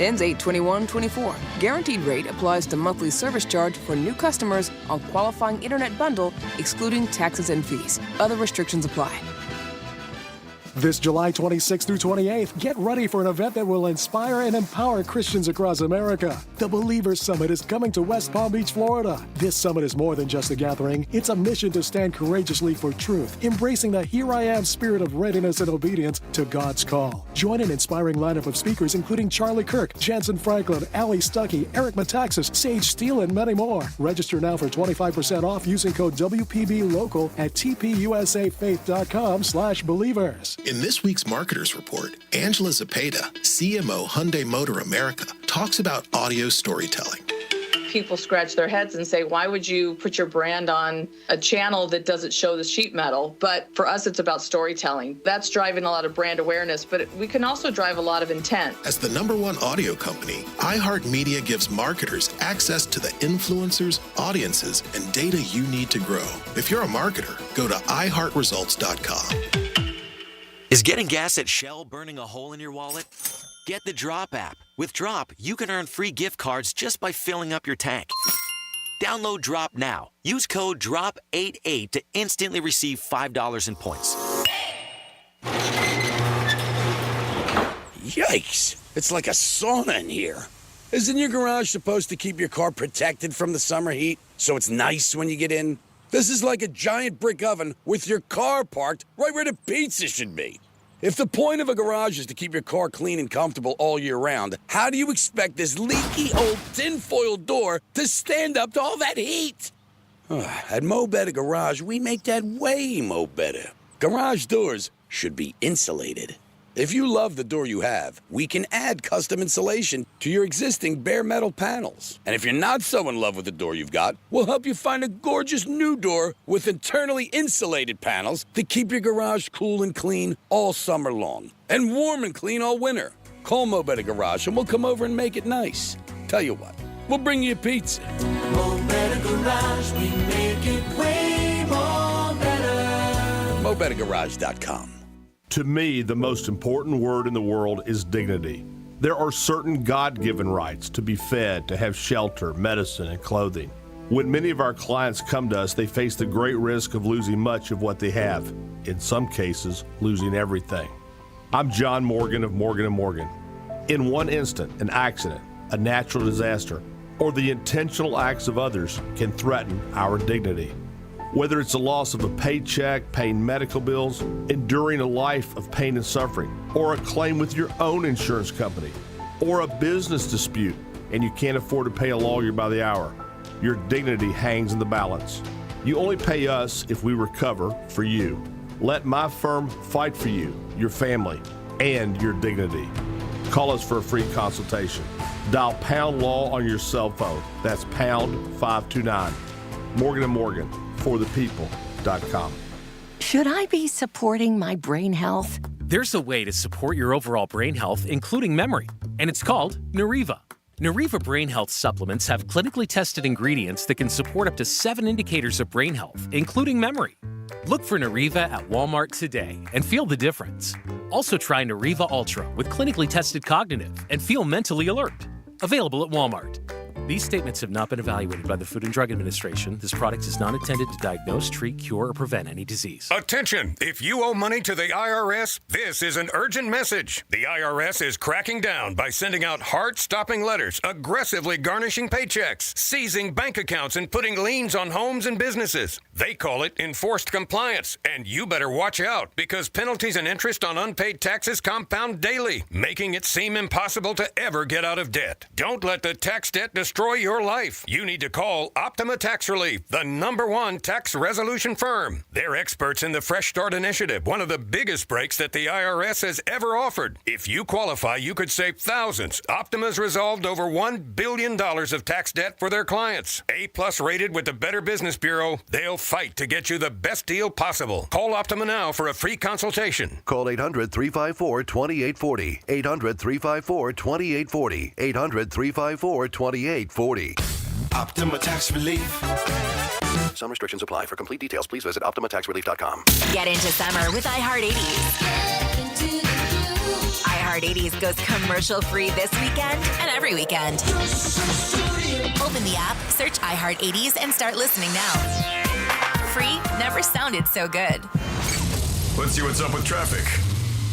Ends 8/21/24. Guaranteed rate applies to monthly service charge for new customers on qualifying internet bundle, excluding taxes and fees. Other restrictions apply. This July 26th through 28th, get ready for an event that will inspire and empower Christians across America. The Believers Summit is coming to West Palm Beach, Florida. This summit is more than just a gathering. It's a mission to stand courageously for truth, embracing the Here I Am spirit of readiness and obedience to God's call. Join an inspiring lineup of speakers including Charlie Kirk, Jensen Franklin, Ali Stuckey, Eric Metaxas, Sage Steele, and many more. Register now for 25% off using code WPBLOCAL at tpusafaith.com/believers. In this week's Marketers Report, Angela Zepeda, CMO Hyundai Motor America, talks about audio storytelling. People scratch their heads and say, why would you put your brand on a channel that doesn't show the sheet metal? But for us, it's about storytelling. That's driving a lot of brand awareness, but we can also drive a lot of intent. As the #1 audio company, iHeartMedia gives marketers access to the influencers, audiences, and data you need to grow. If you're a marketer, go to iHeartResults.com. Is getting gas at Shell burning a hole in your wallet? Get the Drop app. With Drop, you can earn free gift cards just by filling up your tank. Download Drop now. Use code DROP88 to instantly receive $5 in points. Yikes! It's like a sauna in here. Isn't your garage supposed to keep your car protected from the summer heat so it's nice when you get in? This is like a giant brick oven with your car parked right where the pizza should be. If the point of a garage is to keep your car clean and comfortable all year round, how do you expect this leaky old tinfoil door to stand up to all that heat? At Mo Better Garage, we make that way mo better. Garage doors should be insulated. If you love the door you have, we can add custom insulation to your existing bare metal panels. And if you're not so in love with the door you've got, we'll help you find a gorgeous new door with internally insulated panels to keep your garage cool and clean all summer long. And warm and clean all winter. Call Mo Better Garage and we'll come over and make it nice. Tell you what, we'll bring you a pizza. Mo Better Garage, we make it way more better. MoBetterGarage.com. To me, the most important word in the world is dignity. There are certain God-given rights to be fed, to have shelter, medicine, and clothing. When many of our clients come to us, they face the great risk of losing much of what they have. In some cases, losing everything. I'm John Morgan of Morgan & Morgan. In one instant, an accident, a natural disaster, or the intentional acts of others can threaten our dignity. Whether it's the loss of a paycheck, paying medical bills, enduring a life of pain and suffering, or a claim with your own insurance company, or a business dispute and you can't afford to pay a lawyer by the hour, your dignity hangs in the balance. You only pay us if we recover for you. Let my firm fight for you, your family, and your dignity. Call us for a free consultation. Dial pound law on your cell phone. That's pound 529. Morgan & Morgan. ForThePeople.com. Should I be supporting my brain health? There's a way to support your overall brain health, including memory, and it's called Nariva. Nariva Brain Health supplements have clinically tested ingredients that can support up to 7 indicators of brain health, including memory. Look for Nariva at Walmart today and feel the difference. Also try Nariva Ultra with clinically tested cognitive and feel mentally alert. Available at Walmart. These statements have not been evaluated by the Food and Drug Administration. This product is not intended to diagnose, treat, cure, or prevent any disease. Attention! If you owe money to the IRS, this is an urgent message. The IRS is cracking down by sending out heart-stopping letters, aggressively garnishing paychecks, seizing bank accounts, and putting liens on homes and businesses. They call it enforced compliance, and you better watch out because penalties and interest on unpaid taxes compound daily, making it seem impossible to ever get out of debt. Don't let the tax debt destroy your life. You need to call Optima Tax Relief, the #1 tax resolution firm. They're experts in the Fresh Start Initiative, one of the biggest breaks that the IRS has ever offered. If you qualify, you could save thousands. Optima's resolved over $1 billion of tax debt for their clients. A+ rated with the Better Business Bureau, they'll fight to get you the best deal possible. Call Optima now for a free consultation. Call 800-354-2840. 800-354-2840. 800-354-2840. Optima Tax Relief. Some restrictions apply. For complete details, please visit OptimaTaxRelief.com. Get into summer with iHeart 80s. iHeart 80s goes commercial-free this weekend and every weekend. Open the app, search iHeart 80s, and start listening now. Free never sounded so good. Let's see what's up with traffic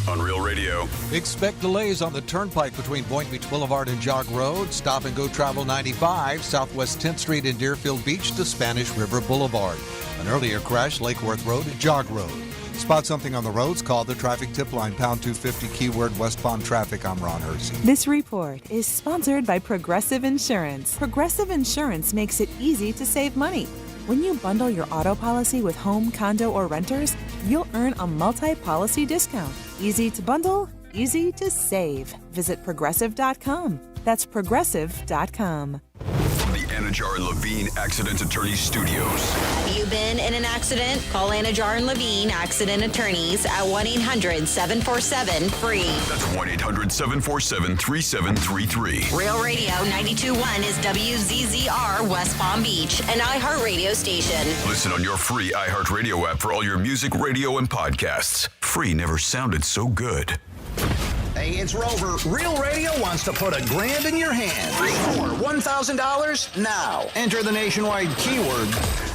on Real Radio. Expect delays on the turnpike between Boynton Beach Boulevard and Jog Road. Stop and go travel 95, Southwest 10th Street and Deerfield Beach to Spanish River Boulevard. An earlier crash, Lake Worth Road and Jog Road. Spot something on the roads, call the traffic tip line, pound 250, keyword westbound traffic. I'm Ron Hersey. This report is sponsored by Progressive Insurance. Progressive Insurance makes it easy to save money. When you bundle your auto policy with home, condo, or renters, you'll earn a multi-policy discount. Easy to bundle, easy to save. Visit Progressive.com. That's Progressive.com. From the Anajar and Levine Accident Attorneys Studios. Have you been in an accident? Call Anajar and Levine Accident Attorneys at 1-800-747-FREE. That's 1-800-747-3733. Real Radio 92.1 is WZZR West Palm Beach, an iHeart radio station. Listen on your free iHeartRadio app for all your music, radio, and podcasts. Free never sounded so good. Hey, it's Rover. Real Radio wants to put $1,000 in your hand. For $1,000 now. Enter the nationwide keyword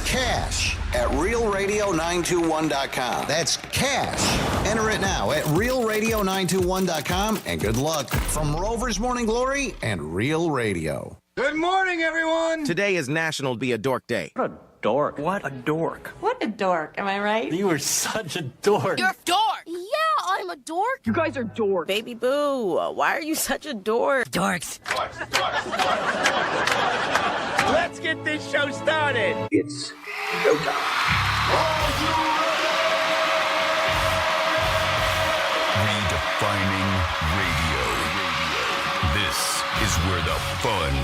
cash at realradio921.com. That's cash. Enter it now at realradio921.com, and good luck from Rover's Morning Glory and Real Radio. Good morning, everyone. Today is National Be a Dork Day. What a dork. What a dork. What a dork, am I right? You are such a dork. You're a dork. Yeah, I'm a dork. You guys are dorks. Baby boo, why are you such a dork? Dorks. Let's get this show started. It's showtime. Redefining radio. This is where the fun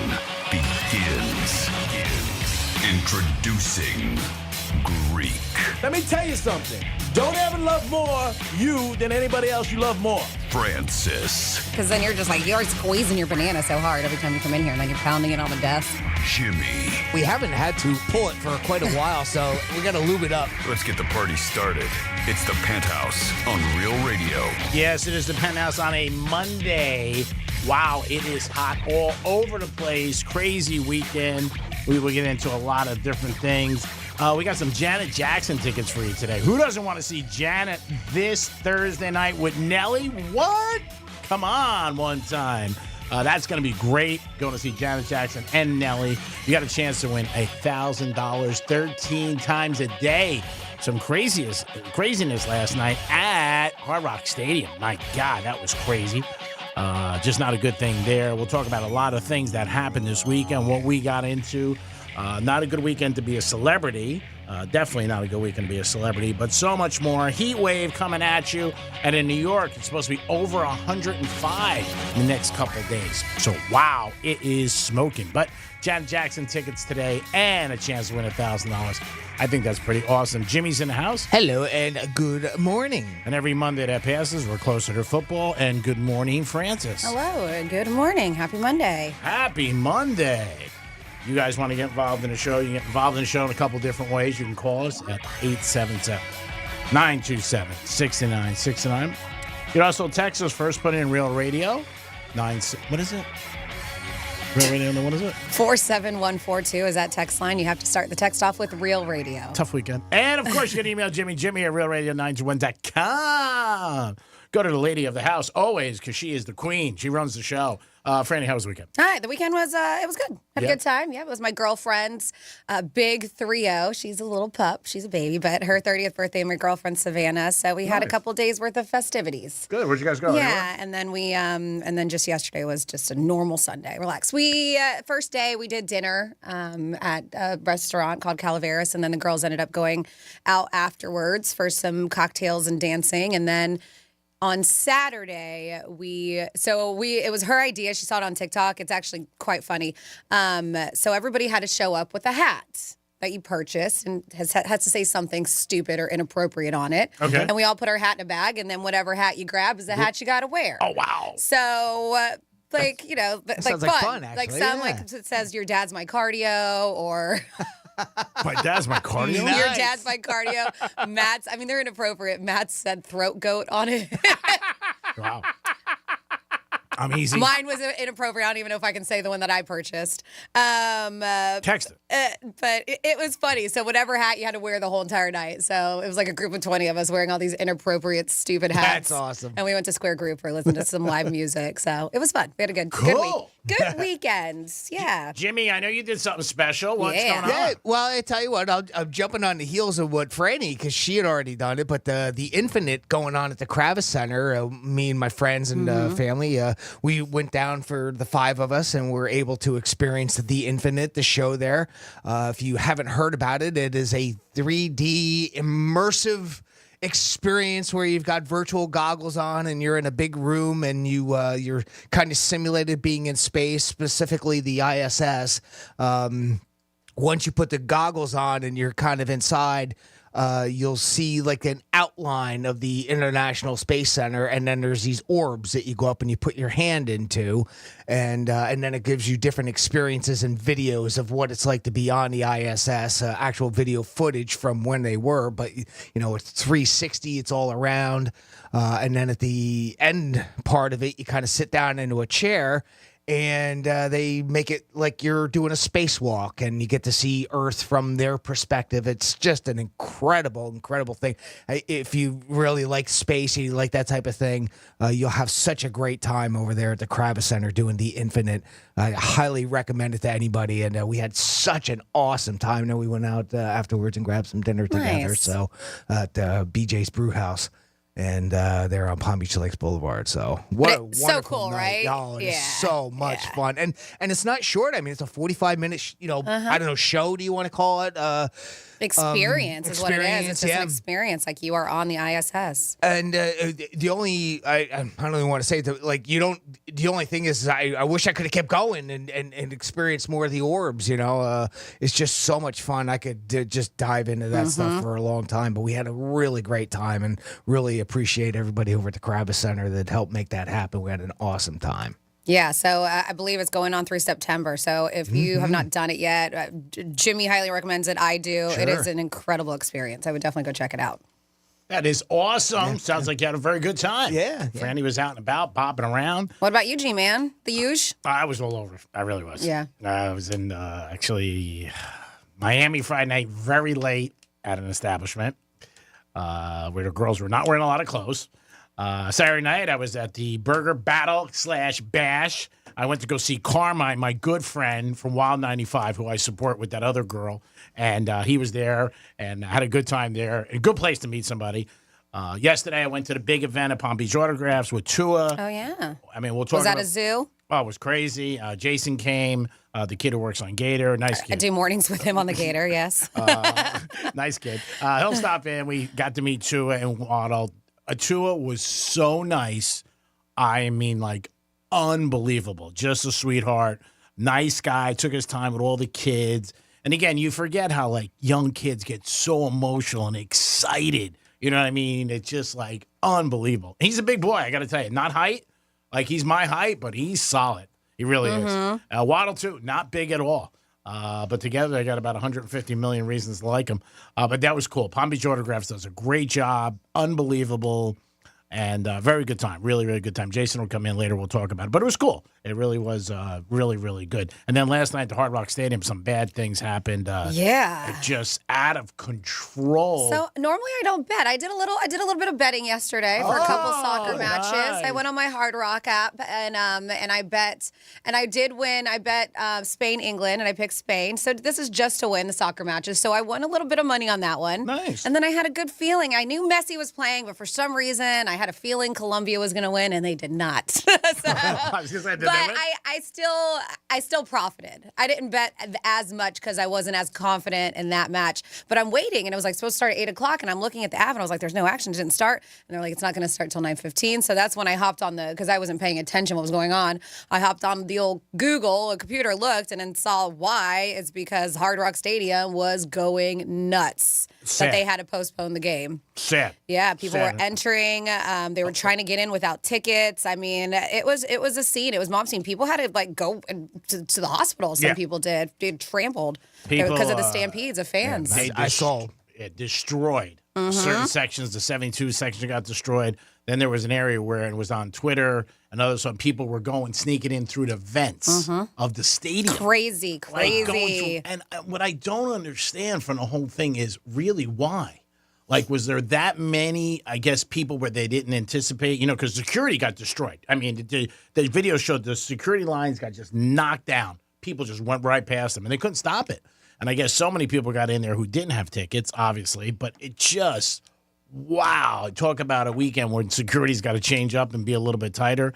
begins. Introducing Greek. Let me tell you something. Don't ever love more you than anybody else you love more. Francis. Because then you're squeezing your banana so hard every time you come in here, and then you're pounding it on the desk. Jimmy. We haven't had to pull it for quite a while, so we got to lube it up. Let's get the party started. It's the Penthouse on Real Radio. Yes, it is the Penthouse on a Monday. Wow, it is hot all over the place. Crazy weekend. We will get into a lot of different things. We got some Janet Jackson tickets for you today. Who doesn't want to see Janet this Thursday night with Nelly? What? Come on, one time. That's going to be great, going to see Janet Jackson and Nelly. You got a chance to win $1,000 13 times a day. Some craziness last night at Hard Rock Stadium. My God, that was crazy. Just not a good thing there. We'll talk about a lot of things that happened this week and what we got into. Not a good weekend to be a celebrity. Definitely not a good weekend to be a celebrity, but so much more. Heat wave coming at you. And in New York, it's supposed to be over 105 in the next couple days. So, wow, it is smoking. But Janet Jackson tickets today and a chance to win $1,000. I think that's pretty awesome. Jimmy's in the house. Hello and good morning. And every Monday that passes, we're closer to football. And good morning, Francis. Hello, and good morning. Happy Monday. Happy Monday. You guys want to get involved in the show? You can get involved in the show in a couple different ways. You can call us at 877-927-6969. You can also text us first, put in Real Radio. What is it? Real Radio, what is it? 47142 is that text line. You have to start the text off with Real Radio. Tough weekend. And, of course, you can email Jimmy at realradio921.com. Go to the lady of the house, always, because she is the queen. She runs the show. Franny, how was the weekend? All right, the weekend was it was good. Had a good time. Yeah, it was my girlfriend's big 3-0. She's a little pup. She's a baby, but her 30th birthday, my girlfriend Savannah. So we had a couple days worth of festivities. Good. Where'd you guys go? Yeah, and then we and then just yesterday was just a normal Sunday. Relax. We first day we did dinner at a restaurant called Calaveras, and then the girls ended up going out afterwards for some cocktails and dancing, and then on Saturday, it was her idea. She saw it on TikTok. It's actually quite funny. So everybody had to show up with a hat that you purchased and has to say something stupid or inappropriate on it. Okay. And we all put our hat in a bag, and then whatever hat you grab is the hat you got to wear. Oh, wow. So, like sounds like fun, actually. Like some, like it says, your dad's my cardio, or... My dad's my cardio. Nice. Your dad's my cardio. Matt's, they're inappropriate. Matt said throat goat on it. Wow. I'm easy. Mine was inappropriate. I don't even know if I can say the one that I purchased. Text it. But it was funny. So whatever hat you had to wear the whole entire night. So it was like a group of 20 of us wearing all these inappropriate, stupid hats. That's awesome. And we went to Square Grouper, listened to some live music. So it was fun. We had a good week. Good weekends. Yeah. Jimmy, I know you did something special. What's going on? Yeah, well, I tell you what, I'm jumping on the heels of what Franny, because she had already done it, but the Infinite going on at the Kravis Center, me and my friends and family, we went down for the 5 of us and were able to experience the Infinite, the show there. If you haven't heard about it, it is a 3D immersive experience where you've got virtual goggles on and you're in a big room and you're kind of simulated being in space, specifically the ISS. Once you put the goggles on and you're kind of inside, you'll see like an outline of the International Space Center, and then there's these orbs that you go up and you put your hand into, and then it gives you different experiences and videos of what it's like to be on the ISS, actual video footage from when they were, but it's 360, it's all around, and then at the end part of it, you kind of sit down into a chair, and they make it like you're doing a spacewalk, and you get to see Earth from their perspective. It's just an incredible thing. If you really like space and you like that type of thing, you'll have such a great time over there at the Kravis Center doing the Infinite. I highly recommend it to anybody, and we had such an awesome time. We went out afterwards and grabbed some dinner together. Nice. So at BJ's Brew House. And they're on Palm Beach Lakes Boulevard. So what a wonderful so cool, night. right? Oh, it is so much fun. And it's not short. I mean, it's a 45-minute, I don't know, show, do you want to call it? Experience is what it is. It's just an experience. Like you are on the ISS. And the only, I don't even want to say it, like the only thing is I wish I could have kept going and experienced more of the orbs, It's just so much fun. I could just dive into that stuff for a long time, but we had a really great time and really appreciate everybody over at the Kravis Center that helped make that happen. We had an awesome time. Yeah, so I believe it's going on through September. So if you have not done it yet, Jimmy highly recommends it. I do. Sure. It is an incredible experience. I would definitely go check it out. That is awesome. Sounds like you had a very good time. Yeah. Franny was out and about, bopping around. What about you, G-Man? The huge? I was all over. I really was. Yeah. I was in, actually, Miami Friday night, very late at an establishment where the girls were not wearing a lot of clothes. Saturday night, I was at the Burger Battle / Bash. I went to go see Carmine, my good friend from Wild 95, who I support with that other girl. And he was there, and I had a good time there. A good place to meet somebody. Yesterday, I went to the big event at Palm Beach Autographs with Tua. Oh, yeah. I mean, we'll talk Was that about, a zoo? Oh, it was crazy. Jason came, the kid who works on Gator. Nice kid. I do mornings with him on the Gator, yes. Nice kid. He'll stop in. We got to meet Tua and Waddle. Tua was so nice. I mean, like, unbelievable. Just a sweetheart. Nice guy. Took his time with all the kids. And again, you forget how, like, young kids get so emotional and excited. You know what I mean? It's just, like, unbelievable. He's a big boy, I got to tell you. Not height. Like, he's my height, but he's solid. He really is. Waddle, too. Not big at all. But together, they got about 150 million reasons to like him. But that was cool. Palm Beach Autographs does a great job. Unbelievable. And very good time. Really, really good time. Jason will come in later. We'll talk about it. But it was cool. It really was really, really good. And then last night at the Hard Rock Stadium, some bad things happened. Just out of control. So normally I don't bet. I did a little bit of betting yesterday for a couple soccer matches. nice. I went on my Hard Rock app and I bet, and I did win. I bet Spain, England, and I picked Spain. So this is just to win the soccer matches. So I won a little bit of money on that one. Nice. And then I had a good feeling. I knew Messi was playing, but for some reason I had a feeling Colombia was going to win, and they did not. I was gonna say, did they win? I still profited. I didn't bet as much because I wasn't as confident in that match. But I'm waiting, and it was like supposed to start at 8:00, and I'm looking at the app, and I was like, "There's no action, it didn't start." And they're like, "It's not going to start till 9:15." So that's when I hopped on because I wasn't paying attention what was going on. I hopped on the old Google, a computer, looked, and then saw why. It's because Hard Rock Stadium was going nuts. Sad. That they had to postpone the game. Sad. Yeah, people Sad. were entering. They were trying to get in without tickets. I mean, it was a scene. It was mob scene. People had to like go to the hospital. Some people did. They trampled because of the stampedes of fans. I saw it destroyed. Certain sections, the 72 section got destroyed. Then there was an area where it was on Twitter and others, some people were sneaking in through the vents of the stadium. Crazy. Like, and what I don't understand from the whole thing is really why. Like, was there that many, I guess, people where they didn't anticipate, because security got destroyed. I mean, the video showed the security lines got just knocked down. People just went right past them, and they couldn't stop it. And I guess so many people got in there who didn't have tickets, obviously, but it just, wow. Talk about a weekend when security's got to change up and be a little bit tighter.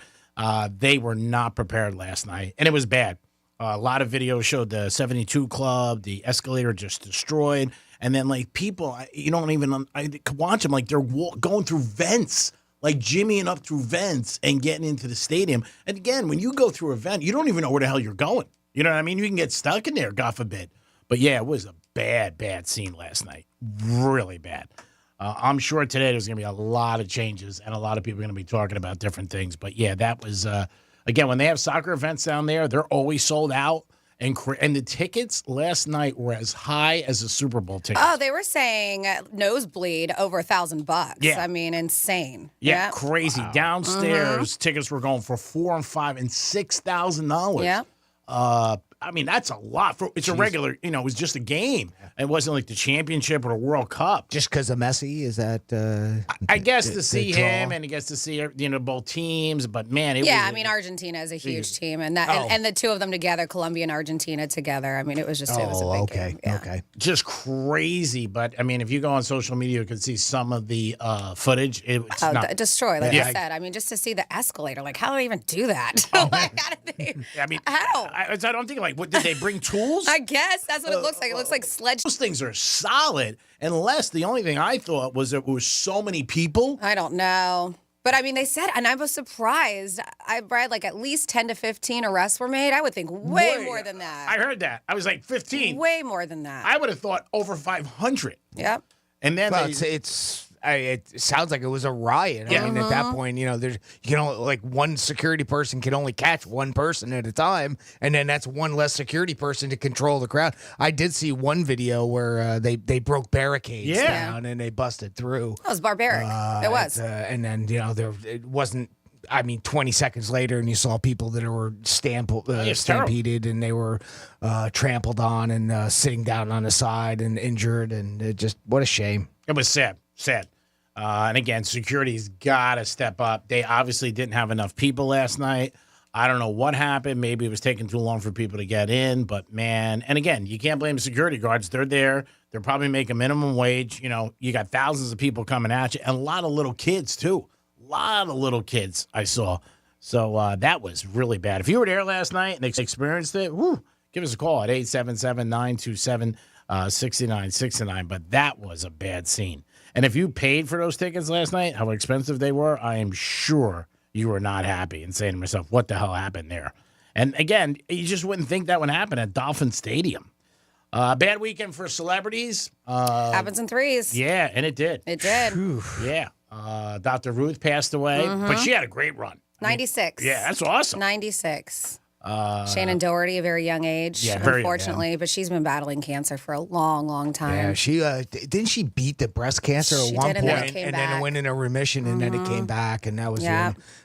They were not prepared last night, and it was bad. A lot of videos showed the 72 Club, the escalator just destroyed. And then, like, people, you don't even, I could watch them, like, they're going through vents, like jimmying up through vents and getting into the stadium. And again, when you go through a vent, you don't even know where the hell you're going. You know what I mean? You can get stuck in there, God forbid. But, yeah, it was a bad, bad scene last night. Really bad. I'm sure today there's going to be a lot of changes and a lot of people are going to be talking about different things. But, yeah, that was, again, when they have soccer events down there, they're always sold out. And the tickets last night were as high as the Super Bowl tickets. Oh, they were saying nosebleed over $1,000. Yeah. I mean, insane. Yeah, crazy. Wow. Downstairs, tickets were going for $4,000 and $5,000 and $6,000. Yeah. I mean, that's a lot. It's a regular, it was just a game. It wasn't like the championship or the World Cup. Just because of Messi? Is that I guess to see him and I guess to see both teams. But, man, I mean, Argentina is a huge team. And and the two of them together, Colombia and Argentina together. I mean, it was a big game. Yeah. Okay. Just crazy. But, I mean, if you go on social media, you can see some of the footage. It's not destroyed, like I said. I mean, just to see the escalator. Like, how do they even do that? Like, how did they? I mean, how? I don't think, what did they bring tools? I guess that's what it looks like. It looks like sledge. Those things are solid, unless the only thing I thought was there were so many people. I don't know. But I mean, they said, and I was surprised. I read like at least 10 to 15 arrests were made. I would think way more than that. I heard that. I was like 15. Way more than that. I would have thought over 500. Yep. And then it sounds like it was a riot. I mean, at that point, there's one security person can only catch one person at a time, and then that's one less security person to control the crowd. I did see one video where they broke barricades down and they busted through. That was barbaric. It was. And then it wasn't. I mean, 20 seconds later, and you saw people that were stampeded, and they were trampled on and sitting down on the side and injured, and it just what a shame. It was sad. And again, security's got to step up. They obviously didn't have enough people last night. I don't know what happened. Maybe it was taking too long for people to get in. But, man, and again, you can't blame the security guards. They're there. They're probably making minimum wage. You got thousands of people coming at you, and a lot of little kids, too. A lot of little kids I saw. So that was really bad. If you were there last night and experienced it, give us a call at 877-927-6969. But that was a bad scene. And if you paid for those tickets last night, how expensive they were, I am sure you were not happy and saying to myself, what the hell happened there? And again, you just wouldn't think that would happen at Dolphin Stadium. Bad weekend for celebrities. Happens in threes. Yeah, and it did. It did. Yeah. Dr. Ruth passed away, but she had a great run. 96. Yeah, that's awesome. 96. Shannon Doherty, a very young age, unfortunately, but she's been battling cancer for a long, long time. Yeah, she didn't she beat the breast cancer at one point, and then it went into remission, and then it came back, and that was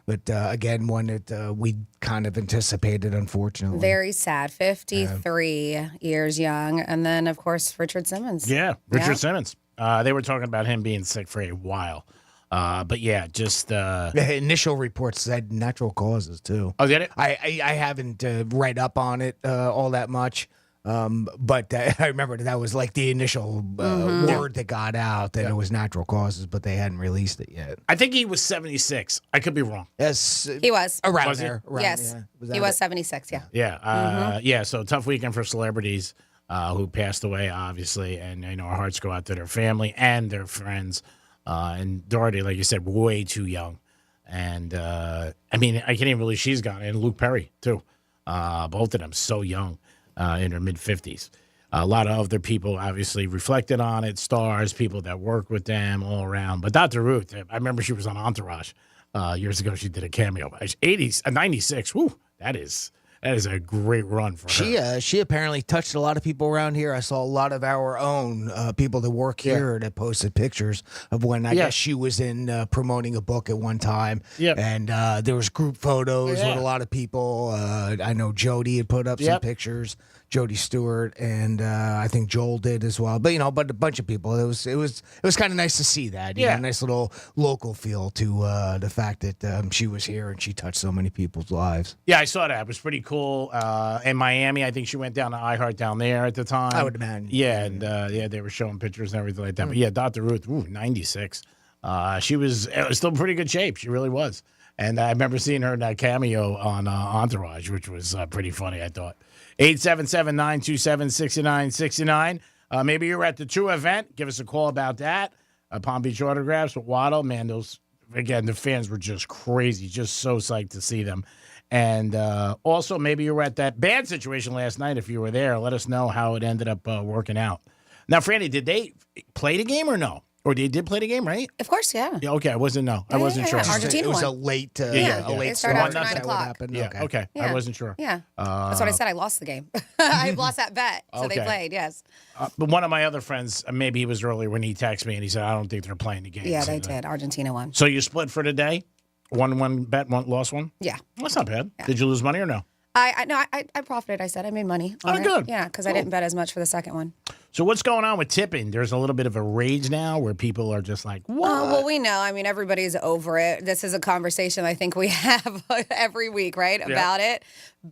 but again, one that we kind of anticipated, unfortunately. Very sad. 53 years young, and then of course Richard Simmons. Yeah, Richard Simmons. They were talking about him being sick for a while. But yeah, just initial reports said natural causes too. Oh, did it? I haven't read up on it all that much, but I remember that was like the initial word that got out that it was natural causes, but they hadn't released it yet. I think he was 76. I could be wrong. Yes, he was around there. Yes, he was 76. Yeah. Yeah. Yeah. So tough weekend for celebrities who passed away, obviously, and our hearts go out to their family and their friends. And Doherty, like you said, way too young. And, I mean, I can't even believe she's gone. And Luke Perry, too. Both of them so young in their mid-50s. A lot of other people obviously reflected on it, stars, people that work with them all around. But Dr. Ruth, I remember she was on Entourage years ago. She did a cameo. 96, whew, that is. That is a great run for her. She apparently touched a lot of people around here. I saw a lot of our own people that work here that posted pictures of when I guess she was in promoting a book at one time. Yep. And there was group photos with a lot of people. I know Jody had put up some pictures. Jody Stewart, and I think Joel did as well. But but a bunch of people. It was kind of nice to see that. You know, a nice little local feel to the fact that she was here and she touched so many people's lives. Yeah, I saw that. It was pretty cool. In Miami, I think she went down to iHeart down there at the time. I would imagine. Yeah, and they were showing pictures and everything like that. But yeah, Dr. Ruth, 96. She was still in pretty good shape. She really was. And I remember seeing her in that cameo on Entourage, which was pretty funny, I thought. 877-927-6969. Maybe you're at the True event. Give us a call about that. Palm Beach Autographs with Waddle. Man, the fans were just crazy. Just so psyched to see them. And also, maybe you were at that band situation last night. If you were there, let us know how it ended up working out. Now, Franny, did they play the game or no? Or they did play the game, right? Of course, yeah. Yeah, okay. I wasn't sure. Argentina It was won. a late, a late start after 9 What o'clock. happened? Yeah, okay. Yeah. I wasn't sure. Yeah. That's what I said. I lost the game. I lost that bet. So they Okay. played, yes. But one of my other friends, maybe he was earlier when he texted me, and he said, I don't think they're playing the game. Yeah, they did. Argentina won. So you split for the day? One bet, lost one? Yeah. That's not bad. Yeah. Did you lose money or no? I profited. I said I made money. Oh, on it. good. Yeah, because I didn't bet as much for the second one. So what's going on with tipping? There's a little bit of a rage now where people are just like, what? Well, we know. I mean, everybody's over it. This is a conversation I think we have every week, right, about it.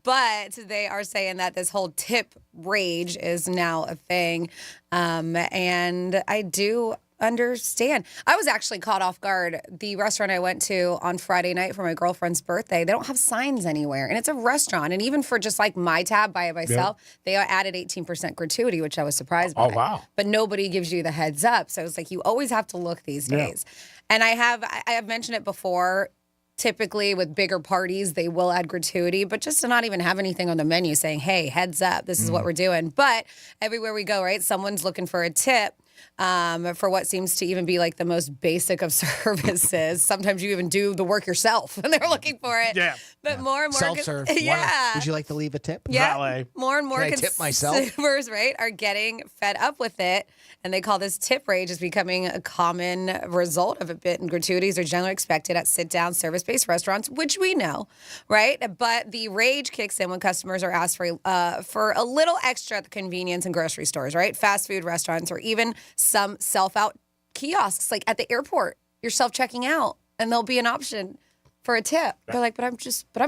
But they are saying that this whole tip rage is now a thing. And I do understand. I was actually caught off guard. The restaurant I went to on Friday night for my girlfriend's birthday, they don't have signs anywhere. And it's a restaurant. And even for just like my tab by myself, they added 18% gratuity, which I was surprised by. Oh, wow. But nobody gives you the heads up. So it's like you always have to look these days. And I have mentioned it before. Typically with bigger parties, they will add gratuity, but just to not even have anything on the menu saying, hey, heads up, this is what we're doing. But everywhere we go, right, someone's looking for a tip. For what seems to even be like the most basic of services. Sometimes you even do the work yourself and they're looking for it. Yeah. But more and more. Self-serve. Yeah. Would you like to leave a tip? Yeah. Valet. More and more Can I tip myself? consumers, right, are getting fed up with it. And they call this tip rage as becoming a common result of a bit. And gratuities are generally expected at sit-down service-based restaurants, which we know, right? But the rage kicks in when customers are asked for a little extra at the convenience and grocery stores, right? Fast food restaurants or even some self-out kiosks, like at the airport. You're self-checking out, and there'll be an option for a tip. They're like, but I'm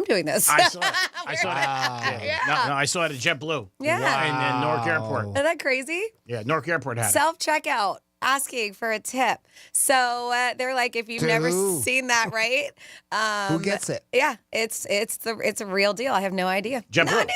doing this. I saw it. I saw that. Yeah. No, I saw it at JetBlue. Yeah. In Newark Airport. Isn't that crazy? Yeah, Newark Airport had it. Self-checkout, asking for a tip. So they're like, if you've never seen that, right? Who gets it? Yeah, it's a real deal. I have no idea. JetBlue. No idea.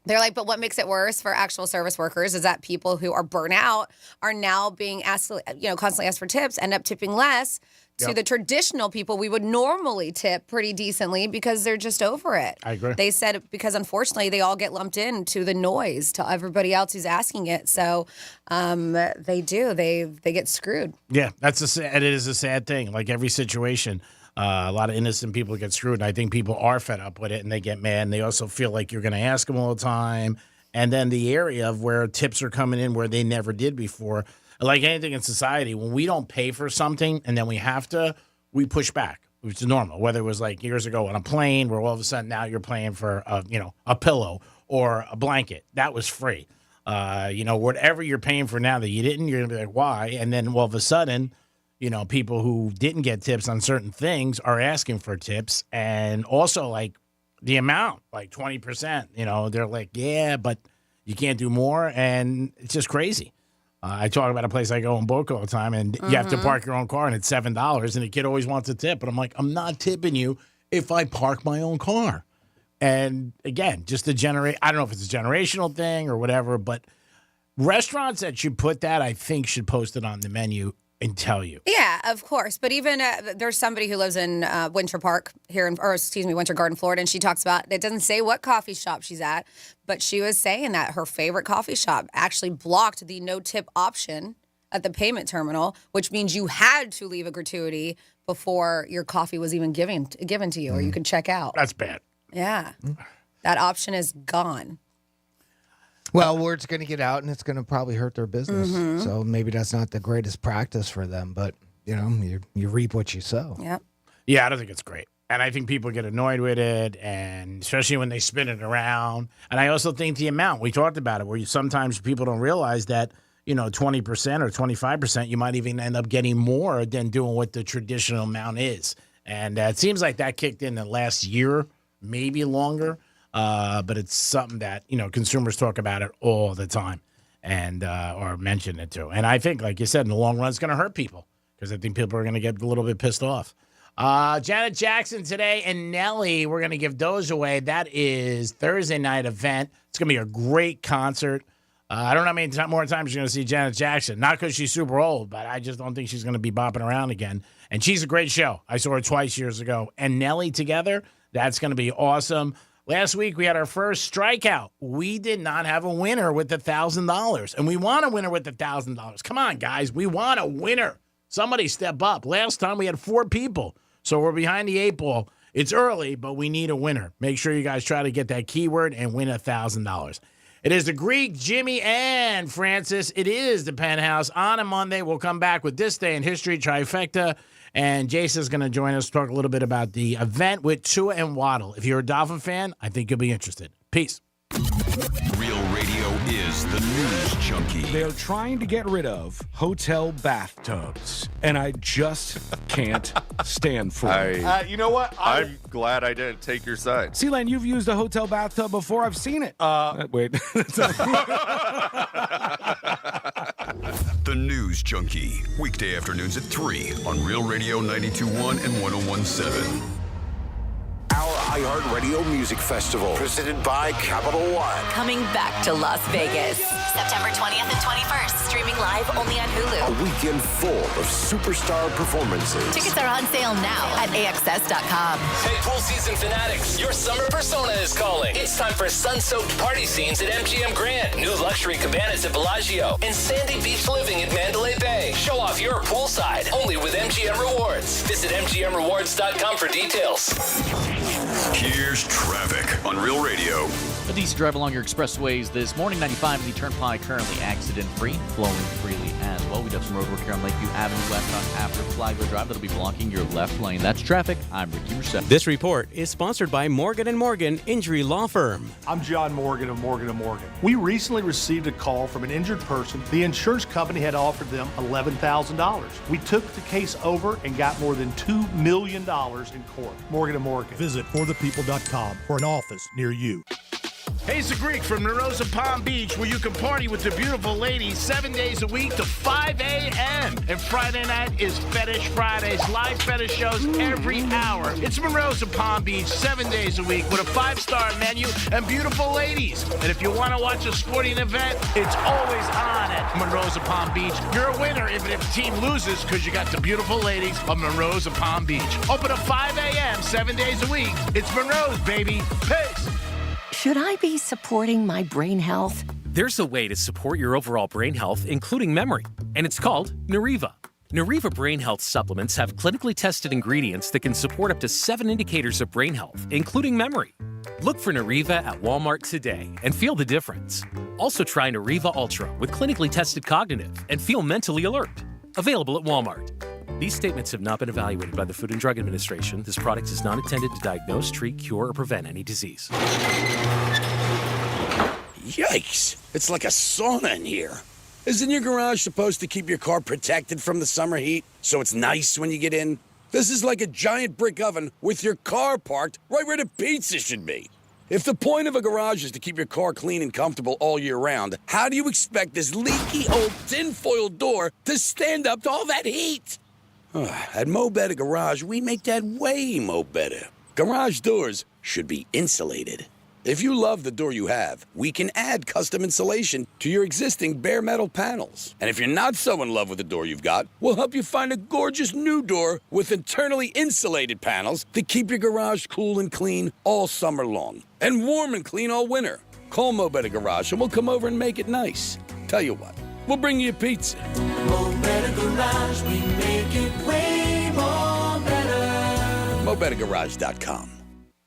They're like, but what makes it worse for actual service workers is that people who are burnt out are now being asked, constantly asked for tips, end up tipping less to the traditional people we would normally tip pretty decently because they're just over it. I agree. They said because unfortunately they all get lumped into the noise to everybody else who's asking it. So they get screwed. Yeah, it is a sad thing. Like every situation. A lot of innocent people get screwed, and I think people are fed up with it, and they get mad, and they also feel like you're going to ask them all the time. And then the area of where tips are coming in where they never did before, like anything in society, when we don't pay for something and then we have to, we push back, which is normal. Whether it was like years ago on a plane where all of a sudden now you're paying for, a pillow or a blanket. That was free. Whatever you're paying for now that you didn't, you're going to be like, why? And then all of a sudden, people who didn't get tips on certain things are asking for tips. And also, like, the amount, like 20%, they're like, yeah, but you can't do more. And it's just crazy. I talk about a place I go in Boca all the time, and you have to park your own car, and it's $7, and the kid always wants a tip. But I'm like, I'm not tipping you if I park my own car. And, again, just to generate, I don't know if it's a generational thing or whatever, but restaurants that should put that, I think, should post it on the menu and tell you. Yeah, of course. But even there's somebody who lives in Winter Garden, Florida, and she talks about, it doesn't say what coffee shop she's at, but she was saying that her favorite coffee shop actually blocked the no tip option at the payment terminal, which means you had to leave a gratuity before your coffee was even given to you, or you could check out. That's bad. Yeah. That option is gone. Well, word's going to get out, and it's going to probably hurt their business. Mhm. So maybe that's not the greatest practice for them. But you reap what you sow. Yep. Yeah, I don't think it's great. And I think people get annoyed with it, and especially when they spin it around. And I also think the amount, we talked about it, where sometimes people don't realize that, 20% or 25%, you might even end up getting more than doing what the traditional amount is. And it seems like that kicked in the last year, maybe longer. But it's something that, consumers talk about it all the time and or mention it too. And I think, like you said, in the long run, it's going to hurt people because I think people are going to get a little bit pissed off. Janet Jackson today and Nelly, we're going to give those away. That is Thursday night event. It's going to be a great concert. I don't know how many more times you're going to see Janet Jackson. Not because she's super old, but I just don't think she's going to be bopping around again. And she's a great show. I saw her twice years ago. And Nelly together, that's going to be awesome. Last week, we had our first strikeout. We did not have a winner with the $1,000. And we want a winner with the $1,000. Come on, guys. We want a winner. Somebody step up. Last time, we had 4 people. So we're behind the 8 ball. It's early, but we need a winner. Make sure you guys try to get that keyword and win $1,000. It is the Greek, Jimmy, and Francis. It is the Penthouse. On a Monday, we'll come back with This Day in History Trifecta. And Jason's going to join us to talk a little bit about the event with Tua and Waddle. If you're a Dolphin fan, I think you'll be interested. Peace. Real radio is the news junkie. They're trying to get rid of hotel bathtubs, and I just can't stand for it. You know what? I'm glad I didn't take your side. Sealand, you've used a hotel bathtub before. I've seen it. Wait. The News Junkie. Weekday afternoons at 3 on Real Radio 92.1 and 101.7. Our iHeartRadio Music Festival, presented by Capital One. Coming back to Las Vegas, September 20th and 21st. Streaming live only on Hulu. A weekend full of superstar performances. Tickets are on sale now at AXS.com. Hey, pool season fanatics, your summer persona is calling. It's time for sun-soaked party scenes at MGM Grand, new luxury cabanas at Bellagio, and sandy beach living at Mandalay Bay. Show off your poolside, only with MGM Rewards. Visit MGMRewards.com for details. Here's traffic on Real Radio. A decent drive along your expressways this morning. 95 in the Turnpike, currently accident-free, flowing freely as well. We do have some road work here on Lakeview Avenue West on after Flagler Drive. That'll be blocking your left lane. That's traffic. I'm Ricky Merced. This report is sponsored by Morgan & Morgan Injury Law Firm. I'm John Morgan of Morgan & Morgan. We recently received a call from an injured person. The insurance company had offered them $11,000. We took the case over and got more than $2 million in court. Morgan & Morgan. Visit forthepeople.com for an office near you. Hey, it's the Greek from Narosa Palm Beach, where you can party with the beautiful ladies 7 days a week to 5 a.m. And Friday night is Fetish Fridays, live fetish shows every hour. It's Narosa Palm Beach 7 days a week with a 5-star menu and beautiful ladies. And if you want to watch a sporting event, it's always on at Narosa Palm Beach. You're a winner even if the team loses because you got the beautiful ladies of Narosa Palm Beach. Open at 5 a.m. 7 days a week. It's Monroe's, baby. Peace. Should I be supporting my brain health? There's a way to support your overall brain health, including memory, and it's called Neuriva. Neuriva Brain Health supplements have clinically tested ingredients that can support up to 7 indicators of brain health, including memory. Look for Neuriva at Walmart today and feel the difference. Also try Neuriva Ultra with clinically tested cognitive and feel mentally alert. Available at Walmart. These statements have not been evaluated by the Food and Drug Administration. This product is not intended to diagnose, treat, cure, or prevent any disease. Yikes! It's like a sauna in here. Isn't your garage supposed to keep your car protected from the summer heat, so it's nice when you get in? This is like a giant brick oven with your car parked right where the pizza should be. If the point of a garage is to keep your car clean and comfortable all year round, how do you expect this leaky old tinfoil door to stand up to all that heat? At Mo Better Garage, we make that way mo better. Garage doors should be insulated. If you love the door you have, we can add custom insulation to your existing bare metal panels. And if you're not so in love with the door you've got, we'll help you find a gorgeous new door with internally insulated panels to keep your garage cool and clean all summer long. And warm and clean all winter. Call Mo Better Garage and we'll come over and make it nice. Tell you what, we'll bring you a pizza. Mo Better Garage, we make it way more better. MoBetterGarage.com.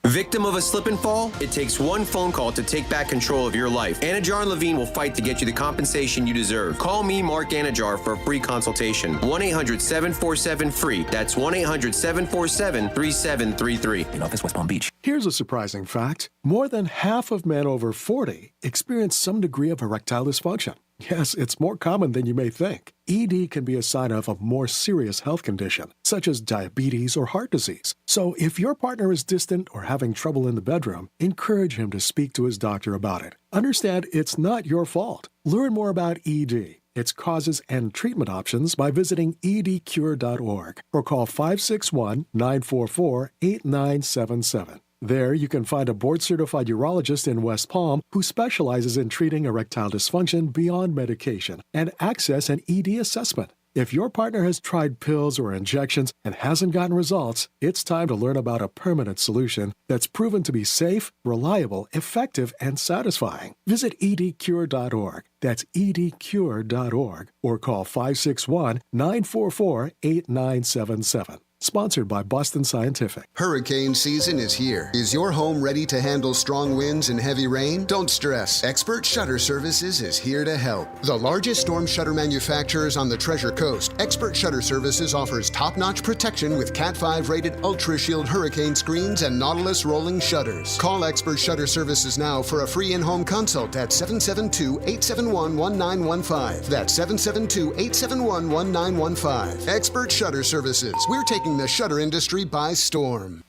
Victim of a slip and fall? It takes one phone call to take back control of your life. Anajar and Levine will fight to get you the compensation you deserve. Call me, Mark Anajar, for a free consultation. 1-800-747-FREE. That's 1-800-747-3733. In office, West Palm Beach. Here's a surprising fact. More than half of men over 40 experience some degree of erectile dysfunction. Yes, it's more common than you may think. ED can be a sign of a more serious health condition, such as diabetes or heart disease. So if your partner is distant or having trouble in the bedroom, encourage him to speak to his doctor about it. Understand it's not your fault. Learn more about ED, its causes and treatment options by visiting edcure.org or call 561-944-8977. There, you can find a board-certified urologist in West Palm who specializes in treating erectile dysfunction beyond medication and access an ED assessment. If your partner has tried pills or injections and hasn't gotten results, it's time to learn about a permanent solution that's proven to be safe, reliable, effective, and satisfying. Visit edcure.org. That's edcure.org or call 561-944-8977. Sponsored by Boston Scientific. Hurricane season is here. Is your home ready to handle strong winds and heavy rain? Don't stress. Expert Shutter Services is here to help. The largest storm shutter manufacturers on the Treasure Coast, Expert Shutter Services offers top-notch protection with Cat 5 rated Ultra Shield hurricane screens and Nautilus rolling shutters. Call Expert Shutter Services now for a free in-home consult at 772-871-1915. That's 772-871-1915. Expert Shutter Services. We're taking the shutter industry by storm.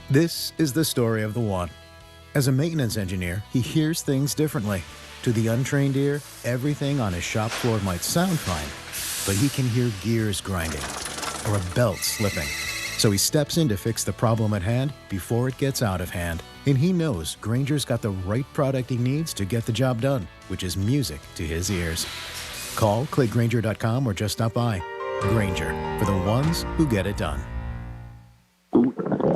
This is the story of the one. As a maintenance engineer, he hears things differently. To the untrained ear, everything on his shop floor might sound fine, but he can hear gears grinding or a belt slipping. So he steps in to fix the problem at hand before it gets out of hand. And he knows Grainger's got the right product he needs to get the job done, which is music to his ears. Call, click Grainger.com, or just stop by. Grainger, for the ones who get it done.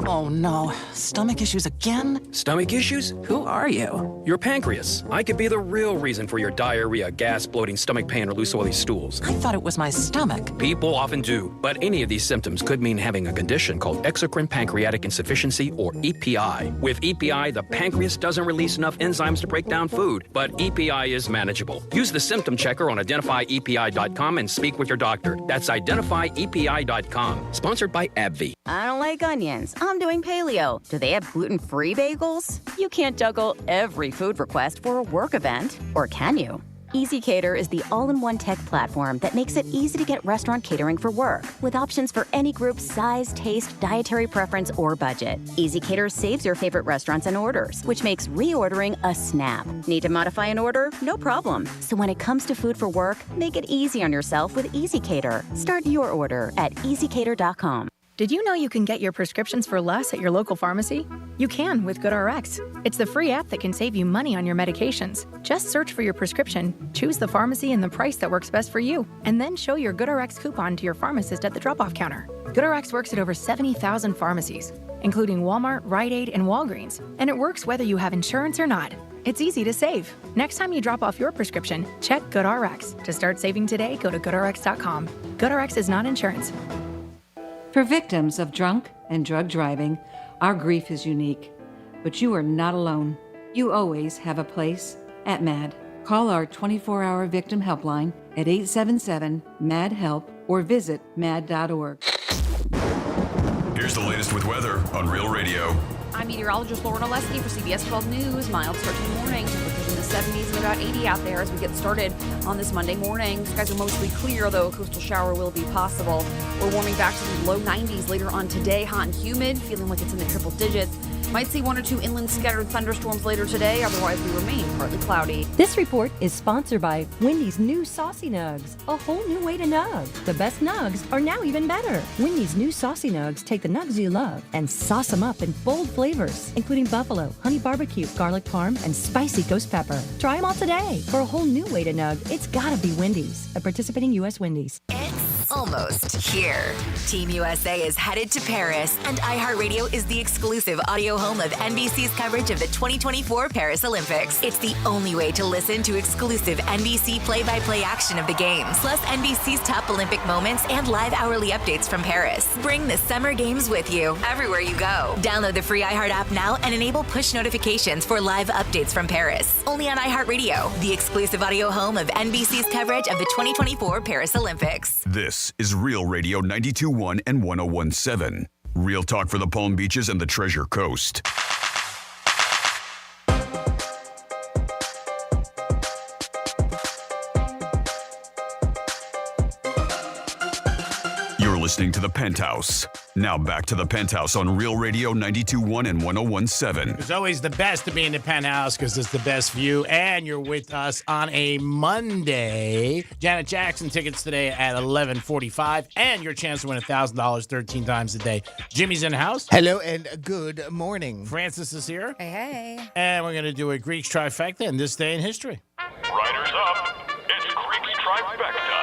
Oh no, stomach issues again? Stomach issues? Who are you? Your pancreas. I could be the real reason for your diarrhea, gas, bloating, stomach pain, or loose oily stools. I thought it was my stomach. People often do, but any of these symptoms could mean having a condition called exocrine pancreatic insufficiency, or EPI. With EPI, the pancreas doesn't release enough enzymes to break down food, but EPI is manageable. Use the symptom checker on identifyepi.com and speak with your doctor. That's identifyepi.com. Sponsored by AbbVie. I don't like onions. I'm doing paleo. Do they have gluten-free bagels? You can't juggle every food request for a work event, or can you? EasyCater is the all-in-one tech platform that makes it easy to get restaurant catering for work, with options for any group, size, taste, dietary preference, or budget. EasyCater saves your favorite restaurants and orders, which makes reordering a snap. Need to modify an order? No problem. So when it comes to food for work, make it easy on yourself with EasyCater. Start your order at easycater.com. Did you know you can get your prescriptions for less at your local pharmacy? You can with GoodRx. It's the free app that can save you money on your medications. Just search for your prescription, choose the pharmacy and the price that works best for you, and then show your GoodRx coupon to your pharmacist at the drop-off counter. GoodRx works at over 70,000 pharmacies, including Walmart, Rite Aid, and Walgreens, and it works whether you have insurance or not. It's easy to save. Next time you drop off your prescription, check GoodRx. To start saving today, go to GoodRx.com. GoodRx is not insurance. For victims of drunk and drug driving, our grief is unique. But you are not alone. You always have a place at MAD. Call our 24-hour victim helpline at 877-MAD-HELP or visit mad.org. Here's the latest with weather on Real Radio. I'm meteorologist Lauren Oleski for CBS 12 News. Mild start to the morning. Temperatures in the 70s and about 80 out there as we get started on this Monday morning. Skies are mostly clear, though a coastal shower will be possible. We're warming back to the low 90s later on today. Hot and humid, feeling like it's in the triple digits. Might see one or two inland scattered thunderstorms later today. Otherwise, we remain partly cloudy. This report is sponsored by Wendy's new Saucy Nugs, a whole new way to nug. The best nugs are now even better. Wendy's new Saucy Nugs take the nugs you love and sauce them up in bold flavors, including buffalo, honey barbecue, garlic parm, and spicy ghost pepper. Try them all today. For a whole new way to nug, it's gotta be Wendy's, a participating U.S. Wendy's. almost here. Team USA is headed to Paris, and iHeartRadio is the exclusive audio home of NBC's coverage of the 2024 Paris Olympics. It's the only way to listen to exclusive NBC play-by-play action of the games, plus NBC's top Olympic moments and live hourly updates from Paris. Bring the Summer Games with you everywhere you go. Download the free iHeart app now and enable push notifications for live updates from Paris. Only on iHeartRadio, the exclusive audio home of NBC's coverage of the 2024 Paris Olympics. This is Real Radio 92.1 and 101.7. Real talk for the Palm Beaches and the Treasure Coast. You're listening to The Penthouse. Now back to The Penthouse on Real Radio 92.1 and 101.7. It's always the best to be in the Penthouse because it's the best view, and you're with us on a Monday. Janet Jackson tickets today at 11:45, and your chance to win $1,000 13 times a day. Jimmy's in the house. Hello and good morning. Francis is here. Hey. And we're going to do a Greeks trifecta in this day in history. Riders up. It's Greeks Trifecta.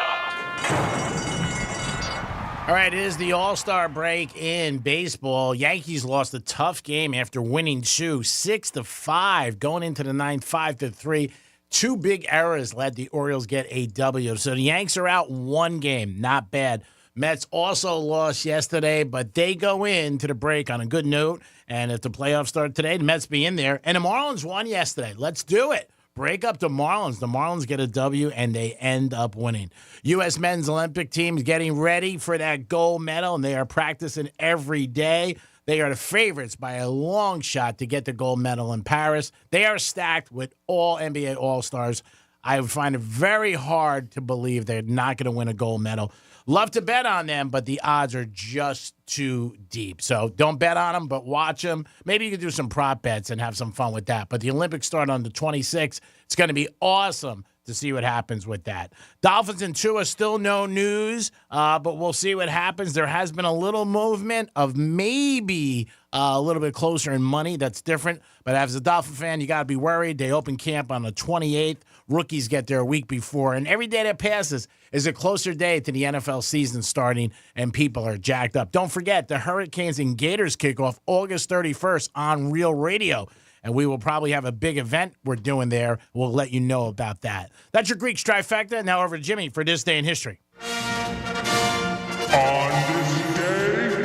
All right, it is the All-Star break in baseball. Yankees lost a tough game after winning 6-5, going into the ninth 5-3. Two big errors led the Orioles get a W. So the Yanks are out one game. Not bad. Mets also lost yesterday, but they go into the break on a good note. And if the playoffs start today, the Mets be in there. And the Marlins won yesterday. Let's do it. Break up the Marlins. The Marlins get a W, and they end up winning. U.S. men's Olympic team is getting ready for that gold medal, and they are practicing every day. They are the favorites by a long shot to get the gold medal in Paris. They are stacked with all NBA All-Stars. I would find it very hard to believe they're not going to win a gold medal. Love to bet on them, but the odds are just too deep. So don't bet on them, but watch them. Maybe you can do some prop bets and have some fun with that. But the Olympics start on the 26th. It's going to be awesome to see what happens with that. Dolphins and Tua, still no news, but we'll see what happens. There has been a little movement of maybe a little bit closer in money. That's different. But as a Dolphin fan, you got to be worried. They open camp on the 28th. Rookies get there a week before. And every day that passes is a closer day to the NFL season starting, and people are jacked up. Don't forget, the Hurricanes and Gators kick off August 31st on Real Radio. And we will probably have a big event we're doing there. We'll let you know about that. That's your Greeks trifecta. Now over to Jimmy for This Day in History. On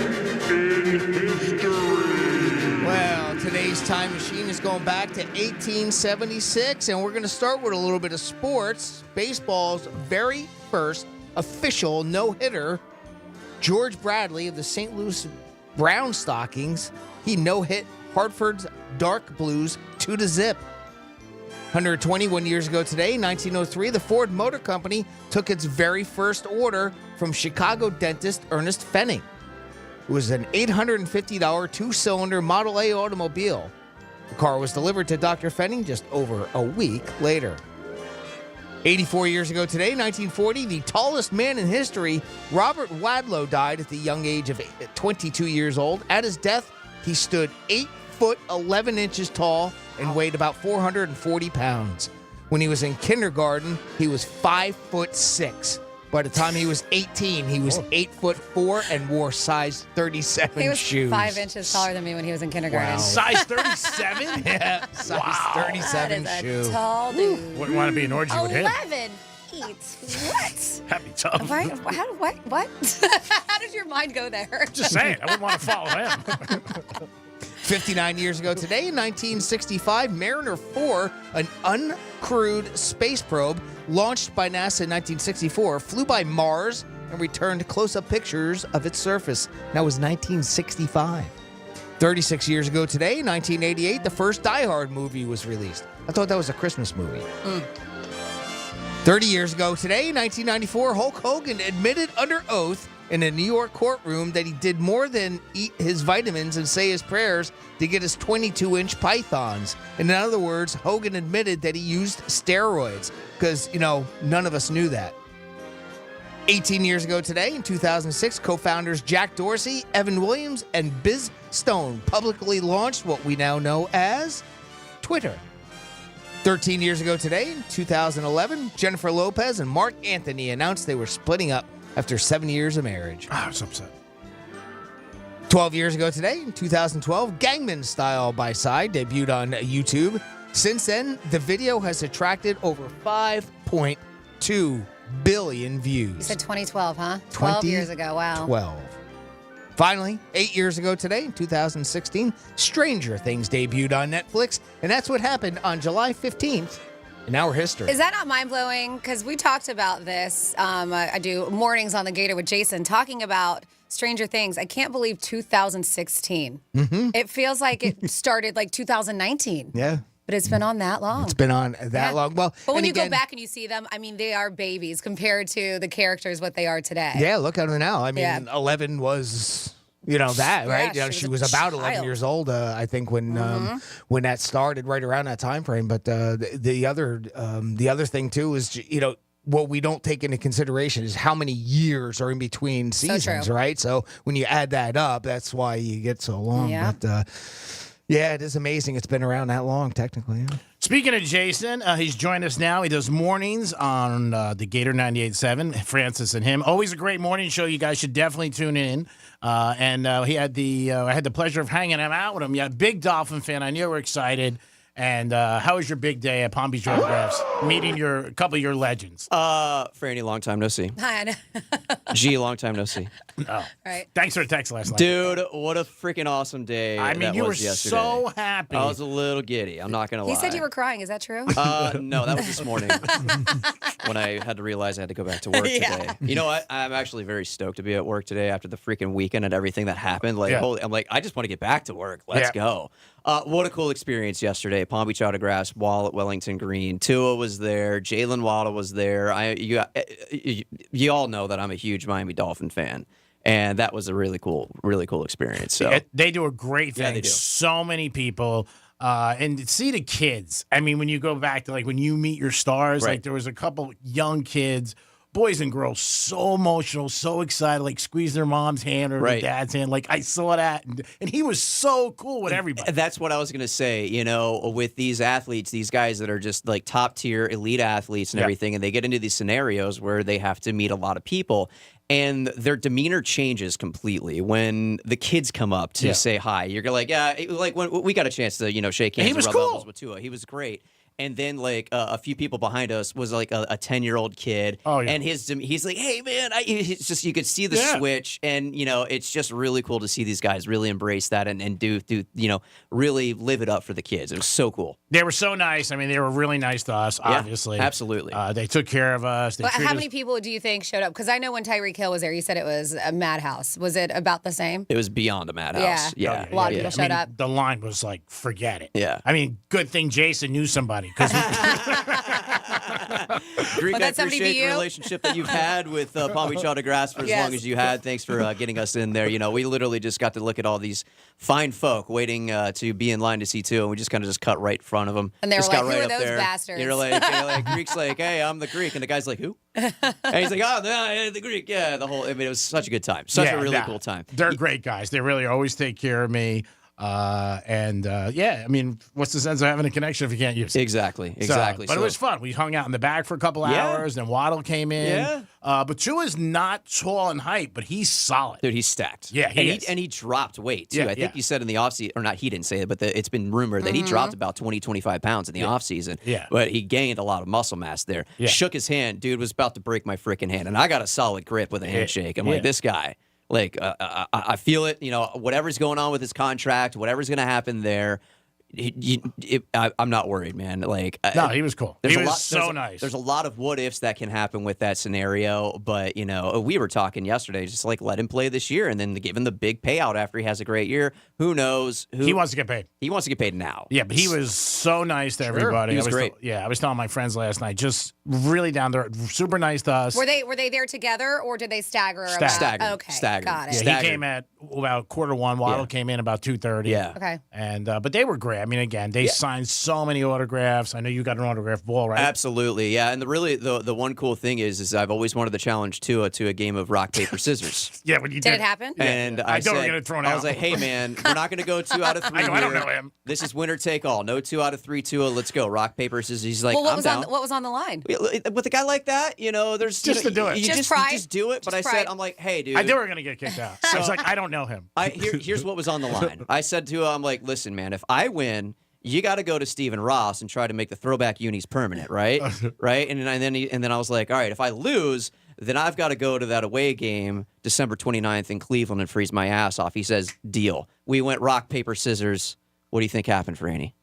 this day in history. Well, today's time machine is going back to 1876, and we're going to start with a little bit of sports. Baseball's very first official no-hitter, George Bradley of the St. Louis Brown Stockings. He no-hit Hartford's Dark Blues 2-0. 121 years ago today, 1903, the Ford Motor Company took its very first order from Chicago dentist Ernest Fenning. It was an $850 two-cylinder Model A automobile. The car was delivered to Dr. Fenning just over a week later. 84 years ago today, 1940, the tallest man in history, Robert Wadlow, died at the young age of 22 years old. At his death, he stood 8 foot 11 inches tall and weighed about 440 pounds. When he was in kindergarten, he was 5'6". By the time he was 18, he was 8'4" and wore size 37 He was shoes. 5 inches taller than me when he was in kindergarten. Wow. Size 37? Yeah, size 37 That shoe. is a tall dude. Wouldn't want to be an orgy with him. 11 feet. What? That'd be tough. What? How did your mind go there? Just saying. I wouldn't want to follow him. 59 years ago today, in 1965, Mariner 4, an uncrewed space probe launched by NASA in 1964, flew by Mars and returned close-up pictures of its surface. That was 1965. 36 years ago today, 1988, the first Die Hard movie was released. I thought that was a Christmas movie. 30 years ago today, 1994, Hulk Hogan admitted under oath in a New York courtroom that he did more than eat his vitamins and say his prayers to get his 22-inch pythons. In other words, Hogan admitted that he used steroids because, none of us knew that. 18 years ago today, in 2006, co-founders Jack Dorsey, Evan Williams, and Biz Stone publicly launched what we now know as Twitter. 13 years ago today, in 2011, Jennifer Lopez and Mark Anthony announced they were splitting up after 7 years of marriage. I was upset. 12 years ago today, in 2012, Gangnam Style by Psy debuted on YouTube. Since then, the video has attracted over 5.2 billion views. You said 2012, huh? 12 years ago. Wow. 12. Finally, 8 years ago today, in 2016, Stranger Things debuted on Netflix, and that's what happened on July 15th in our history. Is that not mind-blowing? Because we talked about this. I do mornings on the Gator with Jason, talking about Stranger Things. I can't believe 2016. Mm-hmm. It feels like it started like 2019. Yeah. But it's been on that long. It's been on that long. Well, but when and you again, go back and you see them, I mean, they are babies compared to the characters what they are today. Yeah, look at her now. I mean, Yeah. 11 was, that, right? Yeah, She was about 11 child. years old, I think, when that started, right around that time frame. But the other thing too is, what we don't take into consideration is how many years are in between seasons, true. right? So when you add that up, that's why you get so long. Yeah. But yeah, it is amazing. It's been around that long, technically. Yeah. Speaking of Jason, he's joined us now. He does mornings on the Gator 98.7, Francis and him. Always a great morning show. You guys should definitely tune in. And he had I had the pleasure of hanging out with him. Yeah, big Dolphin fan. I knew you were excited. And how was your big day at Palm Beach Autographs, meeting a couple of your legends? Franny, long time no see. Hi, I know. G, long time no see. Oh. Right. Thanks for the text last night. Dude, what a freaking awesome day. I mean, that you were was yesterday. so happy. I was a little giddy. I'm not going to lie. He said you were crying. Is that true? No, that was this morning when I had to realize I had to go back to work Yeah. today. You know what? I'm actually very stoked to be at work today after the freaking weekend and everything that happened. Like, I'm like, I just want to get back to work. Let's go. What a cool experience yesterday. Palm Beach Autographs, Wall at Wellington Green. Tua was there. Jalen Waddle was there. You all know that I'm a huge Miami Dolphin fan. And that was a really cool experience. So they do a great thing. Yeah, they do. So many people. And see the kids. I mean, when you go back to like when you meet your stars, Right. like there was a couple young kids, boys and girls, so emotional, so excited, like squeeze their mom's hand or their Right. dad's hand. Like I saw that, and he was so cool with everybody. That's what I was going to say. With these athletes, these guys that are just like top tier elite athletes and everything, and they get into these scenarios where they have to meet a lot of people. And their demeanor changes completely when the kids come up to say hi. You're like, like when we got a chance to, shake hands He was and rub cool. elbows with Tua. He was great. And then like a few people behind us was like a 10-year-old kid. Oh, yeah. And he's like, hey, man, it's just you could see the switch. And, it's just really cool to see these guys really embrace that and do really live it up for the kids. It was so cool. They were so nice. I mean, they were really nice to us, obviously. Absolutely. They took care of us. They But treated how us- many people do you think showed up? Because I know when Tyreek Hill was there, you said it was a madhouse. Was it about the same? It was beyond a madhouse. Yeah. A lot of people showed up. The line was like, forget it. Yeah. I mean, good thing Jason knew somebody. Because Greek, Would I that somebody appreciate be the you? relationship that you've had with Palm Beach Autographs for as Yes. long as you had. Thanks for getting us in there. We literally just got to look at all these fine folk waiting to be in line to see Tua, and we just kind of just cut right in front of them. And they were just like, got "Who right are up those there. bastards?" You're like Greek's like, hey, I'm the Greek, and the guy's like, who? And he's like, oh, no, the Greek. Yeah, it was such a good time. Such a really cool time. They're great guys. They really always take care of me. I mean, what's the sense of having a connection if you can't use it? Exactly. But it was fun. We hung out in the back for a couple hours, then Waddle came in. Yeah. But Tua's not tall in height, but he's solid. Dude, he's stacked. Yeah, he dropped weight, too. Yeah, I think you said in the offseason, or not, he didn't say it, but it's been rumored that he dropped about 20, 25 pounds in the offseason. Yeah. But he gained a lot of muscle mass there. Yeah. Shook his hand. Dude was about to break my freaking hand. And I got a solid grip with a handshake. I'm like, this guy. Like, I feel it. Whatever's going on with his contract, whatever's going to happen there, I'm not worried, man. Like, no, he was cool. He was so nice. There's a lot of what ifs that can happen with that scenario, but we were talking yesterday, just like let him play this year, and then give him the big payout after he has a great year. Who knows? He wants to get paid. He wants to get paid now. Yeah, but he was so nice to everybody. He was great. I was telling my friends last night, just really down there, super nice to us. Were they there together or did they stagger? Staggered. Okay, Staggered. got it. Yeah, he came at about 1:15. Waddle came in about 2:30. Yeah. Okay. And but they were great. I I mean, again, they signed so many autographs. I know you got an autographed ball, right? Absolutely, yeah. And the one cool thing is I've always wanted to challenge Tua to a game of rock, paper, scissors. Yeah, when you Did it happen? And I thought we were said, gonna throw it out. I was like, hey, man, we're not going to go 2 out of 3 I don't here. know him. This is winner take all. No 2 out of 3, Tua. Let's go. Rock, paper, scissors. He's like, well, what I'm was down. what was on the line? With a guy like that, there's Just to do it. You Just pride. You just do it. But Just I said, pride. I'm like, hey, dude. I knew we were going to get kicked out. I was like, I don't know him. Here's what was on the line. I said to him, I'm like, listen, man, if I win, you got to go to Stephen Ross and try to make the throwback unis permanent, right? Right? And then I was like, all right, if I lose, then I've got to go to that away game December 29th in Cleveland and freeze my ass off. He says, deal. We went rock, paper, scissors. What do you think happened, Franny?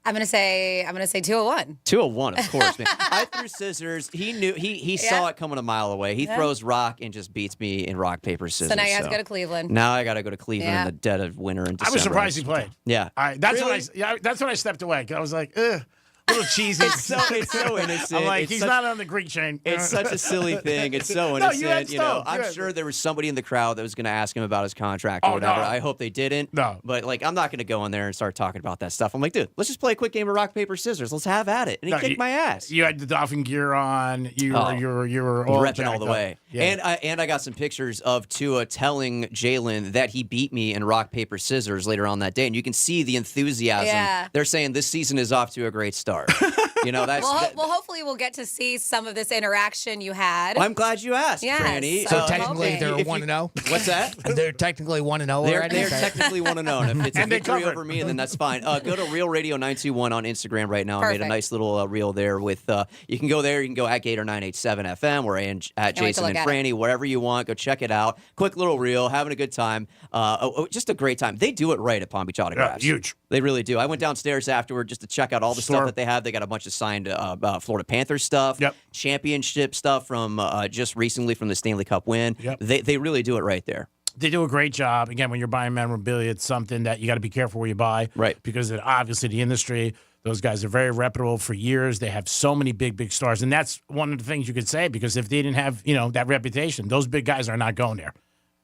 I'm gonna say 201. 201, of course, man. I threw scissors. He knew he saw it coming a mile away. He throws rock and just beats me in rock, paper, scissors. So now you have to go to Cleveland. Now I got to go to Cleveland in the dead of winter in December. I was surprised he played. Yeah. That's when I stepped away. 'Cause I was like, ugh. A little cheesy. It's so innocent. I'm like, It's he's such- not on the Greek chain. It's such a silly thing. It's so No, innocent. you had stuff. I'm Yeah. sure there was somebody in the crowd that was going to ask him about his contract or Oh, whatever. no. I hope they didn't. No. But I'm not going to go in there and start talking about that stuff. I'm like, dude, let's just play a quick game of rock, paper, scissors. Let's have at it. And he kicked my ass. You had the Dolphin gear on. You were Repping all the way. Yeah. And I got some pictures of Tua telling Jalen that he beat me in rock, paper, scissors later on that day. And you can see the enthusiasm. Yeah. They're saying this season is off to a great start. That's... Well, hopefully we'll get to see some of this interaction you had. I'm glad you asked, Yes, Franny. So technically they're 1-0? What's that? They're technically 1-0 already? They're technically 1-0. If it's a And they victory covered. over me, then that's fine. Go to Real Radio 921 on Instagram right now. I made a Perfect. nice little reel there with, you can go there. You can go at Gator 987 FM or at wait to Jason look and at Franny, wherever you want. Go check it out. Quick little reel, having a good time. Just a great time. They do it right at Palm Beach Autographs. Huge. They really do. I went downstairs afterward just to check out all the stuff that they have. They got a bunch of signed Florida Panthers stuff, championship stuff from just recently from the Stanley Cup win. Yep. They really do it right there. They do a great job. Again, when you're buying memorabilia, it's something that you got to be careful where you buy. Right. Because obviously the industry, those guys are very reputable for years. They have so many big stars. And that's one of the things you could say, because if they didn't have, that reputation, those big guys are not going there.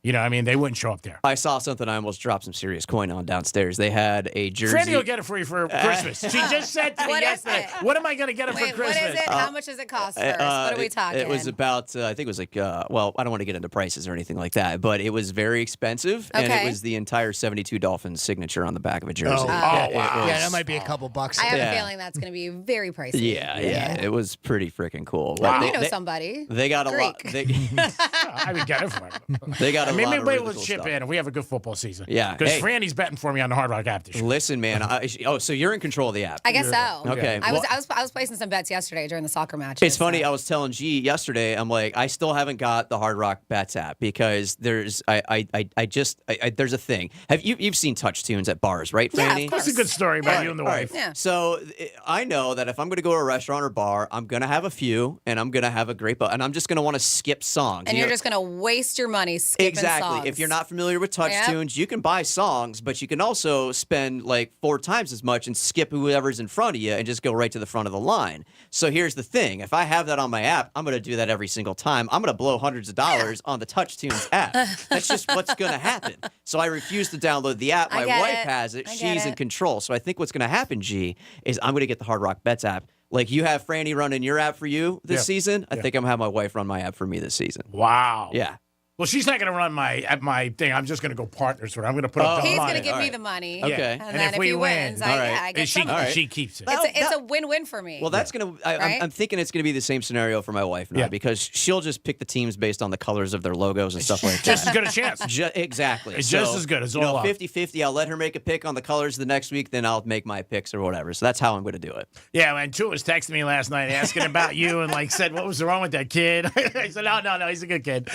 You know what I mean? They wouldn't show up there. I saw something I almost dropped some serious coin on downstairs. They had a jersey. Franny will get it for you for Christmas. She just said to me yesterday, what am I going to get her for Christmas? What is it? How much does it cost first? What are we talking? It was about, I think it was like, well, I don't want to get into prices or anything like that, but it was very expensive, and it was the entire 72 Dolphins signature on the back of a jersey. Oh, wow. Yeah, that might be a couple bucks. I have a feeling that's going to be very pricey. Yeah. It was pretty freaking cool. Wow. You know somebody. They got a lot. I would get it for you. They got a lot of maybe really we'll cool chip stuff. in and we have a good football season. Yeah. Because Hey. Franny's betting for me on the Hard Rock app this year. Listen, man. So you're in control of the app. I guess so. Okay. I Well, was placing some bets yesterday during the soccer matches. It's funny. I was telling G yesterday. I'm like, I still haven't got the Hard Rock Bets app because there's there's a thing. You've seen touch tunes at bars, right, Yeah, Franny? of course. That's a good story about you and the wife. Yeah. So I know that if I'm going to go to a restaurant or bar, I'm going to have a few, and I'm going to have a great, and I'm just going to want to skip songs. And you're just going to waste your money skipping Exactly. songs. If you're not familiar with touch Yep. tunes, you can buy songs, but you can also spend like 4 times as much and skip whoever's in front of you and just go right to the front of the line. So here's the thing. If I have that on my app, I'm going to do that every single time. I'm going to blow hundreds of dollars on the touch tunes app. That's just what's going to happen. So I refuse to download the app. I My get wife it. has it. I get She's in it. control. So I think what's going to happen, G, is I'm going to get the Hard Rock Bets app. Like you have Franny running your app for you this season. I think I'm going to have my wife run my app for me this season. Wow. Yeah. Well, she's not going to run my thing. I'm just going to go partners with her. I'm going to put up the He's money. going to give All me right. the money. Okay. And then if we he win, wins, all right. I get she, some of it. she keeps it. It's a win-win for me. Well, that's going to, Right? I'm thinking it's going to be the same scenario for my wife now because she'll just pick the teams based on the colors of their logos and stuff like that. Just as good a chance. Exactly. It's just as good. It's all up. 50-50. I'll let her make a pick on the colors the next week, then I'll make my picks or whatever. So that's how I'm going to do it. Yeah, and Chu was texting me last night asking about you and said, what was wrong with that kid? I said, no, he's a good kid.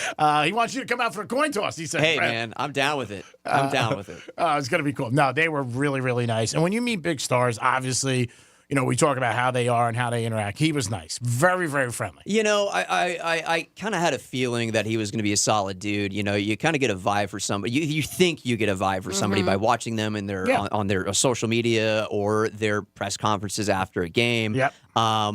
He wants you to come out for a coin toss, he said. Hey, man, I'm down with it. I'm down with it. It's going to be cool. No, they were really, really nice. And when you meet big stars, obviously, we talk about how they are and how they interact. He was nice. Very, very friendly. I kind of had a feeling that he was going to be a solid dude. You kind of get a vibe for somebody. You think you get a vibe for somebody by watching them in their on their social media or their press conferences after a game. Yep.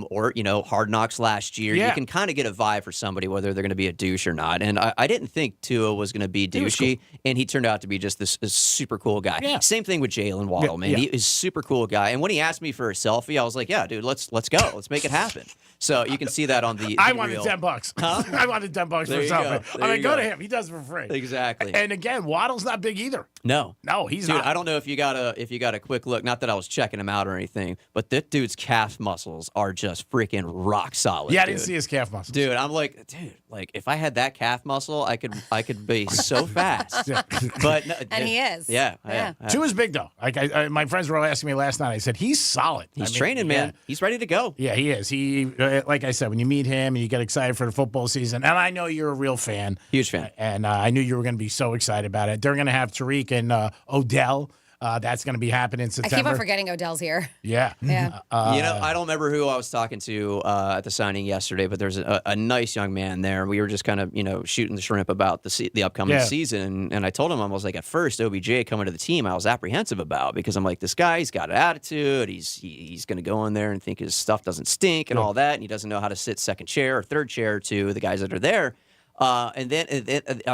or Hard Knocks last year. Yeah. You can kind of get a vibe for somebody whether they're going to be a douche or not. And I didn't think Tua was going to be douchey, and he turned out to be just this super cool guy. Yeah. Same thing with Jalen Waddle, man. Yeah. He is a super cool guy. And when he asked me for a selfie, I was like, yeah, dude, let's go. Let's make it happen. So you can see that on the I reel. wanted $10. Huh? I wanted $10 for There you go. selfie. There you go go. to him. He does it for free. Exactly. And again, Waddle's not big either. No, he's dude, not. I don't know if you got a quick look. Not that I was checking him out or anything, but that dude's calf muscles are just freaking rock solid. Yeah, I dude. didn't see his calf muscles. Dude, I'm like, if I had that calf muscle, I could be so fast. But no, And he is. Yeah. Tua's big though. Like my friends were all asking me last night. I said he's solid. He's training, man. He's ready to go. Yeah, he is. He, like I said, when you meet him and you get excited for the football season, and I know you're a real fan, huge fan, and I knew you were going to be so excited about it. They're going to have Tariq and Odell. That's going to be happening in I September. keep on forgetting Odell's here. Yeah. Yeah. I don't remember who I was talking to at the signing yesterday, but there's a nice young man there. We were just kind of, shooting the shrimp about the upcoming season. And I told him, I was like, at first, OBJ coming to the team, I was apprehensive about because I'm like, this guy, he's got an attitude. He's going to go in there and think his stuff doesn't stink and all that. And he doesn't know how to sit second chair or third chair to the guys that are there. And then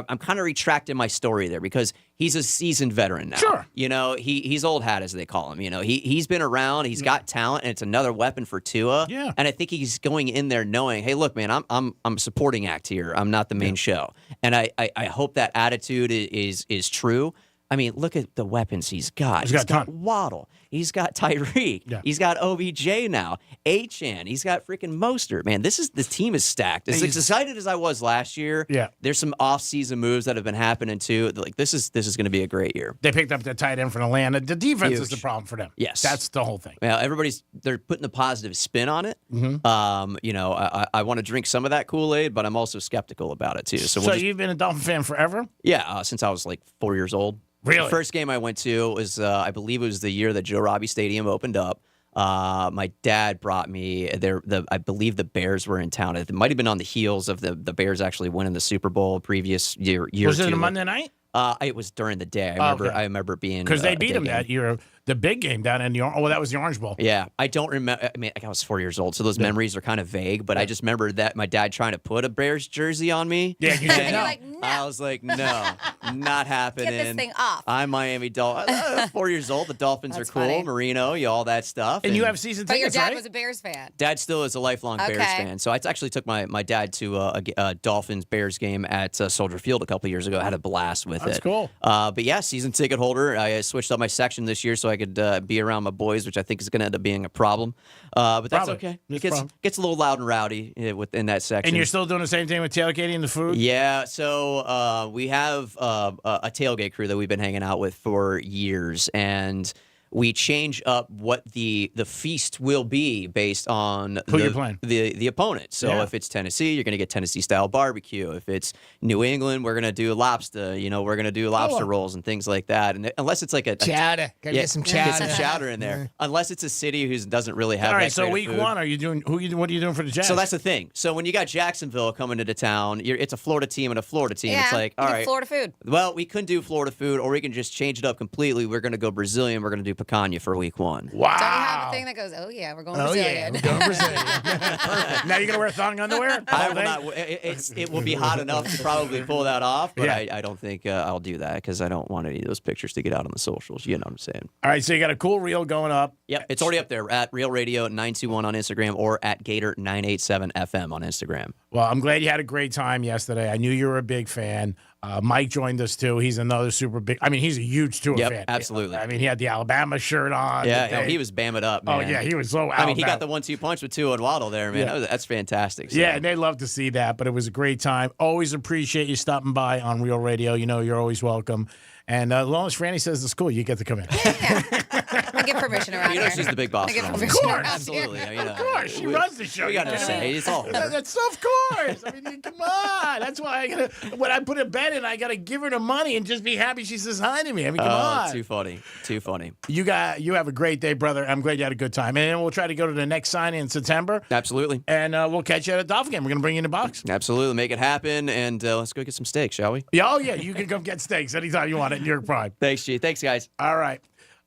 I'm kind of retracting my story there because he's a seasoned veteran now. Sure. He's old hat, as they call him. He's been around. He's got talent, and it's another weapon for Tua. Yeah. And I think he's going in there knowing, hey, look, man, I'm a supporting act here. I'm not the main show. And I hope that attitude is true. I mean, look at the weapons he's got. He's got Waddle. He's got Tyreek. Yeah. He's got OBJ now. Achan. He's got freaking Mostert. Man, the team is stacked. As excited as I was last year, there's some off-season moves that have been happening too. Like this is going to be a great year. They picked up the tight end from Atlanta. The defense is the Huge. problem for them. Yes. That's the whole thing. Well, they're putting the positive spin on it. Mm-hmm. I want to drink some of that Kool-Aid, but I'm also skeptical about it too. So you've been a Dolphin fan forever? Yeah, since I was like 4 years old. Really? The first game I went to was, I believe it was the year that Joe Robbie Stadium opened up. My dad brought me there. I believe the Bears were in town. It might have been on the heels of the Bears actually winning the Super Bowl previous year. Was it a Monday night? It was during the day. I remember being because they beat them that year. The big game down in the that was the Orange Bowl. Yeah, I don't remember. I mean, I was 4 years old, so those memories are kind of vague. But I just remember that my dad trying to put a Bears jersey on me. Yeah, you said no. Like, no. I was like, no, not happening. Get this thing off. I'm Miami Dolphin. 4 years old. The Dolphins That's are cool. funny. Marino, all that stuff. And you have season But tickets, your dad right? was a Bears fan. Dad still is a lifelong Bears Okay. fan. So I actually took my dad to a Dolphins-Bears game at Soldier Field a couple years ago. I had a blast with it. That's cool. But yeah, season ticket holder. I switched up my section this year so I could be around my boys, which I think is going to end up being a problem. But that's Probably. okay. It's It a problem. gets a little loud and rowdy within that section. And you're still doing the same thing with tailgating and the food? Yeah, so we have a tailgate crew that we've been hanging out with for years, and we change up what the feast will be based on Who you're playing. the opponent. So Yeah. if it's Tennessee, you're going to get Tennessee-style barbecue. If it's New England, we're going to do lobster. We're going to do lobster rolls and things like that. And unless it's like a Chowder. Gotta get some chowder. Get some chowder in there. Unless it's a city who doesn't really have All right, that so great of week food. one, are you doing? What are you doing for the Jazz? So that's the thing. So when you got Jacksonville coming into town, it's a Florida team and a Florida team. Yeah, It's like, you all do right. Florida food. Well, we couldn't do Florida food, or we can just change it up completely. We're going to go Brazilian. We're going to do picanha for week one. Wow. Don't you have a thing that goes, oh yeah, we're going Oh Brazilian. yeah, we're going Brazilian. Perfect. Now you're gonna wear thong underwear? I will not. It will be hot enough to probably pull that off, but I don't think I'll do that because I don't want any of those pictures to get out on the socials. You know what I'm saying? All right, so you got a cool reel going up. Yep, it's already up there at Real Radio 921 on Instagram or at Gator 987 FM on Instagram. Well, I'm glad you had a great time yesterday. I knew you were a big fan. Mike joined us too. He's another super big. I mean, he's a huge Tua fan. Absolutely. I mean, he had the Alabama shirt on. Yeah, he was bamming up, man. Oh yeah, he was so. I mean, he got Alabama. the 1-2 punch with Tua and Waddle there, man. Yeah. That's fantastic. So. Yeah, and they love to see that. But it was a great time. Always appreciate you stopping by on Real Radio. You know, you're always welcome. And as long as Franny says it's cool, you get to come in. I get permission around here. She's the big boss. I get now. permission Of course. around Absolutely. here. Of course, she runs the show. We got no you know? say. It's all her. That's of course. I mean, come on. That's why I gotta. When I put a bet in, I gotta give her the money and just be happy she says hi to me. I mean, come on. Too funny. Too funny. You have a great day, brother. I'm glad you had a good time. And then we'll try to go to the next signing in September. Absolutely. And we'll catch you at a Dolphin game. We're gonna bring you in the box. Absolutely. Make it happen, and let's go get some steak, shall we? Yeah, oh yeah, you can come get steaks anytime you want it in your prime. Thanks, G. Thanks, guys. All right.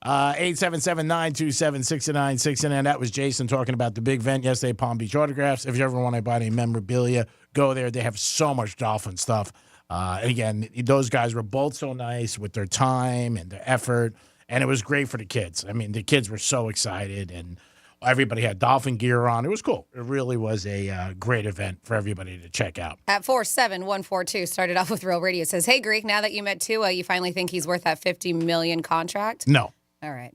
877-927-6969. That was Jason talking about the big event yesterday, Palm Beach Autographs. If you ever want to buy any memorabilia, go there. They have so much Dolphin stuff. And again, those guys were both so nice with their time and their effort, and it was great for the kids. I mean, the kids were so excited, and everybody had Dolphin gear on. It was cool. It really was a great event for everybody to check out. At 47142, started off with Real Radio. It says, hey, Greek, now that you met Tua, you finally think he's worth that $50 million contract? No. All right.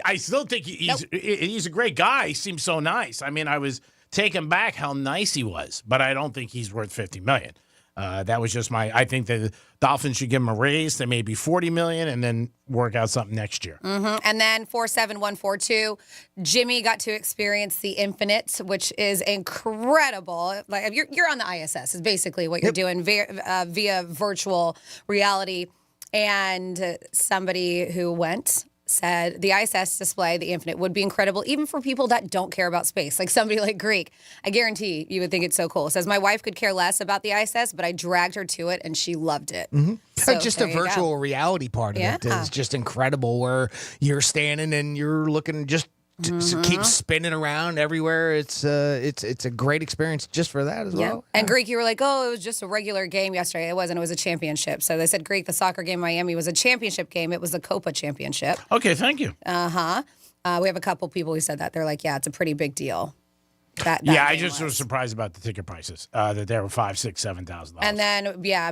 I still think he's a great guy. He seems so nice. I mean, I was taken back how nice he was, but I don't think he's worth $50 million. That was just I think the Dolphins should give him a raise to maybe $40 million and then work out something next year. Mm-hmm. And then 47142, Jimmy got to experience the Infinite, which is incredible. Like you're on the ISS is basically what you're doing via virtual reality. And somebody who went said the ISS display, the Infinite, would be incredible even for people that don't care about space, like somebody like Greek. I guarantee you would think it's so cool. It says, my wife could care less about the ISS, but I dragged her to it, and she loved it. Mm-hmm. So, just the there you virtual go. reality part of it is just incredible, where you're standing and you're looking just keep spinning around everywhere. It's a great experience just for that as well. And Greek, you were like, oh, it was just a regular game yesterday. It wasn't. It was a championship. So they said, Greek, the soccer game in Miami was a championship game. It was the Copa Championship. Okay, thank you. Uh-huh. We have a couple people who said that. They're like, yeah, it's a pretty big deal. That I just was surprised about the ticket prices, that they were $5,000, $6,000, $7,000. And then,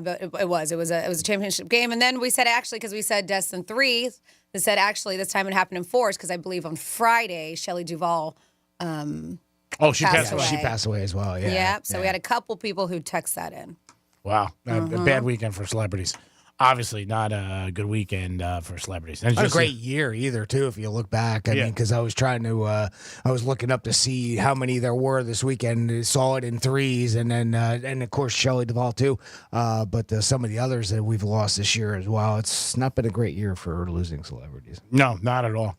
but it was a championship game. And then we said, actually, because we said Destin 3, they said, actually, this time it happened in 4s, because I believe on Friday, Shelley Duvall she passed away. She passed away as well, yeah. So we had a couple people who text that in. Wow. A bad weekend for celebrities. Obviously, not a good weekend for celebrities. And Not a great year either, too, if you look back. I mean, because I was trying to, I was looking up to see how many there were this weekend. Saw it in 3s, and then, and of course, Shelley Duvall, too. But some of the others that we've lost this year as well. It's not been a great year for losing celebrities. No, not at all.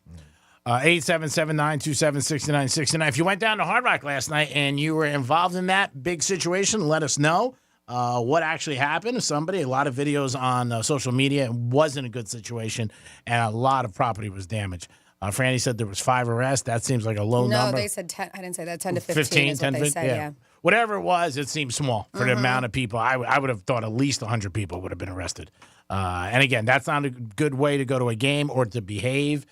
877-927-6969. If you went down to Hard Rock last night and you were involved in that big situation, let us know. What actually happened to somebody. A lot of videos on social media. It wasn't a good situation, and a lot of property was damaged. Franny said there was 5 arrests. That seems like a low number. No, they said 10. I didn't say that. 10 to 15 is what they said, yeah. Whatever it was, it seems small for the amount of people. I would have thought at least 100 people would have been arrested. And again, that's not a good way to go to a game or to behave.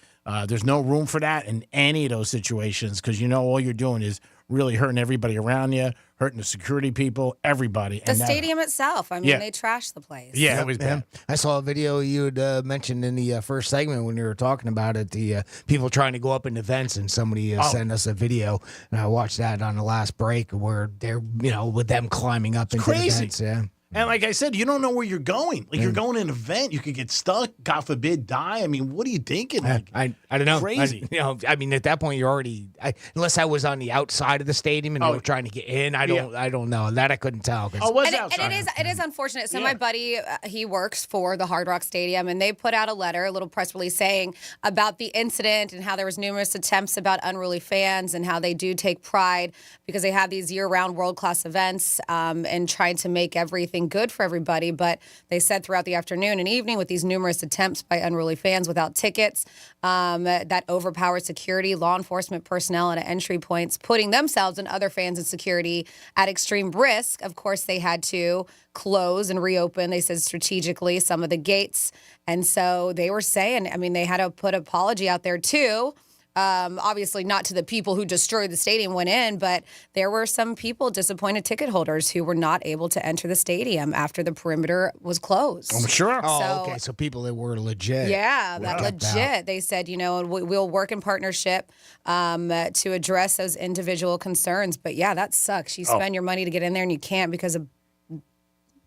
There's no room for that in any of those situations, because all you're doing is really hurting everybody around you, hurting the security people, everybody. The stadium itself. I mean, they trashed the place. Yeah, it was bad. I saw a video you had mentioned in the first segment when you were talking about it, the people trying to go up in events, and somebody sent us a video, and I watched that on the last break where they're, with them climbing up into the events. Yeah. And like I said, you don't know where you're going. Like, you're going to an event, you could get stuck, God forbid, die. I mean, what are you thinking? Like, I don't know. Crazy. I mean, at that point, you're already. Unless I was on the outside of the stadium and you were trying to get in, I don't know. That I couldn't tell. And it is unfortunate. So my buddy, he works for the Hard Rock Stadium, and they put out a little press release saying about the incident and how there was numerous attempts about unruly fans, and how they do take pride because they have these year-round world-class events and trying to make everything good for everybody. But they said throughout the afternoon and evening, with these numerous attempts by unruly fans without tickets, that overpowered security, law enforcement personnel at entry points, putting themselves and other fans and security at extreme risk. Of course, they had to close and reopen, they said strategically, some of the gates. And so they were saying, I mean, they had to put an apology out there too. Obviously not to the people who destroyed the stadium, went in, but there were some people, disappointed ticket holders, who were not able to enter the stadium after the perimeter was closed. I'm sure. Okay. So people that were legit. Yeah, that legit. They said, we'll work in partnership to address those individual concerns. But yeah, that sucks. You spend your money to get in there and you can't because of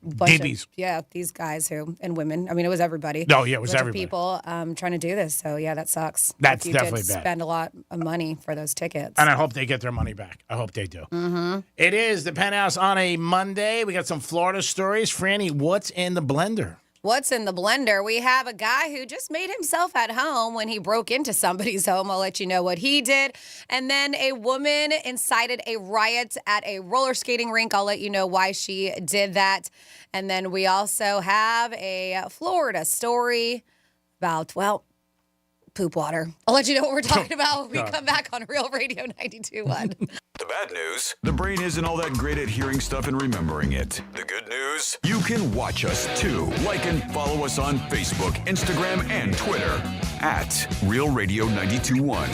DBs. These guys and women. I mean, it was everybody. No, yeah, it was bunch everybody. Of people trying to do this. So yeah, that sucks. That's you definitely did bad. Spend a lot of money for those tickets. And I hope they get their money back. I hope they do. Mm-hmm. It is the Penthouse on a Monday. We got some Florida stories. Franny, what's in the blender? What's in the blender? We have a guy who just made himself at home when he broke into somebody's home. I'll let you know what he did. And then a woman incited a riot at a roller skating rink. I'll let you know why she did that. And then we also have a Florida story about, poop water. I'll let you know what we're talking about when we come back on Real Radio 92.1. The bad news, the brain isn't all that great at hearing stuff and remembering it. The good news, you can watch us too. Like and follow us on Facebook, Instagram, and Twitter at Real Radio 92.1.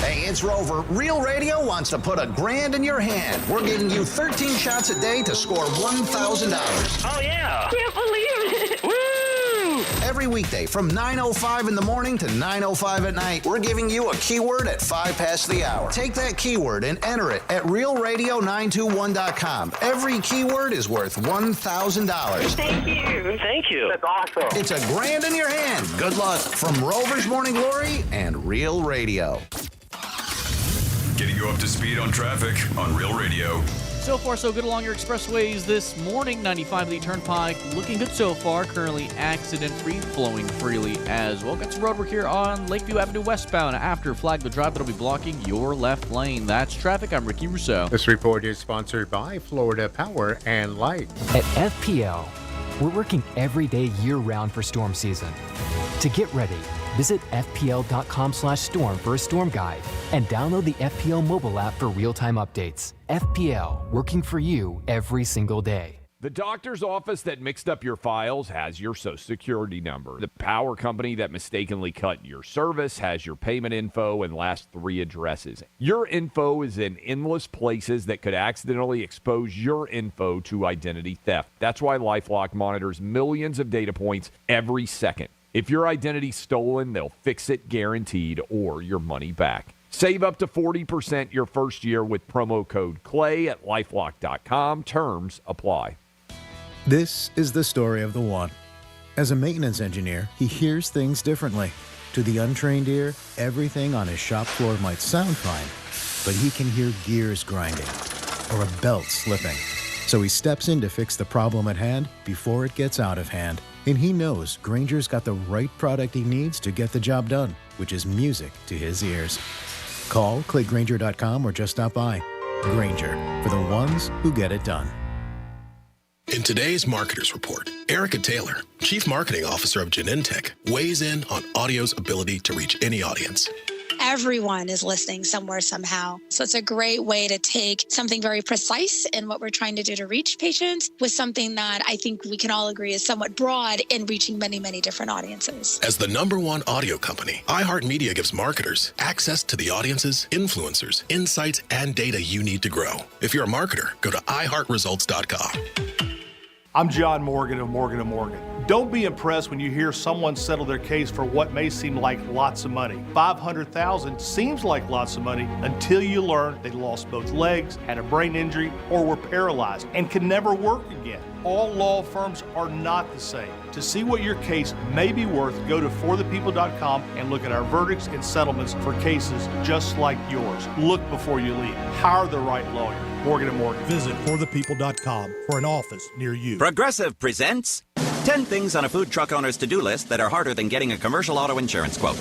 Hey, it's Rover. Real Radio wants to put $1,000 in your hand. We're giving you 13 shots a day to score $1,000. Oh, yeah. Can't believe it. Woo! Every weekday from 9:05 in the morning to 9:05 at night, we're giving you a keyword at 5 past the hour. Take that keyword and enter it at realradio921.com. Every keyword is worth $1,000. Thank you. Thank you. That's awesome. It's $1,000 in your hand. Good luck from Rover's Morning Glory and Real Radio. Getting you up to speed on traffic on Real Radio. So far, so good along your expressways this morning. 95 Lee Turnpike looking good so far. Currently accident-free, flowing freely as well. Got some road work here on Lakeview Avenue westbound after Flagler Drive that'll be blocking your left lane. That's traffic. I'm Ricky Rousseau. This report is sponsored by Florida Power and Light. At FPL, we're working every day year-round for storm season. To get ready, visit fpl.com/storm for a storm guide and download the FPL mobile app for real-time updates. FPL, working for you every single day. The doctor's office that mixed up your files has your Social Security number. The power company that mistakenly cut your service has your payment info and last 3 addresses. Your info is in endless places that could accidentally expose your info to identity theft. That's why LifeLock monitors millions of data points every second. If your identity's stolen, they'll fix it guaranteed or your money back. Save up to 40% your first year with promo code CLAY at LifeLock.com. Terms apply. This is the story of the one. As a maintenance engineer, he hears things differently. To the untrained ear, everything on his shop floor might sound fine, but he can hear gears grinding or a belt slipping. So he steps in to fix the problem at hand before it gets out of hand. And he knows Grainger's got the right product he needs to get the job done, which is music to his ears. Call, click Grainger.com, or just stop by. Grainger, for the ones who get it done. In today's Marketers Report, Erica Taylor, Chief Marketing Officer of Genentech, weighs in on audio's ability to reach any audience. Everyone is listening somewhere, somehow. So it's a great way to take something very precise in what we're trying to do to reach patients with something that I think we can all agree is somewhat broad in reaching many, many different audiences. As the #1 audio company, iHeartMedia gives marketers access to the audiences, influencers, insights, and data you need to grow. If you're a marketer, go to iHeartResults.com. I'm John Morgan of Morgan & Morgan. Don't be impressed when you hear someone settle their case for what may seem like lots of money. $500,000 seems like lots of money until you learn they lost both legs, had a brain injury, or were paralyzed and can never work again. All law firms are not the same. To see what your case may be worth, go to forthepeople.com and look at our verdicts and settlements for cases just like yours. Look before you leave. Hire the right lawyer. Morgan & Morgan. Visit forthepeople.com for an office near you. Progressive presents 10 things on a food truck owner's to-do list that are harder than getting a commercial auto insurance quote.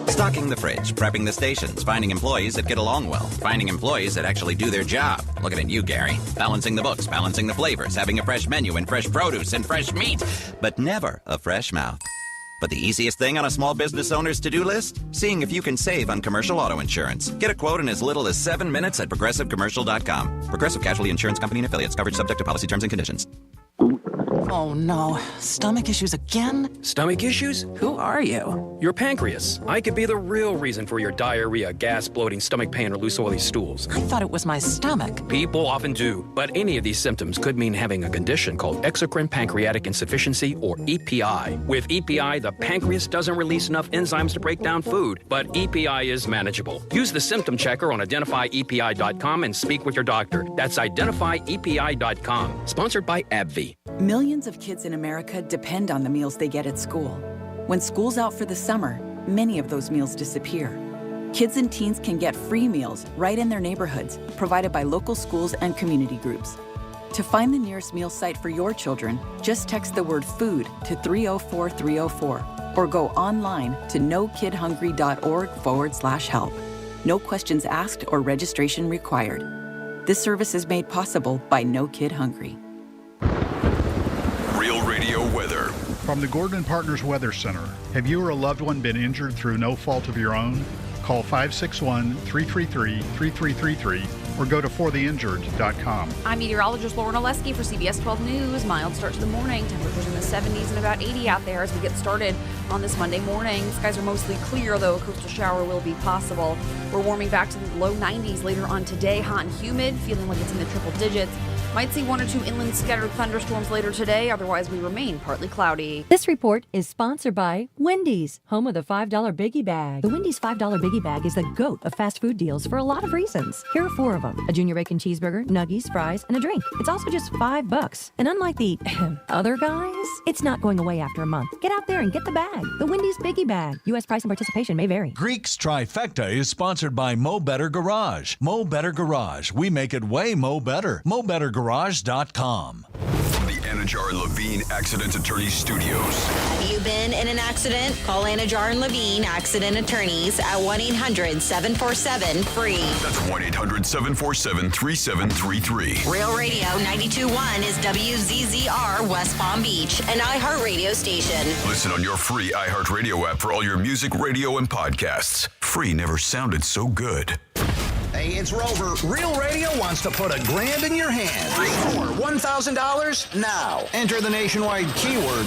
Stocking the fridge, prepping the stations, finding employees that get along well, finding employees that actually do their job. Looking at you, Gary. Balancing the books, balancing the flavors, having a fresh menu and fresh produce and fresh meat, but never a fresh mouth. But the easiest thing on a small business owner's to-do list? Seeing if you can save on commercial auto insurance. Get a quote in as little as 7 minutes at progressivecommercial.com. Progressive Casualty Insurance Company and Affiliates. Coverage subject to policy terms and conditions. Oh no, stomach issues again? Stomach issues? Who are you? Your pancreas. I could be the real reason for your diarrhea, gas, bloating, stomach pain, or loose oily stools. I thought it was my stomach. People often do, but any of these symptoms could mean having a condition called exocrine pancreatic insufficiency, or EPI. With EPI, the pancreas doesn't release enough enzymes to break down food, but EPI is manageable. Use the symptom checker on identifyepi.com and speak with your doctor. That's identifyepi.com. Sponsored by AbbVie. Millions of kids in America depend on the meals they get at school. When school's out for the summer, many of those meals disappear. Kids and teens can get free meals right in their neighborhoods, provided by local schools and community groups. To find the nearest meal site for your children, just text the word food to 304-304 or go online to nokidhungry.org/help. No questions asked or registration required. This service is made possible by No Kid Hungry. Real Radio weather. From the Gordon Partners Weather Center, have you or a loved one been injured through no fault of your own? Call 561-333-3333 or go to fortheinjured.com. I'm meteorologist Lauren Oleski for CBS 12 News. Mild start to the morning. Temperatures in the 70s and about 80 out there as we get started on this Monday morning. Skies are mostly clear, though a coastal shower will be possible. We're warming back to the low 90s later on today. Hot and humid, feeling like it's in the triple digits. Might see 1 or 2 inland scattered thunderstorms later today. Otherwise, we remain partly cloudy. This report is sponsored by Wendy's, home of the $5 Biggie Bag. The Wendy's $5 Biggie Bag is the GOAT of fast food deals for a lot of reasons. Here are 4 of them: a junior bacon cheeseburger, nuggies, fries, and a drink. It's also just $5. And unlike the other guys, it's not going away after a month. Get out there and get the bag. The Wendy's Biggie Bag. U.S. price and participation may vary. Greek's Trifecta is sponsored by Mo Better Garage. Mo Better Garage. We make it way Mo Better. MoBetterGarage.com. From the Anajar and Levine Accident Attorneys Studios. Have you been in an accident? Call Anajar and Levine Accident Attorneys at 1-800-747-FREE. That's 1-800-747-3733. Real Radio 92.1 is WZZR West Palm Beach, an iHeartRadio station. Listen on your free iHeartRadio app for all your music, radio, and podcasts. Free never sounded so good. Hey, it's Rover. Real Radio wants to put $1,000 in your hand. For $1,000 now. Enter the nationwide keyword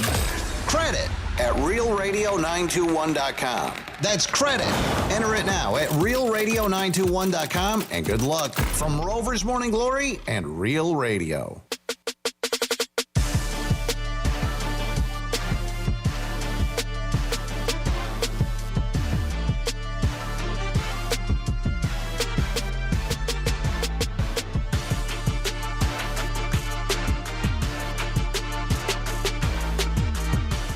credit at realradio921.com. That's credit. Enter it now at realradio921.com, and good luck from Rover's Morning Glory and Real Radio.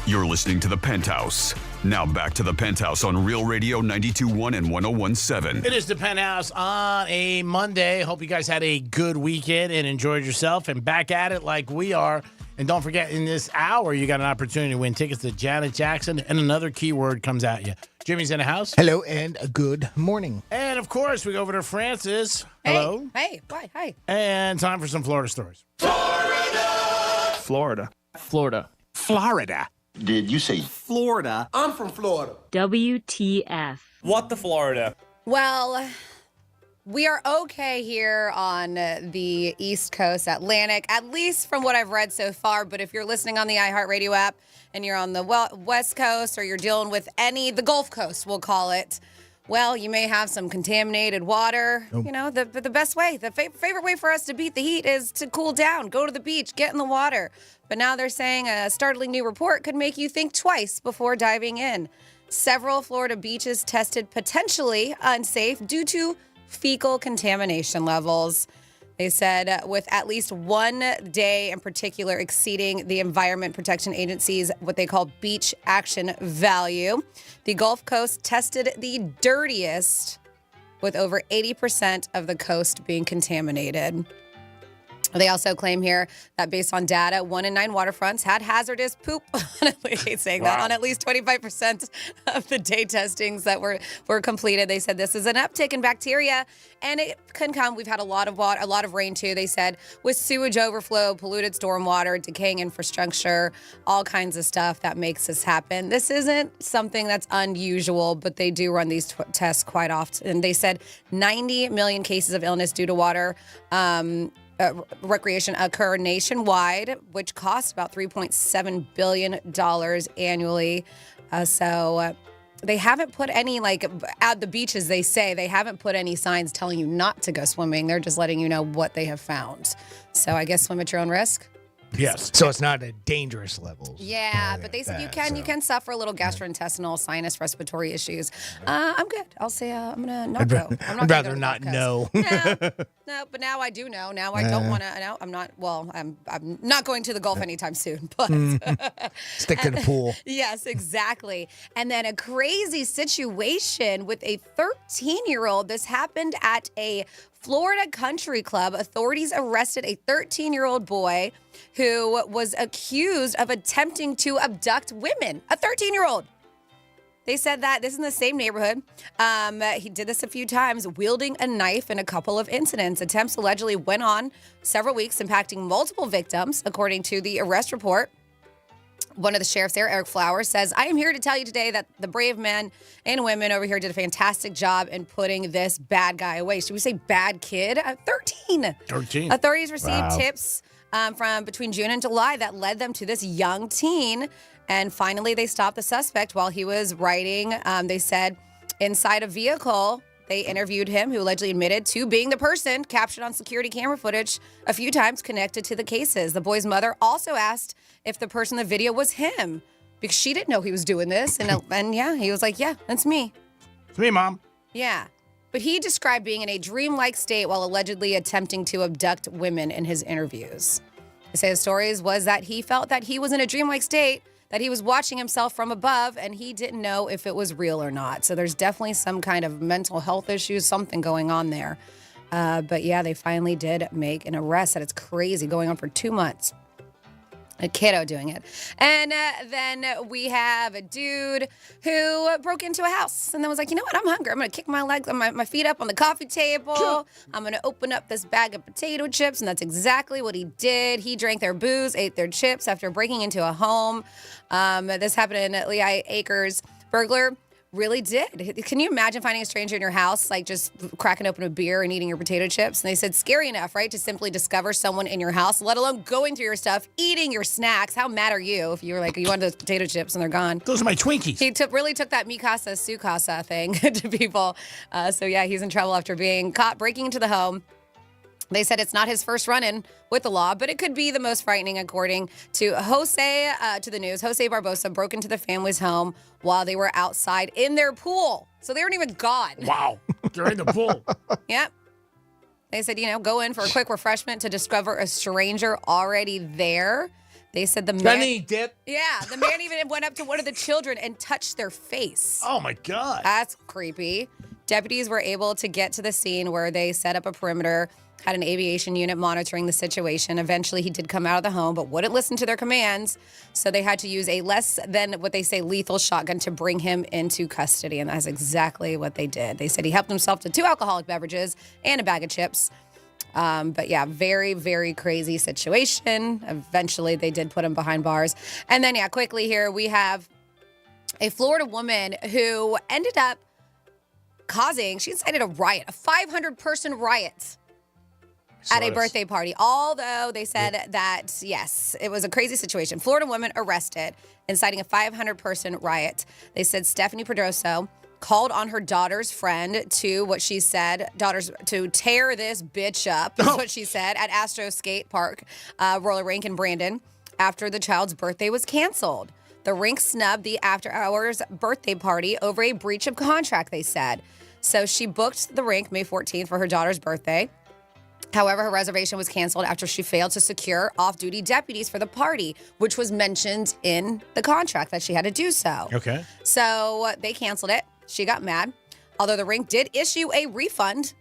You're listening to The Penthouse. Now back to The Penthouse on Real Radio 92.1 and 101.7. It is The Penthouse on a Monday. Hope you guys had a good weekend and enjoyed yourself, and back at it like we are. And don't forget, in this hour, you got an opportunity to win tickets to Janet Jackson, and another keyword comes at you. Jimmy's in the house. Hello and good morning. And, of course, we go over to Francis. Hello. Hey, why? Hi. And time for some Florida stories. Florida. Florida. Did you say Florida? I'm from Florida. WTF. What the Florida? Well, we are okay here on the East Coast, Atlantic, at least from what I've read so far. But if you're listening on the iHeartRadio app and you're on the West Coast, or you're dealing with the Gulf Coast, we'll call it, well, you may have some contaminated water. Nope. You know, the best way, the favorite way for us to beat the heat is to cool down, go to the beach, get in the water. But now they're saying a startling new report could make you think twice before diving in. Several Florida beaches tested potentially unsafe due to fecal contamination levels. They said with at least one day in particular exceeding the Environment Protection Agency's what they call beach action value. The Gulf Coast tested the dirtiest, with over 80% of the coast being contaminated. They also claim here that based on data, 1 in 9 waterfronts had hazardous poop. I hate saying that. On at least 25% of the day testings that were completed. They said this is an uptick in bacteria, and it can come. We've had a lot of water, a lot of rain too. They said with sewage overflow, polluted stormwater, decaying infrastructure, all kinds of stuff that makes this happen. This isn't something that's unusual, but they do run these tests quite often. And they said 90 million cases of illness due to water recreation occur nationwide, which costs about $3.7 billion annually. So they haven't put any, at the beaches, they say, they haven't put any signs telling you not to go swimming. They're just letting you know what they have found. So I guess swim at your own risk. Yes. So it's not at dangerous levels. Yeah, but they said you can suffer a little gastrointestinal, sinus, respiratory issues. I'm good. I'll say I'm gonna not go. I'd rather not know. No, but now I do know. Now I don't want to. No, I'm not. Well, I'm not going to the Gulf anytime soon. But stick to the pool. Yes, exactly. And then a crazy situation with a 13-year-old. This happened at a Florida country club. Authorities arrested a 13-year-old boy who was accused of attempting to abduct women. A 13-year-old. They said that this is in the same neighborhood. He did this a few times, wielding a knife in a couple of incidents. Attempts allegedly went on several weeks, impacting multiple victims, according to the arrest report. One of the sheriffs there, Eric Flowers, says, I am here to tell you today that the brave men and women over here did a fantastic job in putting this bad guy away. Should we say bad kid? 13. 13. Authorities received Wow. tips from between June and July that led them to this young teen. And finally, they stopped the suspect while he was riding. They said inside a vehicle, they interviewed him, who allegedly admitted to being the person captured on security camera footage a few times connected to the cases. The boy's mother also asked if the person in the video was him because she didn't know he was doing this. And yeah, he was like, yeah, that's me. It's me, Mom. Yeah. But he described being in a dreamlike state while allegedly attempting to abduct women in his interviews. He said his stories was that he felt that he was in a dreamlike state, that he was watching himself from above, and he didn't know if it was real or not. So there's definitely some kind of mental health issues, something going on there. But yeah, they finally did make an arrest. That it's crazy, going on for 2 months. A kiddo doing it. And then we have a dude who broke into a house and then was like, you know what? I'm hungry. I'm going to kick my legs, my feet up on the coffee table. Sure. I'm going to open up this bag of potato chips. And that's exactly what he did. He drank their booze, ate their chips after breaking into a home. This happened in Lehigh Acres. Burglar really did. Can you imagine finding a stranger in your house, like just cracking open a beer and eating your potato chips? And they said, scary enough, right, to simply discover someone in your house, let alone going through your stuff, eating your snacks. How mad are you if you were like, you wanted those potato chips and they're gone? Those are my Twinkies. He really took that mi casa, su casa thing to people. So yeah, he's in trouble after being caught breaking into the home. They said it's not his first run-in with the law, but it could be the most frightening, according to to the news. Jose Barbosa broke into the family's home while they were outside in their pool. So they weren't even gone. Wow. They're in the pool. Yep. They said, go in for a quick refreshment to discover a stranger already there. They said the man... dip? Yeah, the man even went up to one of the children and touched their face. Oh, my God. That's creepy. Deputies were able to get to the scene where they set up a perimeter, had an aviation unit monitoring the situation. Eventually, he did come out of the home, but wouldn't listen to their commands. So they had to use a less than what they say lethal shotgun to bring him into custody. And that's exactly what they did. They said he helped himself to 2 alcoholic beverages and a bag of chips. But yeah, very, very crazy situation. Eventually, they did put him behind bars. And then, yeah, quickly here, we have a Florida woman who ended up she incited a riot, a 500-person riot at a birthday party. Although they said that, yes, it was a crazy situation. Florida woman arrested, inciting a 500-person riot. They said Stephanie Pedroso called on her daughter's friend to, what she said, to tear this bitch up, is what she said, at Astro Skate Park roller rink in Brandon after the child's birthday was canceled. The rink snubbed the after-hours birthday party over a breach of contract, they said. So she booked the rink May 14th for her daughter's birthday. However, her reservation was canceled after she failed to secure off-duty deputies for the party, which was mentioned in the contract that she had to do so. Okay. So they canceled it. She got mad. Although the rink did issue a refund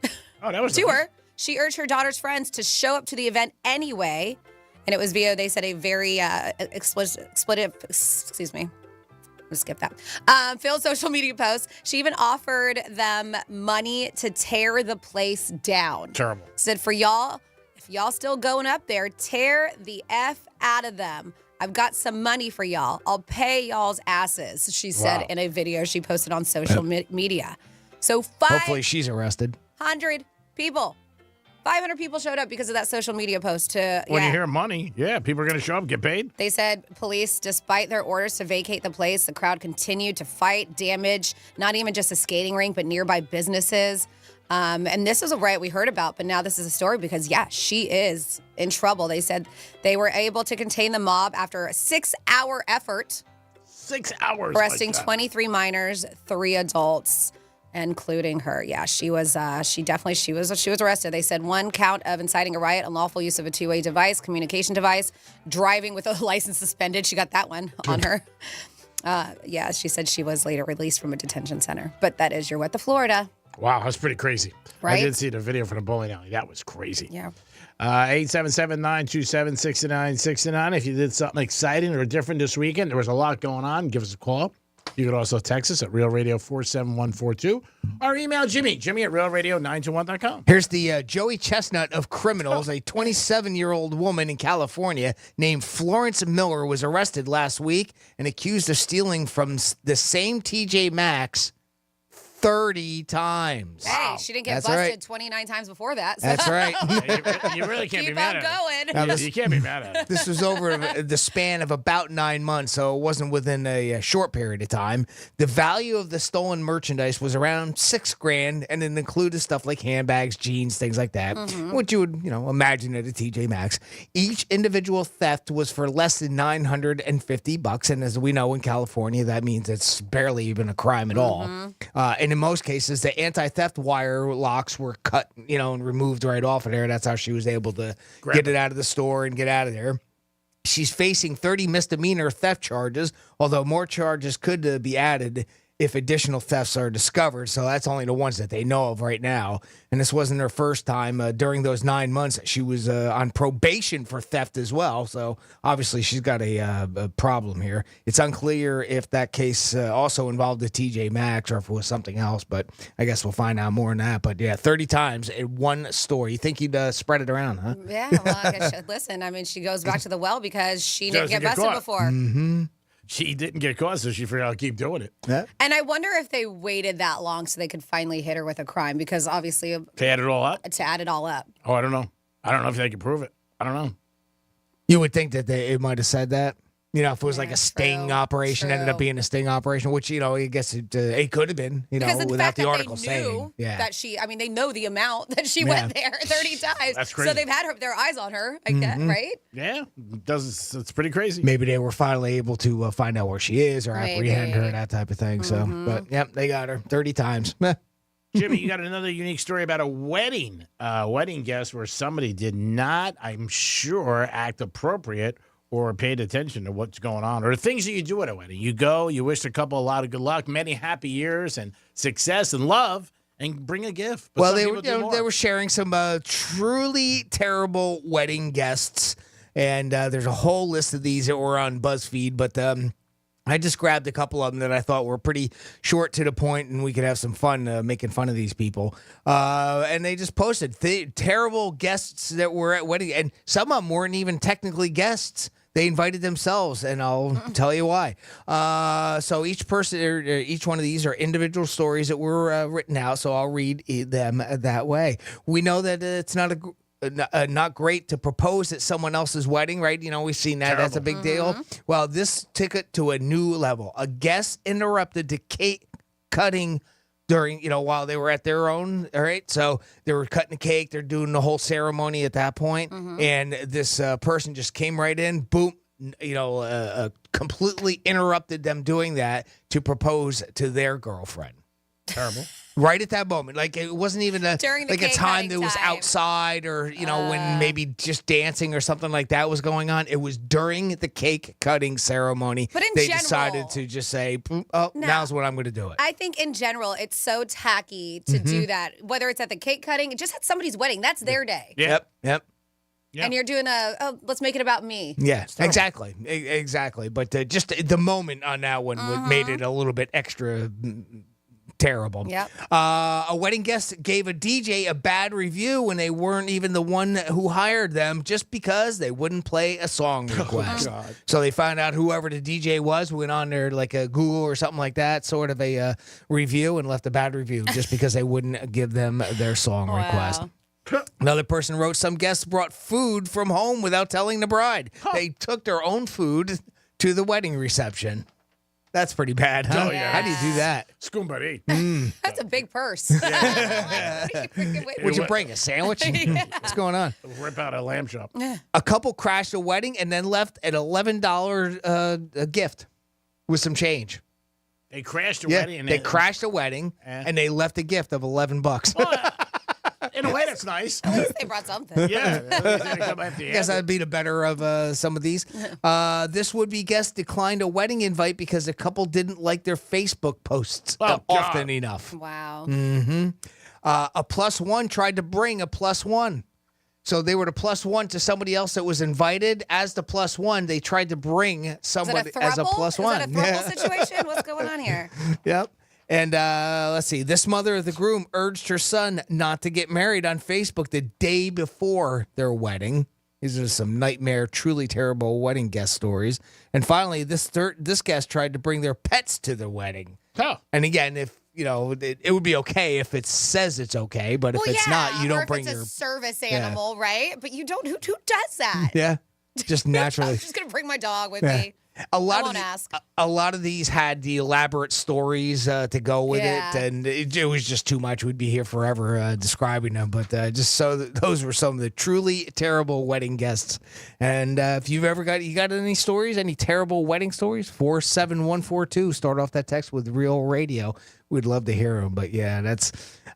to her, she urged her daughter's friends to show up to the event anyway. And it was via, they said, a very expletive, excuse me. We'll skip that. Failed social media post. She even offered them money to tear the place down. Terrible. Said, for y'all, if y'all still going up there, tear the F out of them. I've got some money for y'all. I'll pay y'all's asses, she said in a video she posted on social media. So hopefully she's arrested. 500 people. 500 people showed up because of that social media post. When you hear money, people are going to show up, get paid. They said police, despite their orders to vacate the place, the crowd continued to fight, damage, not even just a skating rink, but nearby businesses. And this was a riot we heard about, but now this is a story because, she is in trouble. They said they were able to contain the mob after a 6-hour effort. 6 hours. Arresting 23 minors, 3 adults, including her. Yeah, she was arrested. They said 1 count of inciting a riot, unlawful use of a two-way device, communication device, driving with a license suspended. She got that one on her. She said she was later released from a detention center. But that is your What the Florida. Wow, that's pretty crazy. Right? I did see the video from the bowling alley. That was crazy. Yeah. 877-927-6969. If you did something exciting or different this weekend, there was a lot going on, give us a call. You can also text us at Real Radio 47142 or email Jimmy at realradio921.com. Here's the Joey Chestnut of criminals. A 27-year-old woman in California named Florence Miller was arrested last week and accused of stealing from the same TJ Maxx 30 times. Hey, she didn't get That's busted right. 29 times before that. So. That's right. You really can't be Keep mad on at it. going. You can't be mad at it. This was over the span of about 9 months, so it wasn't within a short period of time. The value of the stolen merchandise was around $6,000, and it included stuff like handbags, jeans, things like that, which you would, imagine at a TJ Maxx. Each individual theft was for less than $950, and as we know in California, that means it's barely even a crime at all. And in most cases, the anti-theft wire locks were cut, and removed right off of there. That's how she was able to get it out of the store and get out of there. She's facing 30 misdemeanor theft charges, although more charges could be added if additional thefts are discovered. So that's only the ones that they know of right now. And this wasn't her first time. During those 9 months, she was on probation for theft as well. So obviously she's got a problem here. It's unclear if that case also involved the TJ Maxx or if it was something else, but I guess we'll find out more on that. But yeah, 30 times in one store. You think you'd spread it around, huh? Yeah, well, I guess listen, I mean, she goes back to the well because she didn't get busted before. Mm-hmm. She didn't get caught, so she figured out to keep doing it. Yeah. And I wonder if they waited that long so they could finally hit her with a crime because obviously To add it all up? to add it all up. Oh, I don't know. I don't know if they can prove it. I don't know. You would think that it might have said that. If it was like a sting operation, ended up being a sting operation, which, I guess it could have been, Because of the without fact the that article they knew saying. Yeah. that they know the amount that she went there 30 times. That's crazy. So they've had their eyes on her, I guess, right? Yeah, it's pretty crazy. Maybe they were finally able to find out where she is or apprehend her, that type of thing. So, but they got her 30 times. Jimmy, you got another unique story about a wedding guest where somebody did not, I'm sure, act appropriate or paid attention to what's going on, or the things that you do at a wedding. You go, you wish the couple a lot of good luck, many happy years and success and love, and bring a gift. But well, some they were sharing some truly terrible wedding guests, and there's a whole list of these that were on BuzzFeed, but I just grabbed a couple of them that I thought were pretty short to the point, and we could have some fun making fun of these people. And they just posted terrible guests that were at wedding, and some of them weren't even technically guests. They invited themselves, and I'll tell you why. So each person, each one of these are individual stories that were written out, so I'll read them that way. We know that it's not great to propose at someone else's wedding, right? We've seen that. Terrible. That's a big deal. Well, this took it to a new level. A guest interrupted the cake cutting during, while they were at their own, all right? So they were cutting the cake. They're doing the whole ceremony at that point. And this person just came right in, boom, completely interrupted them doing that to propose to their girlfriend. Terrible. Right at that moment. Like, it wasn't even a time that was outside or, when maybe just dancing or something like that was going on. It was during the cake cutting ceremony. But they decided to just say, now's when I'm going to do it. I think in general, it's so tacky to do that. Whether it's at the cake cutting, just at somebody's wedding. That's their day. Yep. And you're doing let's make it about me. Yeah, exactly. Exactly. But just the moment on that one made it a little bit extra terrible. Yep. A wedding guest gave a DJ a bad review when they weren't even the one who hired them just because they wouldn't play a song request. So they found out whoever the DJ was, went on there like a Google or something like that, sort of a review, and left a bad review just because they wouldn't give them their song request. Another person wrote, some guests brought food from home without telling the bride. They took their own food to the wedding reception. That's pretty bad, huh? Oh, yeah. How do you do that? Scumbuddy. That's a big purse. Would you bring a sandwich? What's going on? Rip out a lamb chop. A couple crashed a wedding and then left an $11 gift with some change. They crashed a wedding. And they crashed a wedding and they left a gift of $11. In a way, that's nice. At least they brought something. Yeah. I guess I'd be the better of some of these. This would-be guest declined a wedding invite because the couple didn't like their Facebook posts often enough. Wow. A +1 tried to bring a +1. So they were the +1 to somebody else that was invited. As the +1, they tried to bring somebody as a +1. Is that a throuple situation? What's going on here? Yep. And let's see. This mother of the groom urged her son not to get married on Facebook the day before their wedding. These are some nightmare, truly terrible wedding guest stories. And finally, this guest tried to bring their pets to the wedding. Oh. And again, if it would be okay if it says it's okay, but if it's not, you don't bring your your service animal, right? But you don't. Who does that? yeah, just naturally. I'm just gonna bring my dog with me. A lot of these had the elaborate stories to go with it, and it was just too much. We'd be here forever describing them, but just so those were some of the truly terrible wedding guests. And if you've ever got any stories, any terrible wedding stories, 47142. Start off that text with Real Radio. We'd love to hear them. But yeah,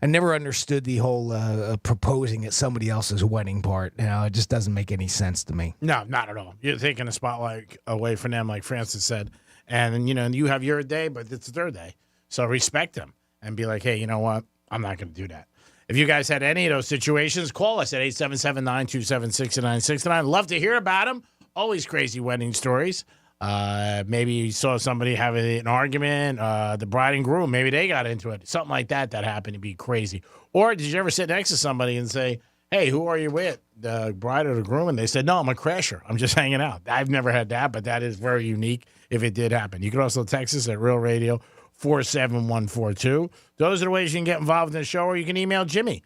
I never understood the whole proposing at somebody else's wedding part. It just doesn't make any sense to me. No, not at all. You're taking a spotlight away from them, like Francis said. And, you have your day, but it's their day. So respect them and be like, hey, you know what? I'm not going to do that. If you guys had any of those situations, call us at 877-927-6969. Love to hear about them. Always crazy wedding stories. Maybe you saw somebody having an argument, the bride and groom, maybe they got into it. Something like that happened to be crazy. Or did you ever sit next to somebody and say, hey, who are you with, the bride or the groom? And they said, no, I'm a crasher. I'm just hanging out. I've never had that, but that is very unique if it did happen. You can also text us at Real Radio 47142. Those are the ways you can get involved in the show, or you can email Jimmy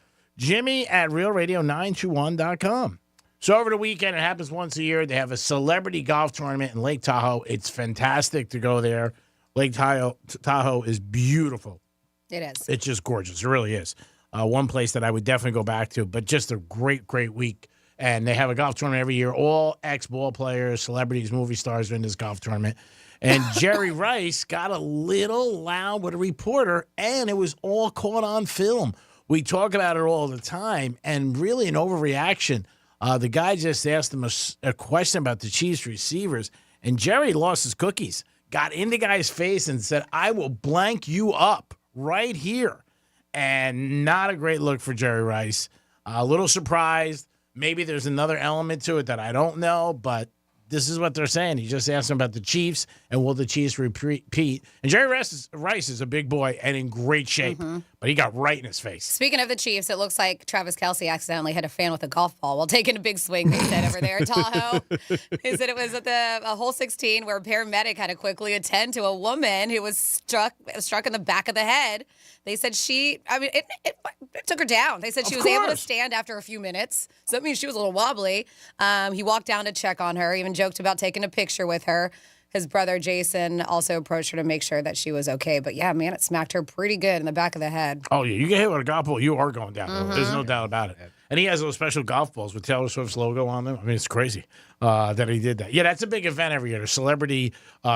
at realradio921.com. So over the weekend, it happens once a year. They have a celebrity golf tournament in Lake Tahoe. It's fantastic to go there. Lake Tahoe is beautiful. It is. It's just gorgeous. It really is. One place that I would definitely go back to, but just a great, great week. And they have a golf tournament every year. All ex-ball players, celebrities, movie stars are in this golf tournament. And Jerry Rice got a little loud with a reporter, and it was all caught on film. We talk about it all the time, and really an overreaction. The guy just asked him a question about the Chiefs receivers, and Jerry lost his cookies, got in the guy's face and said, I will blank you up right here. And not a great look for Jerry Rice. A little surprised. Maybe there's another element to it that I don't know, but this is what they're saying. He just asked him about the Chiefs, and will the Chiefs repeat? And Jerry Rice is a big boy and in great shape, but he got right in his face. Speaking of the Chiefs, it looks like Travis Kelce accidentally hit a fan with a golf ball while taking a big swing, they said, over there in Tahoe. He said it was at the hole 16 where a paramedic had to quickly attend to a woman who was struck in the back of the head. They said it took her down. They said she was able to stand after a few minutes. So that means she was a little wobbly. He walked down to check on her, even joked about taking a picture with her. His brother, Jason, also approached her to make sure that she was okay. But, yeah, man, it smacked her pretty good in the back of the head. Oh, yeah. You get hit with a golf ball, you are going down. There's no doubt about it. And he has those special golf balls with Taylor Swift's logo on them. I mean, it's crazy that he did that. Yeah, that's a big event every year, the celebrity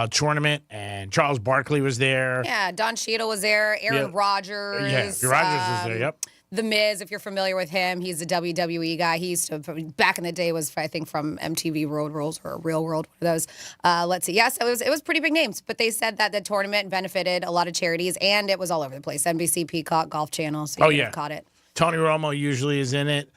tournament. And Charles Barkley was there. Yeah, Don Cheadle was there. Aaron Rodgers. Yeah, Rodgers was there, yep. The Miz, if you're familiar with him, he's a WWE guy. He used to, back in the day, was, I think, from MTV Road Rules or Real World, one of those. Let's see. Yes, it was pretty big names. But they said that the tournament benefited a lot of charities, and it was all over the place. NBC, Peacock, Golf Channel. So you caught it. Tony Romo usually is in it.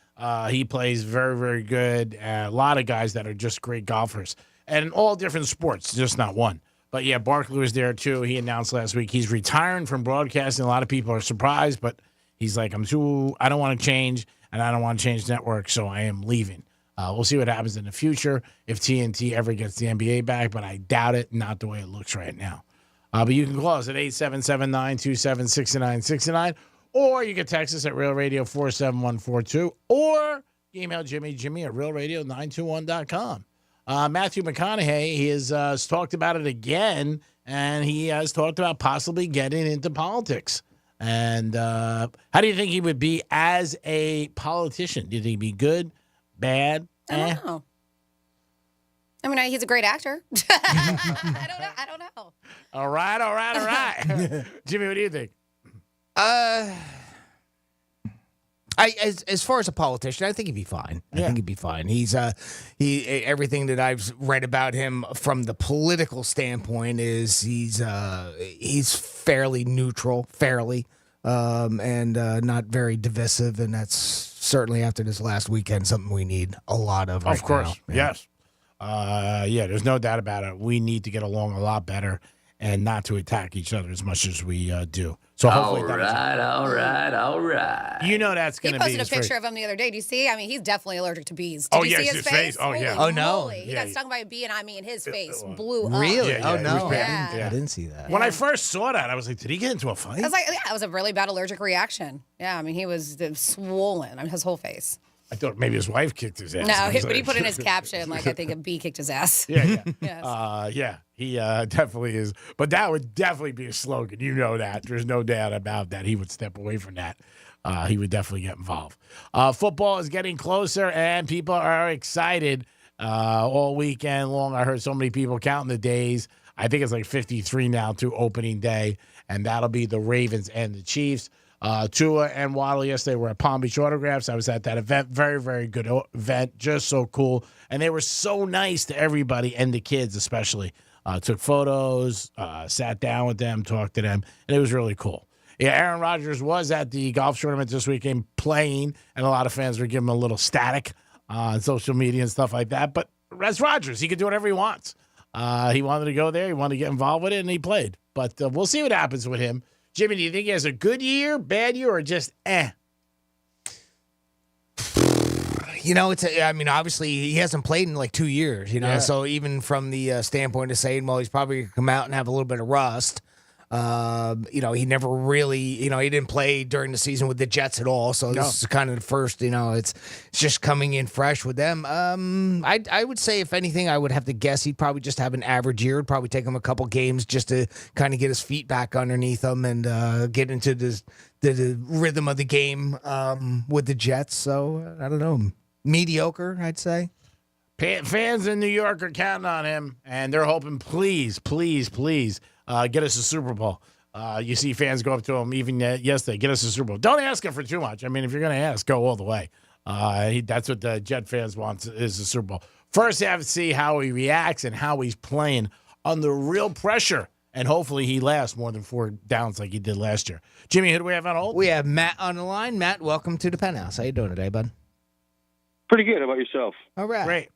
He plays very, very good. A lot of guys that are just great golfers. And all different sports, just not one. But, yeah, Barkley was there, too. He announced last week he's retiring from broadcasting. A lot of people are surprised, but he's like, I don't want to change, and I don't want to change network, so I am leaving. We'll see what happens in the future if TNT ever gets the NBA back, but I doubt it, not the way it looks right now. But you can call us at 877-927-6969, or you can text us at Real Radio 47142, or email Jimmy at realradio921.com. Matthew McConaughey has talked about it again, and he has talked about possibly getting into politics. And how do you think he would be as a politician? Do you think he'd be good, bad? I don't know. I mean, he's a great actor. I don't know. All right. Jimmy, what do you think? As far as a politician, I think he'd be fine. I think he'd be fine. He's everything that I've read about him from the political standpoint is he's fairly neutral, and not very divisive, and that's certainly after this last weekend, something we need a lot of. Of course, now. yes. There's no doubt about it. We need to get along a lot better and not to attack each other as much as we do. So hopefully all right. You know that's going He to be posted a his picture phrase. of him the other day. Do you see? I mean, he's definitely allergic to bees. Did you see his face? Oh, yeah. Holy no. moly. He got stung by a bee, and I mean, his face blew up. Really? Yeah, Oh, no. Yeah. I didn't see that. When I first saw that, I was like, did he get into a fight? I was like, yeah, it was a really bad allergic reaction. Yeah, I mean, he was swollen. I mean, his whole face. I thought maybe his wife kicked his ass. No, but he put in his caption, like, I think a bee kicked his ass. Yeah. Yes. He definitely is. But that would definitely be a slogan. You know that. There's no doubt about that. He would step away from that. He would definitely get involved. Football is getting closer, and people are excited all weekend long. I heard so many people counting the days. I think it's like 53 now to opening day, and that'll be the Ravens and the Chiefs. Tua and Waddle yesterday were at Palm Beach Autographs. I was at that event. Very, very good event. Just so cool. And they were so nice to everybody and the kids especially. Took photos, sat down with them, talked to them, and it was really cool. Yeah, Aaron Rodgers was at the golf tournament this weekend playing, and a lot of fans were giving him a little static on social media and stuff like that. But that's Rodgers. He can do whatever he wants. He wanted to go there. He wanted to get involved with it, and he played. But we'll see what happens with him. Jimmy, do you think he has a good year, bad year, or just eh? Obviously he hasn't played in like 2 years, so even from the standpoint of saying, well, he's probably going to come out and have a little bit of rust. He never really, he didn't play during the season with the Jets at all. So this is kind of the first, it's just coming in fresh with them. I would say, if anything, I would have to guess he'd probably just have an average year. It'd probably take him a couple games just to kind of get his feet back underneath him and get into the rhythm of the game with the Jets. So I don't know, mediocre, I'd say. Fans in New York are counting on him, and they're hoping, please, please, please, get us a Super Bowl. You see fans go up to him even yesterday, get us a Super Bowl. Don't ask him for too much. I mean, if you're going to ask, go all the way. That's what the Jet fans want is the Super Bowl. First, you have to see how he reacts and how he's playing under real pressure, and hopefully he lasts more than 4 downs like he did last year. Jimmy, who do we have on hold? We have Matt on the line. Matt, welcome to the Penthouse. How you doing today, bud? Pretty good. How about yourself? All right. Great.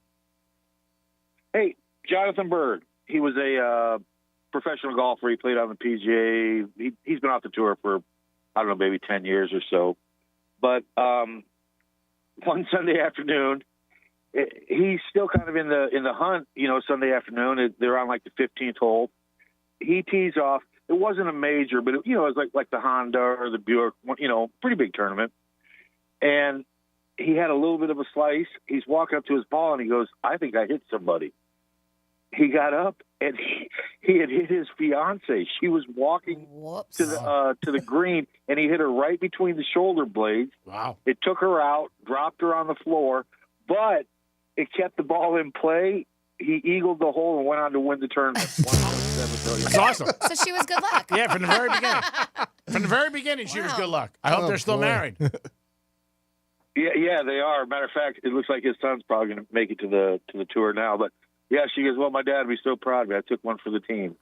Hey, Jonathan Bird. He was a professional golfer. He played on the PGA. He's been off the tour for, I don't know, maybe 10 years or so. But one Sunday afternoon, he's still kind of in the hunt. Sunday afternoon, they're on like the 15th hole. He tees off. It wasn't a major, but it was like the Honda or the Buick. Pretty big tournament. And he had a little bit of a slice. He's walking up to his ball, and he goes, I think I hit somebody. He got up, and he had hit his fiancée. She was walking to the green, and he hit her right between the shoulder blades. Wow. It took her out, dropped her on the floor, but it kept the ball in play. He eagled the hole and went on to win the tournament. That's awesome. So she was good luck. Yeah, from the very beginning. From the very beginning, she was good luck. I hope they're still married. Yeah, they are. Matter of fact, it looks like his son's probably going to make it to the tour now. But yeah, she goes, well, my dad would be so proud of me. I took one for the team.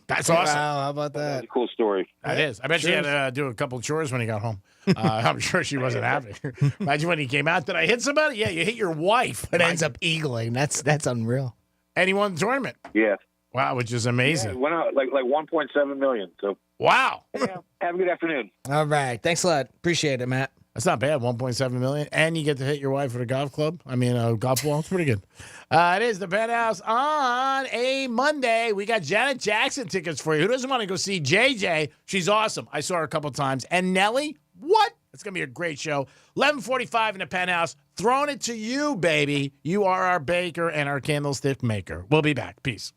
That's awesome. Wow, how about that? That's a cool story. That is. I bet she had to do a couple chores when he got home. I'm sure she wasn't happy. Imagine when he came out. Did I hit somebody? Yeah, you hit your wife. It ends up eagling. That's unreal. And he won the tournament. Yeah. Wow, which is amazing. Yeah, it went out like 1.7 million. So wow. Yeah, have a good afternoon. All right. Thanks a lot. Appreciate it, Matt. That's not bad, 1.7 million. And you get to hit your wife with a golf club. Golf ball. It's pretty good. It is the Penthouse on a Monday. We got Janet Jackson tickets for you. Who doesn't want to go see JJ? She's awesome. I saw her a couple times. And Nelly, what? It's going to be a great show. 11:45 in the Penthouse. Throwing it to you, baby. You are our baker and our candlestick maker. We'll be back. Peace.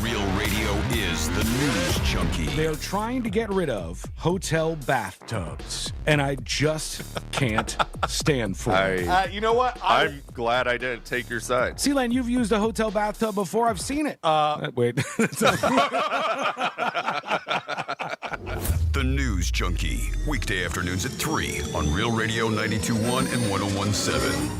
Real radio is the news junkie. They're trying to get rid of hotel bathtubs, and I just can't stand for it. You know what? I'm glad I didn't take your side. Sealand, you've used a hotel bathtub before. I've seen it. Wait. The News Junkie. Weekday afternoons at 3 on Real Radio 92.1 and 101.7.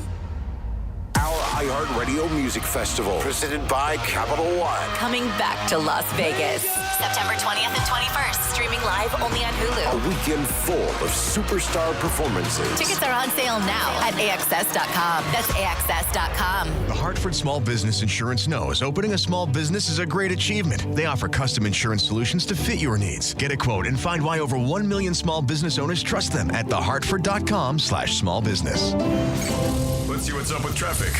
Our iHeartRadio Music Festival, presented by Capital One. Coming back to Las Vegas, September 20th and 21st. Streaming live only on Hulu. A weekend full of superstar performances. Tickets are on sale now at AXS.com. That's AXS.com. The Hartford Small Business Insurance knows opening a small business is a great achievement. They offer custom insurance solutions to fit your needs. Get a quote and find why over 1 million small business owners trust them at thehartford.com/smallbusiness. Let's see what's up with traffic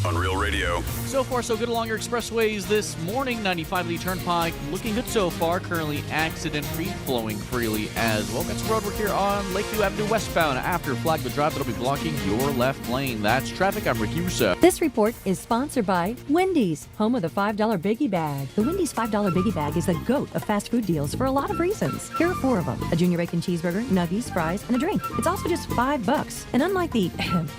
on Real Radio. So far, so good along your expressways this morning. 95 Lee Turnpike looking good so far. Currently accident-free, flowing freely as well. Got some road work here on Lakeview Avenue westbound after Flagler Drive that'll be blocking your left lane. That's traffic. I'm Ricky Russo. This report is sponsored by Wendy's, home of the $5 Biggie Bag. The Wendy's $5 Biggie Bag is the GOAT of fast food deals for a lot of reasons. Here are 4 of them: a junior bacon cheeseburger, nuggies, fries, and a drink. It's also just $5. And unlike the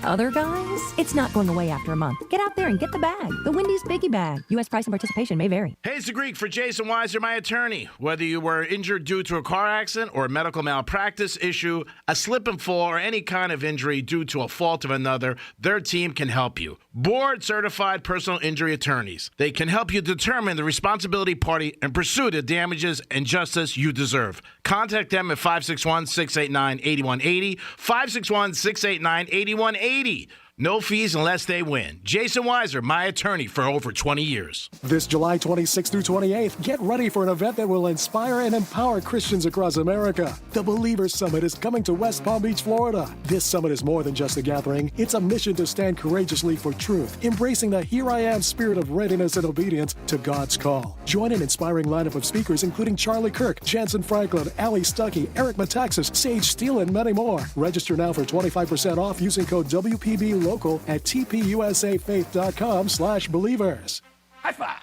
other guys, it's not going away after a month. Get out there and get the bag. The Wendy's Biggie Bag. U.S. price and participation may vary. Hey, it's the Greek for Jason Weiser, my attorney. Whether you were injured due to a car accident or a medical malpractice issue, a slip and fall, or any kind of injury due to a fault of another, their team can help you. Board-certified personal injury attorneys. They can help you determine the responsibility party and pursue the damages and justice you deserve. Contact them at 561-689-8180, 561-689-8180. No fees unless they win. Jason Weiser, my attorney for over 20 years. This July 26th through 28th, get ready for an event that will inspire and empower Christians across America. The Believers Summit is coming to West Palm Beach, Florida. This summit is more than just a gathering. It's a mission to stand courageously for truth, embracing the Here I Am spirit of readiness and obedience to God's call. Join an inspiring lineup of speakers including Charlie Kirk, Jansen Franklin, Ali Stuckey, Eric Metaxas, Sage Steele, and many more. Register now for 25% off using code WPB Local at tpusafaith.com/believers. High five.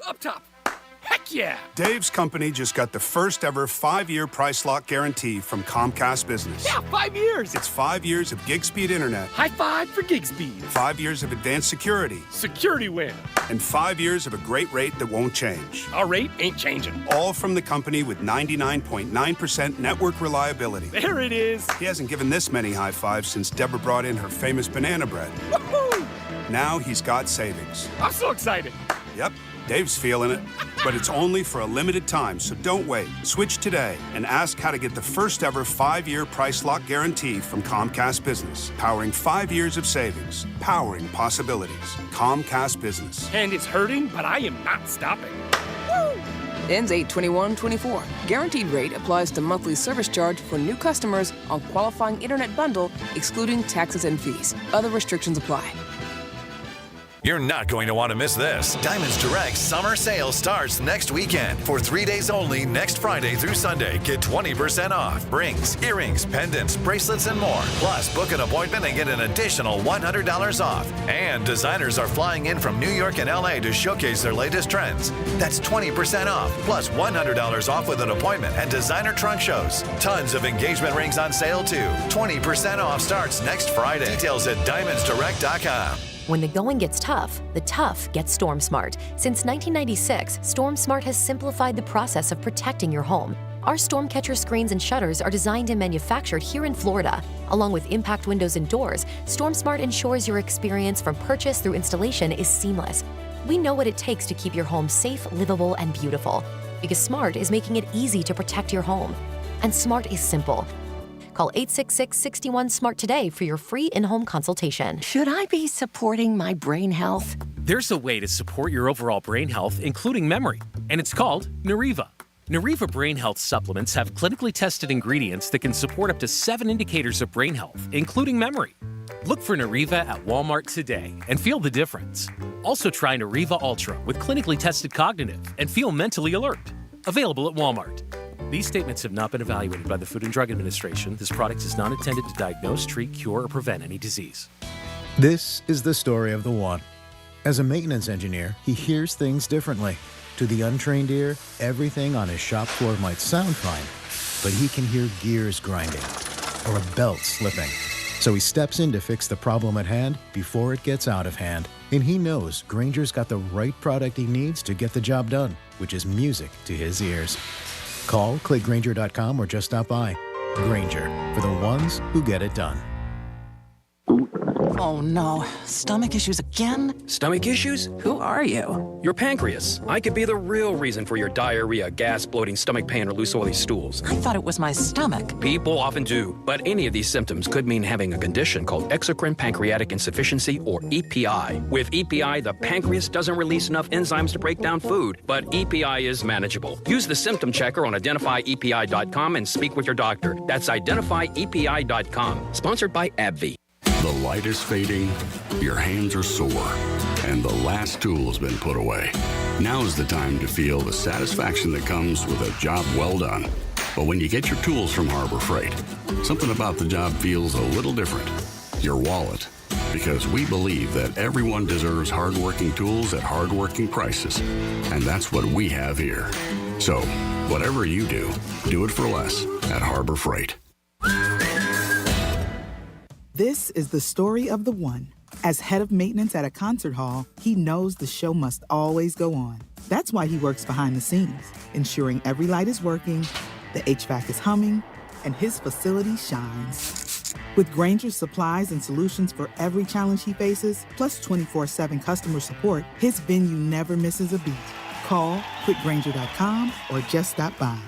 Up top. Heck yeah. Dave's company just got the first ever 5-year price lock guarantee from Comcast Business. Yeah, 5 years. It's 5 years of gig speed internet. High five for gig speed. 5 years of advanced security. Security win. And 5 years of a great rate that won't change. Our rate ain't changing. All from the company with 99.9% network reliability. There it is. He hasn't given this many high fives since Deborah brought in her famous banana bread. Woohoo! Now he's got savings. I'm so excited. Yep. Dave's feeling it, but it's only for a limited time, so don't wait. Switch today and ask how to get the first ever 5-year price lock guarantee from Comcast Business. Powering 5 years of savings, powering possibilities. Comcast Business. And it's hurting, but I am not stopping. Ends 8/21/24. Guaranteed rate applies to monthly service charge for new customers on qualifying internet bundle, excluding taxes and fees. Other restrictions apply. You're not going to want to miss this. Diamonds Direct Summer Sale starts next weekend. For 3 days only, next Friday through Sunday, get 20% off. Rings, earrings, pendants, bracelets, and more. Plus, book an appointment and get an additional $100 off. And designers are flying in from New York and LA to showcase their latest trends. That's 20% off, plus $100 off with an appointment and designer trunk shows. Tons of engagement rings on sale, too. 20% off starts next Friday. Details at diamondsdirect.com. When the going gets tough, the tough get Storm Smart. Since 1996, Storm Smart has simplified the process of protecting your home. Our storm catcher screens and shutters are designed and manufactured here in Florida. Along with impact windows and doors, Storm Smart ensures your experience from purchase through installation is seamless. We know what it takes to keep your home safe, livable, and beautiful. Because Smart is making it easy to protect your home. And Smart is simple. Call 866-61-SMART today for your free in-home consultation. Should I be supporting my brain health? There's a way to support your overall brain health, including memory, and it's called Nariva. Nariva Brain Health supplements have clinically tested ingredients that can support up to 7 indicators of brain health, including memory. Look for Nariva at Walmart today and feel the difference. Also try Nariva Ultra with clinically tested cognitive and feel mentally alert. Available at Walmart. These statements have not been evaluated by the Food and Drug Administration. This product is not intended to diagnose, treat, cure, or prevent any disease. This is the story of the one. As a maintenance engineer, he hears things differently. To the untrained ear, everything on his shop floor might sound fine, but he can hear gears grinding or a belt slipping. So he steps in to fix the problem at hand before it gets out of hand. And he knows Grainger's got the right product he needs to get the job done, which is music to his ears. Call, click Grainger.com, or just stop by. Grainger, for the ones who get it done. Oh no, stomach issues again? Stomach issues? Who are you? Your pancreas. I could be the real reason for your diarrhea, gas, bloating, stomach pain, or loose oily stools. I thought it was my stomach. People often do, but any of these symptoms could mean having a condition called exocrine pancreatic insufficiency, or EPI. With EPI, the pancreas doesn't release enough enzymes to break down food, but EPI is manageable. Use the symptom checker on identifyepi.com and speak with your doctor. That's identifyepi.com. Sponsored by AbbVie. The light is fading, your hands are sore, and the last tool has been put away. Now is the time to feel the satisfaction that comes with a job well done. But when you get your tools from Harbor Freight, something about the job feels a little different. Your wallet. Because we believe that everyone deserves hardworking tools at hardworking prices. And that's what we have here. So, whatever you do it for less at Harbor Freight. This is the story of the one. As head of maintenance at a concert hall, he knows the show must always go on. That's why he works behind the scenes, ensuring every light is working, the HVAC is humming, and his facility shines. With Grainger's supplies and solutions for every challenge he faces, plus 24/7 customer support, his venue never misses a beat. Call quickgrainger.com or just stop by.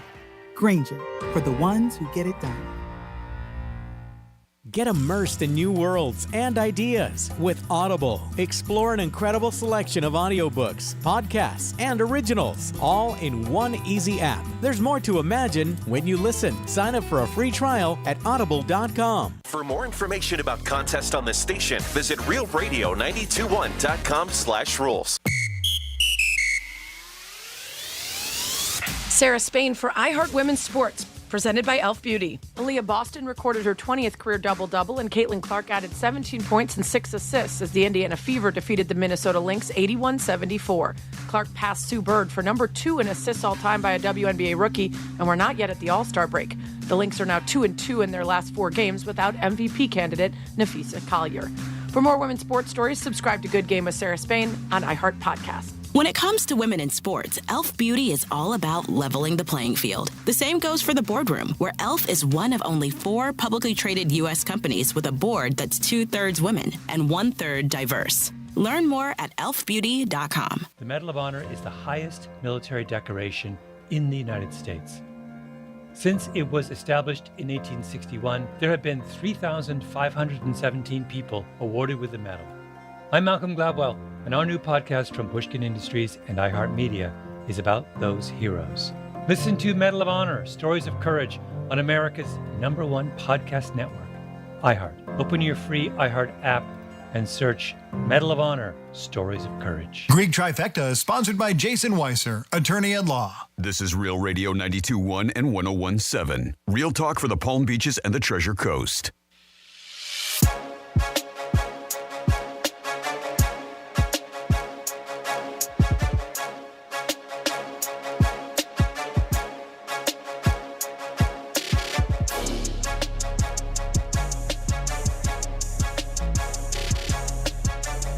Grainger, for the ones who get it done. Get immersed in new worlds and ideas with Audible. Explore an incredible selection of audiobooks, podcasts, and originals, all in one easy app. There's more to imagine when you listen. Sign up for a free trial at audible.com. For more information about contests on this station, visit realradio921.com/rules. Sarah Spain for iHeart Women's Sports. Presented by Elf Beauty. Aaliyah Boston recorded her 20th career double-double, and Caitlin Clark added 17 points and 6 assists as the Indiana Fever defeated the Minnesota Lynx 81-74. Clark passed Sue Bird for number 2 in assists all-time by a WNBA rookie, and we're not yet at the All-Star break. The Lynx are now 2-2 in their last 4 games without MVP candidate Nafisa Collier. For more women's sports stories, subscribe to Good Game with Sarah Spain on iHeart Podcast. When it comes to women in sports, Elf Beauty is all about leveling the playing field. The same goes for the boardroom, where Elf is one of only 4 publicly traded U.S. companies with a board that's 2/3 women and 1/3 diverse. Learn more at elfbeauty.com. The Medal of Honor is the highest military decoration in the United States. Since it was established in 1861, there have been 3,517 people awarded with the medal. I'm Malcolm Gladwell, and our new podcast from Pushkin Industries and iHeartMedia is about those heroes. Listen to Medal of Honor, Stories of Courage on America's #1 podcast network, iHeart. Open your free iHeart app and search Medal of Honor, Stories of Courage. Greek Trifecta is sponsored by Jason Weiser, attorney at law. This is Real Radio 92.1 and 101.7. Real talk for the Palm Beaches and the Treasure Coast.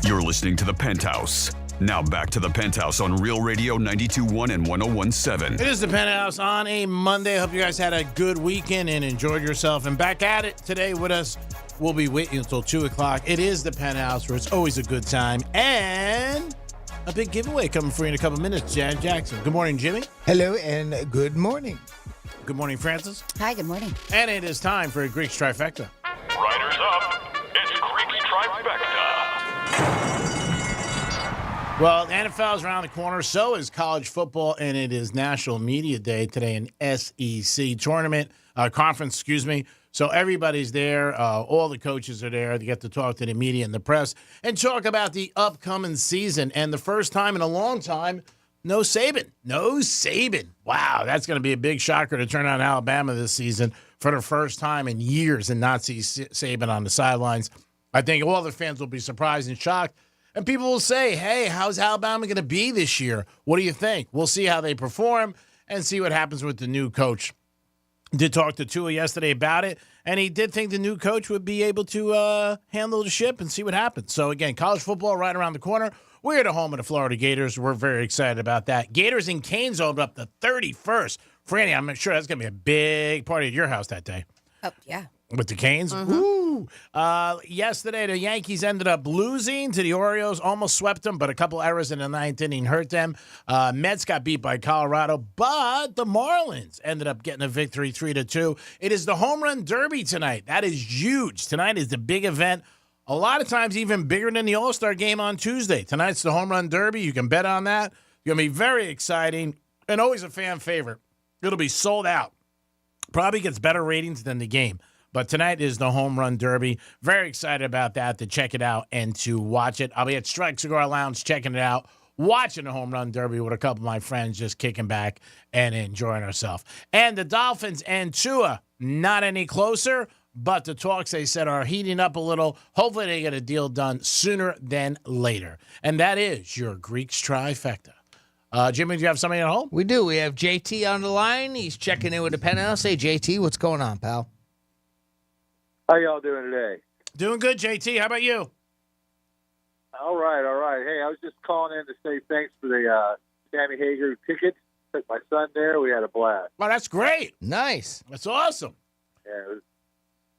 You're listening to The Penthouse. Now back to The Penthouse on Real Radio 92.1 and 101.7. It is The Penthouse on a Monday. Hope you guys had a good weekend and enjoyed yourself. And back at it today with us. We'll be with you until 2 o'clock. It is The Penthouse, where it's always a good time. And a big giveaway coming for you in a couple minutes. Jan Jackson. Good morning, Jimmy. Hello and good morning. Good morning, Francis. Hi, good morning. And it is time for a Greek's Trifecta. Riders up. It's Greek's Trifecta. Well, the NFL is around the corner. So is college football, and it is National Media Day today, an SEC conference, So everybody's there. All the coaches are there. They get to talk to the media and the press and talk about the upcoming season. And the first time in a long time, no Saban. No Saban. Wow, that's going to be a big shocker to turn on Alabama this season for the first time in years and not see Saban on the sidelines. I think all the fans will be surprised and shocked. And people will say, hey, how's Alabama going to be this year? What do you think? We'll see how they perform and see what happens with the new coach. Did talk to Tua yesterday about it, and he did think the new coach would be able to handle the ship and see what happens. So, again, college football right around the corner. We're at home of the Florida Gators. We're very excited about that. Gators and Canes opened up the 31st. Franny, I'm sure that's going to be a big party at your house that day. Oh, yeah. With the Canes? Woo! Yesterday, the Yankees ended up losing to the Orioles, almost swept them, but a couple errors in the ninth inning hurt them. Mets got beat by Colorado, but the Marlins ended up getting a victory 3-2. It is the Home Run Derby tonight. That is huge. Tonight is the big event. A lot of times even bigger than the All-Star game on Tuesday. Tonight's the Home Run Derby. You can bet on that. It's going to be very exciting and always a fan favorite. It'll be sold out. Probably gets better ratings than the game. But tonight is the Home Run Derby. Very excited about that, to check it out and to watch it. I'll be at Strike Cigar Lounge checking it out, watching the Home Run Derby with a couple of my friends, just kicking back and enjoying ourselves. And the Dolphins and Tua, not any closer, but the talks, they said, are heating up a little. Hopefully they get a deal done sooner than later. And that is your Greeks trifecta. Jimmy, do you have somebody at home? We do. We have JT on the line. He's checking in with the Penthouse. Hey, JT, what's going on, pal? How y'all doing today? Doing good, JT. How about you? All right. Hey, I was just calling in to say thanks for the Sammy Hagar tickets. Took my son there. We had a blast. Well, that's great. Nice. That's awesome. Yeah, it was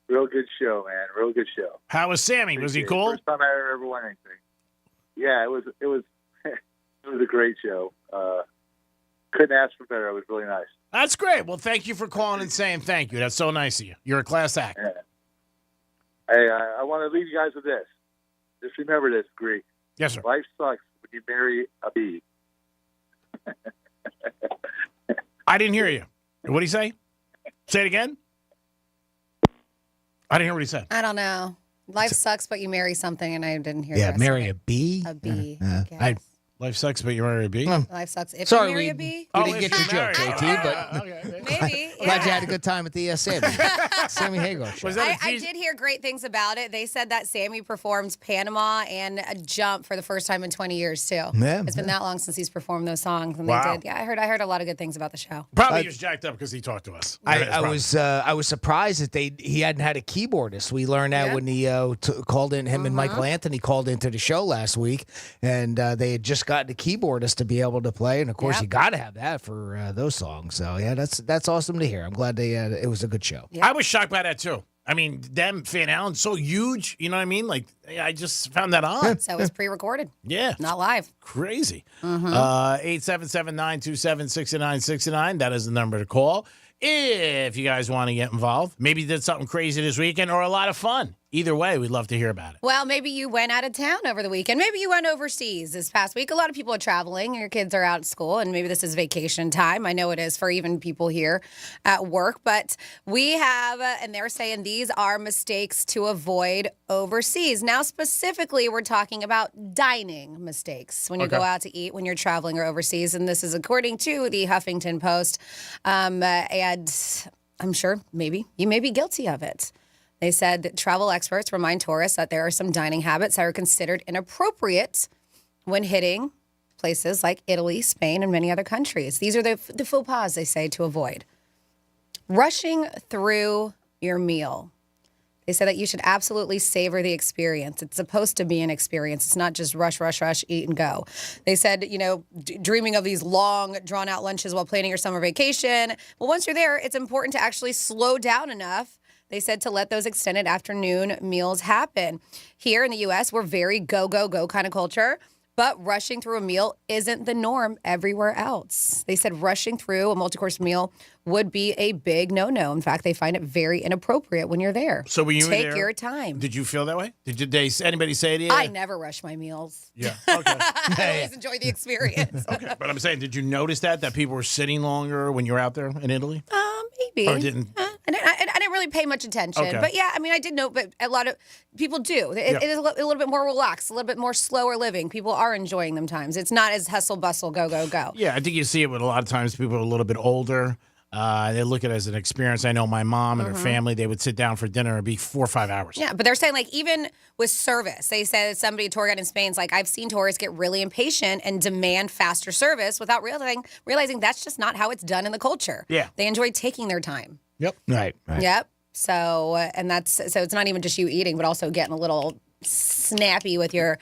a real good show, man. Real good show. How was Sammy? Was he cool? First time I ever won anything. Yeah, it was it was a great show. Couldn't ask for better. It was really nice. That's great. Well, thank you for calling and saying thank you. That's so nice of you. You're a class act. Yeah. Hey, I want to leave you guys with this. Just remember this, Greek. Yes, sir. Life sucks when you marry a bee. I didn't hear you. What did he say? Say it again. I didn't hear what he said. I don't know. Life sucks, but you marry something, and I didn't hear. Yeah, the rest marry of a bee. it. A bee. Life sucks, but you marry a bee. Life sucks. If Sorry, you marry we a bee, we didn't get your joke, JT, but maybe. glad you had a good time at the Sammy Hagar show. I did hear great things about it. They said that Sammy performed Panama and a Jump for the first time in 20 years too. Yeah, it's been that long since he's performed those songs, and Wow. they did. Yeah, I heard a lot of good things about the show. Probably he was jacked up because he talked to us. I was surprised that he hadn't had a keyboardist. We learned that when he called in. Him and Michael Anthony called into the show last week, and they had just gotten a keyboardist to be able to play. And of course, you got to have that for those songs. So yeah, that's awesome to hear. I'm glad it was a good show. I was shocked by that too. I mean, them Van Allen so huge. You know what I mean? Like I just found that odd. So it's pre-recorded. Yeah, not live. Crazy. Mhm. 877-927-6969. That is the number to call if you guys want to get involved. Maybe you did something crazy this weekend or a lot of fun. Either way, we'd love to hear about it. Well, maybe you went out of town over the weekend. Maybe you went overseas this past week. A lot of people are traveling. Your kids are out at school, and maybe this is vacation time. I know it is for even people here at work. But we have, and they're saying these are mistakes to avoid overseas. Now, specifically, we're talking about dining mistakes when you go out to eat when you're traveling or overseas. And this is according to the Huffington Post. And I'm sure maybe you may be guilty of it. They said that travel experts remind tourists that there are some dining habits that are considered inappropriate when hitting places like Italy, Spain, and many other countries. These are the faux pas, they say, to avoid. Rushing through your meal. They said that you should absolutely savor the experience. It's supposed to be an experience. It's not just rush, eat and go. They said, dreaming of these long, drawn-out lunches while planning your summer vacation. Well, once you're there, it's important to actually slow down enough. They said to let those extended afternoon meals happen. Here in the U.S., we're very go kind of culture, but rushing through a meal isn't the norm everywhere else. They said rushing through a multi-course meal would be a big no-no. In fact, they find it very inappropriate when you're there. So when you were Take there, your time. Did you feel that way? Anybody say it to you? I never rush my meals. Yeah. Okay. I always enjoy the experience. Okay. But I'm saying, did you notice that people were sitting longer when you were out there in Italy? Maybe. Or didn't? I didn't really pay much attention. Okay. But yeah, I mean, I did know, but a lot of people do. It is a little bit more relaxed, a little bit more slower living. People are enjoying them times. It's not as hustle, bustle, go. Yeah, I think you see it with a lot of times people are a little bit older. They look at it as an experience. I know my mom and her family, they would sit down for dinner and be 4 or 5 hours. Yeah, but they're saying, like, even with service, they said somebody, a tour guide in Spain's like, I've seen tourists get really impatient and demand faster service without realizing that's just not how it's done in the culture. Yeah. They enjoy taking their time. Yep. Right. Yep. So, so it's not even just you eating, but also getting a little snappy with the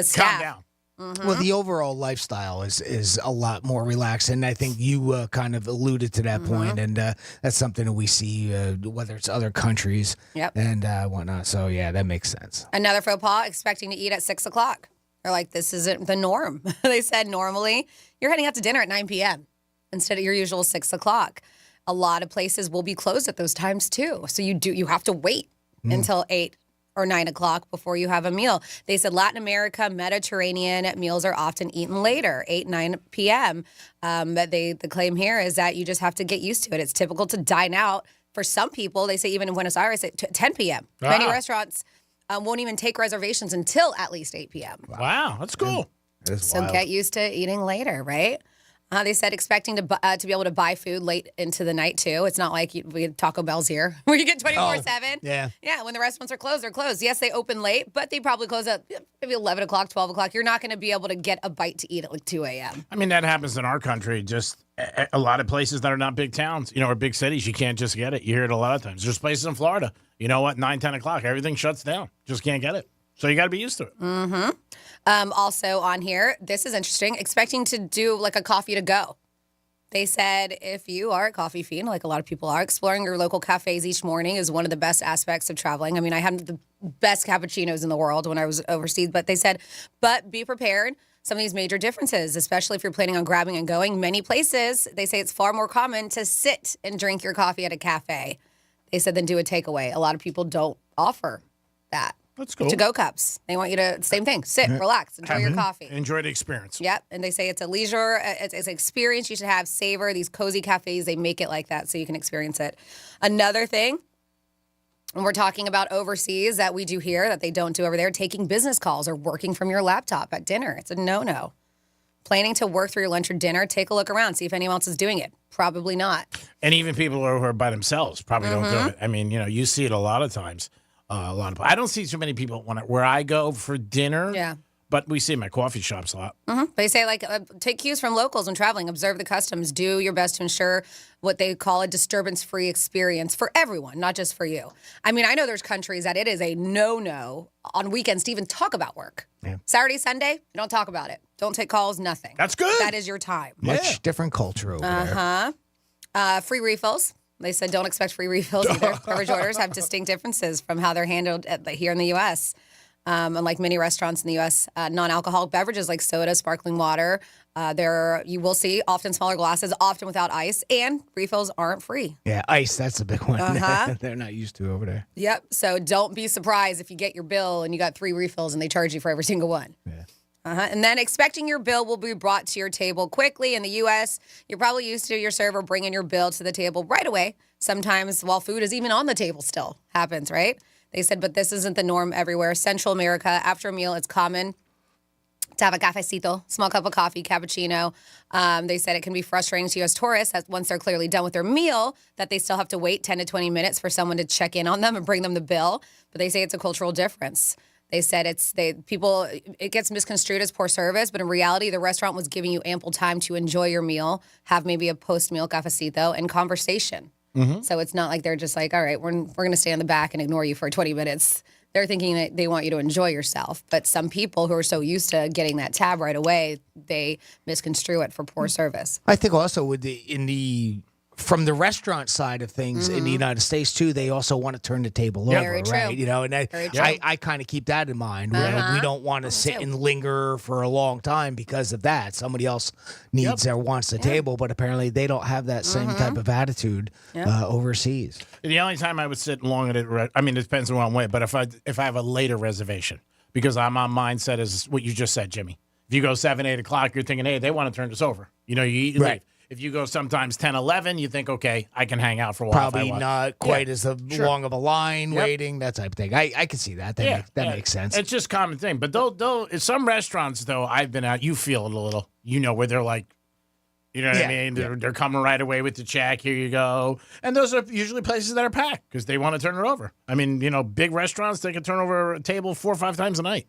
staff. Calm down. Well, the overall lifestyle is a lot more relaxed, and I think you kind of alluded to that point, and that's something that we see, whether it's other countries and whatnot. So, yeah, that makes sense. Another faux pas, expecting to eat at 6 o'clock. They're like, this isn't the norm. They said normally you're heading out to dinner at 9 p.m. instead of your usual 6 o'clock. A lot of places will be closed at those times, too. So you have to wait until 8 or 9 o'clock before you have a meal. They said Latin America, Mediterranean meals are often eaten later, 8, 9 p.m. But the claim here is that you just have to get used to it. It's typical to dine out. For some people, they say even in Buenos Aires at 10 p.m. Many restaurants won't even take reservations until at least 8 p.m. Wow, that's cool. So get used to eating later, right? They said expecting to be able to buy food late into the night, too. It's not like we get Taco Bell's here where you get 24/7. Yeah. Yeah, when the restaurants are closed, they're closed. Yes, they open late, but they probably close at maybe 11 o'clock, 12 o'clock. You're not going to be able to get a bite to eat at like 2 a.m. I mean, that happens in our country. Just a lot of places that are not big towns, or big cities, you can't just get it. You hear it a lot of times. There's places in Florida, you know what, 9, 10 o'clock, everything shuts down. Just can't get it. So you got to be used to it. Also on here, this is interesting, expecting to do like a coffee to go. They said if you are a coffee fiend, like a lot of people are, exploring your local cafes each morning is one of the best aspects of traveling. I mean, I had the best cappuccinos in the world when I was overseas, but they said, but be prepared. Some of these major differences, especially if you're planning on grabbing and going. Many places, they say it's far more common to sit and drink your coffee at a cafe. They said than do a takeaway. A lot of people don't offer that. That's cool. To-go cups. They want you to, same thing, sit, relax, enjoy your coffee. Enjoy the experience. Yep. And they say it's a leisure, it's an experience you should have. Savor these cozy cafes. They make it like that so you can experience it. Another thing, when we're talking about overseas that we do here that they don't do over there, taking business calls or working from your laptop at dinner. It's a no-no. Planning to work through your lunch or dinner, take a look around, see if anyone else is doing it. Probably not. And even people who are by themselves probably don't do it. I mean, you see it a lot of times. I don't see too many people where I go for dinner. Yeah. But we see them at coffee shops a lot. They say, take cues from locals when traveling. Observe the customs. Do your best to ensure what they call a disturbance-free experience for everyone, not just for you. I mean, I know there's countries that it is a no-no on weekends to even talk about work. Yeah. Saturday, Sunday, you don't talk about it. Don't take calls, nothing. That's good. That is your time. Much different culture over there. Free refills. They said don't expect free refills either. Beverage orders have distinct differences from how they're handled here in the U.S. Unlike many restaurants in the U.S., non-alcoholic beverages like soda, sparkling water, you will see often smaller glasses, often without ice, and refills aren't free. Yeah, ice, that's a big one. They're not used to over there. Yep. So don't be surprised if you get your bill and you got 3 refills and they charge you for every single one. Yeah. And then expecting your bill will be brought to your table quickly. In the U.S., you're probably used to your server bringing your bill to the table right away. Sometimes while food is even on the table still happens, right? They said, but this isn't the norm everywhere. Central America, after a meal, it's common to have a cafecito, small cup of coffee, cappuccino. They said it can be frustrating to U.S. tourists that once they're clearly done with their meal, that they still have to wait 10 to 20 minutes for someone to check in on them and bring them the bill. But they say it's a cultural difference. They said it gets misconstrued as poor service, but in reality, the restaurant was giving you ample time to enjoy your meal, have maybe a post-meal cafecito, and conversation. So it's not like they're just like, all right, we're going to stay in the back and ignore you for 20 minutes. They're thinking that they want you to enjoy yourself. But some people who are so used to getting that tab right away, they misconstrue it for poor service. I think also from the restaurant side of things in the United States, too, they also want to turn the table over, right? And I kind of keep that in mind. We don't want to sit and linger for a long time because of that. Somebody else needs or wants the table, but apparently they don't have that same type of attitude overseas. The only time I would sit long at it, I mean, it depends on what I'm with, but if I have a later reservation, because I'm on mindset is what you just said, Jimmy. If you go 7, 8 o'clock, you're thinking, hey, they want to turn this over. You eat and leave. If you go sometimes 10, 11, you think, okay, I can hang out for a while. Probably not quite as long of a line waiting, that type of thing. I can see that. That makes sense. It's just a common thing. But though some restaurants, though, I've been at, you feel it a little, where they're like, you know what I mean? They're coming right away with the check. Here you go. And those are usually places that are packed because they want to turn it over. I mean, big restaurants, they can turn over a table 4 or 5 times a night.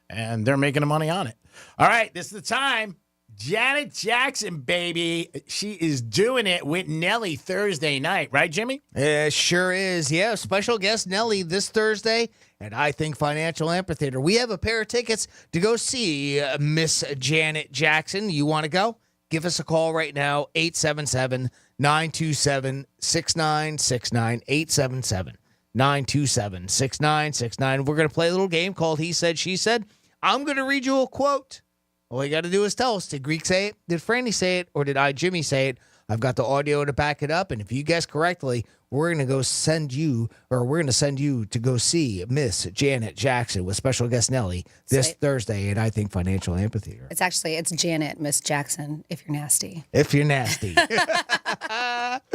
And they're making the money on it. All right, this is the time. Janet Jackson, baby. She is doing it with Nelly Thursday night. Right, Jimmy? Sure is. Yeah, special guest Nelly this Thursday at I Think Financial Amphitheater. We have a pair of tickets to go see Miss Janet Jackson. You want to go? Give us a call right now, 877-927-6969, 877-927-6969. We're going to play a little game called He Said, She Said. I'm going to read you a quote. All you got to do is tell us, did Greek say it, did Franny say it, or did I, Jimmy, say it? I've got the audio to back it up, and if you guess correctly, we're going to send you to go see Miss Janet Jackson with special guest Nelly this Thursday at I Think Financial Amphitheater. It's Janet, Miss Jackson, if you're nasty. If you're nasty.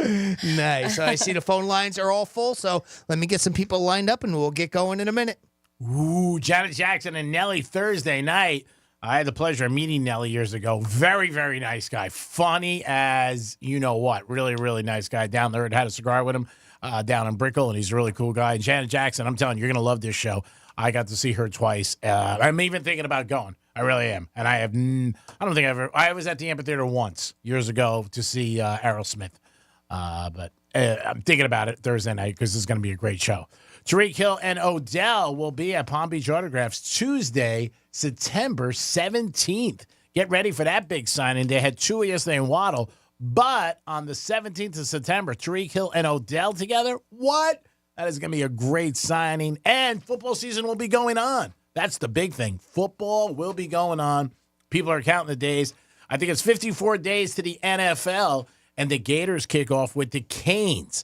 Nice. I see the phone lines are all full, so let me get some people lined up, and we'll get going in a minute. Ooh, Janet Jackson and Nelly Thursday night. I had the pleasure of meeting Nelly years ago. Very, very nice guy. Funny as you know what. Really, really nice guy. Down there, had a cigar with him down in Brickell, and he's a really cool guy. And Janet Jackson, I'm telling you, you're going to love this show. I got to see her twice. I'm even thinking about going. I really am. And I was at the amphitheater once years ago to see Aerosmith. But I'm thinking about it Thursday night because this is going to be a great show. Tariq Hill and Odell will be at Palm Beach Autographs Tuesday, September 17th. Get ready for that big signing. They had Tua yesterday and Waddle, but on the 17th of September, Tariq Hill and Odell together, what? That is going to be a great signing, and football season will be going on. That's the big thing. Football will be going on. People are counting the days. I think it's 54 days to the NFL, and the Gators kick off with the Canes.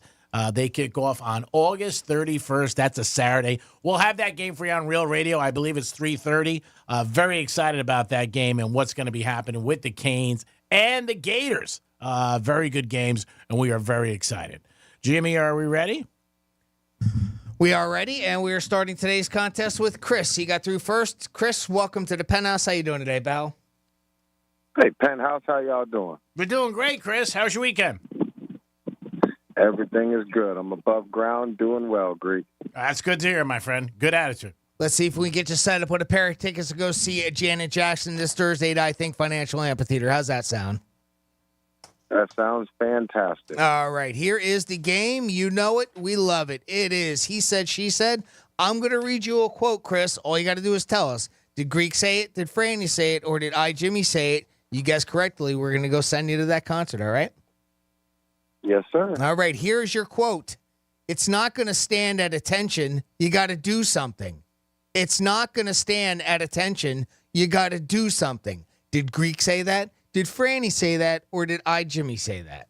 They kick off on August 31st. That's a Saturday. We'll have that game for you on Real Radio. I believe it's 3:30. Very excited about that game and what's going to be happening with the Canes and the Gators. Very good games, and we are very excited. Jimmy, are we ready? We are ready, and we are starting today's contest with Chris. He got through first. Chris, welcome to the Penthouse. How you doing today, pal? Hey, Penthouse, how y'all doing? We're doing great, Chris. How's your weekend? Everything is good. I'm above ground, doing well, Greek. That's good to hear, my friend. Good attitude. Let's see if we can get you set up with a pair of tickets to go see Janet Jackson this Thursday at I Think Financial Amphitheater. How's that sound? That sounds fantastic. All right, here is the game. You know it. We love it. It is He Said, She Said. I'm going to read you a quote, Chris. All you got to do is tell us. Did Greek say it? Did Franny say it? Or did I, Jimmy, say it? You guess correctly, we're going to go send you to that concert, all right? Yes, sir. All right, here's your quote. It's not going to stand at attention. You got to do something. It's not going to stand at attention. You got to do something. Did Greek say that? Did Franny say that? Or did I, Jimmy, say that?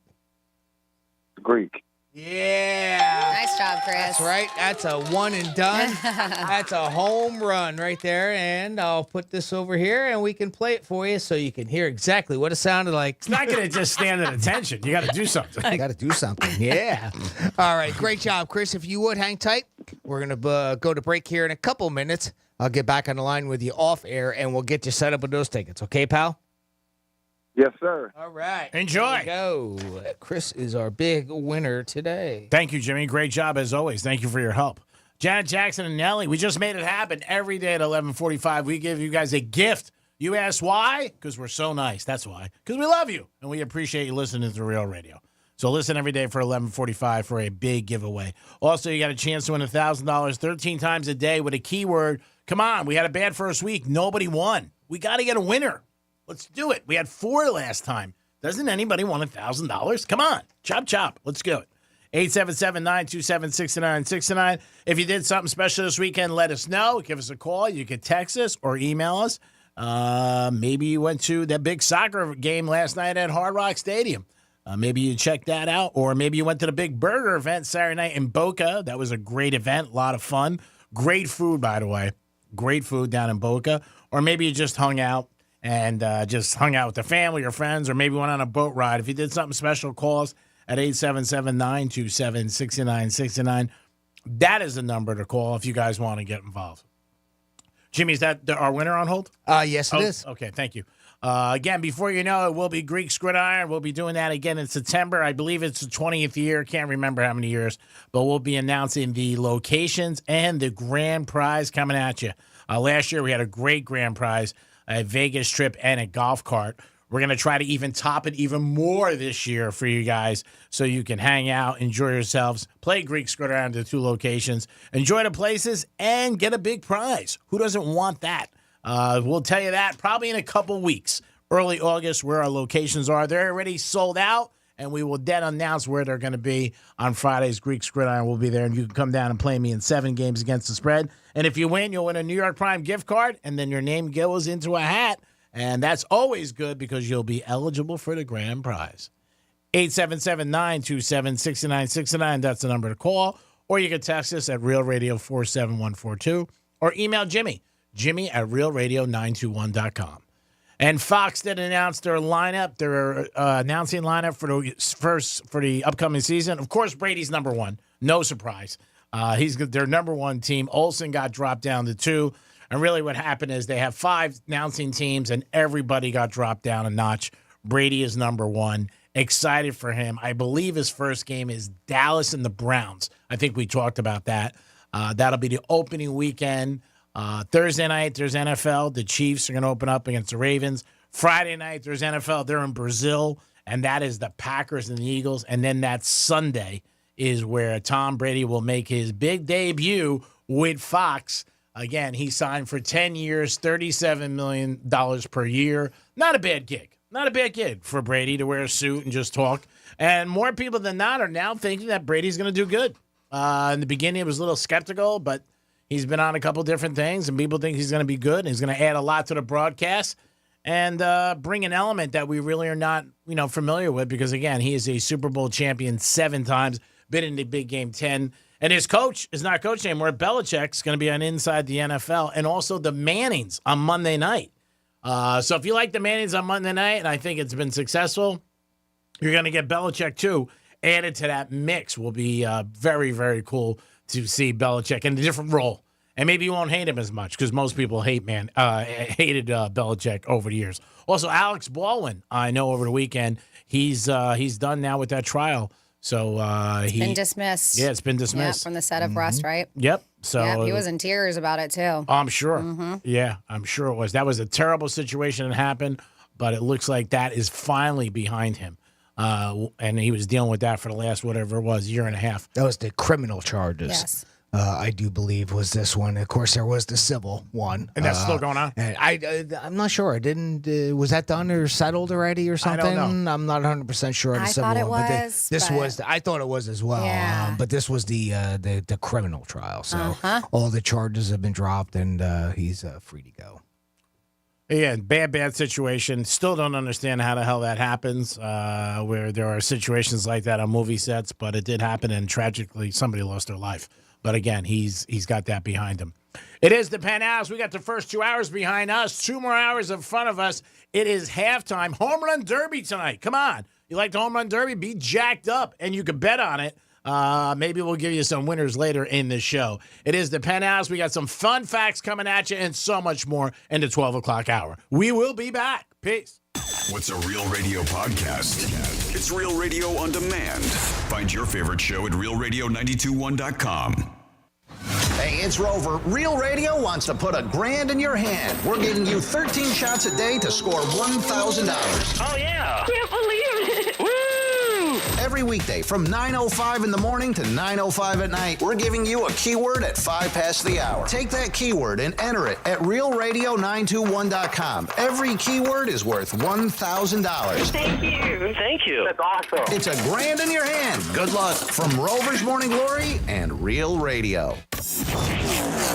Greek. Yeah. Nice job, Chris. That's right. That's a one and done. That's a home run right there. And I'll put this over here, and we can play it for you so you can hear exactly what it sounded like. It's not going to just stand at attention. You got to do something. You got to do something. Yeah. All right. Great job, Chris. If you would, hang tight. We're going to go to break here in a couple minutes. I'll get back on the line with you off air, and we'll get you set up with those tickets. Okay, pal? Yes, sir. All right. Enjoy. Go. Chris is our big winner today. Thank you, Jimmy. Great job as always. Thank you for your help. Janet Jackson and Nelly, we just made it happen every day at 11:45. We give you guys a gift. You ask why? Because we're so nice. That's why. Because we love you, and we appreciate you listening to Real Radio. So listen every day for 11:45 for a big giveaway. Also, you got a chance to win $1,000 13 times a day with a keyword. Come on, we had a bad first week. Nobody won. We got to get a winner. Let's do it. We had 4 last time. Doesn't anybody want $1,000? Come on. Chop, chop. Let's go. 877-927-6969. If you did something special this weekend, let us know. Give us a call. You can text us or email us. Maybe you went to that big soccer game last night at Hard Rock Stadium. Maybe you checked that out. Or maybe you went to the big burger event Saturday night in Boca. That was a great event. A lot of fun. Great food, by the way. Great food down in Boca. Or maybe you just hung out and just hung out with the family or friends, or maybe went on a boat ride. If you did something special, call us at 877-927-6969. That is the number to call if you guys want to get involved. Jimmy, is that our winner on hold? Yes, it is. Okay, thank you. Again, before you know it, will be Greek Gridiron. We'll be doing that again in September. I believe it's the 20th year. Can't remember how many years. But we'll be announcing the locations and the grand prize coming at you. Last year, we had a great grand prize, a Vegas trip and a golf cart. We're going to try to even top it even more this year for you guys so you can hang out, enjoy yourselves, play Greek Scooter around to 2 locations, enjoy the places, and get a big prize. Who doesn't want that? We'll tell you that probably in a couple weeks, early August, where our locations are. They're already sold out, and we will then announce where they're going to be on Friday's Greek Gridiron. We'll be there, and you can come down and play me in 7 games against the spread. And if you win, you'll win a New York Prime gift card, and then your name goes into a hat. And that's always good because you'll be eligible for the grand prize. 877-927-6969. That's the number to call. Or you can text us at Real Radio 47142. Or email Jimmy at realradio921.com. And Fox did announce their lineup. They're announcing lineup for the upcoming season. Of course, Brady's number 1. No surprise. He's their number 1 team. Olsen got dropped down to 2. And really what happened is they have 5 announcing teams, and everybody got dropped down a notch. Brady is number 1. Excited for him. I believe his first game is Dallas and the Browns. I think we talked about that. That'll be the opening weekend. Thursday night, there's NFL. The Chiefs are going to open up against the Ravens. Friday night, there's NFL. They're in Brazil, and that is the Packers and the Eagles. And then that Sunday is where Tom Brady will make his big debut with Fox. Again, he signed for 10 years, $37 million per year. Not a bad gig. Not a bad gig for Brady to wear a suit and just talk. And more people than not are now thinking that Brady's going to do good. In the beginning, it was a little skeptical, but he's been on a couple different things, and people think he's going to be good, and he's going to add a lot to the broadcast and bring an element that we really are not, familiar with because, again, he is a Super Bowl champion 7 times, been in the big game 10. And his coach is not coach anymore. Belichick's going to be on Inside the NFL, and also the Mannings on Monday night. So if you like the Mannings on Monday night, and I think it's been successful, you're going to get Belichick too added to that mix. Will be very, very cool to see Belichick in a different role. And maybe you won't hate him as much because most people hated Belichick over the years. Also, Alex Baldwin, I know over the weekend, he's done now with that trial. So it's been dismissed. Yeah, it's been dismissed. Yeah, from the set of Rust, right? Yep. So he was in tears about it, too. Oh, I'm sure. Mm-hmm. Yeah, I'm sure it was. That was a terrible situation that happened, but it looks like that is finally behind him. And he was dealing with that for the last, whatever it was, year and a half. That was the criminal charges. Yes. I do believe was this one. Of course, there was the civil one, and that's still going on. And I'm not sure. I didn't. Was that done or settled already or something? I don't know. I'm not 100% sure. The I civil thought it one, was. This was. I thought it was as well. Yeah. But this was the criminal trial. So all the charges have been dropped, and he's free to go. Yeah, bad situation. Still don't understand how the hell that happens, where there are situations like that on movie sets, but it did happen, and tragically somebody lost their life. But again, he's got that behind him. It is the Penthouse. We got the first 2 hours behind us, 2 more hours in front of us. It is halftime. Home Run Derby tonight. Come on. You like the Home Run Derby? Be jacked up, and you can bet on it. Maybe we'll give you some winners later in the show. It is the Penthouse. We got some fun facts coming at you and so much more in the 12 o'clock hour. We will be back. Peace. What's a Real Radio podcast? It's Real Radio on demand. Find your favorite show at realradio921.com. Hey, it's Rover. Real Radio wants to put $1,000 in your hand. We're giving you 13 shots a day to score $1,000. Oh, yeah. Can't believe it. Woo! Every weekday from 9:05 in the morning to 9:05 at night, we're giving you a keyword at 5 past the hour. Take that keyword and enter it at realradio921.com. Every keyword is worth $1,000. Thank you. Thank you. That's awesome. It's $1,000 in your hand. Good luck from Rover's Morning Glory and Real Radio.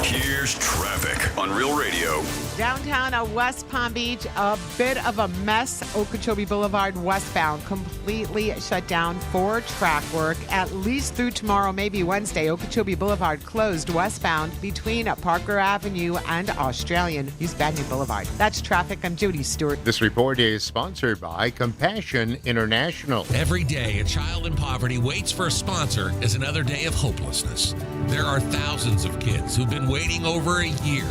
Here's traffic on Real Radio. Downtown West Palm Beach, a bit of a mess. Okeechobee Boulevard westbound completely shut down for track work, at least through tomorrow, maybe Wednesday. Okeechobee Boulevard closed westbound between Parker Avenue and Australian. Use Banyan Boulevard. That's traffic. I'm Judy Stewart. This report is sponsored by Compassion International. Every day, a child in poverty waits for a sponsor is another day of hopelessness. There are thousands of kids who've been waiting over a year.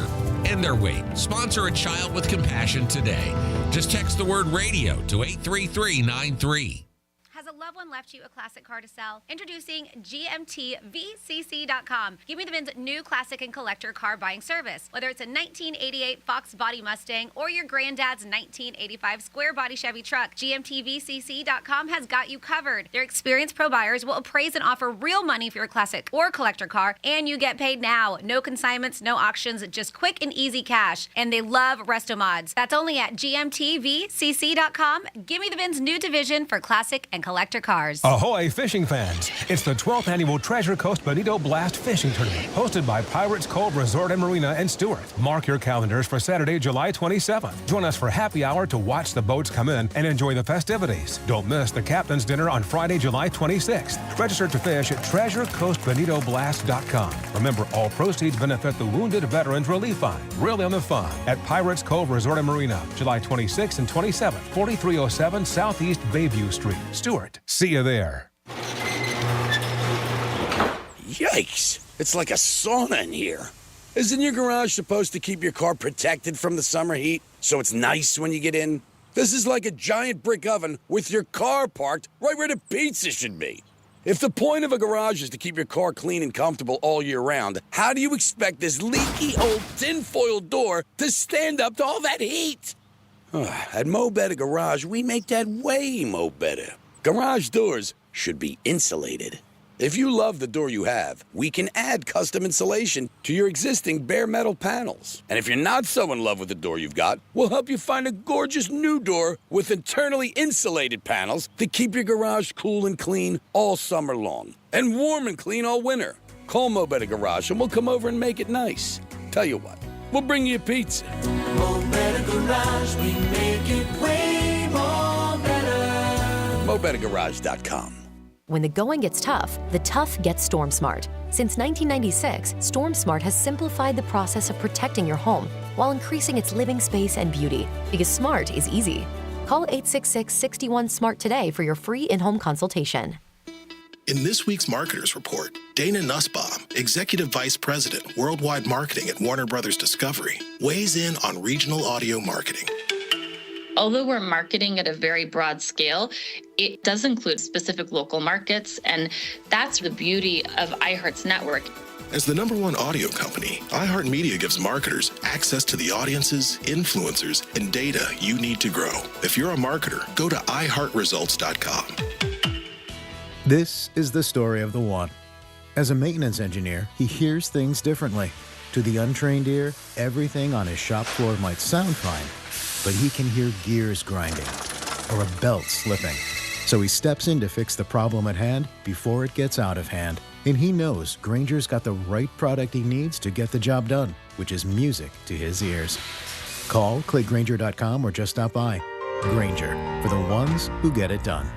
End their wait. Sponsor a child with compassion today. Just text the word radio to 83393. Has a level loved one left you a classic car to sell? Introducing GMTVCC.com. Give me the Ben's new classic and collector car buying service. Whether it's a 1988 Fox Body Mustang or your granddad's 1985 square body Chevy truck, GMTVCC.com has got you covered. Their experienced pro buyers will appraise and offer real money for your classic or collector car, and you get paid now. No consignments, no auctions, just quick and easy cash. And they love resto mods. That's only at GMTVCC.com. Give me the Ben's new division for classic and collector cars. Ahoy, fishing fans! It's the 12th annual Treasure Coast Bonito Blast Fishing Tournament, hosted by Pirates Cove Resort and Marina in Stewart. Mark your calendars for Saturday, July 27th. Join us for happy hour to watch the boats come in and enjoy the festivities. Don't miss the Captain's Dinner on Friday, July 26th. Register to fish at TreasureCoastBonitoBlast.com. Remember, all proceeds benefit the Wounded Veterans Relief Fund. Really on the fun at Pirates Cove Resort and Marina, July 26th and 27th, 4307 Southeast Bayview Street, Stewart. See you there. Yikes! It's like a sauna in here. Isn't your garage supposed to keep your car protected from the summer heat so it's nice when you get in? This is like a giant brick oven with your car parked right where the pizza should be. If the point of a garage is to keep your car clean and comfortable all year round, how do you expect this leaky old tinfoil door to stand up to all that heat? At Mo Better Garage, we make that way mo better. Garage doors should be insulated. If you love the door you have, we can add custom insulation to your existing bare metal panels. And if you're not so in love with the door you've got, we'll help you find a gorgeous new door with internally insulated panels to keep your garage cool and clean all summer long. And warm and clean all winter. Call Mo Better Garage and we'll come over and make it nice. Tell you what, we'll bring you a pizza. Mo Better Garage, we make it way more better. MoBetterGarage.com. When the going gets tough, the tough gets StormSmart. Since 1996, StormSmart has simplified the process of protecting your home while increasing its living space and beauty. Because smart is easy. Call 866-61-SMART today for your free in-home consultation. In this week's Marketers Report, Dana Nussbaum, Executive Vice President, Worldwide Marketing at Warner Brothers Discovery, weighs in on regional audio marketing. Although we're marketing at a very broad scale, it does include specific local markets, and that's the beauty of iHeart's network. As the #1 audio company, iHeartMedia gives marketers access to the audiences, influencers, and data you need to grow. If you're a marketer, go to iHeartResults.com. This is the story of the one. As a maintenance engineer, he hears things differently. To the untrained ear, everything on his shop floor might sound fine, but he can hear gears grinding or a belt slipping. So he steps in to fix the problem at hand before it gets out of hand. And he knows Grainger's got the right product he needs to get the job done, which is music to his ears. Call, click Grainger.com, or just stop by. Grainger, for the ones who get it done.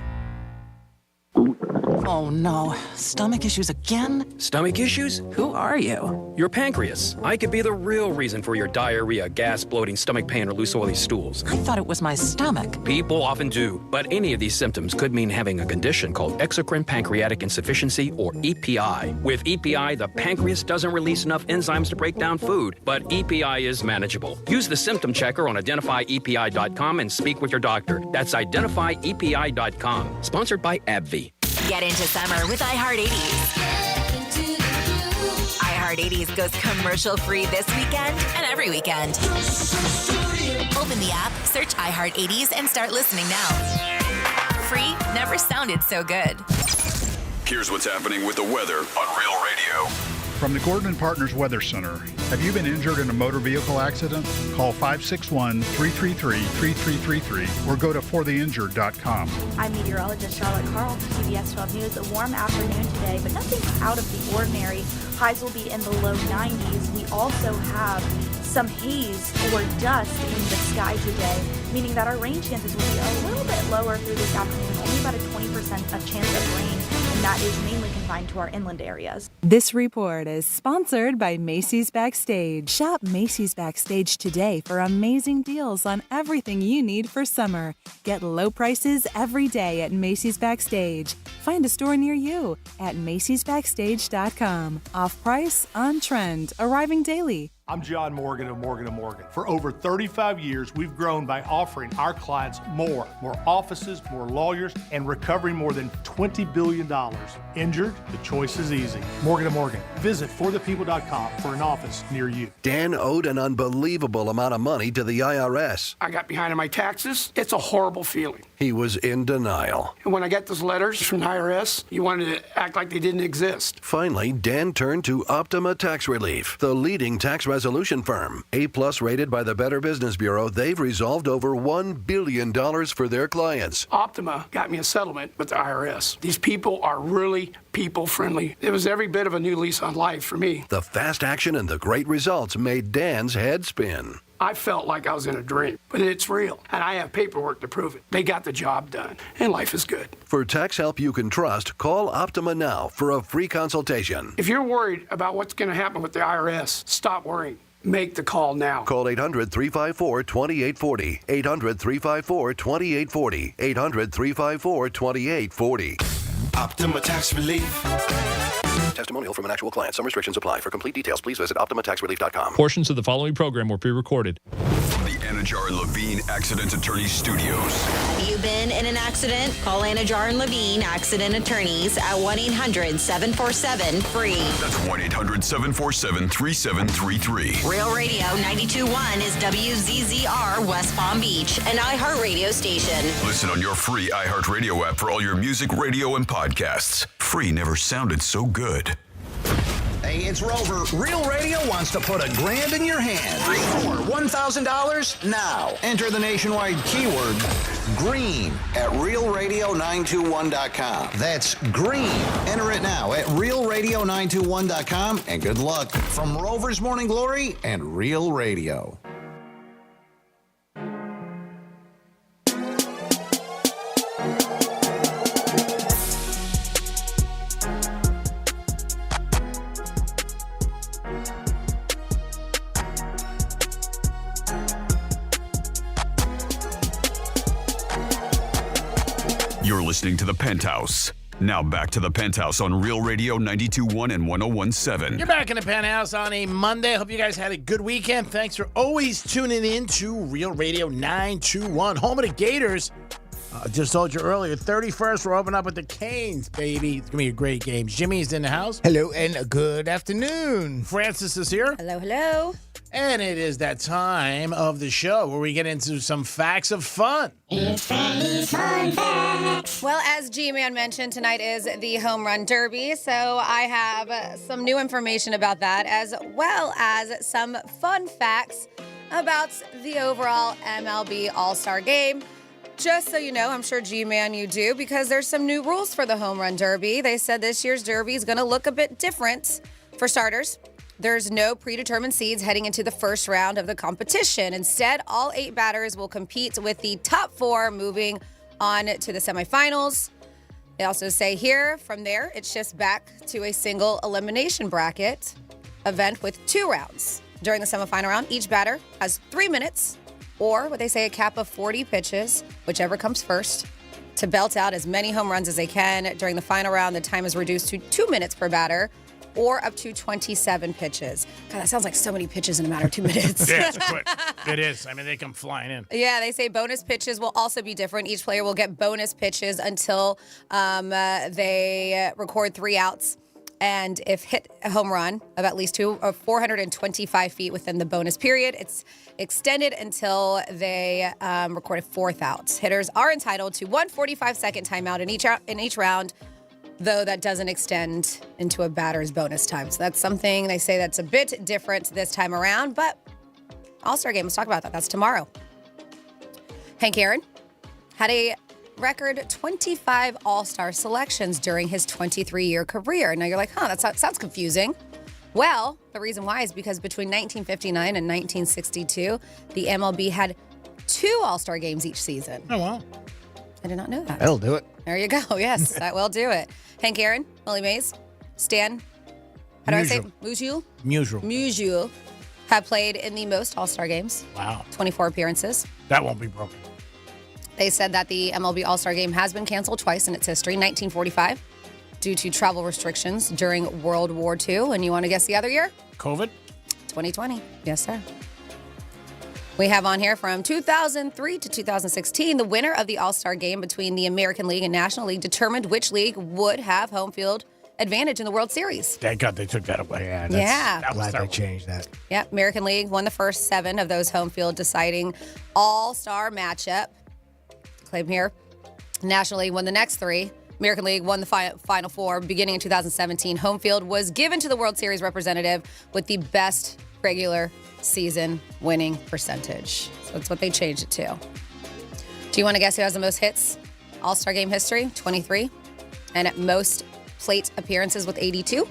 Oh no, stomach issues again? Stomach issues? Who are you? Your pancreas. I could be the real reason for your diarrhea, gas, bloating, stomach pain, or loose oily stools. I thought it was my stomach. People often do, but any of these symptoms could mean having a condition called exocrine pancreatic insufficiency, or EPI. With EPI, the pancreas doesn't release enough enzymes to break down food, but EPI is manageable. Use the symptom checker on identifyepi.com and speak with your doctor. That's identifyepi.com. Sponsored by AbbVie. Get into summer with iHeart 80s. iHeart 80s goes commercial-free this weekend and every weekend. Open the app, search iHeart 80s, and start listening now. Free never sounded so good. Here's what's happening with the weather on Real Radio. From the Gordon & Partners Weather Center. Have you been injured in a motor vehicle accident? Call 561-333-3333 or go to fortheinjured.com. I'm meteorologist Charlotte Carl from CBS 12 News. A warm afternoon today, but nothing out of the ordinary. Highs will be in the low 90s. We also have some haze or dust in the sky today, meaning that our rain chances will be a little bit lower through this afternoon, only about a 20% of chance of rain, and that is mainly confined to our inland areas. This report is sponsored by Macy's Backstage. Shop Macy's Backstage today for amazing deals on everything you need for summer. Get low prices every day at Macy's Backstage. Find a store near you at macysbackstage.com. Off price, on trend, arriving daily. I'm John Morgan of Morgan & Morgan. For over 35 years, we've grown by offering our clients more offices, more lawyers, and recovering more than $20 billion. Injured? The choice is easy. Morgan & Morgan. Visit forthepeople.com for an office near you. Dan owed an unbelievable amount of money to the IRS. I got behind on my taxes. It's a horrible feeling. He was in denial. And when I got those letters from the IRS, you wanted to act like they didn't exist. Finally, Dan turned to Optima Tax Relief, the leading tax resolution firm. A-plus rated by the Better Business Bureau, they've resolved over $1 billion for their clients. Optima got me a settlement with the IRS. These people are really people-friendly. It was every bit of a new lease on life for me. The fast action and the great results made Dan's head spin. I felt like I was in a dream, but it's real, and I have paperwork to prove it. They got the job done, and life is good. For tax help you can trust, call Optima now for a free consultation. If you're worried about what's going to happen with the IRS, stop worrying. Make the call now. Call 800-354-2840. 800-354-2840. 800-354-2840. Optima Tax Relief. Testimonial from an actual client. Some restrictions apply. For complete details, please visit OptimaTaxRelief.com. Portions of the following program were pre-recorded. From the Anajar and Levine Accident Attorney Studios. Have you been in an accident? Call Anajar and Levine Accident Attorneys at 1-800-747-FREE. That's 1-800-747-3733. Real Radio 92.1 is WZZR West Palm Beach, an iHeartRadio station. Listen on your free iHeartRadio app for all your music, radio, and podcasts. Free never sounded so good. Hey, it's Rover. Real Radio wants to put $1,000 in your hand. For $1,000 now. Enter the nationwide keyword GREEN at realradio921.com. That's GREEN. Enter it now at realradio921.com, and good luck from Rover's Morning Glory and Real Radio. You're listening to The Penthouse. Now back to The Penthouse on Real Radio 92.1 and 101.7. You're back in The Penthouse on a Monday. Hope you guys had a good weekend. Thanks for always tuning in to Real Radio 921, home of the Gators. Just told you earlier, 31st, we're opening up with the Canes, baby. It's going to be a great game. Jimmy's in the house. Hello and good afternoon. Francis is here. Hello, hello. And it is that time of the show where we get into some facts of fun. It's Freddy's Fun Facts. Well, as G-Man mentioned, tonight is the Home Run Derby, so I have some new information about that, as well as some fun facts about the overall MLB All-Star Game. Just so you know, I'm sure G-Man you do, because there's some new rules for the Home Run Derby. They said this year's Derby is going to look a bit different. For starters, there's no predetermined seeds heading into the first round of the competition. Instead, all 8 batters will compete with the top 4 moving on to the semifinals. They also say here, from there, it shifts back to a single elimination bracket event with 2 rounds. During the semifinal round, each batter has 3 minutes, or what they say, a cap of 40 pitches, whichever comes first, to belt out as many home runs as they can. During the final round, the time is reduced to 2 minutes per batter, or up to 27 pitches. God, that sounds like so many pitches in a matter of 2 minutes. Yeah, it's quick. It is. I mean, they come flying in. Yeah, they say bonus pitches will also be different. Each player will get bonus pitches until they record 3 outs. And if hit a home run of at least 425 feet within the bonus period, it's extended until they record a 4th out. Hitters are entitled to 1 45-second timeout in each round, though that doesn't extend into a batter's bonus time. So that's something they say that's a bit different this time around. But All-Star Game, let's talk about that. That's tomorrow. Hank Aaron had a record 25 All-Star selections during his 23-year career. Now you're like, that sounds confusing. Well, the reason why is because between 1959 and 1962, the MLB had 2 All-Star games each season. Oh, wow. I did not know that. That'll do it. There you go. Yes, that will do it. Hank Aaron, Willie Mays, Stan, how do I say it? Musial have played in the most All-Star games. Wow. 24 appearances. That won't be broken. They said that the MLB All-Star Game has been canceled twice in its history. 1945, due to travel restrictions during World War II. And you want to guess the other year? COVID? 2020. Yes, sir. We have on here from 2003 to 2016, the winner of the All-Star game between the American League and National League determined which league would have home field advantage in the World Series. Thank God they took that away. Yeah. That was Glad they changed that. Yeah, American League won the first 7 of those home field deciding All-Star matchup. Claim here. National League won the next 3. American League won the Final 4. Beginning in 2017, home field was given to the World Series representative with the best regular season winning percentage. So that's what they changed it to. Do you want to guess who has the most hits? All-Star game history, 23. And at most plate appearances with 82.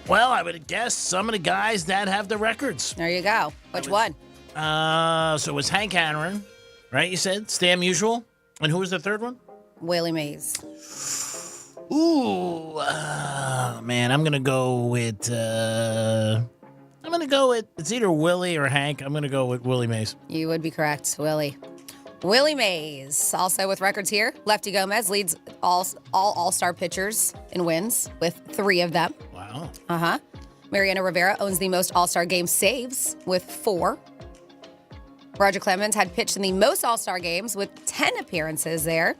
Well, I would guess some of the guys that have the records. There you go. Which one? So it was Hank Aaron, right? You said Stan Musial. And who was the third one? Willie Mays. Ooh, man, I'm gonna go with. It's either Willie or Hank. I'm gonna go with Willie Mays. You would be correct, Willie. Willie Mays, also with records here. Lefty Gomez leads all All-Star pitchers in wins with 3 of them. Wow. Uh-huh. Mariano Rivera owns the most All-Star game saves with 4. Roger Clemens had pitched in the most All-Star games with 10 appearances there.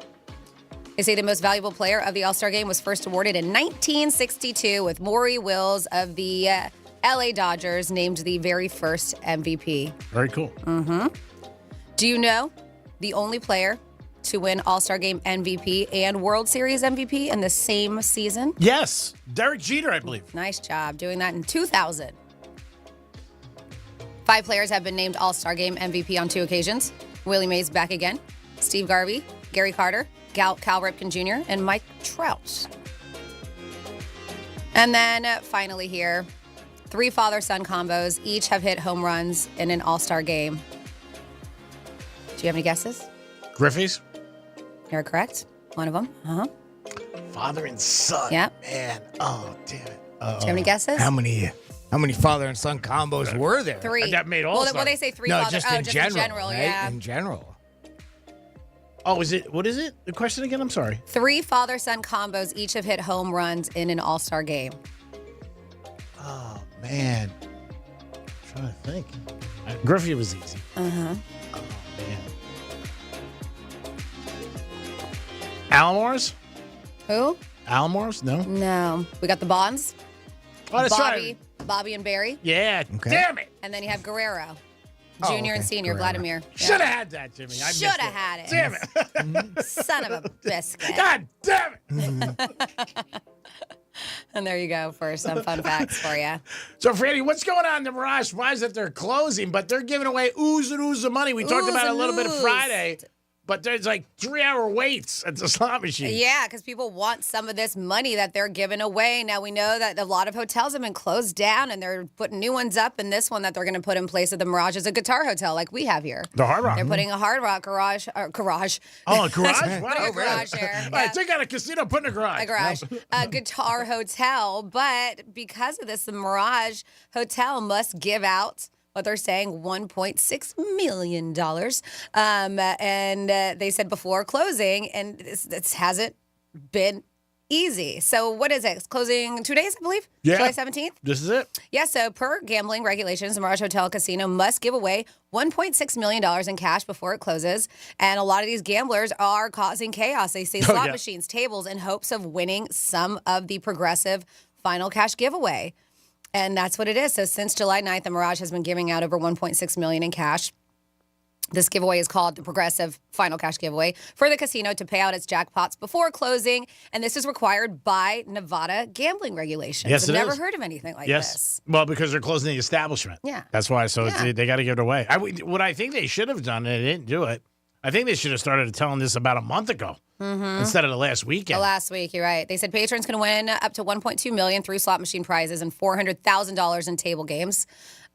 They say the most valuable player of the All-Star game was first awarded in 1962 with Maury Wills of the LA Dodgers named the very first MVP. Very cool. Mm-hmm. Do you know the only player to win All-Star Game MVP and World Series MVP in the same season? Yes. Derek Jeter, I believe. Nice job doing that in 2000. 5 players have been named All-Star Game MVP on 2 occasions. Willie Mays back again. Steve Garvey, Gary Carter, Cal Ripken Jr., and Mike Trout. And then finally here, 3 father-son combos each have hit home runs in an All-Star game. Do you have any guesses? Griffey's. You're correct. One of them. Uh-huh. Father and son. Yep. Man. Oh, damn it. Do you have any guesses? How many father and son combos were there? 3. That made well, All-Star. well, they say 3 No, father. just in general, right? yeah. In general. Oh, what is it? The question again? I'm sorry. 3 father-son combos each have hit home runs in an All-Star game. Oh, man. I'm trying to think. Griffey was easy. Uh-huh. Oh, man. Alomars? Who? Alomars? No? No. We got the Bonds. Oh, that's Bobby and Barry. Yeah. Okay. Damn it. And then you have Guerrero. Oh, Junior and okay. Senior, Guerrero. Vladimir. Should have had that, Jimmy. I Should have had it. Damn it. Son of a biscuit. God damn it. And there you go for some fun facts for you. So, Freddie, what's going on in the Mirage? Why is it they're closing, but they're giving away ooze and ooze of money? We talked about it a little bit Friday, but there's like 3-hour waits at the slot machine. Yeah, because people want some of this money that they're giving away. Now, we know that a lot of hotels have been closed down, and they're putting new ones up, and this one that they're going to put in place of the Mirage is a guitar hotel like we have here. The Hard Rock. They're putting a Hard Rock garage. Oh, a garage? Putting Wow. a garage here. All right, take out a casino, put in a garage. A garage, a guitar hotel. But because of this, the Mirage Hotel must give out what they're saying, $1.6 million. And they said before closing, and this hasn't been easy. So what is it? It's closing 2 days, I believe? Yeah. July 17th? This is it. Yeah, so per gambling regulations, the Mirage Hotel Casino must give away $1.6 million in cash before it closes. And a lot of these gamblers are causing chaos. They say slot machines, tables, in hopes of winning some of the progressive final cash giveaway. And that's what it is. So since July 9th, the Mirage has been giving out over $1.6 million in cash. This giveaway is called the Progressive Final Cash Giveaway for the casino to pay out its jackpots before closing. And this is required by Nevada gambling regulations. Yes, I've it never is. heard of anything like Yes. this. Well, because they're closing the establishment. Yeah. That's why. So Yeah. they got to give it away. What I think they should have done, and they didn't do it, I think they should have started telling this about a month ago instead of the last weekend. The last week, you're right. They said patrons can win up to $1.2 million through slot machine prizes and $400,000 in table games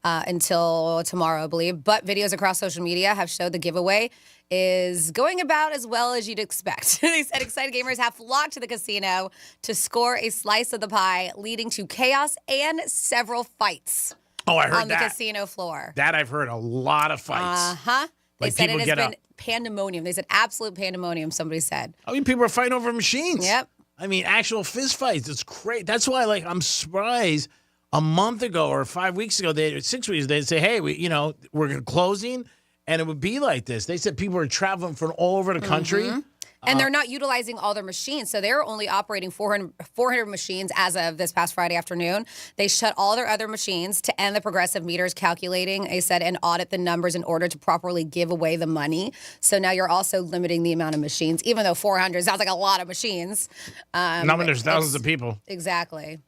until tomorrow, I believe. But videos across social media have showed the giveaway is going about as well as you'd expect. They said excited gamers have flocked to the casino to score a slice of the pie, leading to chaos and several fights. Oh, I heard on the that. casino floor. That I've heard a lot of fights. Uh-huh. They Like said people it has get been up. pandemonium. They said absolute pandemonium, somebody said. I mean, people are fighting over machines. Yep. I mean, actual fist fights. It's great. That's why, I'm surprised a month ago or 5 weeks ago, 6 weeks, they'd say, hey, we're closing, and it would be like this. They said people are traveling from all over the country. Mm-hmm. And they're not utilizing all their machines. So they're only operating 400 machines as of this past Friday afternoon. They shut all their other machines to end the progressive meters calculating, they said, and audit the numbers in order to properly give away the money. So now you're also limiting the amount of machines, even though 400 sounds like a lot of machines. Not when there's thousands of people. Exactly.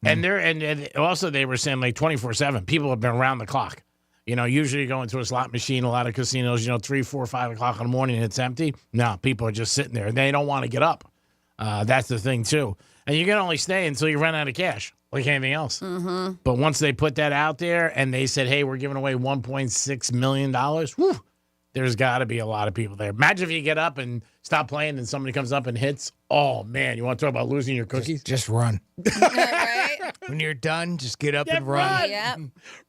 And also they were saying like 24/7. People have been around the clock. Usually you go into a slot machine, a lot of casinos, 3, 4, 5 o'clock in the morning and it's empty. No, people are just sitting there. They don't want to get up. That's the thing, too. And you can only stay until you run out of cash, like anything else. Mm-hmm. But once they put that out there and they said, hey, we're giving away $1.6 million, whew, there's got to be a lot of people there. Imagine if you get up and stop playing and somebody comes up and hits. Oh, man, you want to talk about losing your cookies? Just run. Right? When you're done, just get up and run. Yep.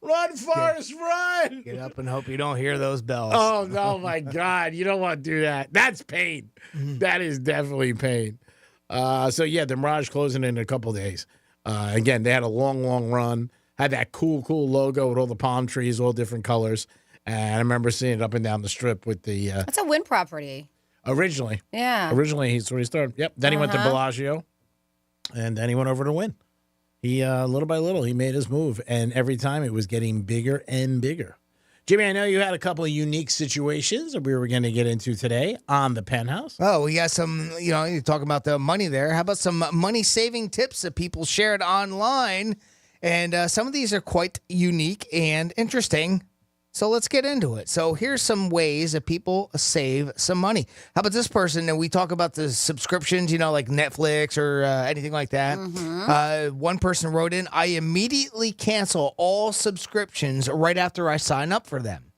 Run, Forrest, run. Get up and hope you don't hear those bells. Oh, no, my God. You don't want to do that. That's pain. That is definitely pain. The Mirage closing in a couple days. Again, they had a long, long run. Had that cool logo with all the palm trees, all different colors. And I remember seeing it up and down the strip with the... That's a Wynn property. Originally. Yeah. Originally, he's where he started. Yep. Then he went to Bellagio. And then he went over to Wynn. He, little by little, he made his move. And every time it was getting bigger and bigger. Jimmy, I know you had a couple of unique situations that we were going to get into today on the Penthouse. Oh, we got some, you talk about the money there. How about some money-saving tips that people shared online? And some of these are quite unique and interesting. So let's get into it. So here's some ways that people save some money. How about this person? And we talk about the subscriptions, like Netflix or anything like that. Mm-hmm. One person wrote in, I immediately cancel all subscriptions right after I sign up for them.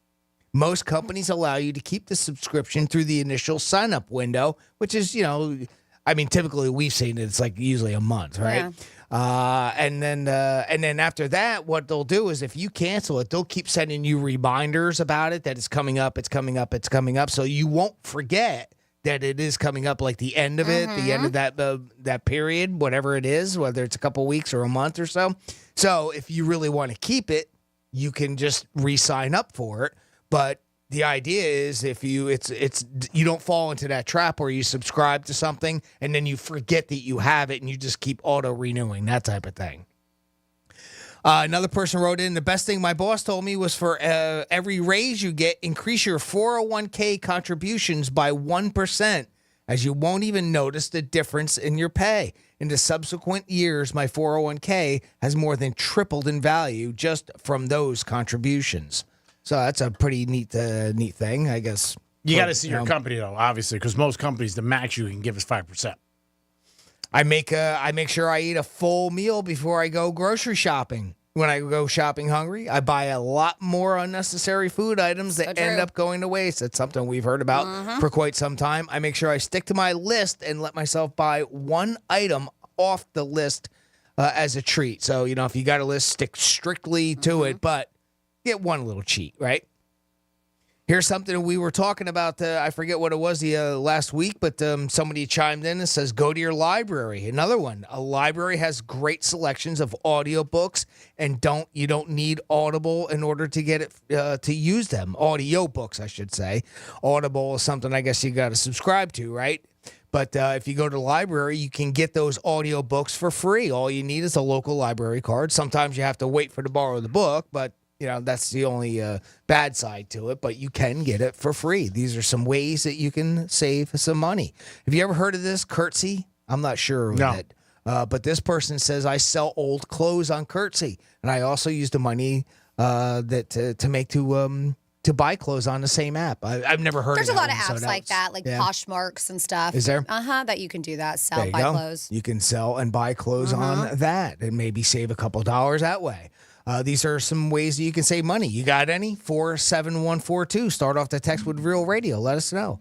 Most companies allow you to keep the subscription through the initial sign-up window, which is, typically we've seen it. It's like usually a month, right? Yeah. And then after that, what they'll do is if you cancel it, they'll keep sending you reminders about it, that it's coming up, it's coming up, it's coming up. So you won't forget that it is coming up, like the end of it, the end of that period, whatever it is, whether it's a couple weeks or a month or so. So if you really want to keep it, you can just re-sign up for it. But the idea is if you don't fall into that trap where you subscribe to something and then you forget that you have it and you just keep auto-renewing, that type of thing. Another person wrote in, the best thing my boss told me was for every raise you get, increase your 401k contributions by 1%, as you won't even notice the difference in your pay. In the subsequent years, my 401k has more than tripled in value just from those contributions. So that's a pretty neat thing, I guess. You got to see your company, though, obviously, because most companies, the max you can give is 5%. I make sure I eat a full meal before I go grocery shopping. When I go shopping hungry, I buy a lot more unnecessary food items that end up going to waste. That's something we've heard about for quite some time. I make sure I stick to my list and let myself buy one item off the list as a treat. So, if you got a list, stick strictly to it, but get one little cheat, right? Here's something we were talking about, I forget what it was last week, but somebody chimed in and says, go to your library. Another one, a library has great selections of audiobooks, and you don't need Audible in order to get it to use them. Audiobooks, I should say. Audible is something I guess you got to subscribe to, right? But if you go to the library, you can get those audiobooks for free. All you need is a local library card. Sometimes you have to wait to borrow the book, but that's the only bad side to it, but you can get it for free. These are some ways that you can save some money. Have you ever heard of this, Curtsy? I'm not sure of it. But this person says, I sell old clothes on Curtsy, and I also use the money to buy clothes on the same app. I've never heard of that. There's a lot of apps like that, like Poshmarks and stuff. Is there? That you can do that, sell, buy clothes. You can sell and buy clothes on that and maybe save a couple dollars that way. These are some ways that you can save money. You got any? 47142. Start off the text with Real Radio. Let us know.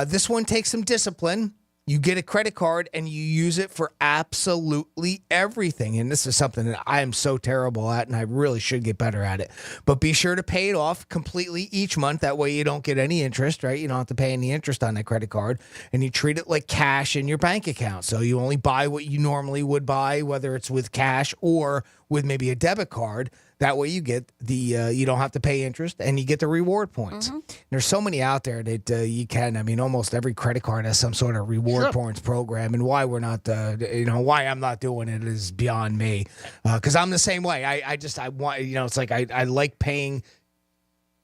This one takes some discipline. You get a credit card and you use it for absolutely everything. And this is something that I am so terrible at, and I really should get better at it. But be sure to pay it off completely each month. That way you don't get any interest, right? You don't have to pay any interest on that credit card. And you treat it like cash in your bank account. So you only buy what you normally would buy, whether it's with cash or with maybe a debit card. That way you get you don't have to pay interest and you get the reward points. There's so many out there that you can. I mean, almost every credit card has some sort of reward points program. And why we're not, why I'm not doing it is beyond me. Because I'm the same way. I want, it's like I like paying.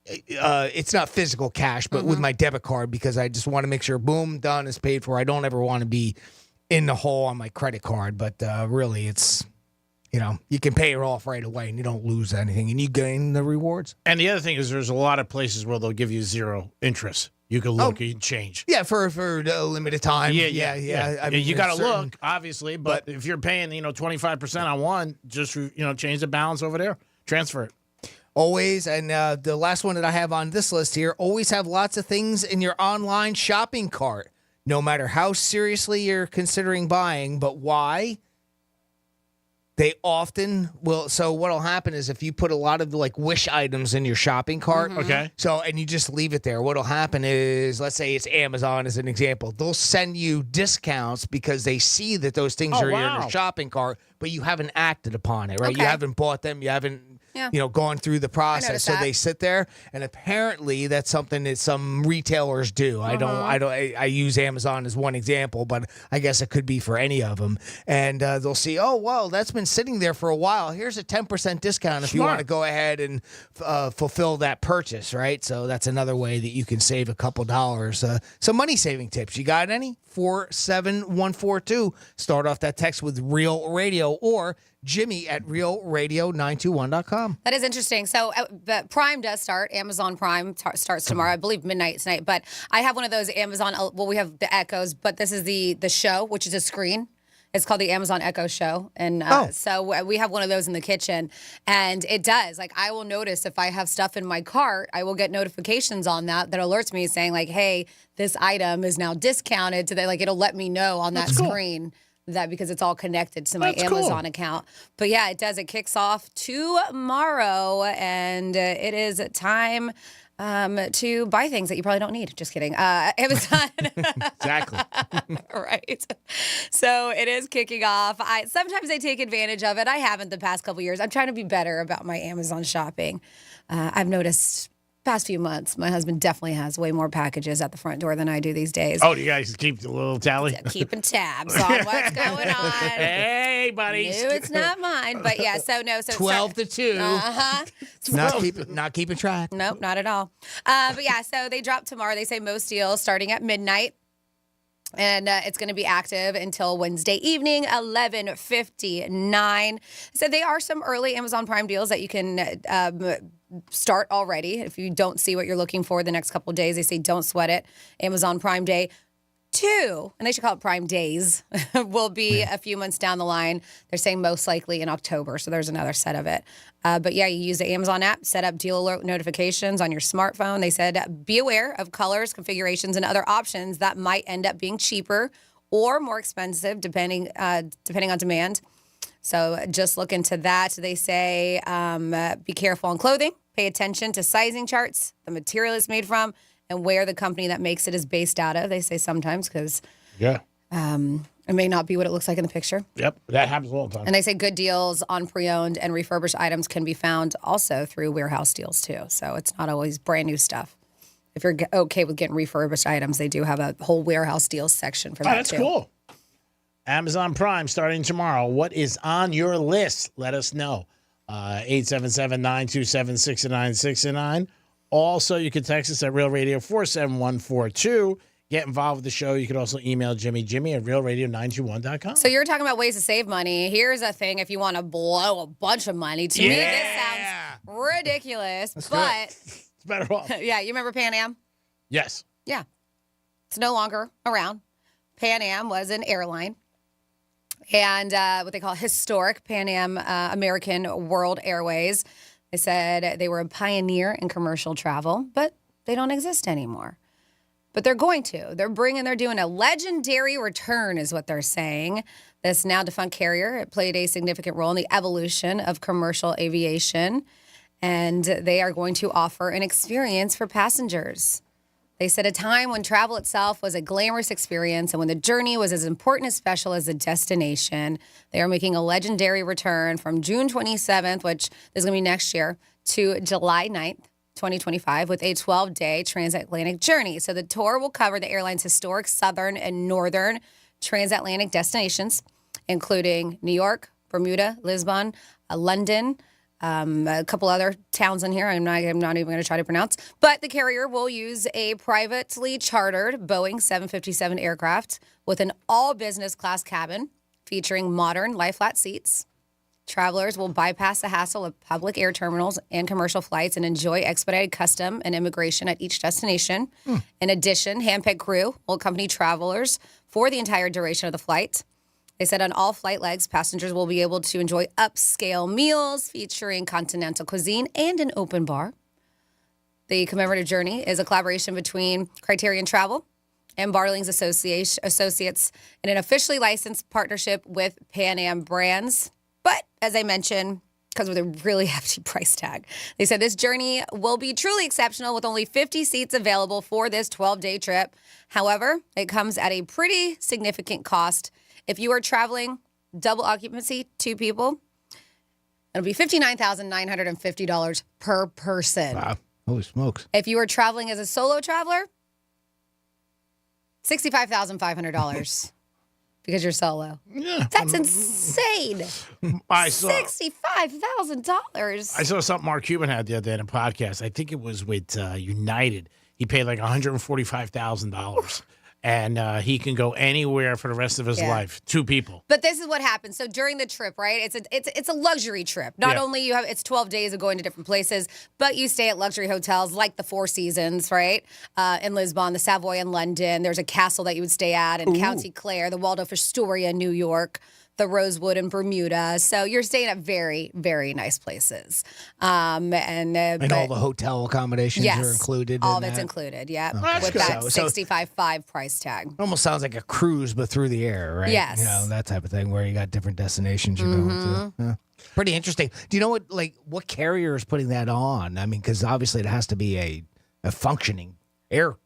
It's not physical cash, but with my debit card, because I just want to make sure, boom, done, is paid for. I don't ever want to be in the hole on my credit card. But really, it's. You can pay it off right away and you don't lose anything and you gain the rewards. And the other thing is there's a lot of places where they'll give you zero interest. You can look, you can change. Yeah, for a limited time. Yeah. I mean, you got to look, obviously, but if you're paying, 25% on one, just, change the balance over there, transfer it. Always, and the last one that I have on this list here, always have lots of things in your online shopping cart, no matter how seriously you're considering buying. But why? They often will. So what'll happen is if you put a lot of wish items in your shopping cart, okay. So and you just leave it there, what'll happen is, let's say it's Amazon as an example, they'll send you discounts because they see that those things are in your shopping cart, but you haven't acted upon it, right? Okay. You haven't bought them, you haven't. Gone through the process. So they sit there, and apparently that's something that some retailers do. I use Amazon as one example, but I guess it could be for any of them. And they'll see, oh, well, that's been sitting there for a while. Here's a 10% discount if you want to go ahead and fulfill that purchase, right? So that's another way that you can save a couple dollars. Some money-saving tips. You got any? 47142. Start off that text with Real Radio or Jimmy at realradio921.com. That is interesting. So but Prime does start. Amazon Prime starts tomorrow, I believe midnight tonight. But I have one of those Amazon, we have the Echoes, but this is the show, which is a screen. It's called the Amazon Echo Show. And so we have one of those in the kitchen. And it does. I will notice if I have stuff in my cart, I will get notifications on that alerts me saying, hey, this item is now discounted. It'll let me know on that screen. That because it's all connected to my Amazon account. But yeah, it does. It kicks off tomorrow, and it is time to buy things that you probably don't need. Just kidding. Amazon. Exactly. Right. So it is kicking off. Sometimes I take advantage of it. I haven't the past couple years. I'm trying to be better about my Amazon shopping. I've noticed past few months, my husband definitely has way more packages at the front door than I do these days. Oh, do you guys keep a little tally? Keeping tabs on what's going on. Hey, buddies. No, it's not mine. But yeah, so 12 to 2. Uh-huh. Not keeping track. Nope, not at all. But yeah, so they drop tomorrow. They say most deals starting at midnight. And it's going to be active until Wednesday evening, 11:59. So there are some early Amazon Prime deals that you can start already. If you don't see what you're looking for the next couple of days, they say don't sweat it. Amazon Prime Day 2, and they should call it Prime Days, will be a few months down the line. They're saying most likely in October, so there's another set of it. But yeah, you use the Amazon app, set up deal alert notifications on your smartphone. They said be aware of colors, configurations, and other options that might end up being cheaper or more expensive depending on demand. So just look into that. They say be careful on clothing. Pay attention to sizing charts, the material it's made from, and where the company that makes it is based out of. They say sometimes because it may not be what it looks like in the picture. Yep, that happens all the time. And they say good deals on pre-owned and refurbished items can be found also through warehouse deals too. So it's not always brand new stuff. If you're okay with getting refurbished items, they do have a whole warehouse deals section for that that's too. Cool. Amazon Prime starting tomorrow. What is on your list? Let us know. 877-927-6969. Also, you can text us at Real Radio 47142. Get involved with the show. You can also email Jimmy at realradio921.com. So you're talking about ways to save money. Here's a thing if you want to blow a bunch of money. To me, this sounds ridiculous. But it's better off. Yeah, you remember Pan Am? Yes. Yeah. It's no longer around. Pan Am was an airline. And what they call historic Pan Am American World Airways. They said they were a pioneer in commercial travel, but they don't exist anymore. But they're going to. They're doing a legendary return is what they're saying. This now defunct carrier, it played a significant role in the evolution of commercial aviation, and they are going to offer an experience for passengers. They said a time when travel itself was a glamorous experience and when the journey was as important and special as the destination. They are making a legendary return from June 27th, which is going to be next year, to July 9th. 2025 with a 12-day transatlantic journey. So the tour will cover the airline's historic southern and northern transatlantic destinations, including New York, Bermuda, Lisbon, London, a couple other towns in here I'm not even going to try to pronounce. But the carrier will use a privately chartered Boeing 757 aircraft with an all-business class cabin featuring modern lie-flat seats. Travelers will bypass the hassle of public air terminals and commercial flights and enjoy expedited custom and immigration at each destination. In addition, handpicked crew will accompany travelers for the entire duration of the flight. They said on all flight legs, passengers will be able to enjoy upscale meals featuring continental cuisine and an open bar. The commemorative journey is a collaboration between Criterion Travel and Barlings Associates in an officially licensed partnership with Pan Am Brands. But as I mentioned, because of the really hefty price tag, they said this journey will be truly exceptional with only 50 seats available for this 12-day trip. However, it comes at a pretty significant cost. If you are traveling double occupancy, 2 people, it'll be $59,950 per person. Wow. Holy smokes. If you are traveling as a solo traveler, $65,500. Because you're solo. Yeah. That's insane. $65,000. I saw something Mark Cuban had the other day in a podcast. I think it was with United. He paid like $145,000. And he can go anywhere for the rest of his life. 2 people. But this is what happens. So during the trip, right? It's a luxury trip. Not only it's 12 days of going to different places, but you stay at luxury hotels like the Four Seasons, right? In Lisbon, the Savoy in London. There's a castle that you would stay at in County Clare, the Waldorf Astoria in New York, the Rosewood in Bermuda. So you're staying at very, very nice places. And all the hotel accommodations are included. All of it's included, yeah. Oh, with that $65,500 price tag. It almost sounds like a cruise, but through the air, right? Yes. You know, that type of thing where you got different destinations you're going to. Yeah. Pretty interesting. Do you know what carrier is putting that on? I mean, because obviously it has to be a functioning airline.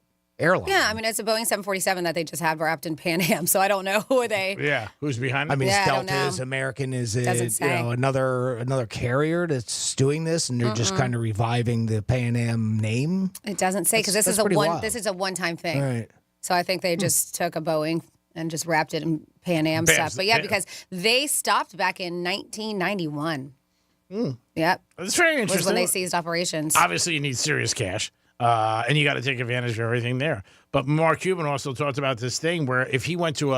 Yeah, I mean, it's a Boeing 747 that they just had wrapped in Pan Am, so I don't know who they... Yeah, who's behind it? I mean, Yeah, is I don't Delta, know. is American, is it Doesn't say. another carrier that's doing this, and they're just kind of reviving the Pan Am name? It doesn't say, because this is a one-time thing. Right. So I think they just took a Boeing and just wrapped it in Pan Am stuff. But yeah, because they stopped back in 1991. Yep. It's very interesting. Was when they ceased operations. Obviously, you need serious cash. And you got to take advantage of everything there. But Mark Cuban also talked about this thing where if he went to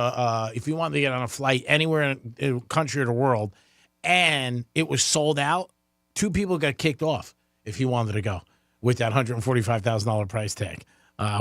if he wanted to get on a flight anywhere in the country or the world, and it was sold out, 2 people got kicked off if he wanted to go with that $145,000 price tag,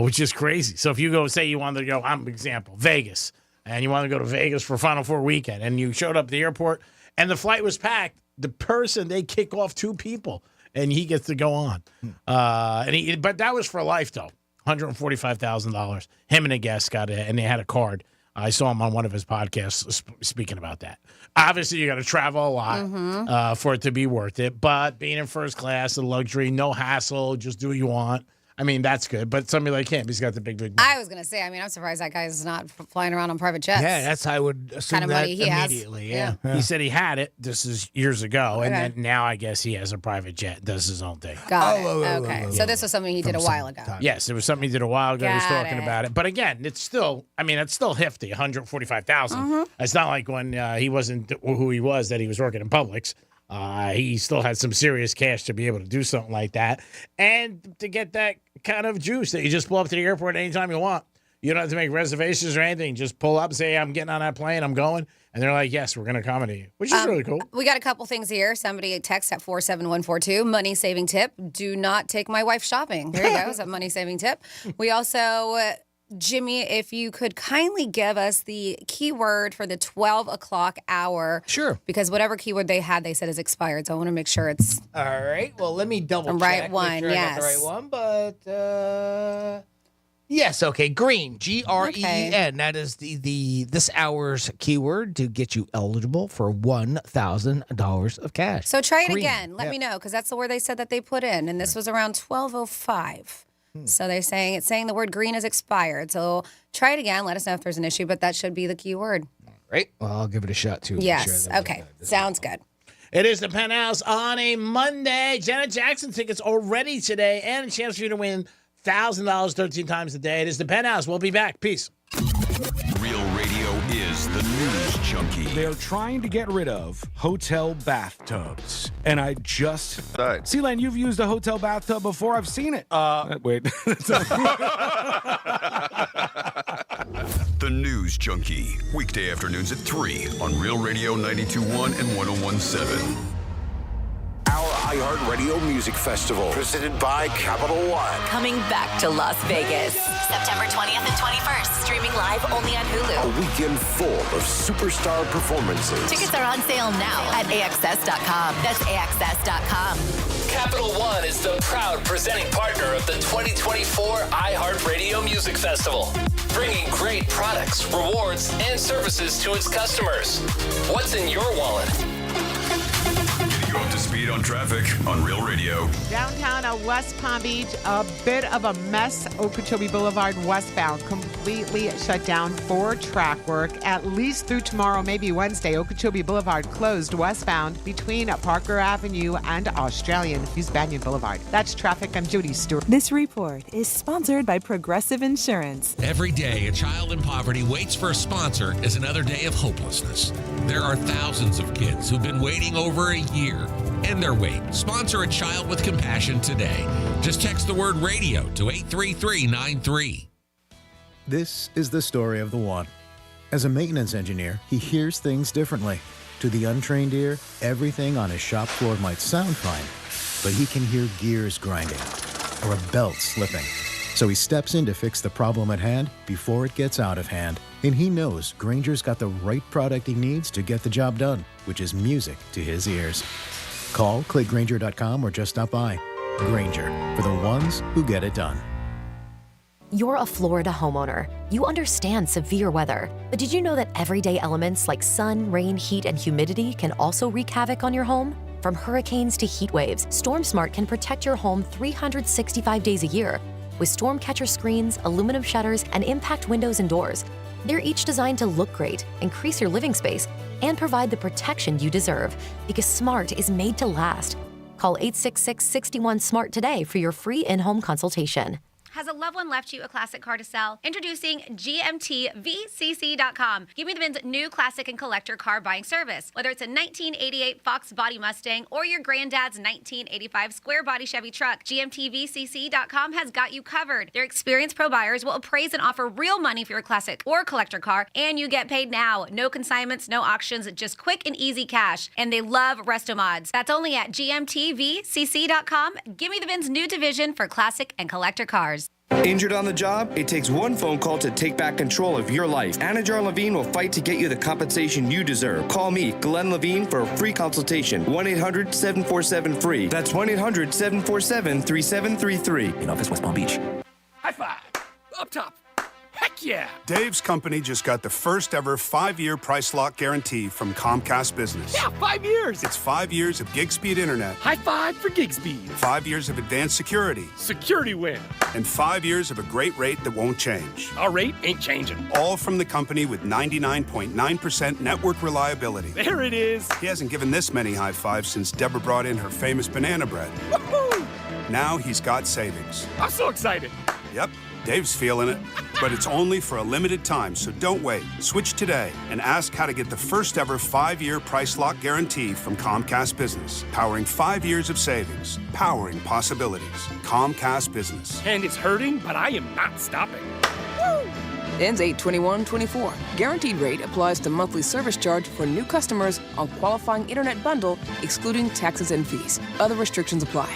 which is crazy. So if you go, say you wanted to go, example, Vegas, and you want to go to Vegas for Final Four weekend, and you showed up at the airport, and the flight was packed, they kick off 2 people. And he gets to go on. But that was for life, though. $145,000. Him and a guest got it, and they had a card. I saw him on one of his podcasts speaking about that. Obviously, you got to travel a lot for it to be worth it. But being in first class, a luxury, no hassle, just do what you want. I mean, that's good. But somebody like him, he's got the big money. I was going to say, I'm surprised that guy's not flying around on private jets. Yeah, that's I would assume kind of that money he immediately. has. Yeah. He said he had it. This is years ago. Okay. And then now I guess he has a private jet, does his own thing. Got it. Okay. So this was something he did a while ago. Yes, it was something he did a while ago. He was Got talking it. about it. But again, it's still hefty, $145,000. It's not like when he wasn't who he was, that he was working in Publix. He still had some serious cash to be able to do something like that. And to get that kind of juice that you just pull up to the airport anytime you want. You don't have to make reservations or anything. Just pull up, say, I'm getting on that plane, I'm going. And they're like, yes, we're going to accommodate you, which is really cool. We got a couple things here. Somebody texts at 47142. Money saving tip. Do not take my wife shopping. There you go. It's a money saving tip. We also, Jimmy, if you could kindly give us the keyword for the 12 o'clock hour. Sure. Because whatever keyword they had, they said is expired. So I want to make sure it's all right. Well, let me double check. right one. Make sure I got the Yes. right one, but Yes, okay. Green, Green. Okay. That is the this hour's keyword to get you eligible for $1,000 of cash. So try it Green. again. Let me know, because that's the word they said that they put in, and this was around 12:05. So it's saying the word green is expired. So try it again. Let us know if there's an issue, but that should be the keyword. Great. Well, I'll give it a shot too. Yes. Okay. Sounds good. It is the Penthouse on a Monday. Janet Jackson tickets already today, and a chance for you to win $1,000 13 times a day. It is the Penthouse. We'll be back. Peace. Real Radio is the news junkie. They're trying to get rid of hotel bathtubs. And I just... Sealand, you've used a hotel bathtub before. I've seen it. Wait. The News Junkie. Weekday afternoons at 3 on Real Radio 92.1 and 101.7. Our iHeartRadio Music Festival, presented by Capital One. Coming back to Las Vegas, September 20th and 21st. Streaming live only on Hulu. A weekend full of superstar performances. Tickets are on sale now at AXS.com. That's AXS.com. Capital One is the proud presenting partner of the 2024 iHeartRadio Music Festival, bringing great products, rewards, and services to its customers. What's in your wallet? Getting you up to speed on traffic on Real Radio. Downtown West Palm Beach, a bit of a mess. Okeechobee Boulevard westbound completely shut down for track work, at least through tomorrow, maybe Wednesday. Okeechobee Boulevard closed westbound between Parker Avenue and Australian. Use Banyan Boulevard. That's traffic. I'm Judy Stewart. This report is sponsored by Progressive Insurance. Every day, a child in poverty waits for a sponsor is another day of hopelessness. There are thousands of kids who've been waiting over a year. End their wait. Sponsor a child with compassion today. Just text the word radio to 83393. This is the story of the one. As a maintenance engineer, he hears things differently. To the untrained ear, everything on his shop floor might sound fine, but he can hear gears grinding or a belt slipping. So he steps in to fix the problem at hand before it gets out of hand. And he knows Grainger's got the right product he needs to get the job done, which is music to his ears. Call, click Grainger.com, or just stop by. Grainger, for the ones who get it done. You're a Florida homeowner. You understand severe weather. But did you know that everyday elements like sun, rain, heat, and humidity can also wreak havoc on your home? From hurricanes to heat waves, StormSmart can protect your home 365 days a year. With storm catcher screens, aluminum shutters, and impact windows and doors. They're each designed to look great, increase your living space, and provide the protection you deserve, because smart is made to last. Call 866-61-SMART today for your free in-home consultation. Has a loved one left you a classic car to sell? Introducing GMTVCC.com. Give me the Ben's new classic and collector car buying service. Whether it's a 1988 Fox Body Mustang or your granddad's 1985 square body Chevy truck, GMTVCC.com has got you covered. Their experienced pro buyers will appraise and offer real money for your classic or collector car, and you get paid now. No consignments, no auctions, just quick and easy cash. And they love resto mods. That's only at GMTVCC.com. Give me the Ben's new division for classic and collector cars. Injured on the job? It takes one phone call to take back control of your life. Anna Jar Levine will fight to get you the compensation you deserve. Call me, Glenn Levine, for a free consultation. 1-800-747-FREE. That's 1-800-747-3733. In office, West Palm Beach. High five. Up top. Heck yeah. Dave's company just got the first ever 5-year price lock guarantee from Comcast Business. Yeah, 5 years. It's 5 years of gig speed internet. High five for gig speed. 5 years of advanced security. Security win. And 5 years of a great rate that won't change. Our rate ain't changing. All from the company with 99.9% network reliability. There it is. He hasn't given this many high fives since Deborah brought in her famous banana bread. Woohoo! Now he's got savings. I'm so excited. Yep. Dave's feeling it, but it's only for a limited time, so don't wait. Switch today and ask how to get the first ever 5-year price lock guarantee from Comcast Business. Powering 5 years of savings, powering possibilities. Comcast Business. And it's hurting, but I am not stopping. Woo! Ends 8/21/24. Guaranteed rate applies to monthly service charge for new customers on qualifying internet bundle, excluding taxes and fees. Other restrictions apply.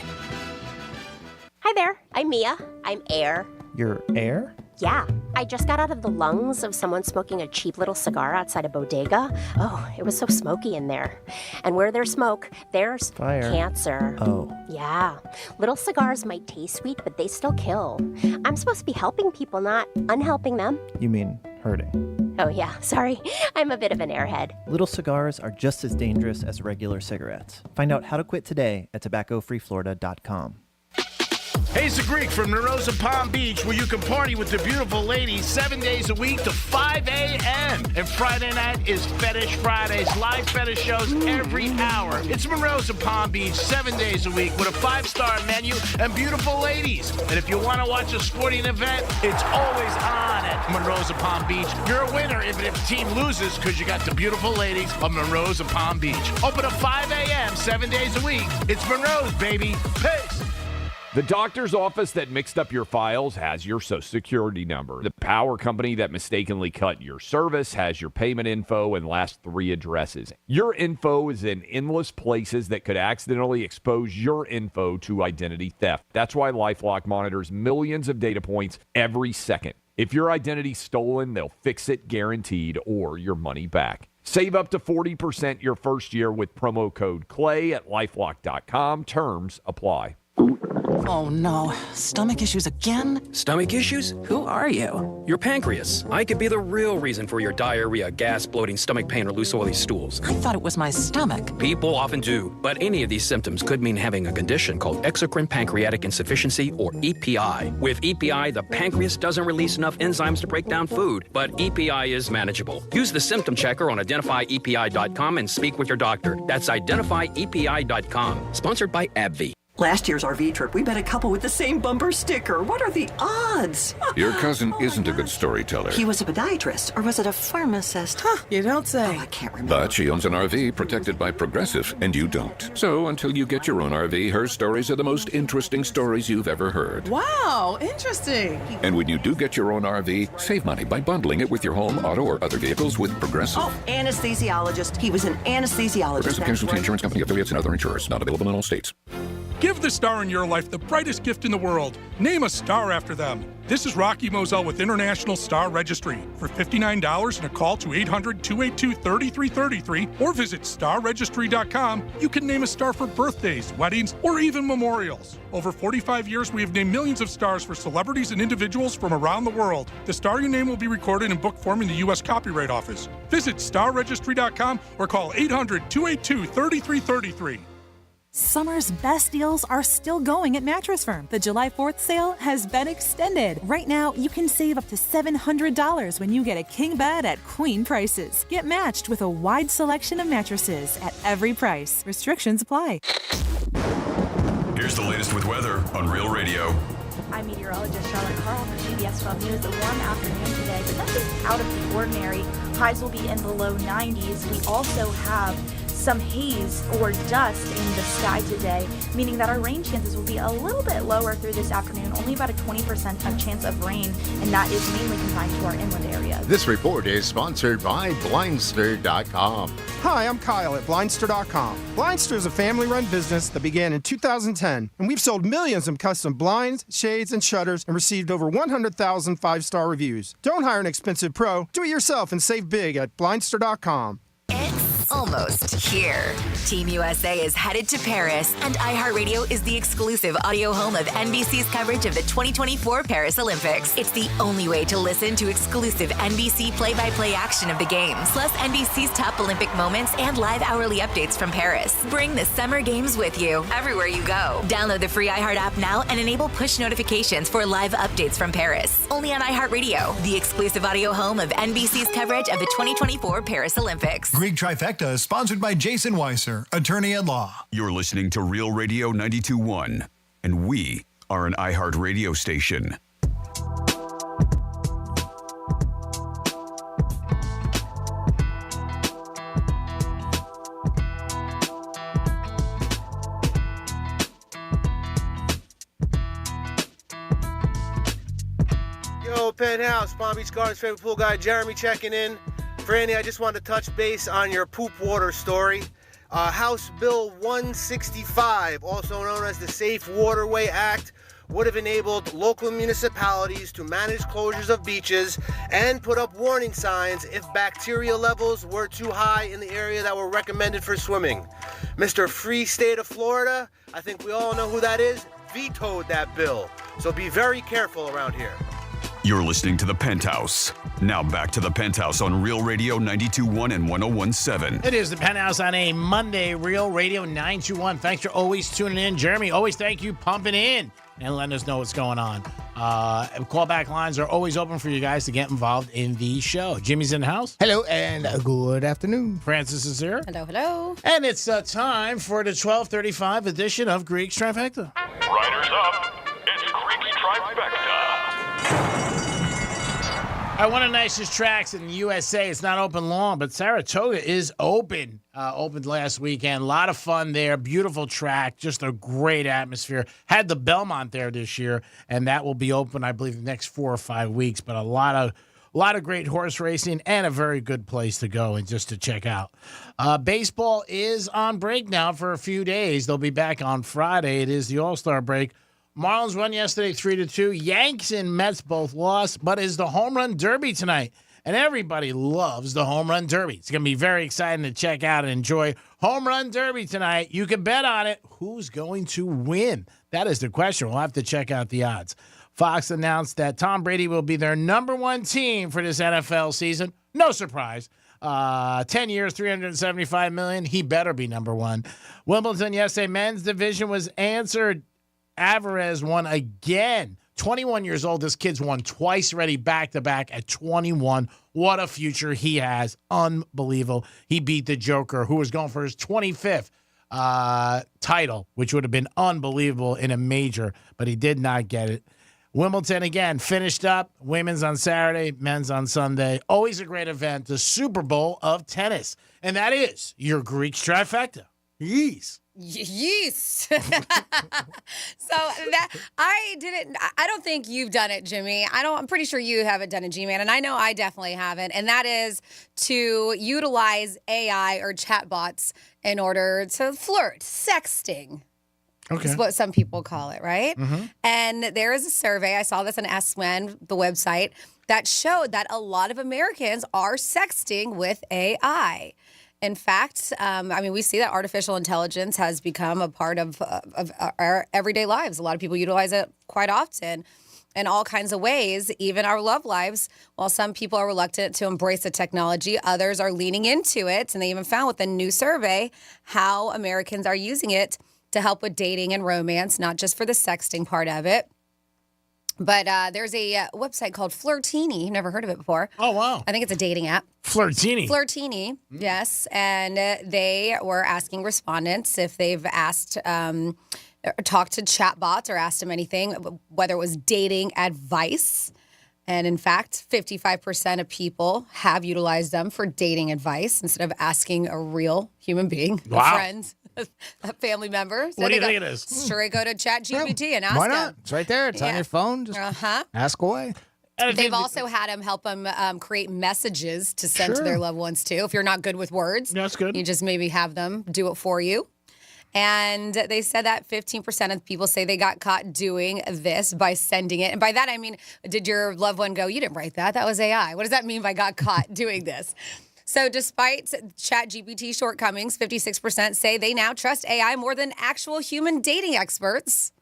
Hi there, I'm Mia. I'm Air. Your heir? Yeah, I just got out of the lungs of someone smoking a cheap little cigar outside a bodega. Oh, it was so smoky in there. And where there's smoke, there's fire. Cancer. Oh. Yeah. Little cigars might taste sweet, but they still kill. I'm supposed to be helping people, not unhelping them. You mean hurting? Oh, yeah. Sorry. I'm a bit of an airhead. Little cigars are just as dangerous as regular cigarettes. Find out how to quit today at tobaccofreeflorida.com. Hey, it's the Greek from Narosa Palm Beach, where you can party with the beautiful ladies 7 days a week to 5 a.m. And Friday night is Fetish Fridays, live fetish shows every hour. It's Narosa Palm Beach 7 days a week with a 5-star menu and beautiful ladies. And if you want to watch a sporting event, it's always on at Narosa Palm Beach. You're a winner if the team loses because you got the beautiful ladies of Narosa Palm Beach. Open at 5 a.m. 7 days a week. It's Monroe's, baby. Peace. The doctor's office that mixed up your files has your Social Security number. The power company that mistakenly cut your service has your payment info and last 3 addresses. Your info is in endless places that could accidentally expose your info to identity theft. That's why LifeLock monitors millions of data points every second. If your identity's stolen, they'll fix it guaranteed or your money back. Save up to 40% your first year with promo code CLAY at LifeLock.com. Terms apply. Oh no, stomach issues again? Stomach issues? Who are you? Your pancreas. I could be the real reason for your diarrhea, gas, bloating, stomach pain, or loose oily stools. I thought it was my stomach. People often do, but any of these symptoms could mean having a condition called exocrine pancreatic insufficiency, or EPI. With EPI, the pancreas doesn't release enough enzymes to break down food, but EPI is manageable. Use the symptom checker on identifyepi.com and speak with your doctor. That's identifyepi.com. Sponsored by AbbVie. Last year's RV trip, we met a couple with the same bumper sticker. What are the odds? Your cousin isn't a good storyteller. He was a podiatrist, or was it a pharmacist? Huh, you don't say. Oh, I can't remember. But she owns an RV protected by Progressive, and you don't. So until you get your own RV, her stories are the most interesting stories you've ever heard. Wow, interesting. And when you do get your own RV, save money by bundling it with your home, auto, or other vehicles with Progressive. Oh, anesthesiologist. He was an anesthesiologist. Progressive Casualty Insurance Company, affiliates, and other insurers. Not available in all states. Give the star in your life the brightest gift in the world. Name a star after them. This is Rocky Moselle with International Star Registry. For $59 and a call to 800-282-3333 or visit starregistry.com, you can name a star for birthdays, weddings, or even memorials. Over 45 years, we have named millions of stars for celebrities and individuals from around the world. The star you name will be recorded in book form in the U.S. Copyright Office. Visit starregistry.com or call 800-282-3333. Summer's best deals are still going at Mattress Firm. The July 4th sale has been extended. Right now, you can save up to $700 when you get a king bed at queen prices. Get matched with a wide selection of mattresses at every price. Restrictions apply. Here's the latest with weather on Real Radio. I'm meteorologist Charlotte Carl for CBS 12 News. A warm afternoon today, but nothing out of the ordinary. Highs will be in the low 90s. We also have some haze or dust in the sky today, meaning that our rain chances will be a little bit lower through this afternoon, only about a 20% of chance of rain, and that is mainly confined to our inland areas. This report is sponsored by Blindster.com. Hi, I'm Kyle at Blindster.com. Blindster is a family-run business that began in 2010, and we've sold millions of custom blinds, shades, and shutters and received over 100,000 five-star reviews. Don't hire an expensive pro. Do it yourself and save big at Blindster.com. Almost here. Team USA is headed to Paris, and iHeartRadio is the exclusive audio home of NBC's coverage of the 2024 Paris Olympics. It's the only way to listen to exclusive NBC play-by-play action of the games, plus NBC's top Olympic moments and live hourly updates from Paris. Bring the Summer Games with you everywhere you go. Download the free iHeart app now and enable push notifications for live updates from Paris. Only on iHeartRadio, the exclusive audio home of NBC's coverage of the 2024 Paris Olympics. Greek Trifecta is sponsored by Jason Weiser, attorney at law. You're listening to Real Radio 92.1, and we are an iHeart radio station. Yo, Penthouse, Palm Beach Gardens favorite pool guy, Jeremy checking in. Franny, I just wanted to touch base on your poop water story. House Bill 165, also known as the Safe Waterway Act, would have enabled local municipalities to manage closures of beaches and put up warning signs if bacteria levels were too high in the area that were recommended for swimming. Mr. Free State of Florida, I think we all know who that is, vetoed that bill. So be very careful around here. You're listening to The Penthouse. Now back to The Penthouse on Real Radio 92.1 and 101.7. It is The Penthouse on a Monday, Real Radio 921. Thanks for always tuning in. Jeremy, always thank you pumping in and letting us know what's going on. Callback lines are always open for you guys to get involved in the show. Jimmy's in the house. Hello and good afternoon. Francis is here. Hello, hello. And it's time for the 12:35 edition of Greek's Trifecta. Riders up. It's Greek's Trifecta. One of the nicest tracks in the USA. It's not open long, but Saratoga is open. Opened last weekend. A lot of fun there. Beautiful track. Just a great atmosphere. Had the Belmont there this year, and that will be open, I believe, the next 4 or 5 weeks. But a lot of great horse racing and a very good place to go and just to check out. Baseball is on break now for a few days. They'll be back on Friday. It is the All-Star break. Marlins won yesterday 3-2. Yanks and Mets both lost, but it's the Home Run Derby tonight. And everybody loves the Home Run Derby. It's going to be very exciting to check out and enjoy Home Run Derby tonight. You can bet on it. Who's going to win? That is the question. We'll have to check out the odds. Fox announced that Tom Brady will be their number one team for this NFL season. No surprise. 10 years, $375 million. He better be number one. Wimbledon yesterday, men's division was answered. Alvarez won again. 21 years old. This kid's won twice already back-to-back at 21. What a future he has. Unbelievable. He beat the Joker, who was going for his 25th title, which would have been unbelievable in a major, but he did not get it. Wimbledon, again, finished up. Women's on Saturday, men's on Sunday. Always a great event, the Super Bowl of tennis. And that is your Greek's Trifecta. Yes. Yes. So that I don't think you've done it, Jimmy. I'm pretty sure you haven't done it, G-Man, and I know I definitely haven't. And that is to utilize AI or chatbots in order to flirt, sexting. Okay. Is what some people call it, right? Mm-hmm. And there is a survey, I saw this on SWN, the website, that showed that a lot of Americans are sexting with AI. In fact, we see that artificial intelligence has become a part of our everyday lives. A lot of people utilize it quite often in all kinds of ways, even our love lives. While some people are reluctant to embrace the technology, others are leaning into it. And they even found with a new survey how Americans are using it to help with dating and romance, not just for the sexting part of it. But there's a website called Flirtini. Never heard of it before. Oh, wow. I think it's a dating app. Flirtini. Flirtini, yes. And they were asking respondents if they've asked, talked to chatbots or asked them anything, whether it was dating advice. And in fact, 55% of people have utilized them for dating advice instead of asking a real human being, a friend, a family member. So what do you think it is? Straight go to ChatGPT and ask Why them. not? It's right there. It's on your phone. Just ask away. They've also had them help them create messages to send to their loved ones, too. If you're not good with words, that's good. You just maybe have them do it for you. And they said that 15% of people say they got caught doing this by sending it. And by that, I mean, did your loved one go, you didn't write that? That was AI. What does that mean by got caught doing this? So despite ChatGPT shortcomings, 56% say they now trust AI more than actual human dating experts.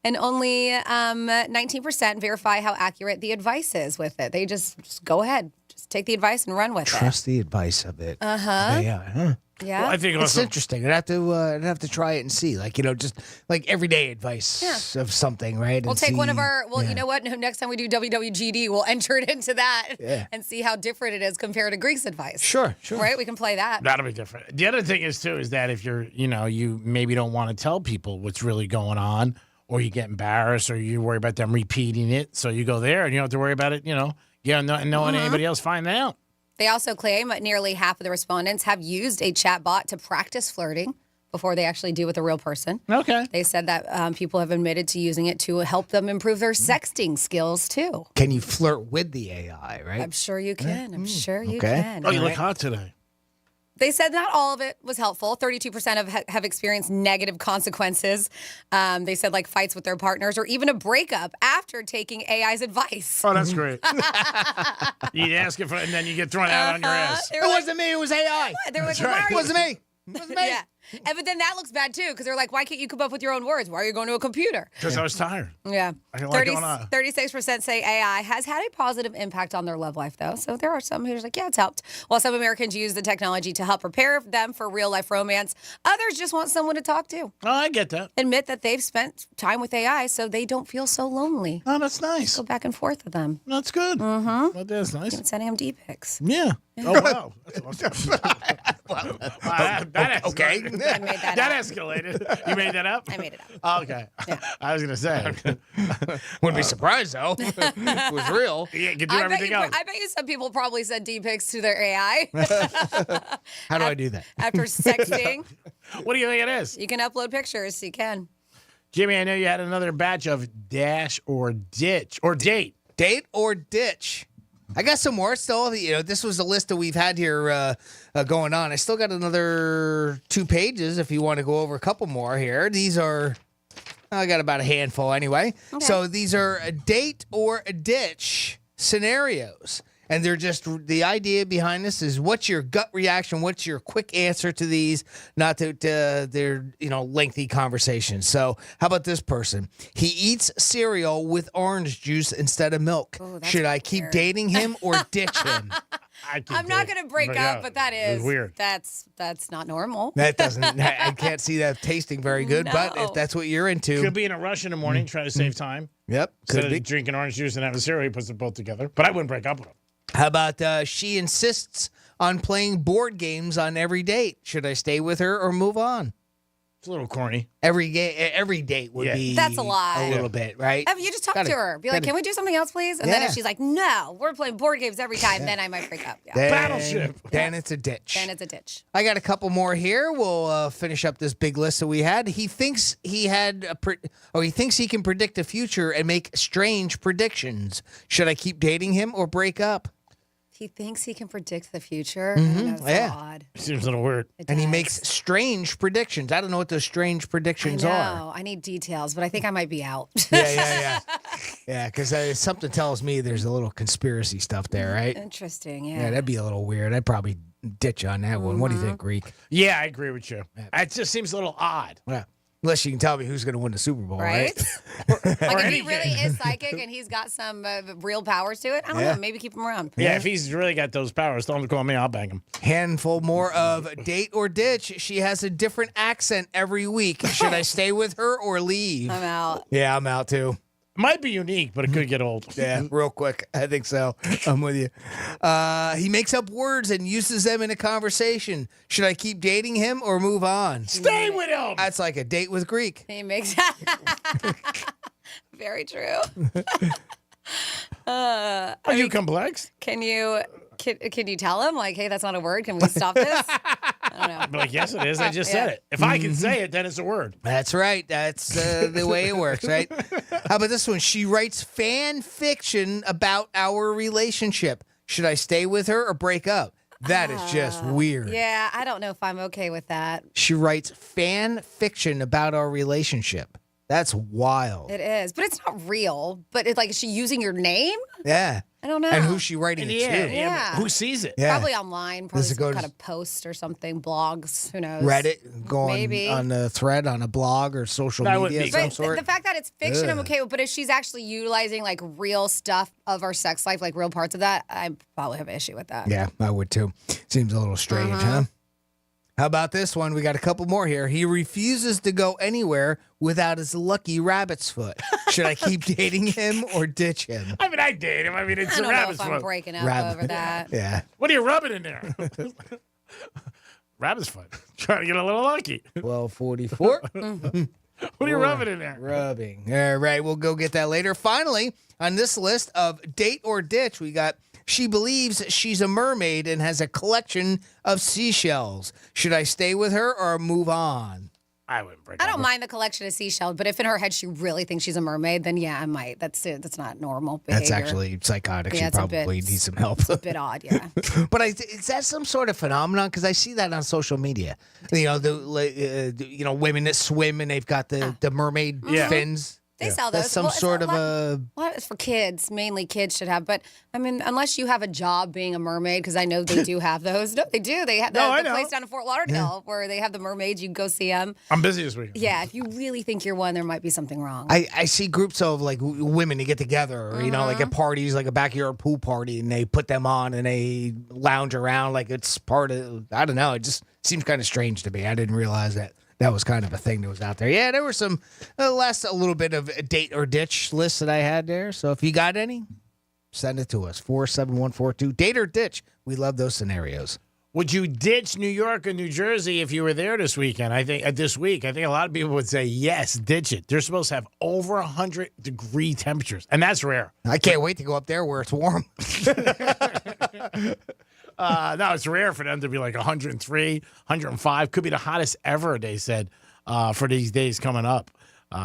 And only 19% verify how accurate the advice is with it. They just go ahead. Just take the advice and run with it. Trust the advice of it. Uh-huh. AI, huh? Yeah. Well, I think it's also interesting. I'd have to try it and see, just like everyday advice of something, right? We'll and take see, one of our. Well, you know what? Next time we do WWGD, we'll enter it into that and see how different it is compared to Greek's advice. Sure. Right? We can play that. That'll be different. The other thing is too is that if you're, you maybe don't want to tell people what's really going on, or you get embarrassed, or you worry about them repeating it, so you go there and you don't have to worry about it. Knowing anybody else find out. They also claim that nearly half of the respondents have used a chatbot to practice flirting before they actually do with a real person. Okay. They said that people have admitted to using it to help them improve their sexting skills, too. Can you flirt with the AI, right? I'm sure you can. I'm sure you Okay. can. Oh, you look hot today. They said not all of it was helpful. 32% have experienced negative consequences. They said like fights with their partners or even a breakup after taking AI's advice. Oh, that's great. You ask it for it, and then you get thrown out on your ass. It wasn't me. It was AI. They're like, It wasn't me. It wasn't me. Yeah. But then that looks bad, too, because they're like, why can't you come up with your own words? Why are you going to a computer? Because I was tired. Yeah. I got a lot going on. 36% say AI has had a positive impact on their love life, though. So there are some who's like, yeah, it's helped. While some Americans use the technology to help prepare them for real-life romance, others just want someone to talk to. Oh, I get that. Admit that they've spent time with AI so they don't feel so lonely. Oh, that's nice. Go back and forth with them. That's good. Mm-hmm. Well, that's nice. Even sending them D-pics. Yeah. Oh, wow. That's awesome. That okay. I made that up. Escalated. You made that up? I made it up. Oh, okay. Yeah. I was going to say. Wouldn't be surprised, though. It was real. Yeah, you can do everything else. I bet you some people probably send D-pics to their AI. How do I do that? After sexting. What do you think it is? You can upload pictures. You can. Jimmy, I know you had another batch of dash or ditch or date. Date or ditch. I got some more still. You know, this was the list that we've had here going on. I still got another 2 pages if you want to go over a couple more here. These are, I got about a handful anyway. Okay. So these are a date or a ditch scenarios. And they're just, the idea behind this is what's your gut reaction? What's your quick answer to these? Not to their, lengthy conversations. So how about this person? He eats cereal with orange juice instead of milk. Ooh, that's Should I keep weird. dating him or ditch him? I'm not going to break up, but that is weird. That's not normal. That doesn't, I can't see that tasting very good, but if that's what you're into. Could be in a rush in the morning, try to save time. Yep. Instead Could be. of drinking orange juice and having cereal, he puts them both together. But I wouldn't break up with him. How about she insists on playing board games on every date? Should I stay with her or move on? It's a little corny. Every date would be That's a lot. A little bit, right? You just talk to her. Be like, can we do something else, please? And then if she's like, no, we're playing board games every time, then I might break up. Yeah. Battleship. Then it's a ditch. Then it's a ditch. I got a couple more here. We'll finish up this big list that we had. He thinks he thinks he can predict the future and make strange predictions. Should I keep dating him or break up? He thinks he can predict the future. Mhm. That's so Yeah. odd. Seems a little weird. And he makes strange predictions. I don't know what those strange predictions I are. know. I need details, but I think I might be out. Yeah. Yeah, because something tells me there's a little conspiracy stuff there, right? Interesting, Yeah, yeah. that'd be a little weird. I'd probably ditch on that one. What do you think, Greek? Yeah, I agree with you. It just seems a little odd. Yeah. Unless you can tell me who's going to win the Super Bowl, right? Like if he really is psychic and he's got some real powers to it, I don't know. Maybe keep him around. Yeah, if he's really got those powers, tell him to call me. I'll bang him. Handful more of date or ditch. She has a different accent every week. Should I stay with her or leave? I'm out. Yeah, I'm out too. Might be unique, but it could get old. Yeah, real quick. I think so. I'm with you. He makes up words and uses them in a conversation. Should I keep dating him or move on? Stay with him. That's like a date with Greek. He makes very true. Are you complex? Can you tell him like, hey, that's not a word? Can we stop this? I don't know. I'd be like, yes, it is. I just said it. If I can say it, then it's a word. That's right. That's the way it works, right? How about this one? She writes fan fiction about our relationship. Should I stay with her or break up? That is just weird. Yeah, I don't know if I'm okay with that. She writes fan fiction about our relationship. That's wild. It is, but it's not real. But it's like, is she using your name? Yeah. I don't know. And who's she writing it to? Yeah. Who sees it? Yeah. Probably online. Probably Does it some go kind to of post or something. Blogs. Who knows? Reddit, going Maybe. on a thread, on a blog, or social That would media be of some But sort. the fact that it's fiction, I'm Ugh. okay with. But if she's actually utilizing like real stuff of our sex life, like real parts of that, I probably have an issue with that. Yeah, I would too. Seems a little strange, huh? How about this one? We got a couple more here. He refuses to go anywhere without his lucky rabbit's foot. Should I keep dating him or ditch him? I mean, I date him. I mean, it's I a don't know rabbit's if I'm foot. breaking up Rabbit. over that. Yeah. What are you rubbing in there? Rabbit's foot. Trying to get a little lucky. 12:44. What are you rubbing in there? Rubbing. All right, we'll go get that later. Finally, on this list of date or ditch, we got she believes she's a mermaid and has a collection of seashells. Should I stay with her or move on? I wouldn't break I up don't with mind the collection of seashells, but if in her head she really thinks she's a mermaid, then yeah, I might. That's it. That's not normal behavior. That's actually psychotic. Yeah, She it's a probably bit- needs some help. It's a bit odd, yeah. But is that some sort of phenomenon? Because I see that on social media. You know, women that swim and they've got the mermaid fins. They sell those. That's some Well, it's sort a of lot- a. A lot is for kids. Mainly kids should have. But, I mean, unless you have a job being a mermaid, because I know they do have those. No, they do. They have I the know. place down in Fort Lauderdale where they have the mermaids. You can go see them. I'm busy this week. Yeah, if you really think you're one, there might be something wrong. I see groups of like women to get together, or, you know, like at parties, like a backyard pool party, and they put them on and they lounge around like it's part of. I don't know. It just seems kind of strange to me. I didn't realize that was kind of a thing that was out there. Yeah, there were some a little bit of a date or ditch list that I had there. So if you got any, send it to us 47142. Date or ditch. We love those scenarios. Would you ditch New York or New Jersey if you were there this weekend? I think this week, I think a lot of people would say yes, ditch it. They're supposed to have over 100-degree temperatures, and that's rare. I can't wait to go up there where it's warm. No, it's rare for them to be like 103, 105. Could be the hottest ever, they said, for these days coming up.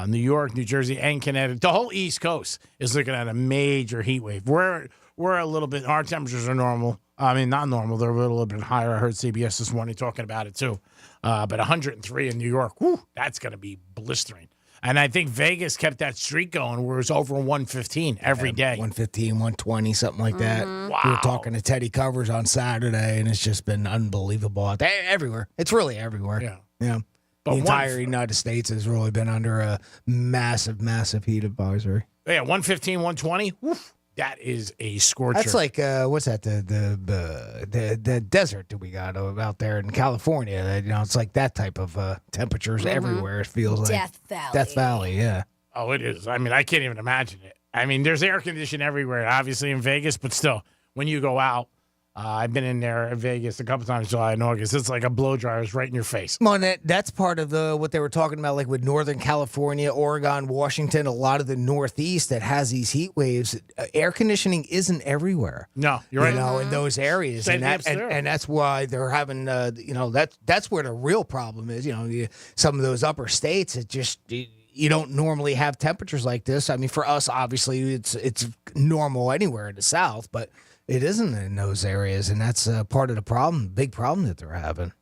New York, New Jersey, and Connecticut. The whole East Coast is looking at a major heat wave. We're a little bit, our temperatures are normal. I mean, not normal. They're a little bit higher. I heard CBS this morning talking about it, too. But 103 in New York, whew, that's going to be blistering. And I think Vegas kept that streak going where it was over 115 every day. 115, 120, something like that. Wow. We were talking to Teddy Covers on Saturday, and it's just been unbelievable out there. Everywhere. It's really everywhere. Yeah. But The entire United States has really been under a massive, massive heat advisory. Yeah, 115, 120, woof, that is a scorcher. That's like what's that? The desert that we got out there in California. You know, it's like that type of temperatures everywhere. It feels like Death Valley. Death Valley. Yeah. Oh, it is. I mean, I can't even imagine it. I mean, there's air conditioning everywhere, obviously in Vegas, but still, when you go out, I've been in there in Vegas a couple times, July and August. It's like a blow dryer is right in your face. Well, that's part of what they were talking about, like with Northern California, Oregon, Washington, a lot of the Northeast that has these heat waves. Air conditioning isn't everywhere. No, you're right. You know, in those areas, Same and thing upstairs. that's why they're having, that's where the real problem is. You know, some of those upper states, it just. You don't normally have temperatures like this. I mean, for us, obviously, it's normal anywhere in the South, but it isn't in those areas, and that's part of the problem, big problem that they're having.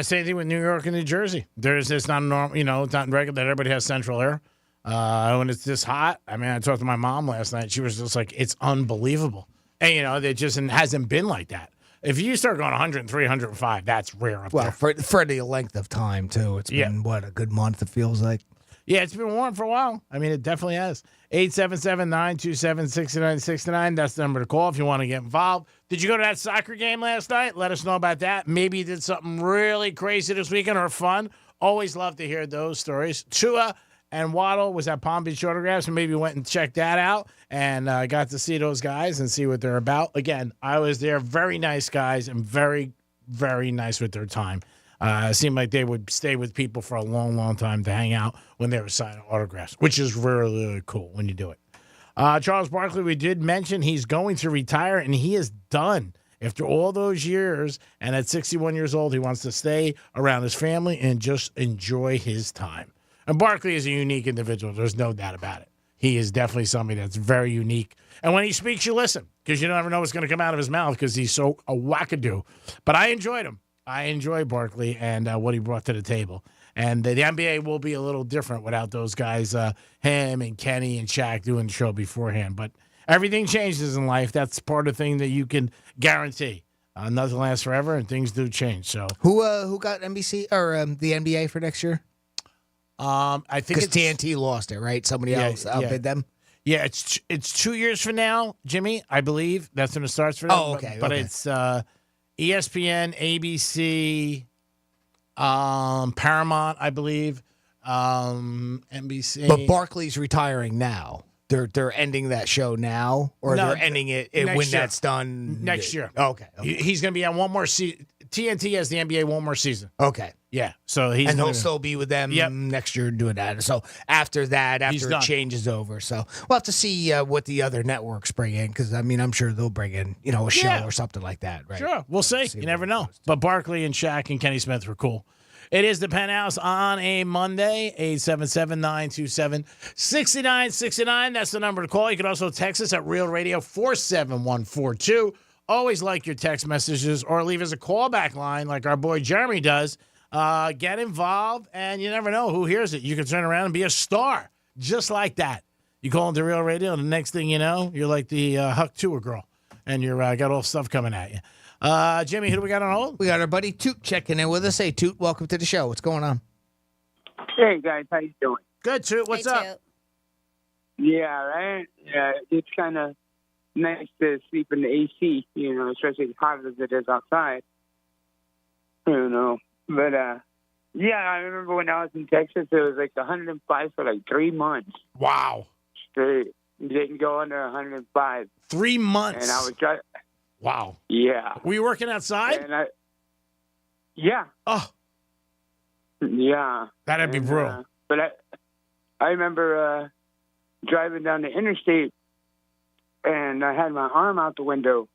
Same thing with New York and New Jersey. It's not normal, it's not regular that everybody has central air. When it's this hot, I mean, I talked to my mom last night. She was just like, it's unbelievable. And, it just hasn't been like that. If you start going 103, 105, that's rare up there. Well, for the length of time, too. It's been, a good month, it feels like. Yeah, it's been warm for a while. I mean, it definitely has. 877-927-6969. That's the number to call if you want to get involved. Did you go to that soccer game last night? Let us know about that. Maybe you did something really crazy this weekend or fun. Always love to hear those stories. Tua and Waddle was at Palm Beach Autographs, and maybe went and checked that out and got to see those guys and see what they're about. Again, I was there. Very nice guys and very, very nice with their time. It seemed like they would stay with people for a long, long time to hang out when they were signing autographs, which is really, really cool when you do it. Charles Barkley, we did mention he's going to retire, and he is done. After all those years, and at 61 years old, he wants to stay around his family and just enjoy his time. And Barkley is a unique individual. There's no doubt about it. He is definitely somebody that's very unique. And when he speaks, you listen, because you never know what's going to come out of his mouth because he's so a wackadoo. But I enjoyed him. I enjoy Barkley and what he brought to the table. And the NBA will be a little different without those guys, him and Kenny and Shaq doing the show beforehand. But everything changes in life. That's part of the thing that you can guarantee. Nothing lasts forever, and things do change. So who got NBC or the NBA for next year? I think because TNT lost it, right? Somebody else outbid them. Yeah, it's 2 years from now, Jimmy. I believe that's when it starts for them. Oh, okay. But it's ESPN, ABC, Paramount, I believe, NBC. But Barkley's retiring now. They're ending that show now, or No, they're ending it when next year. that's done Next year. Okay. He's going to be on one more season. TNT has the NBA one more season. Okay. Yeah. So he'll still be with them Yep. next year doing that. So after that, He's after done. it changes over, so we'll have to see what the other networks bring in, because I mean I'm sure they'll bring in a show Yeah. or something like that, right? Sure. We'll see. You never know. But Barkley and Shaq and Kenny Smith were cool. It is the Penthouse on a Monday, 877-927-6969. That's the number to call. You can also text us at Real Radio 47142. Always like your text messages or leave us a callback line like our boy Jeremy does. Get involved, and you never know who hears it. You can turn around and be a star just like that. You call into Real Radio, and the next thing you know, you're like the Huck Tour girl, and you're got all stuff coming at you. Jimmy, who do we got on hold? We got our buddy Toot checking in with us. Hey, Toot, welcome to the show. What's going on? Hey, guys, how you doing? Good, Toot. What's up? Toot. Yeah, right? Yeah, it's kind of nice to sleep in the AC, especially as hot as it is outside. But, yeah, I remember when I was in Texas, it was like 105 for like 3 months. Wow. Straight. Didn't go under 105. 3 months? And I was driving. Wow. Yeah. Were you working outside? And yeah. Oh. Yeah. That'd be brutal. But I remember driving down the interstate, and I had my arm out the window.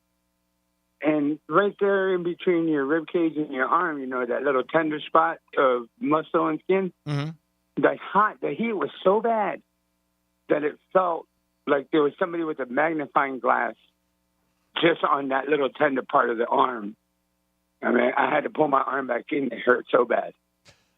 And right there in between your rib cage and your arm, that little tender spot of muscle and skin, the heat was so bad that it felt like there was somebody with a magnifying glass just on that little tender part of the arm. I mean, I had to pull my arm back in. It hurt so bad.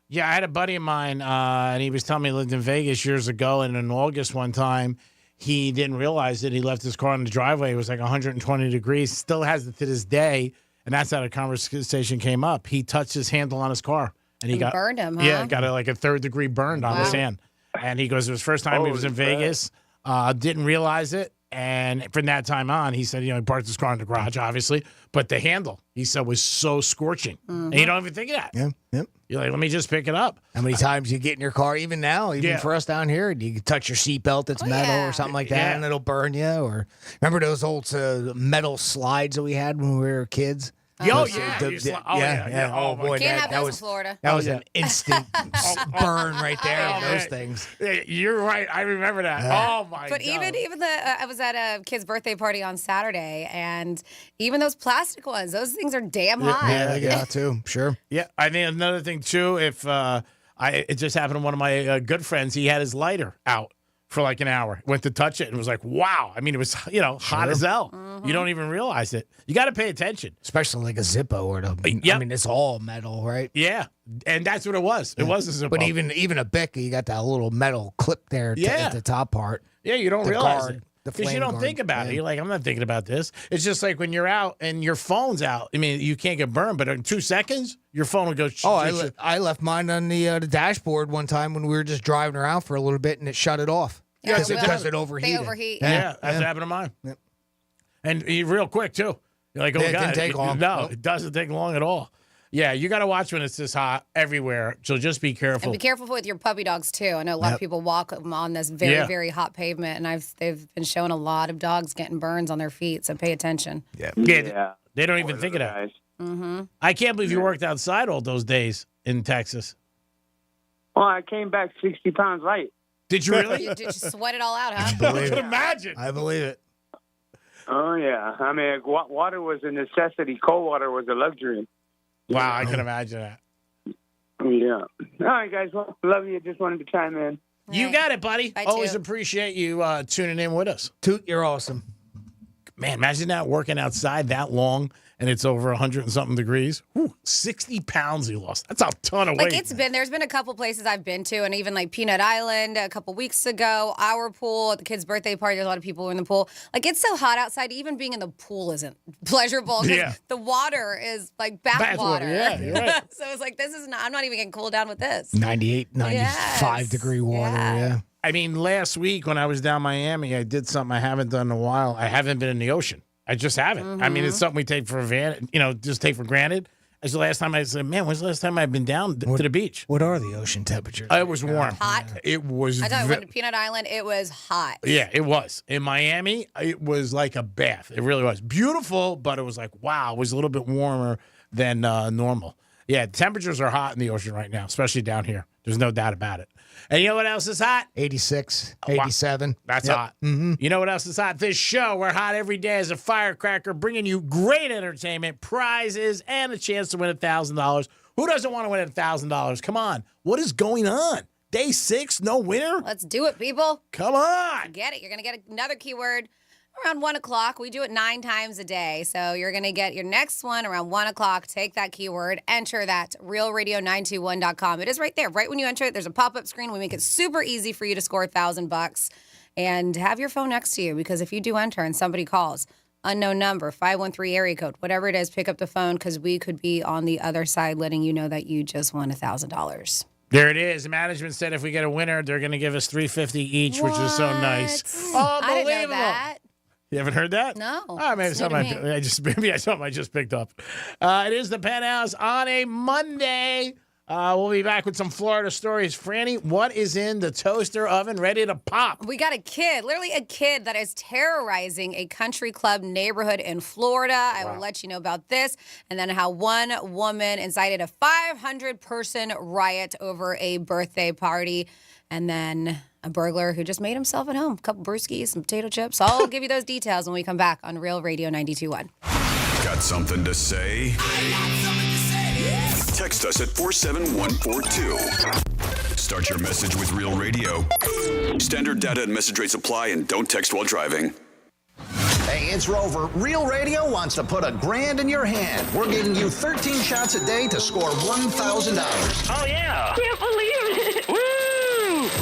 Yeah, I had a buddy of mine, and he was telling me he lived in Vegas years ago, and in August one time, he didn't realize that he left his car in the driveway. It was like 120 degrees. Still has it to this day, and that's how the conversation came up. He touched his handle on his car, and he got burned him. Huh? Yeah, got like a 3rd degree burned on his hand. And he goes, it was the first time he was in Vegas. Didn't realize it. And from that time on, he said, he parked his car in the garage, obviously, but the handle, he said, was so scorching. And you don't even think of that. Yeah. Yep. You're like, let me just pick it up. How many times you get in your car, even now, even for us down here, you touch your seatbelt that's metal or something like that, and it'll burn you. Or remember those old metal slides that we had when we were kids? Oh, yeah. Oh, boy. Can't have those in Florida. That was an instant burn right there. Those things. You're right. I remember that. Oh, my God. But even I was at a kid's birthday party on Saturday, and even those plastic ones, those things are damn hot. Yeah, they got too. Sure. Yeah. I think another thing, too, if it just happened to one of my good friends, he had his lighter out for like an hour. Went to touch it and was like, wow. I mean, it was, hot as hell. You don't even realize it. You got to pay attention. Especially like a Zippo or I mean, it's all metal, right? Yeah. And that's what it was. It was a Zippo. But even a Bic, you got that little metal clip there at the top part. Yeah, you don't realize guard, it. the Because flame you don't guard. think about it. You're like, I'm not thinking about this. It's just like when you're out and your phone's out. I mean, you can't get burned, but in 2 seconds, your phone will go. I left mine on the dashboard one time when we were just driving around for a little bit, and it shut it off. Yeah, Because it overheated. They overheat. Yeah, that's what happened to mine. Yep. And real quick, too. You're like, oh, Yeah, it God. didn't take long. No, Nope. it doesn't take long at all. Yeah, you got to watch when it's this hot everywhere. So just be careful. And be careful with your puppy dogs, too. I know a lot of people walk on this very, very hot pavement, and they've been showing a lot of dogs getting burns on their feet, so pay attention. Yeah. They don't even think of that. Mm-hmm. I can't believe you worked outside all those days in Texas. Well, I came back 60 pounds light. Did you really? Did you sweat it all out, huh? I can imagine. I believe it. Oh, yeah. I mean, water was a necessity. Cold water was a luxury. Wow, I can imagine that. Yeah. All right, guys. Well, love you. Just wanted to chime in. You got it, buddy. Bye, Always Toot. appreciate you tuning in with us. Toot, you're awesome. Man, imagine that working outside that long and it's over 100 and something degrees. Whew, 60 pounds he lost. That's a ton of weight. There's been a couple places I've been to, and even like Peanut Island a couple weeks ago, our pool at the kid's birthday party, there's a lot of people in the pool. Like, it's so hot outside, even being in the pool isn't pleasurable because the water is like bath water. Yeah, you're right. So it's like, I'm not even getting cooled down with this. 98, 95 degree water, yeah. I mean, last week when I was down Miami, I did something I haven't done in a while. I haven't been in the ocean. I just haven't. I mean, it's something we take for just take for granted. As the last time I said, man, when's the last time I've been down to the beach? What are the ocean temperatures? It was warm. Hot? It was. I thought I went to Peanut Island. It was hot. Yeah, it was. In Miami, it was like a bath. It really was. Beautiful, but it was like, wow, it was a little bit warmer than normal. Yeah, temperatures are hot in the ocean right now, especially down here. There's no doubt about it. And you know what else is hot? 86, 87. That's hot. Mm-hmm. You know what else is hot? This show, we're hot every day as a firecracker, bringing you great entertainment, prizes, and a chance to win $1,000 Who doesn't want to win $1,000? Come on. What is going on? Day 6, no winner? Let's do it, people. Come on. Get it. You're going to get another keyword around 1 o'clock. We do it 9 times a day. So you're going to get your next one around 1 o'clock. Take that keyword, enter that, realradio921.com. It is right there. Right when you enter it, there's a pop-up screen. We make it super easy for you to score $1,000. And have your phone next to you, because if you do enter and somebody calls, unknown number, 513 area code, whatever it is, pick up the phone, because we could be on the other side letting you know that you just won $1,000. There it is. Management said if we get a winner, they're going to give us $350 each, which is so nice. I Unbelievable. didn't know that. You haven't heard that? No. Oh, maybe something I just picked up. It is the Penthouse on a Monday. We'll be back with some Florida stories. Franny, what is in the toaster oven ready to pop? We got a kid, literally a kid that is terrorizing a country club neighborhood in Florida. I will let you know about this. And then how one woman incited a 500-person riot over a birthday party. And then a burglar who just made himself at home. A couple brewskis, some potato chips. I'll give you those details when we come back on Real Radio 92.1. Got something to say? Text us at 47142. Start your message with Real Radio. Standard data and message rates apply, and don't text while driving. Hey, it's Rover. Real Radio wants to put $1,000 in your hand. We're giving you 13 shots a day to score $1,000. Oh, yeah. Can't believe it. Woo!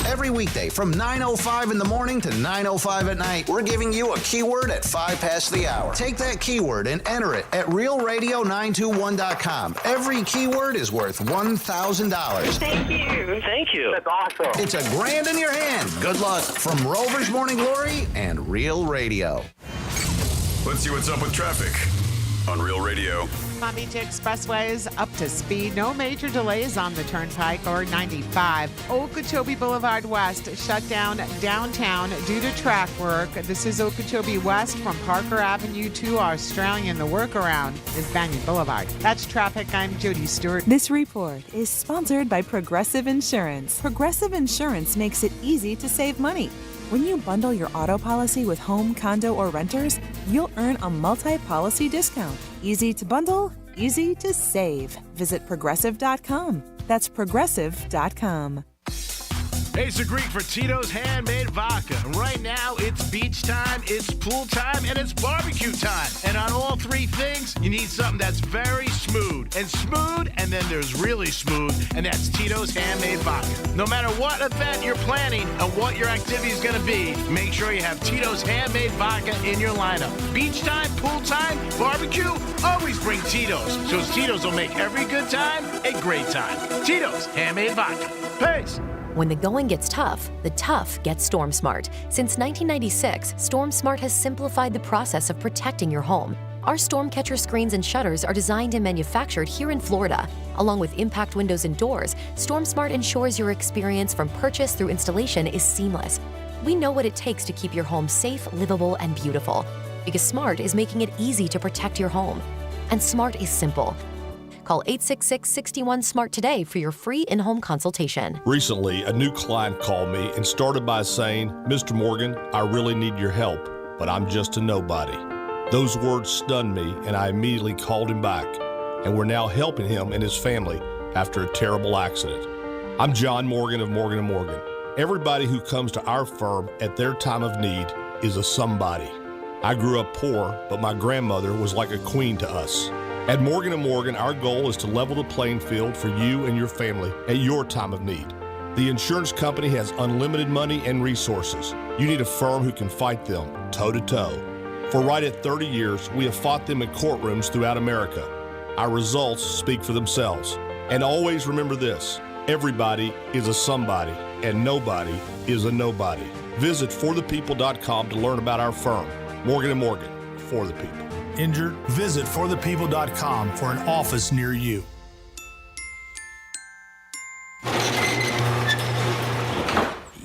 Every weekday from 9:05 in the morning to 9:05 at night, we're giving you a keyword at 5 past the hour. Take that keyword and enter it at realradio921.com. Every keyword is worth $1,000. Thank you. Thank you. That's awesome. It's $1,000 in your hand. Good luck from Rover's Morning Glory and Real Radio. Let's see what's up with traffic on Real Radio. Palm Beach Expressway is up to speed. No major delays on the Turnpike or 95. Okeechobee Boulevard West shut down downtown due to track work. This is Okeechobee West from Parker Avenue to Australian. The workaround is Banyan Boulevard. That's traffic. I'm Jody Stewart. This report is sponsored by Progressive Insurance. Progressive Insurance makes it easy to save money. When you bundle your auto policy with home, condo, or renters, you'll earn a multi-policy discount. Easy to bundle, easy to save. Visit Progressive.com. That's Progressive.com. Hey, it's the Greek for Tito's Handmade Vodka. And right now, it's beach time, it's pool time, and it's barbecue time. And on all three things, you need something that's very smooth. And then there's really smooth, and that's Tito's Handmade Vodka. No matter what event you're planning and what your activity is going to be, make sure you have Tito's Handmade Vodka in your lineup. Beach time, pool time, barbecue, always bring Tito's. So Tito's will make every good time a great time. Tito's Handmade Vodka. Peace. When the going gets tough, the tough get StormSmart. Since 1996, StormSmart has simplified the process of protecting your home. Our Stormcatcher screens and shutters are designed and manufactured here in Florida. Along with impact windows and doors, StormSmart ensures your experience from purchase through installation is seamless. We know what it takes to keep your home safe, livable, and beautiful. Because Smart is making it easy to protect your home. And Smart is simple. Call 866-61-SMART today for your free in-home consultation. Recently, a new client called me and started by saying, "Mr. Morgan, I really need your help, but I'm just a nobody." Those words stunned me, and I immediately called him back, and we're now helping him and his family after a terrible accident. I'm John Morgan of Morgan & Morgan. Everybody who comes to our firm at their time of need is a somebody. I grew up poor, but my grandmother was like a queen to us. At Morgan & Morgan, our goal is to level the playing field for you and your family at your time of need. The insurance company has unlimited money and resources. You need a firm who can fight them toe-to-toe. For right at 30 years, we have fought them in courtrooms throughout America. Our results speak for themselves. And always remember this, everybody is a somebody, and nobody is a nobody. Visit forthepeople.com to learn about our firm, Morgan & Morgan, for the people. Injured? Visit forthepeople.com for an office near you.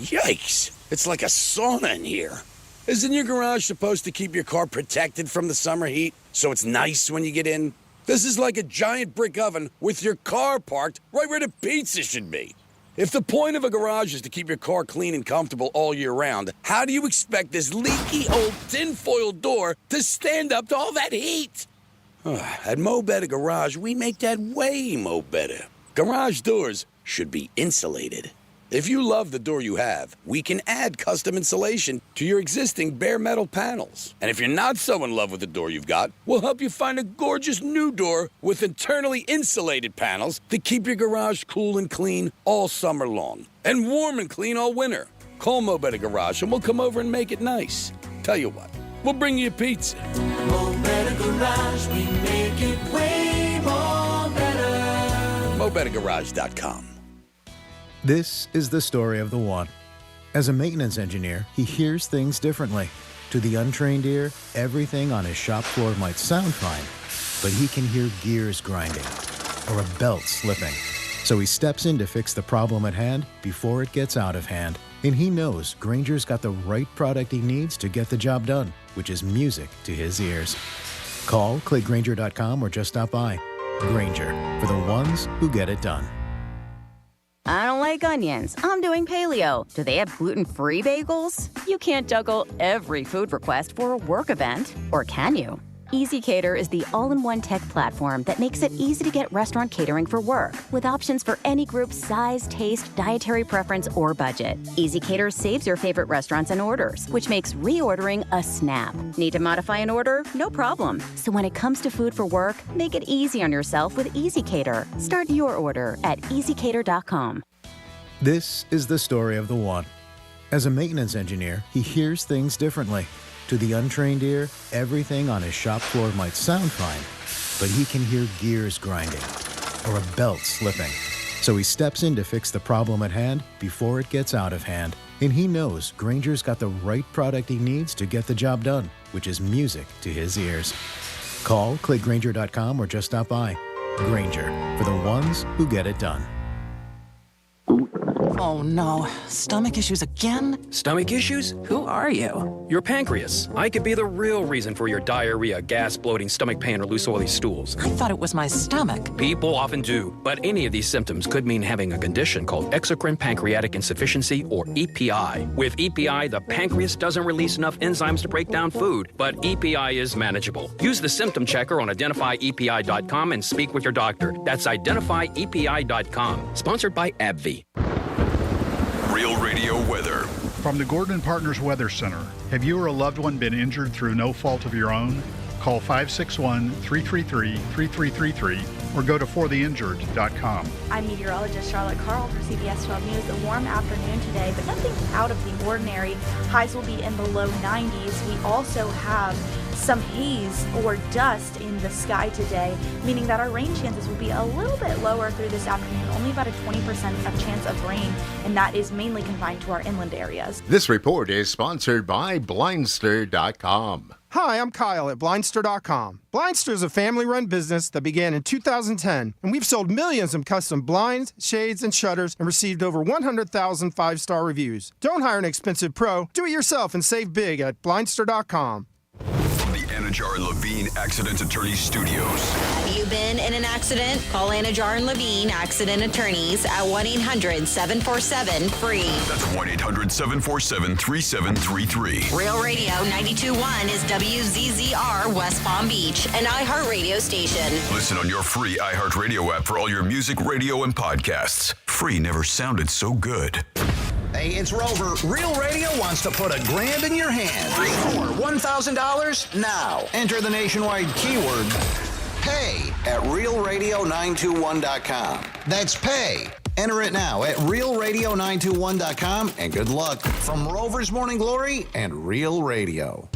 Yikes! It's like a sauna in here. Isn't your garage supposed to keep your car protected from the summer heat so it's nice when you get in? This is like a giant brick oven with your car parked right where the pizza should be. If the point of a garage is to keep your car clean and comfortable all year round, how do you expect this leaky old tinfoil door to stand up to all that heat? At Mo Better Garage, we make that way mo better. Garage doors should be insulated. If you love the door you have, we can add custom insulation to your existing bare metal panels. And if you're not so in love with the door you've got, we'll help you find a gorgeous new door with internally insulated panels to keep your garage cool and clean all summer long. And warm and clean all winter. Call Mo Better Garage and we'll come over and make it nice. Tell you what, we'll bring you a pizza. Mo Better Garage, we make it way more better. MoBetterGarage.com. This is the story of the one. As a maintenance engineer, he hears things differently. To the untrained ear, everything on his shop floor might sound fine, but he can hear gears grinding or a belt slipping. So he steps in to fix the problem at hand before it gets out of hand. And he knows Grainger's got the right product he needs to get the job done, which is music to his ears. Call, click Grainger.com, or just stop by. Grainger, for the ones who get it done. I don't like onions. I'm doing paleo. Do they have gluten-free bagels? You can't juggle every food request for a work event, or can you? EasyCater is the all-in-one tech platform that makes it easy to get restaurant catering for work, with options for any group size, taste, dietary preference, or budget. EasyCater saves your favorite restaurants and orders, which makes reordering a snap. Need to modify an order? No problem. So when it comes to food for work, make it easy on yourself with EasyCater. Start your order at easycater.com. This is the story of the one. As a maintenance engineer, he hears things differently. To the untrained ear, everything on his shop floor might sound fine, but he can hear gears grinding or a belt slipping. So he steps in to fix the problem at hand before it gets out of hand. And he knows Grainger's got the right product he needs to get the job done, which is music to his ears. Call, click Grainger.com, or just stop by. Grainger, for the ones who get it done. Oh no, stomach issues again? Stomach issues? Who are you? Your pancreas. I could be the real reason for your diarrhea, gas, bloating, stomach pain, or loose oily stools. I thought it was my stomach. People often do, but any of these symptoms could mean having a condition called exocrine pancreatic insufficiency, or EPI. With EPI, the pancreas doesn't release enough enzymes to break down food, but EPI is manageable. Use the symptom checker on identifyepi.com and speak with your doctor. That's identifyepi.com. Sponsored by AbbVie. Real Radio weather. From the Gordon Partners Weather Center, have you or a loved one been injured through no fault of your own? Call 561-333-3333 or go to fortheinjured.com. I'm meteorologist Charlotte Carl for CBS 12 News. A warm afternoon today, but nothing out of the ordinary. Highs will be in the low 90s. We also have some haze or dust in the sky today, meaning that our rain chances will be a little bit lower through this afternoon, only about a 20% of chance of rain, and that is mainly confined to our inland areas. This report is sponsored by Blindster.com. Hi, I'm Kyle at Blindster.com. Blindster is a family-run business that began in 2010, and we've sold millions of custom blinds, shades, and shutters and received over 100,000 five-star reviews. Don't hire an expensive pro. Do it yourself and save big at Blindster.com. From the Anajar and Levine Accident Attorney Studios. Have you been in an accident? Call Anajar and Levine Accident Attorneys at 1-800-747-FREE. That's 1-800-747-3733. Real Radio 92.1 is WZZR West Palm Beach, an iHeartRadio station. Listen on your free iHeartRadio app for all your music, radio, and podcasts. Free never sounded so good. Hey, it's Rover. Real Radio wants to put $1,000 in your hand. For $1,000 now. Enter the nationwide keyword PAY at realradio921.com. That's PAY. Enter it now at realradio921.com, and good luck from Rover's Morning Glory and Real Radio.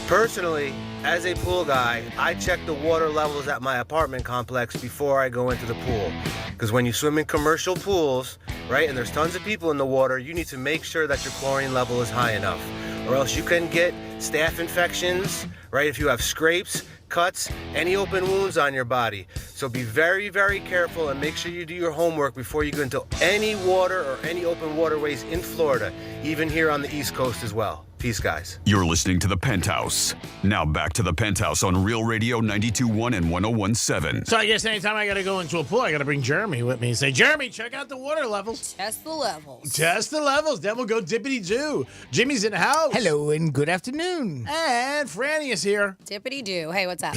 Personally, as a pool guy, I check the water levels at my apartment complex before I go into the pool. Because when you swim in commercial pools, right, and there's tons of people in the water, you need to make sure that your chlorine level is high enough. Or else you can get staph infections, right, if you have scrapes, cuts, any open wounds on your body. So be very, very careful and make sure you do your homework before you go into any water or any open waterways in Florida, even here on the East Coast as well. Peace, guys. You're listening to The Penthouse. Now back to The Penthouse on Real Radio 92.1 and 101.7. So I guess anytime I got to go into a pool, I got to bring Jeremy with me and say, Jeremy, check out the water levels. Test the levels. Test the levels. Then we'll go dippity-doo. Jimmy's in the house. Hello and good afternoon. And Franny is here. Dippity-doo. Hey, what's up?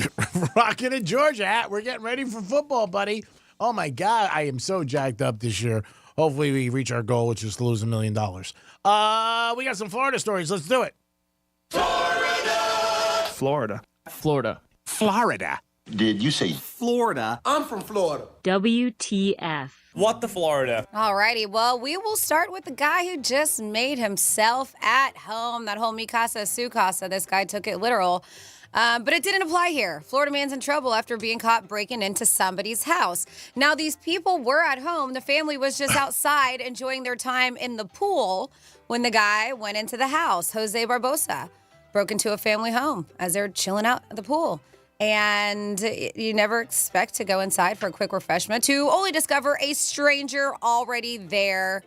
Rocking a Georgia hat. We're getting ready for football, buddy. Oh, my God. I am so jacked up this year. Hopefully we reach our goal, which is to lose $1 million. We got some Florida stories. Let's do it. Florida. Florida. Did you say Florida? I'm from Florida. WTF. what the Florida? Alrighty, well, we will start with the guy who just made himself at home. That whole mi casa, su casa, this guy took it literal. But it didn't apply here. Florida man's in trouble after being caught breaking into somebody's house. Now, these people were at home. The family was just outside enjoying their time in the pool when the guy went into the house. Jose Barbosa broke into a family home as they're chilling out at the pool. And you never expect to go inside for a quick refreshment to only discover a stranger already there.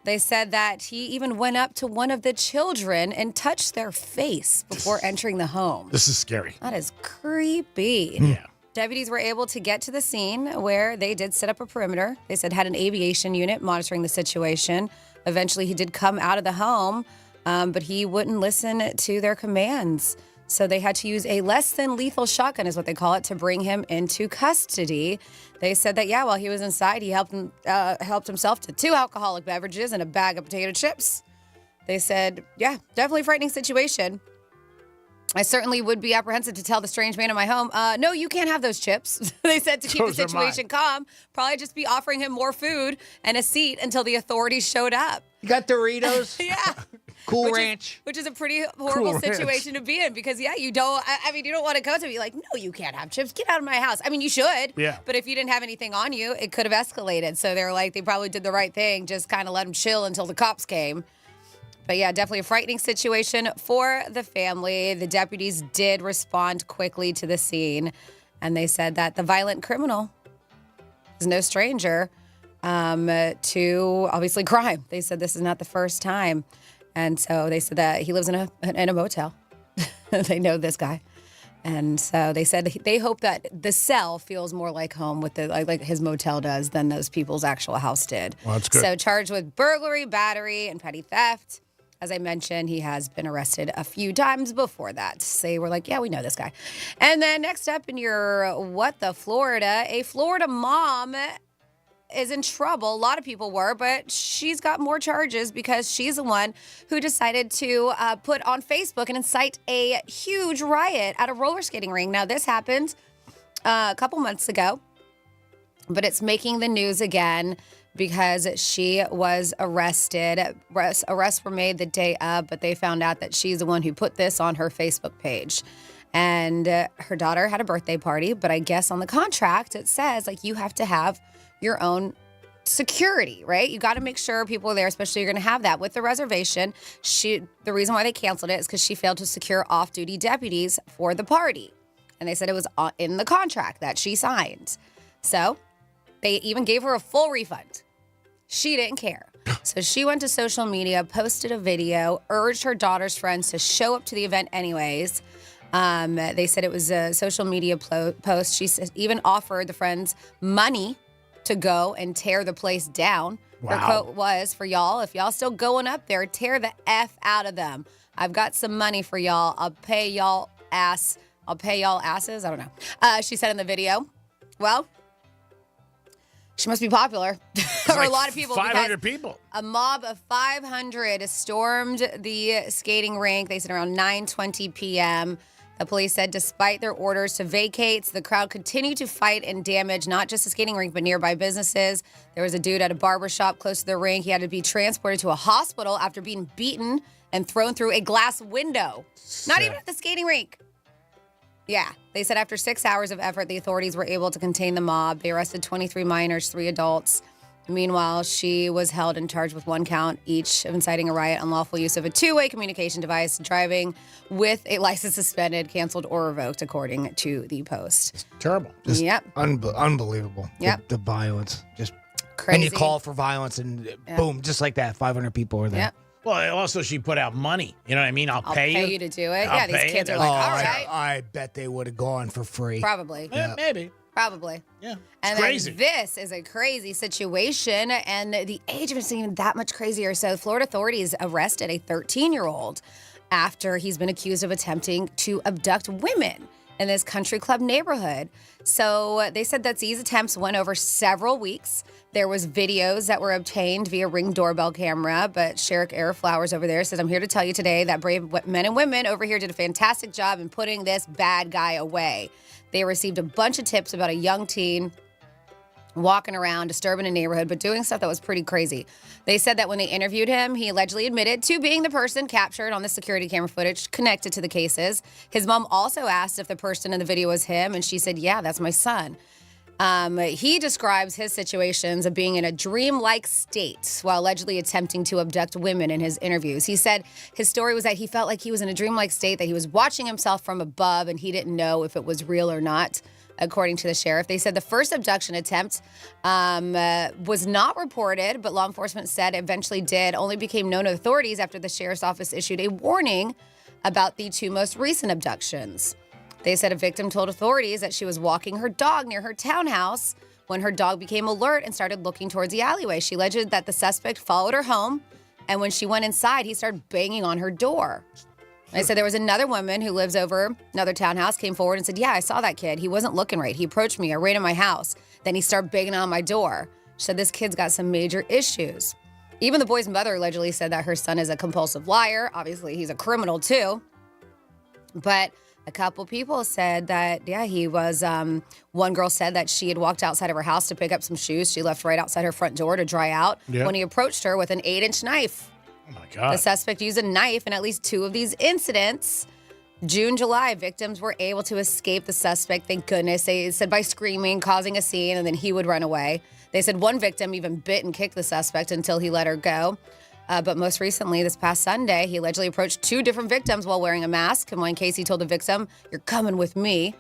They said that he even went up to one of the children and touched their face before entering the home. This is scary. That is creepy. Yeah. Deputies were able to get to the scene where they did set up a perimeter. They said had an aviation unit monitoring the situation. Eventually, he did come out of the home, but he wouldn't listen to their commands. So they had to use a less than lethal shotgun, is what they call it, to bring him into custody. They said that, while he was inside, he helped himself to 2 alcoholic beverages and a bag of potato chips. They said, definitely a frightening situation. I certainly would be apprehensive to tell the strange man in my home, no, you can't have those chips. They said to keep the situation calm, probably just be offering him more food and a seat until the authorities showed up. You got Doritos? Yeah. Cool Ranch. Which is a pretty horrible situation to be in because, you don't want to go to be like, no, you can't have chips. Get out of my house. I mean, you should. Yeah. But if you didn't have anything on you, it could have escalated. So they're like, they probably did the right thing, just kind of let him chill until the cops came. But definitely a frightening situation for the family. The deputies did respond quickly to the scene. And they said that the violent criminal is no stranger to, obviously, crime. They said this is not the first time. And so they said that he lives in a motel. They know this guy. And so they said they hope that the cell feels more like home with the like his motel does than those people's actual house did. Well, that's good. So charged with burglary, battery, and petty theft. As I mentioned, he has been arrested a few times before that. They were like, we know this guy. And then next up in your Florida, a Florida mom is in trouble. A lot of people were, but she's got more charges because she's the one who decided to put on Facebook and incite a huge riot at a roller skating rink. Now, this happened a couple months ago, but it's making the news again because she was arrested. Arrests were made the day of, but they found out that she's the one who put this on her Facebook page. And her daughter had a birthday party, but I guess on the contract it says you have to have your own security, right? You got to make sure people are there, especially you're going to have that. With the reservation, the reason why they canceled it is because she failed to secure off-duty deputies for the party. And they said it was in the contract that she signed. So they even gave her a full refund. She didn't care. So she went to social media, posted a video, urged her daughter's friends to show up to the event anyways. They said it was a social media post. She even offered the friends money to go and tear the place down. Wow. Her quote was, for y'all, if y'all still going up there, tear the F out of them. I've got some money for y'all. I'll pay y'all asses. I don't know. She said in the video, well, she must be popular for a lot of people. 500 people. A mob of 500 stormed the skating rink. They said around 9:20 p.m. The police said despite their orders to vacate, the crowd continued to fight and damage not just the skating rink, but nearby businesses. There was a dude at a barber shop close to the rink. He had to be transported to a hospital after being beaten and thrown through a glass window. Not even at the skating rink. Yeah. They said after 6 hours of effort, the authorities were able to contain the mob. They arrested 23 minors, 3 adults. Meanwhile, she was held and charged with 1 count each of inciting a riot, unlawful use of a two-way communication device, driving with a license suspended, canceled, or revoked, according to the Post. It's terrible. Just yep. Unbelievable. Yep. The violence. Just crazy. And you call for violence and boom, just like that, 500 people are there. Yep. Well, also she put out money. You know what I mean? I'll pay you to do it. I'll Yeah, these pay kids you. are like, all right. I bet they would have gone for free. Probably. Maybe. Probably. Yeah. And crazy. then this is a crazy situation, and the age of it isn't even that much crazier. So Florida authorities arrested a 13-year-old after he's been accused of attempting to abduct women in this country club neighborhood. So they said that these attempts went over several weeks. There was videos that were obtained via Ring doorbell camera, but Sheriff Eric Flowers over there says, I'm here to tell you today that brave men and women over here did a fantastic job in putting this bad guy away. They received a bunch of tips about a young teen walking around, disturbing a neighborhood, but doing stuff that was pretty crazy. They said that when they interviewed him, he allegedly admitted to being the person captured on the security camera footage connected to the cases. His mom also asked if the person in the video was him, and she said, yeah, that's my son. He describes his situations of being in a dreamlike state while allegedly attempting to abduct women in his interviews. He said his story was that he felt like he was in a dreamlike state, that he was watching himself from above, and he didn't know if it was real or not. According to the sheriff, they said the first abduction attempt was not reported, but law enforcement said it eventually did, only became known to authorities after the sheriff's office issued a warning about the two most recent abductions. They said a victim told authorities that she was walking her dog near her townhouse when her dog became alert and started looking towards the alleyway. She alleged that the suspect followed her home, and when she went inside, he started banging on her door. They said there was another woman who lives over another townhouse, came forward and said, yeah, I saw that kid. He wasn't looking right. He approached me. I ran in my house. Then he started banging on my door. She said this kid's got some major issues. Even the boy's mother allegedly said that her son is a compulsive liar. Obviously, he's a criminal too. But a couple people said that, yeah, he was, one girl said that she had walked outside of her house to pick up some shoes. She left right outside her front door to dry out when he approached her with an 8-inch knife. Oh, my God. The suspect used a knife in at least two of these incidents. June, July, victims were able to escape the suspect, thank goodness. They said by screaming, causing a scene, and then he would run away. They said one victim even bit and kicked the suspect until he let her go. But most recently, this past Sunday, he allegedly approached two different victims while wearing a mask. In one case, he told the victim, you're coming with me.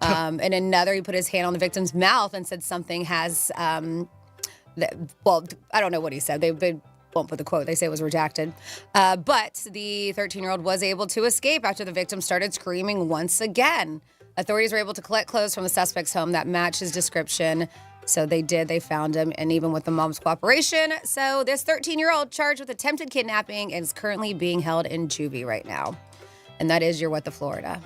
In another, he put his hand on the victim's mouth and said something has, well, I don't know what he said. They won't put the quote. They say it was redacted. But the 13-year-old was able to escape after the victim started screaming once again. Authorities were able to collect clothes from the suspect's home that matched his description. So they did. They found him, and even with the mom's cooperation. So this 13-year-old charged with attempted kidnapping is currently being held in juvie right now. And that is your What the Florida.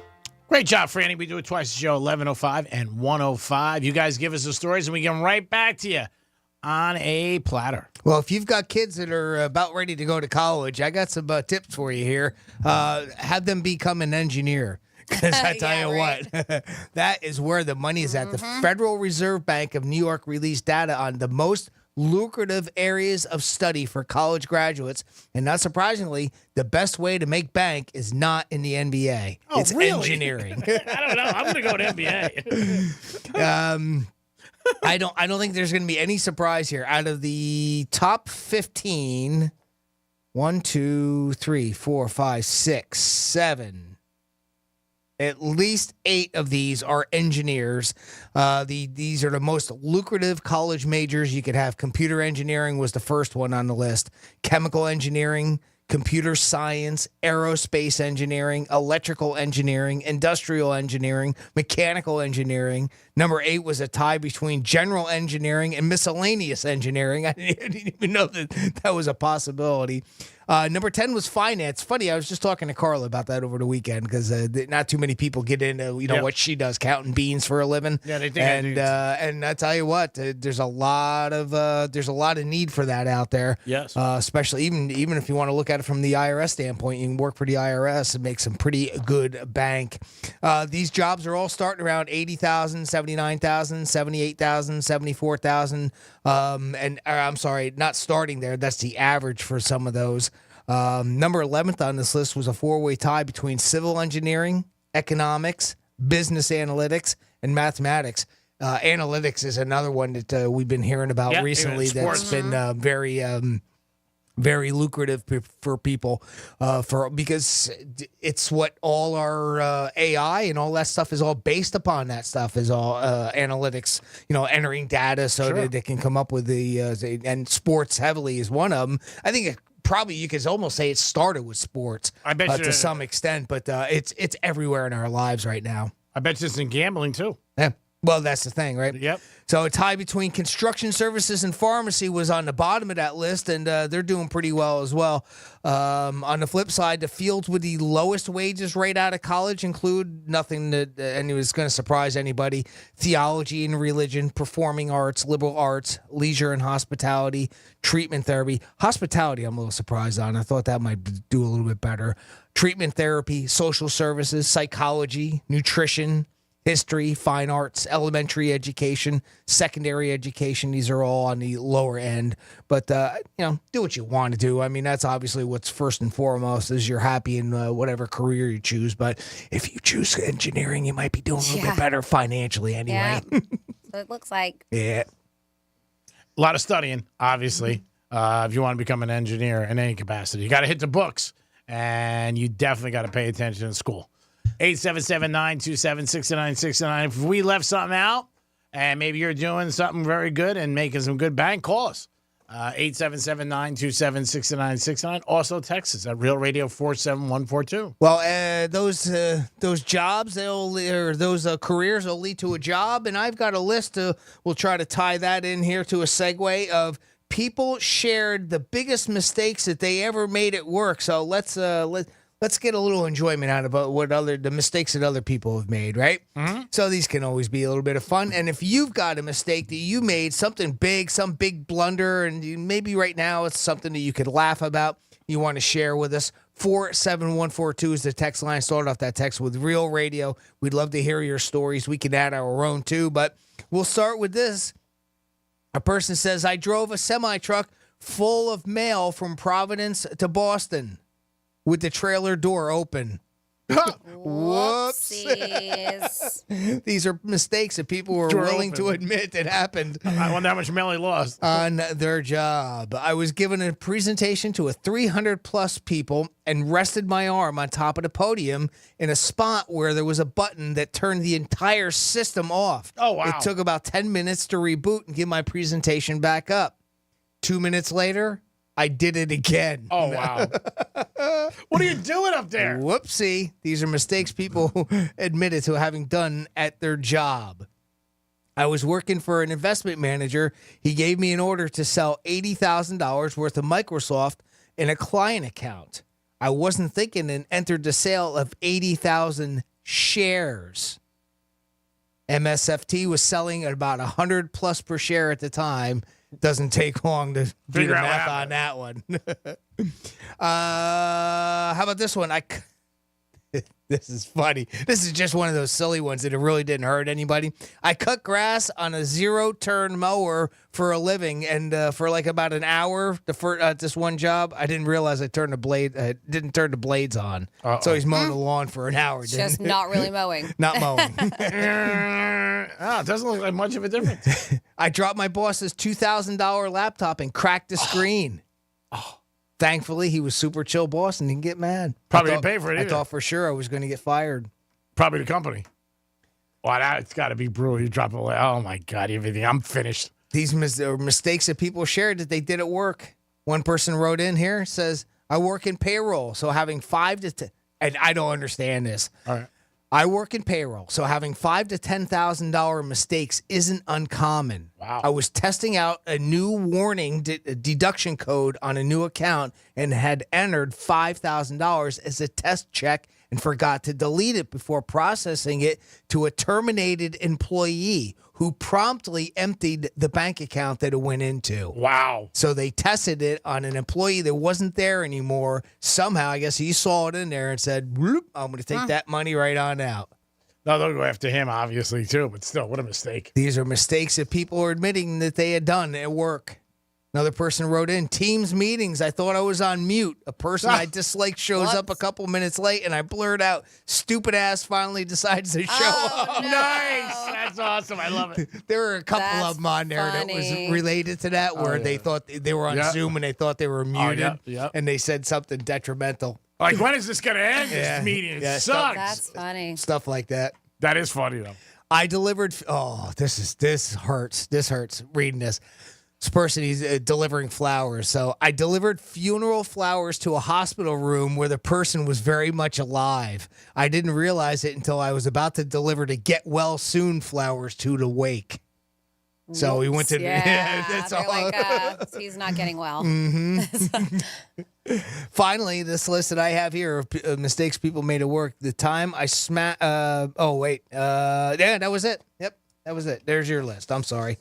Great job, Franny. We do it twice a show, 11:05 and 1:05. You guys give us the stories, and we get them right back to you on a platter. Well, if you've got kids that are about ready to go to college, I got some tips for you here. Have them become an engineer. Because I tell you what, that is where the money is at. The Federal Reserve Bank of New York released data on the most lucrative areas of study for college graduates. And not surprisingly, the best way to make bank is not in the NBA. Oh, it's really? engineering. I don't know. I'm going to go to NBA. I don't think there's going to be any surprise here. Out of the top 15, 1, 2, 3, 4, 5, 6, 7. At least 8 of these are engineers. These are the most lucrative college majors you could have. Computer engineering was the first one on the list. Chemical engineering, computer science, aerospace engineering, electrical engineering, industrial engineering, mechanical engineering. Number 8 was a tie between general engineering and miscellaneous engineering. I didn't even know that was a possibility. Number 10 was finance. Funny, I was just talking to Carla about that over the weekend because not too many people get into what she does, counting beans for a living. Yeah, they think I do. And I tell you what, there's a lot of need for that out there. Yes, especially even if you want to look at it from the IRS standpoint, you can work for the IRS and make some pretty good bank. These jobs are all starting around 80,000, 79,000, 78,000, 74,000. And I'm sorry, not starting there. That's the average for some of those. Number 11th on this list was a 4-way tie between civil engineering, economics, business analytics, and mathematics. Analytics is another one that we've been hearing about recently that's been very lucrative for people because it's what all our AI and all that stuff is all based upon. That stuff is all analytics, entering data so that they can come up with and sports heavily is one of them. I think probably you could almost say it started with sports. I bet you to some extent, but it's everywhere in our lives right now. I bet you it's in gambling too. Yeah. Well, that's the thing, right? Yep. So a tie between construction services and pharmacy was on the bottom of that list, and they're doing pretty well as well. On the flip side, the fields with the lowest wages right out of college include nothing that, and it was going to surprise anybody, theology and religion, performing arts, liberal arts, leisure and hospitality, treatment therapy. Hospitality, I'm a little surprised on. I thought that might do a little bit better. Treatment therapy, social services, psychology, nutrition, history, fine arts, elementary education, secondary education. These are all on the lower end. But, do what you want to do. I mean, that's obviously what's first and foremost is you're happy in whatever career you choose. But if you choose engineering, you might be doing a little bit better financially anyway. Yeah. So it looks like. Yeah. A lot of studying, obviously, if you want to become an engineer in any capacity. You got to hit the books, and you definitely got to pay attention in school. 877-927-6969. If we left something out and maybe you're doing something very good and making some good bank, call us. 877-927-6969. Also text us at Real Radio 47142. Well, those jobs, those careers will lead to a job, and I've got a list. We'll try to tie that in here to a segue of people shared the biggest mistakes that they ever made at work. So let's get a little enjoyment out of the mistakes that other people have made, right? Mm-hmm. So these can always be a little bit of fun. And if you've got a mistake that you made, something big, some big blunder, and maybe right now it's something that you could laugh about, you want to share with us, 47142 is the text line. Start off that text with Real Radio. We'd love to hear your stories. We can add our own too, but we'll start with this. A person says, I drove a semi-truck full of mail from Providence to Boston with the trailer door open. Whoops. These are mistakes that people were willing to admit that happened. I wonder how much mail he lost. On their job. I was given a presentation to a 300-plus people and rested my arm on top of the podium in a spot where there was a button that turned the entire system off. Oh, wow. It took about 10 minutes to reboot and get my presentation back up. 2 minutes later, I did it again. Oh, wow. What are you doing up there? Whoopsie. These are mistakes people admitted to having done at their job. I was working for an investment manager. He gave me an order to sell $80,000 worth of Microsoft in a client account. I wasn't thinking and entered the sale of 80,000 shares. MSFT was selling at about 100 plus per share at the time. Doesn't take long to do the math on that one. How about this one? This is funny. This is just one of those silly ones that it really didn't hurt anybody. I cut grass on a zero-turn mower for a living, and for like about an hour at this one job, I didn't realize I didn't turn the blades on. Uh-oh. So he's mowing the lawn for an hour. Just not really mowing. Not mowing. It doesn't look like much of a difference. I dropped my boss's $2,000 laptop and cracked the screen. Oh. Thankfully, he was super chill boss and didn't get mad. Probably didn't pay for it either. I thought for sure I was going to get fired. Probably the company. Well, that's got to be brutal. You drop it away. Oh, my God. Everything. I'm finished. These are mistakes that people shared that they did at work. One person wrote in here, says, I work in payroll, so having 5 to 10, and I don't understand this. All right. I work in payroll, so having $5,000 to $10,000 mistakes isn't uncommon. Wow. I was testing out a new warning deduction code on a new account and had entered $5,000 as a test check and forgot to delete it before processing it to a terminated employee who promptly emptied the bank account that it went into. Wow. So they tested it on an employee that wasn't there anymore. Somehow, I guess he saw it in there and said, whoop, I'm going to take that money right on out. No, they'll go after him, obviously, too. But still, what a mistake. These are mistakes that people are admitting that they had done at work. Another person wrote in, Teams meetings, I thought I was on mute. A person I dislike shows up a couple minutes late, and I blurt out, stupid ass finally decides to show up. No. Nice. That's awesome. I love it. There were a couple of them on there that was related to that where they thought they were on Zoom and they thought they were muted, and they said something detrimental. Like, when is this going to end, this meeting? It sucks. That's funny. Stuff like that. That is funny, though. I delivered, this hurts. This hurts reading this. This person is delivering flowers. So I delivered funeral flowers to a hospital room where the person was very much alive. I didn't realize it until I was about to deliver the get well soon flowers to the wake. So we went to that's all. Like, he's not getting well. Finally, this list that I have here of mistakes people made at work. The time I yeah, that was it. Yep, that was it. There's your list. I'm sorry.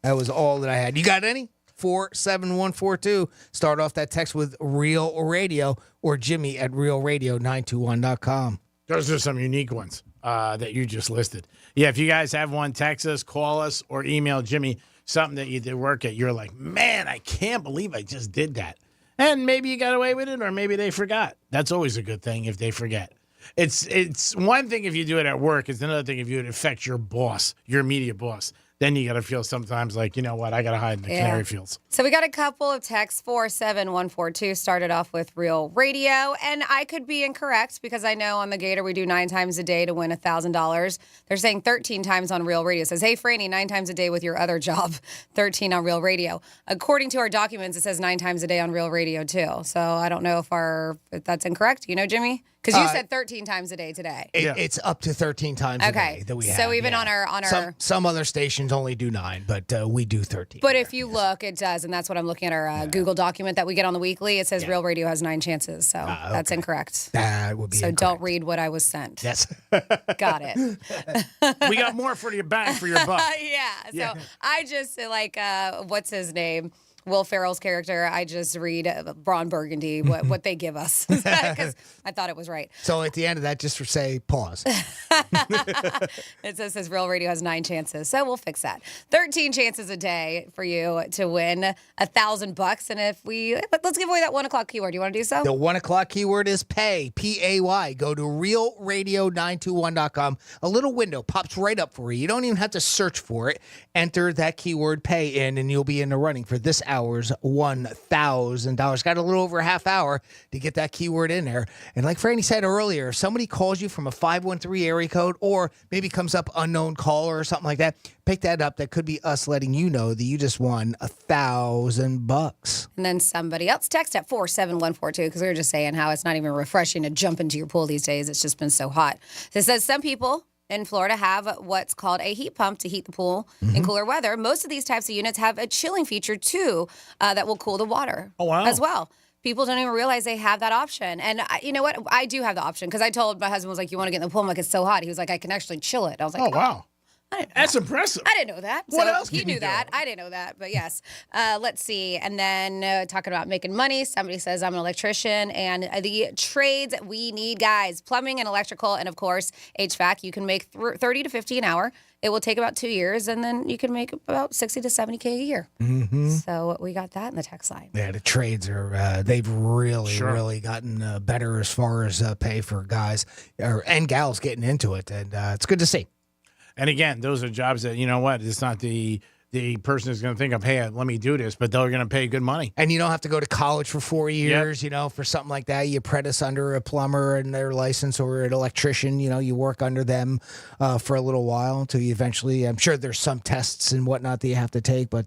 That was all that I had. You got any? 47142. Start off that text with Real Radio or Jimmy at realradio921.com. Those are some unique ones that you just listed. Yeah, if you guys have one, text us, call us, or email Jimmy something that you did work at. You're like, man, I can't believe I just did that. And maybe you got away with it, or maybe they forgot. That's always a good thing if they forget. It's one thing if you do it at work. It's another thing if you affect your boss, your immediate boss. Then you got to feel sometimes like, you know what, I got to hide in the canary fields. So we got a couple of texts. 47142 started off with Real Radio. And I could be incorrect because I know on the Gator we do 9 times a day to win $1,000. They're saying 13 times on Real Radio. It says, hey, Franny, 9 times a day with your other job, 13 on Real Radio. According to our documents, it says 9 times a day on Real Radio, too. So I don't know if that's incorrect. You know, Jimmy? Because you said 13 times a day today. It's up to 13 times a day that we have. So even on our some other stations only do 9, but we do 13. But if you look, it does, and that's what I'm looking at our Google document that we get on the weekly. It says Real Radio has 9 chances, so that's incorrect. That would be so. incorrect. Don't read what I was sent. Yes, got it. We got more for your bang for your buck. So I just like what's his name? Will Ferrell's character, I just read Ron Burgundy, what they give us, because I thought it was right. So at the end of that, just say pause. It says Real Radio has 9 chances, so we'll fix that. 13 chances a day for you to win $1,000. And let's give away that 1 o'clock keyword. You want to do so? The 1 o'clock keyword is pay, P-A-Y. Go to realradio921.com. A little window pops right up for you. You don't even have to search for it. Enter that keyword pay in, and you'll be in the running for this hour's $1,000. Got a little over a half hour to get that keyword in there. And like Franny said earlier, if somebody calls you from a 513 area code or maybe comes up unknown caller or something like that, pick that up. That could be us letting you know that you just won $1,000. And then somebody else text at 47142 because we were just saying how it's not even refreshing to jump into your pool these days. It's just been so hot. So it says some people in Florida have what's called a heat pump to heat the pool in cooler weather. Most of these types of units have a chilling feature, too, that will cool the water as well. People don't even realize they have that option. And you know what? I do have the option because I told my husband, was like, you want to get in the pool? I'm like, it's so hot. He was like, I can actually chill it. I was like, oh, wow. That's impressive. I didn't know that. What So else he can you knew that. I didn't know that. But yes. Let's see. And then talking about making money, somebody says, I'm an electrician. And the trades we need, guys, plumbing and electrical. And, of course, HVAC. You can make 30 to 50 an hour. It will take about 2 years. And then you can make about 60 to 70K a year. So we got that in the text line. Yeah, the trades are, they've really gotten better as far as pay for guys and gals getting into it. And it's good to see. And again, those are jobs that, you know what, it's not the person who's going to think of, hey, let me do this, but they're going to pay good money. And you don't have to go to college for 4 years, for something like that. You apprentice under a plumber and their license or an electrician, you work under them for a little while until you eventually, I'm sure there's some tests and whatnot that you have to take, but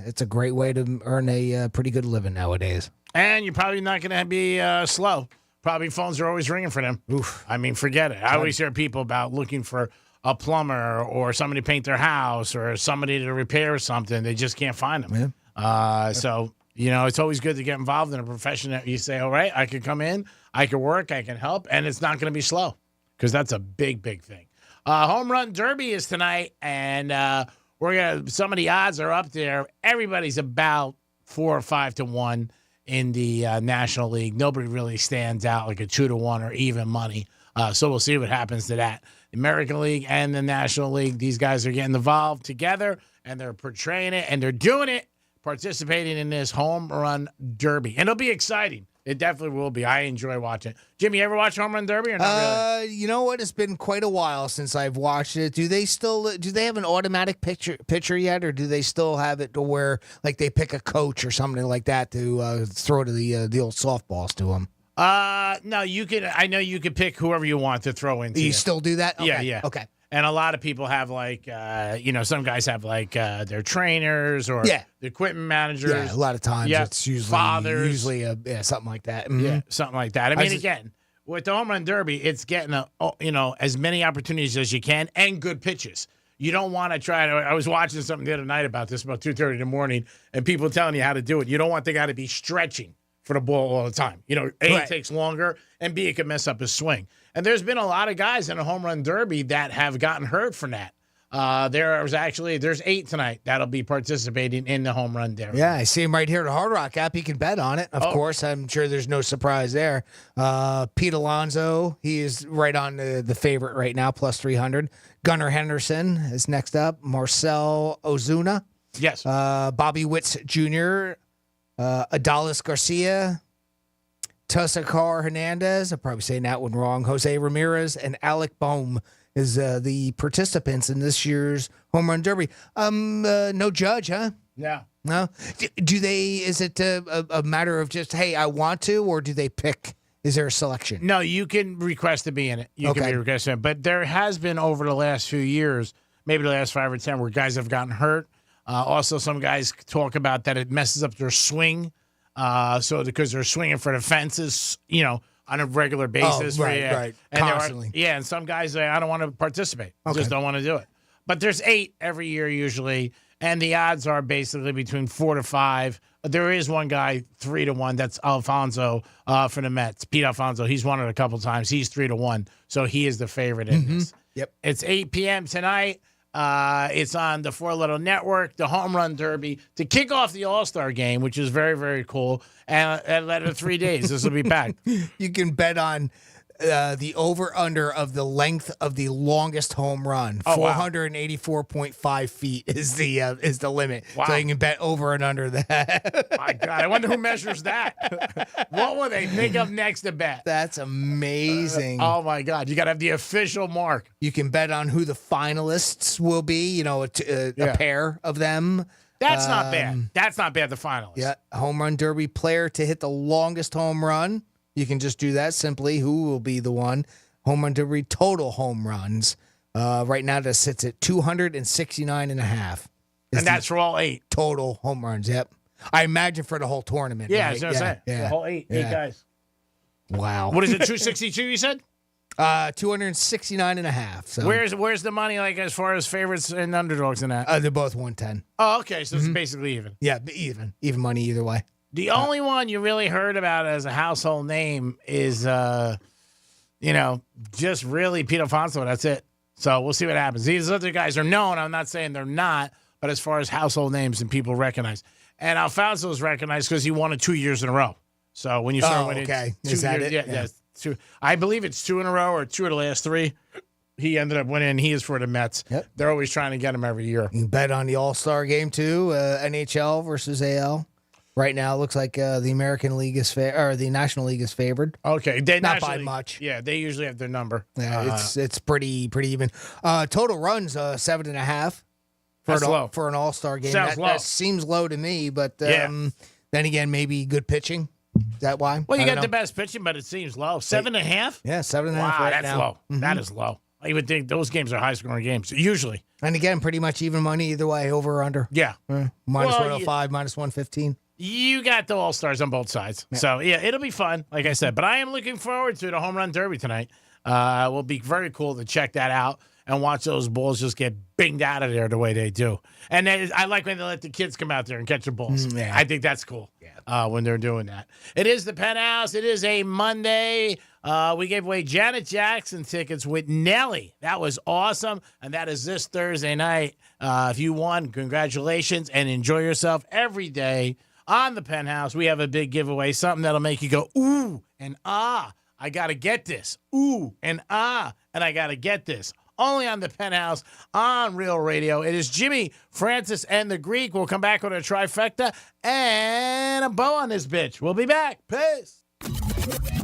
it's a great way to earn a pretty good living nowadays. And you're probably not going to be slow. Probably phones are always ringing for them. Oof. I mean, forget it. I always hear people about looking for a plumber or somebody to paint their house or somebody to repair something. They just can't find them. So, it's always good to get involved in a profession that you say, all right, I can come in, I can work, I can help, and it's not going to be slow because that's a big, big thing. Home Run Derby is tonight, and some of the odds are up there. Everybody's about 4 or 5 to 1 in the National League. Nobody really stands out like a 2 to 1 or even money. So we'll see what happens to that. The American League and the National League, these guys are getting involved together, and they're portraying it, and they're doing it, participating in this Home Run Derby. And it'll be exciting. It definitely will be. I enjoy watching it. Jimmy, you ever watch Home Run Derby or not really? You know what? It's been quite a while since I've watched it. Do they have an automatic pitcher yet, or do they still have it to where like they pick a coach or something like that to throw to the old softballs to them? No, you can. I know you can pick whoever you want to throw into. You still do that? Okay. Yeah. Okay. And a lot of people have some guys have their trainers or the equipment managers. Yeah, a lot of times it's usually fathers. Something like that. Mhm. Yeah, something like that. I mean, again, with the home run derby, it's getting as many opportunities as you can and good pitches. You don't want to try to. I was watching something the other night about this about 2:30 in the morning, and people telling you how to do it. You don't want the guy to be stretching for the ball all the time. It takes longer, and B, it could mess up his swing. And there's been a lot of guys in a home run derby that have gotten hurt from that. There's 8 tonight that'll be participating in the home run derby. Yeah, I see him right here at the Hard Rock app. You can bet on it. Of course, I'm sure there's no surprise there. Pete Alonso, he is right on the favorite right now, plus 300. Gunnar Henderson is next up. Marcel Ozuna. Yes. Bobby Witts Jr., Adolis Garcia, Tosakar Hernandez, I'm probably saying that one wrong, Jose Ramirez, and Alec Bohm is the participants in this year's home run derby. No judge, huh? Yeah. No? Is it a matter of just, hey, I want to, or do they pick? Is there a selection? No, you can request to be in it. You can be requested. But there has been over the last few years, maybe the last 5 or 10, where guys have gotten hurt. Also, some guys talk about that it messes up their swing. Because they're swinging for the fences, on a regular basis. Right. And Constantly. And some guys say, I don't want to participate. Just don't want to do it. But there's 8 every year usually, and the odds are basically between 4 to 5. There is one guy 3 to 1. That's Alfonso for the Mets. Pete Alfonso. He's won it a couple times. He's 3 to 1, so he is the favorite in this. Yep. It's 8 p.m. tonight. It's on the Four Little Network, the Home Run Derby, to kick off the All-Star game, which is very, very cool. And let it 3 days. This will be packed. You can bet on the over-under of the length of the longest home run. 484.5 feet is the limit. Wow. So you can bet over and under that. My God, I wonder who measures that. What will they think of next to bet? That's amazing. Oh, my God. You got to have the official mark. You can bet on who the finalists will be, a pair of them. That's not bad. That's not bad, the finalists. Yeah, home run derby player to hit the longest home run. You can just do that simply. Who will be the one? Home run derby total home runs. Right now that sits at 269.5. And that's for all 8. Total home runs, yep. I imagine for the whole tournament. Yeah, right? I was going to say. The whole 8 guys. Wow. What is it, 262 you said? 269.5. So. Where's the money like as far as favorites and underdogs in that? They're both 110. Oh, okay. So it's basically even. Yeah, even money either way. The only one you really heard about as a household name is, just really Pete Alfonso. That's it. So we'll see what happens. These other guys are known. I'm not saying they're not, but as far as household names and people recognize. And Alfonso is recognized because he won it 2 years in a row. So when you start winning, is that years, it? Yeah. 2. I believe it's 2 in a row or 2 of the last 3. He ended up winning. He is for the Mets. Yep. They're always trying to get him every year. You can bet on the All-Star game too, NHL versus AL. Right now, it looks like the American League or the National League is favored. Okay, not by much. Yeah, they usually have their number. Yeah, it's pretty even. Total runs 7.5 for an All-Star game. Sounds low. That seems low to me, but then again, maybe good pitching. Is that why? Well, you got the best pitching, but it seems low. 7.5? Yeah, 7.5. Wow, right that's now. low. Mm-hmm. That is low. I would think those games are high-scoring games usually. And again, pretty much even money either way, over or under. Yeah, minus 105, minus 115. You got the All-Stars on both sides. Yeah. So, it'll be fun, like I said. But I am looking forward to the Home Run Derby tonight. Will be very cool to check that out and watch those balls just get binged out of there the way they do. And I like when they let the kids come out there and catch the balls. I think that's cool when they're doing that. It is the Penthouse. It is a Monday. We gave away Janet Jackson tickets with Nelly. That was awesome. And that is this Thursday night. If you won, congratulations and enjoy yourself every day. On the Penthouse, we have a big giveaway, something that'll make you go, ooh, and ah, I got to get this. Ooh, and ah, and I got to get this. Only on the Penthouse on Real Radio. It is Jimmy, Francis, and the Greek. We'll come back with a trifecta and a bow on this bitch. We'll be back. Peace.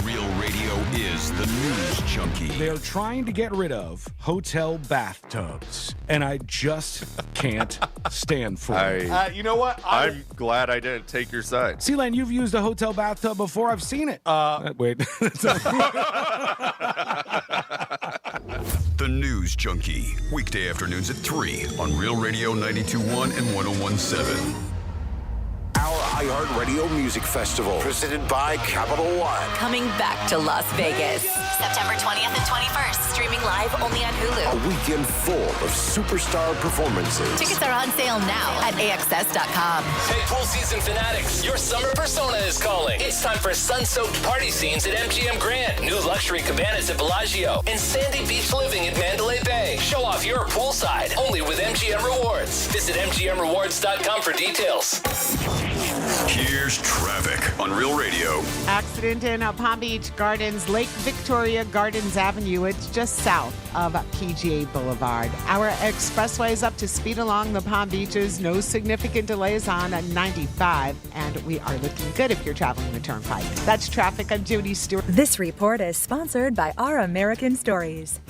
Real Radio is the news junkie. They're trying to get rid of hotel bathtubs, and I just can't stand for it. You know what? I'm glad I didn't take your side. Sealand, you've used a hotel bathtub before. I've seen it. Wait. The News Junkie. Weekday afternoons at 3 on Real Radio 92.1 and 101.7. Our iHeartRadio Music Festival, presented by Capital One. Coming back to Las Vegas. September 20th and 21st. Streaming live only on Hulu. A weekend full of superstar performances. Tickets are on sale now at AXS.com. Hey, pool season fanatics, your summer persona is calling. It's time for sun-soaked party scenes at MGM Grand, new luxury cabanas at Bellagio, and sandy beach living at Mandalay Bay. Show off your poolside, only with MGM Rewards. Visit MGMRewards.com for details. Here's traffic on Real Radio. Accident in Palm Beach Gardens, Lake Victoria Gardens Avenue. It's just south of PGA Boulevard. Our expressway is up to speed along the Palm Beaches. No significant delays on 95, and we are looking good if you're traveling the Turnpike. That's traffic. I'm Judy Stewart. This report is sponsored by Our American Stories.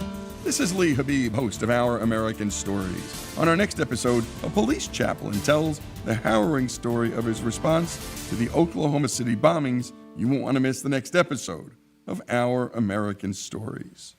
This is Lee Habib, host of Our American Stories. On our next episode, a police chaplain tells the harrowing story of his response to the Oklahoma City bombings. You won't want to miss the next episode of Our American Stories.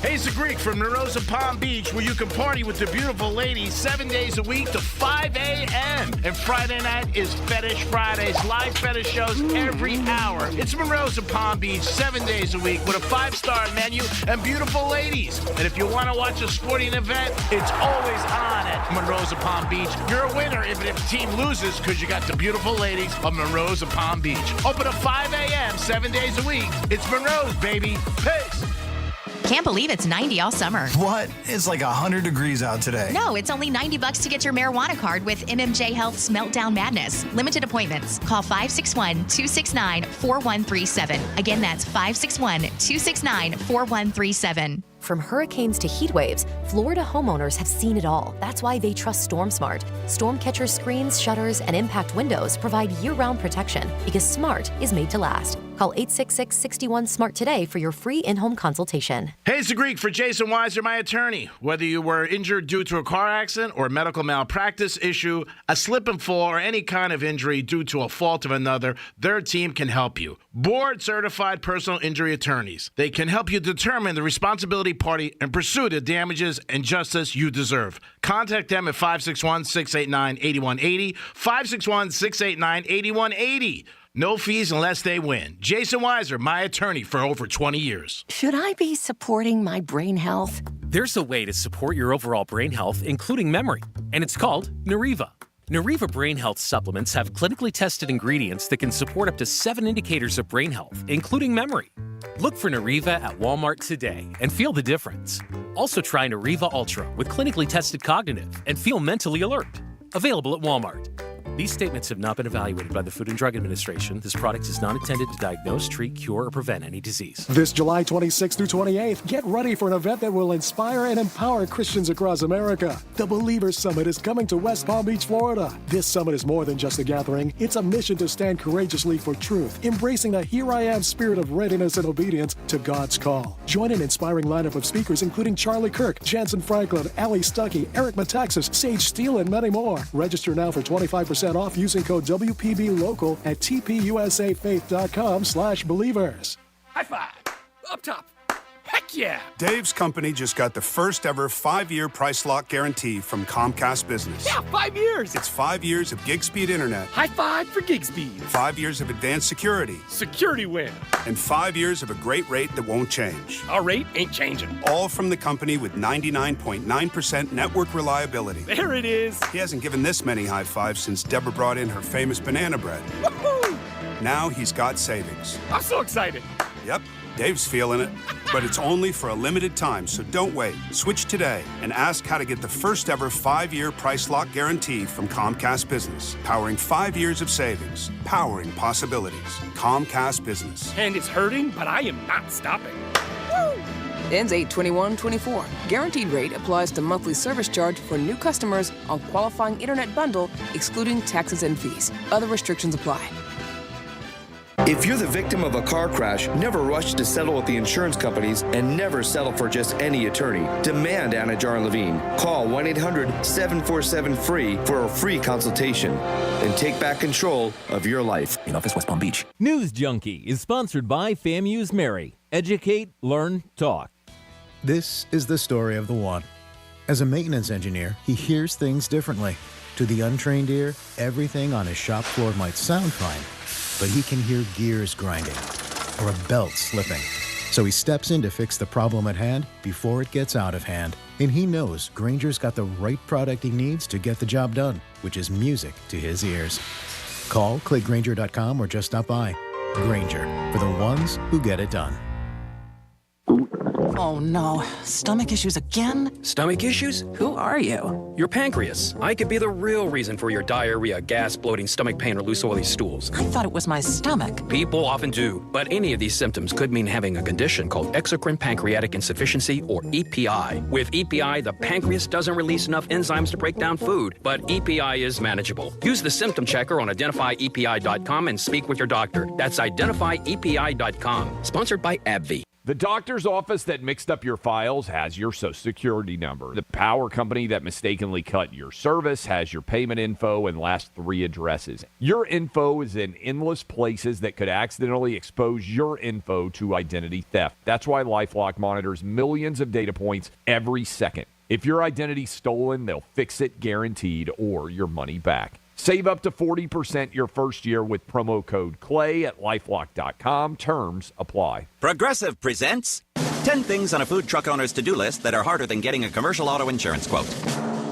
Hey, it's the Greek from Narosa Palm Beach, where you can party with the beautiful ladies 7 days a week to 5 a.m. And Friday night is Fetish Fridays, live fetish shows every hour. It's Narosa Palm Beach 7 days a week with a 5-star menu and beautiful ladies. And if you want to watch a sporting event, it's always on at Monrosa Palm Beach. You're a winner even if the team loses because you got the beautiful ladies of Monrosa Palm Beach. Open at 5 a.m. 7 days a week. It's Monroe's, baby. Peace. Can't believe it's 90 all summer. What? It's like 100 degrees out today. No, it's only $90 to get your marijuana card with MMJ Health's Meltdown Madness. Limited appointments. Call 561-269-4137. Again, that's 561-269-4137. From hurricanes to heat waves, Florida homeowners have seen it all. That's why they trust StormSmart. StormCatcher screens, shutters, and impact windows provide year-round protection because smart is made to last. Call 866-61-SMART today for your free in-home consultation. Hey, it's the Greek for Jason Weiser, my attorney. Whether you were injured due to a car accident or a medical malpractice issue, a slip and fall, or any kind of injury due to a fault of another, their team can help you. Board-certified personal injury attorneys. They can help you determine the responsibility party and pursue the damages and justice you deserve. Contact them at 561-689-8180, 561-689-8180. No fees unless they win. Jason Weiser, my attorney for over 20 years. Should I be supporting my brain health? There's a way to support your overall brain health, including memory, and it's called Nariva. Nariva Brain Health supplements have clinically tested ingredients that can support up to 7 indicators of brain health, including memory. Look for Nariva at Walmart today and feel the difference. Also try Nariva Ultra with clinically tested cognitive and feel mentally alert. Available at Walmart. These statements have not been evaluated by the Food and Drug Administration. This product is not intended to diagnose, treat, cure, or prevent any disease. This July 26th through 28th, get ready for an event that will inspire and empower Christians across America. The Believers Summit is coming to West Palm Beach, Florida. This summit is more than just a gathering. It's a mission to stand courageously for truth, embracing the Here I Am spirit of readiness and obedience to God's call. Join an inspiring lineup of speakers including Charlie Kirk, Jansen Franklin, Ali Stuckey, Eric Metaxas, Sage Steele, and many more. Register now for 25% off using code WPBLOCAL at tpusafaith.com/believers. High five. Up top. Heck yeah. Dave's company just got the first ever 5-year price lock guarantee from Comcast Business. Yeah, 5 years. It's 5 years of gig speed internet. High five for gig speed. 5 years of advanced security. Security win. And 5 years of a great rate that won't change. Our rate ain't changing. All from the company with 99.9% network reliability. There it is. He hasn't given this many high fives since Deborah brought in her famous banana bread. Woohoo! Now he's got savings. I'm so excited. Yep. Dave's feeling it, but it's only for a limited time, so don't wait. Switch today and ask how to get the first ever 5-year price lock guarantee from Comcast Business. Powering 5 years of savings, powering possibilities. Comcast Business. And it's hurting, but I am not stopping. Woo! Ends 8/21/24. Guaranteed rate applies to monthly service charge for new customers on qualifying internet bundle, excluding taxes and fees. Other restrictions apply. If you're the victim of a car crash, never rush to settle with the insurance companies and never settle for just any attorney. Demand Anna Jar and Levine. Call 1-800-747-FREE for a free consultation and take back control of your life. In office, West Palm Beach. News Junkie is sponsored by FAMU's Mary. Educate, learn, talk. This is the story of the one. As a maintenance engineer, he hears things differently. To the untrained ear, everything on his shop floor might sound fine, but he can hear gears grinding or a belt slipping. So he steps in to fix the problem at hand before it gets out of hand. And he knows Grainger's got the right product he needs to get the job done, which is music to his ears. Call, click Grainger.com, or just stop by. Grainger, for the ones who get it done. Oh no, stomach issues again? Stomach issues? Who are you? Your pancreas. I could be the real reason for your diarrhea, gas, bloating, stomach pain, or loose oily stools. I thought it was my stomach. People often do, but any of these symptoms could mean having a condition called exocrine pancreatic insufficiency, or EPI. With EPI, the pancreas doesn't release enough enzymes to break down food, but EPI is manageable. Use the symptom checker on identifyepi.com and speak with your doctor. That's identifyepi.com. Sponsored by AbbVie. The doctor's office that mixed up your files has your Social Security number. The power company that mistakenly cut your service has your payment info and last 3 addresses. Your info is in endless places that could accidentally expose your info to identity theft. That's why LifeLock monitors millions of data points every second. If your identity's stolen, they'll fix it guaranteed, or your money back. Save up to 40% your first year with promo code CLAY at LifeLock.com. Terms apply. Progressive presents 10 things on a food truck owner's to-do list that are harder than getting a commercial auto insurance quote.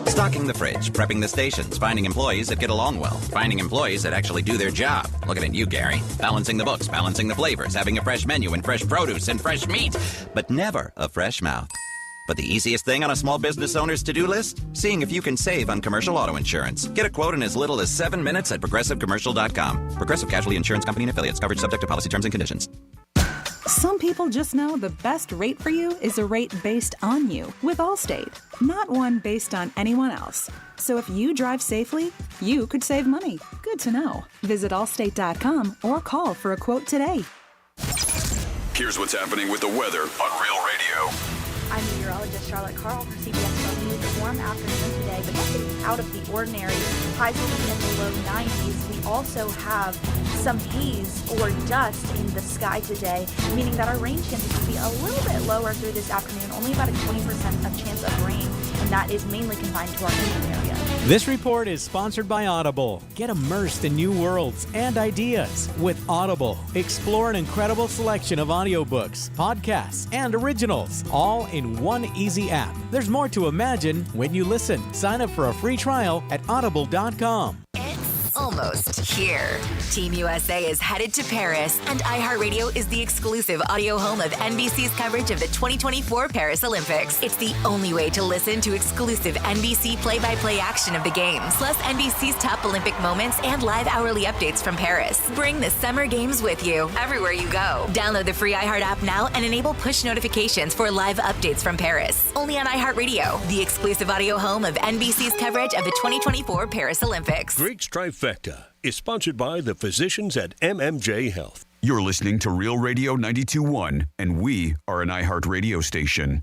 Stocking the fridge, prepping the stations, finding employees that get along well, finding employees that actually do their job. Looking at you, Gary. Balancing the books, balancing the flavors, having a fresh menu and fresh produce and fresh meat, but never a fresh mouth. But the easiest thing on a small business owner's to-do list? Seeing if you can save on commercial auto insurance. Get a quote in as little as 7 minutes at progressivecommercial.com. Progressive Casualty Insurance Company and Affiliates. Coverage subject to policy terms and conditions. Some people just know the best rate for you is a rate based on you with Allstate, not one based on anyone else. So if you drive safely, you could save money. Good to know. Visit allstate.com or call for a quote today. Here's what's happening with the weather on Real Radio. I'm meteorologist Charlotte Carl for CBS 12 News. A warm afternoon today, but nothing out of the ordinary. Highs will be in the low 90s. We also have some haze or dust in the sky today, meaning that our rain chances will be a little bit lower through this afternoon, only about a 20% of chance of rain, and that is mainly confined to our inland area. This report is sponsored by Audible. Get immersed in new worlds and ideas with Audible. Explore an incredible selection of audiobooks, podcasts, and originals, all in one easy app. There's more to imagine when you listen. Sign up for a free trial at audible.com. Almost here. Team USA is headed to Paris, and iHeartRadio is the exclusive audio home of NBC's coverage of the 2024 Paris Olympics. It's the only way to listen to exclusive NBC play-by-play action of the games, plus NBC's top Olympic moments and live hourly updates from Paris. Bring the Summer Games with you everywhere you go. Download the free iHeart app now and enable push notifications for live updates from Paris. Only on iHeartRadio, the exclusive audio home of NBC's coverage of the 2024 Paris Olympics. Greek Trifecta is sponsored by the physicians at MMJ Health. You're listening to Real Radio 92.1, and we are an iHeart radio station.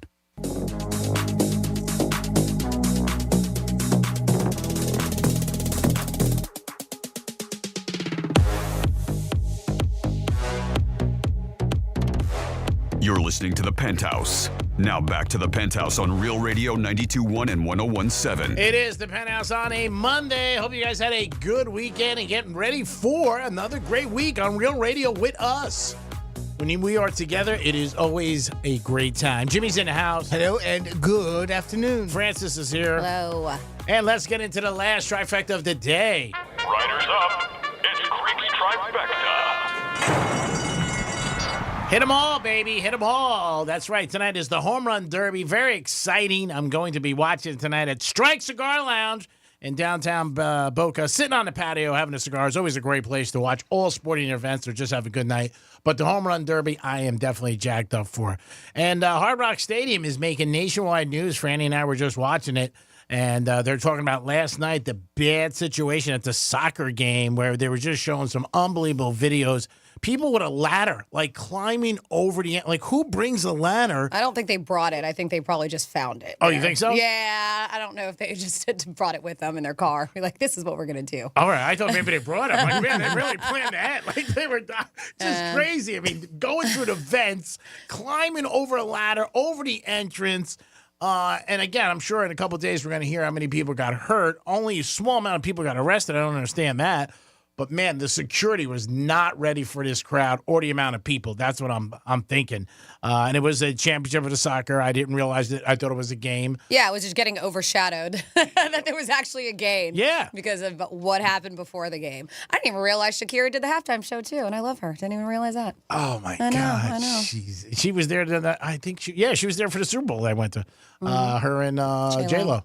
You're listening to The Penthouse. Now back to The Penthouse on Real Radio 92.1 and 101.7. It is The Penthouse on a Monday. Hope you guys had a good weekend and getting ready for another great week on Real Radio with us. When we are together, it is always a great time. Jimmy's in the house. Hello and good afternoon. Francis is here. Hello. And let's get into the last trifecta of the day. Riders up. It's Greek's Trifecta. Hit them all, baby. Hit them all. That's right. Tonight is the Home Run Derby. Very exciting. I'm going to be watching tonight at Strike Cigar Lounge in downtown Boca. Sitting on the patio having a cigar is always a great place to watch all sporting events or just have a good night. But the Home Run Derby, I am definitely jacked up for. And Hard Rock Stadium is making nationwide news. Franny and I were just watching it. And they're talking about last night, the bad situation at the soccer game where they were just showing some unbelievable videos. people with a ladder, like climbing over the, like who brings a ladder? I don't think they brought it. I think they probably just found it. Oh, you think so? Yeah, I don't know if they just brought it with them in their car. Be like, this is what we're going to do. All right, I thought maybe they brought it. I'm like, man, they really planned that. Like they were just crazy. I mean, going through the vents, climbing over a ladder, over the entrance. And again, I'm sure in a couple of days we're going to hear how many people got hurt. Only a small amount of people got arrested. I don't understand that. But man, the security was not ready for this crowd or the amount of people. That's what I'm thinking. And it was a championship of the soccer. I didn't realize it. I thought it was a game. Yeah, it was just getting overshadowed that there was actually a game. Yeah. Because of what happened before the game. I didn't even realize Shakira did the halftime show too, and I love her. Didn't even realize that. Oh my I God! know. She was there. I think she was there for the Super Bowl. I went to her and J-Lo.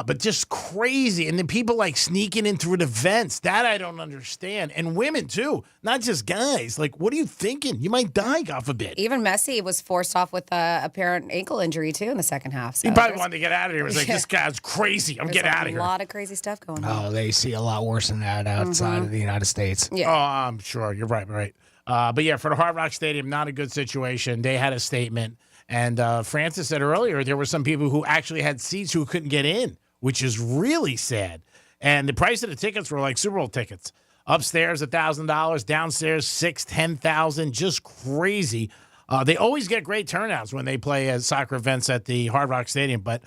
But just crazy. And then people like sneaking in through the vents. That I don't understand. And women, too. Not just guys. Like, what are you thinking? You might die, God forbid. Even Messi was forced off with a apparent ankle injury, too, in the second half. So He probably wanted to get out of here. He was like, this guy's crazy. I'm getting out of here. A lot of crazy stuff going on. Oh, they see a lot worse than that outside of the United States. Yeah. Oh, I'm sure. You're right. But yeah, for the Hard Rock Stadium, not a good situation. They had a statement. And Francis said earlier there were some people who actually had seats who couldn't get in, which is really sad. And the price of the tickets were like Super Bowl tickets. Upstairs, $1,000. Downstairs, $6,000, $10,000. Just crazy. They always get great turnouts when they play at soccer events at the Hard Rock Stadium, but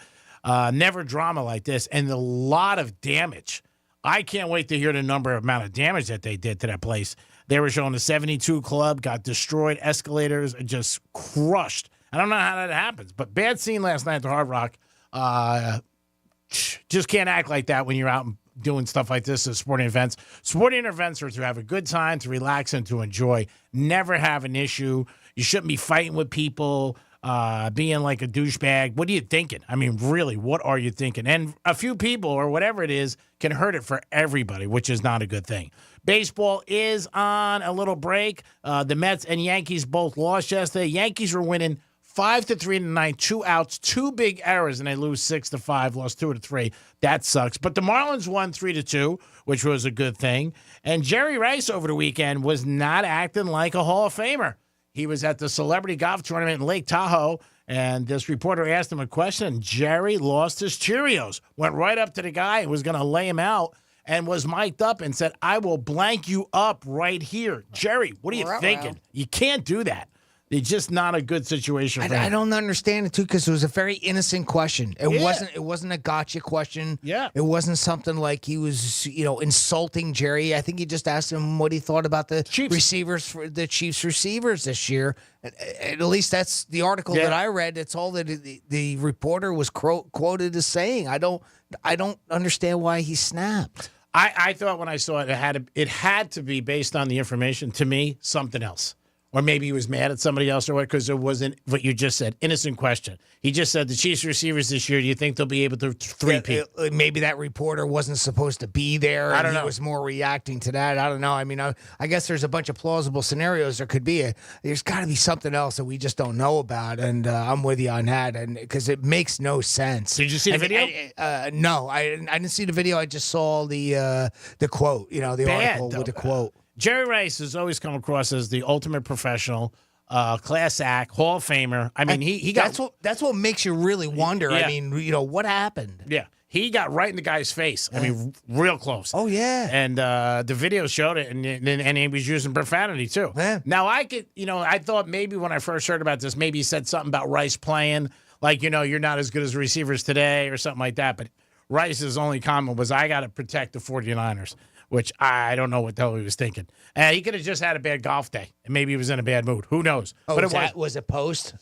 never drama like this. And a lot of damage. I can't wait to hear the amount of damage that they did to that place. They were showing the 72 Club got destroyed. Escalators just crushed. I don't know how that happens, but bad scene last night at the Hard Rock. Just can't act like that when you're out doing stuff like this at sporting events. Sporting events are to have a good time, to relax, and to enjoy. Never have an issue. You shouldn't be fighting with people, being like a douchebag. What are you thinking? I mean, really, what are you thinking? And a few people or whatever it is can hurt it for everybody, which is not a good thing. Baseball is on a little break. The Mets and Yankees both lost yesterday. Yankees were winning 5-3 tonight, 2 outs, 2 big errors, and they lose 6-5, lost 2-3. That sucks. But the Marlins won 3-2, which was a good thing. And Jerry Rice over the weekend was not acting like a Hall of Famer. He was at the celebrity golf tournament in Lake Tahoe, and this reporter asked him a question, and Jerry lost his Cheerios, went right up to the guy and was going to lay him out, and was mic'd up and said, I will blank you up right here. Jerry, what are you thinking? You can't do that. It's just not a good situation for him. I don't understand it too because it was a very innocent question. It wasn't a gotcha question. Yeah. It wasn't something like he was, insulting Jerry. I think he just asked him what he thought about the receivers for the Chiefs receivers this year. At least that's the article that I read. It's all that the reporter was quoted as saying. I don't understand why he snapped. I thought when I saw it, it had to be based on the information. To me, something else. Or maybe he was mad at somebody else or what, because it wasn't what you just said. Innocent question. He just said, the Chiefs receivers this year, do you think they'll be able to three-peat? Maybe that reporter wasn't supposed to be there. I don't know. He was more reacting to that. I don't know. I mean, I guess there's a bunch of plausible scenarios. There could be. There's got to be something else that we just don't know about, and I'm with you on that, and because it makes no sense. Did you see the video? No, I didn't see the video. I just saw the quote, the article with the quote. Jerry Rice has always come across as the ultimate professional, class act, Hall of Famer. I mean, he got that's what makes you really wonder. Yeah. I mean, what happened? Yeah, he got right in the guy's face. I mean, real close. Oh yeah, and the video showed it, and he was using profanity too. Yeah. Now I could, I thought maybe when I first heard about this, maybe he said something about Rice playing like, you're not as good as receivers today or something like that. But Rice's only comment was, I got to protect the 49ers. Which I don't know what the hell he was thinking. He could have just had a bad golf day, and maybe he was in a bad mood. Who knows? Oh, but was it post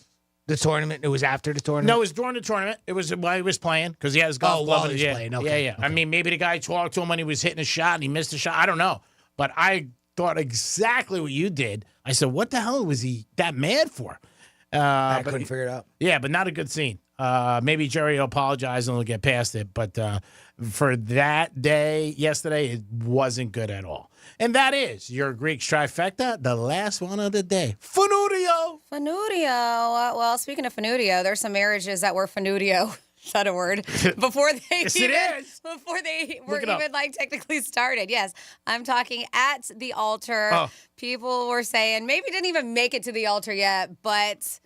the tournament? It was after the tournament? No, it was during the tournament. It was while he was playing because he had his golf glove. While he was playing. Okay. Yeah. I mean, maybe the guy talked to him when he was hitting a shot and he missed a shot. I don't know. But I thought exactly what you did. I said, what the hell was he that mad for? I couldn't figure it out. Yeah, but not a good scene. Maybe Jerry will apologize and he'll get past it. But for that day yesterday, it wasn't good at all. And that is your Greeks trifecta, the last one of the day. Fanudio. Well, speaking of Fanudio, there's some marriages that were Fanudio Is that a word? Before they Yes, even, it is. Before they were Look it up. even like technically started. Yes, I'm talking at the altar. Oh. People were saying maybe didn't even make it to the altar yet, but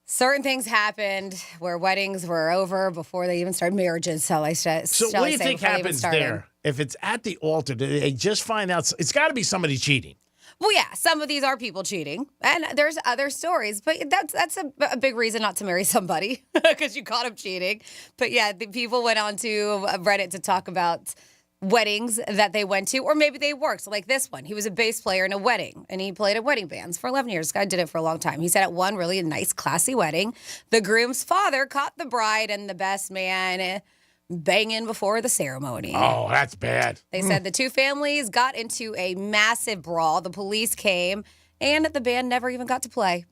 certain things happened where weddings were over before they even started marriages. So what do you think happens there? If it's at the altar, do they just find out? It's got to be somebody cheating. Well, yeah, some of these are people cheating, and there's other stories, but that's a big reason not to marry somebody because you caught them cheating. But yeah, the people went on to Reddit to talk about weddings that they went to, or maybe they worked. So like this one, he was a bass player in a wedding, and he played at wedding bands for 11 years. This guy did it for a long time. He said at one really nice, classy wedding, the groom's father caught the bride and the best man banging before the ceremony. Oh, that's bad. They said the two families got into a massive brawl. The police came, and the band never even got to play.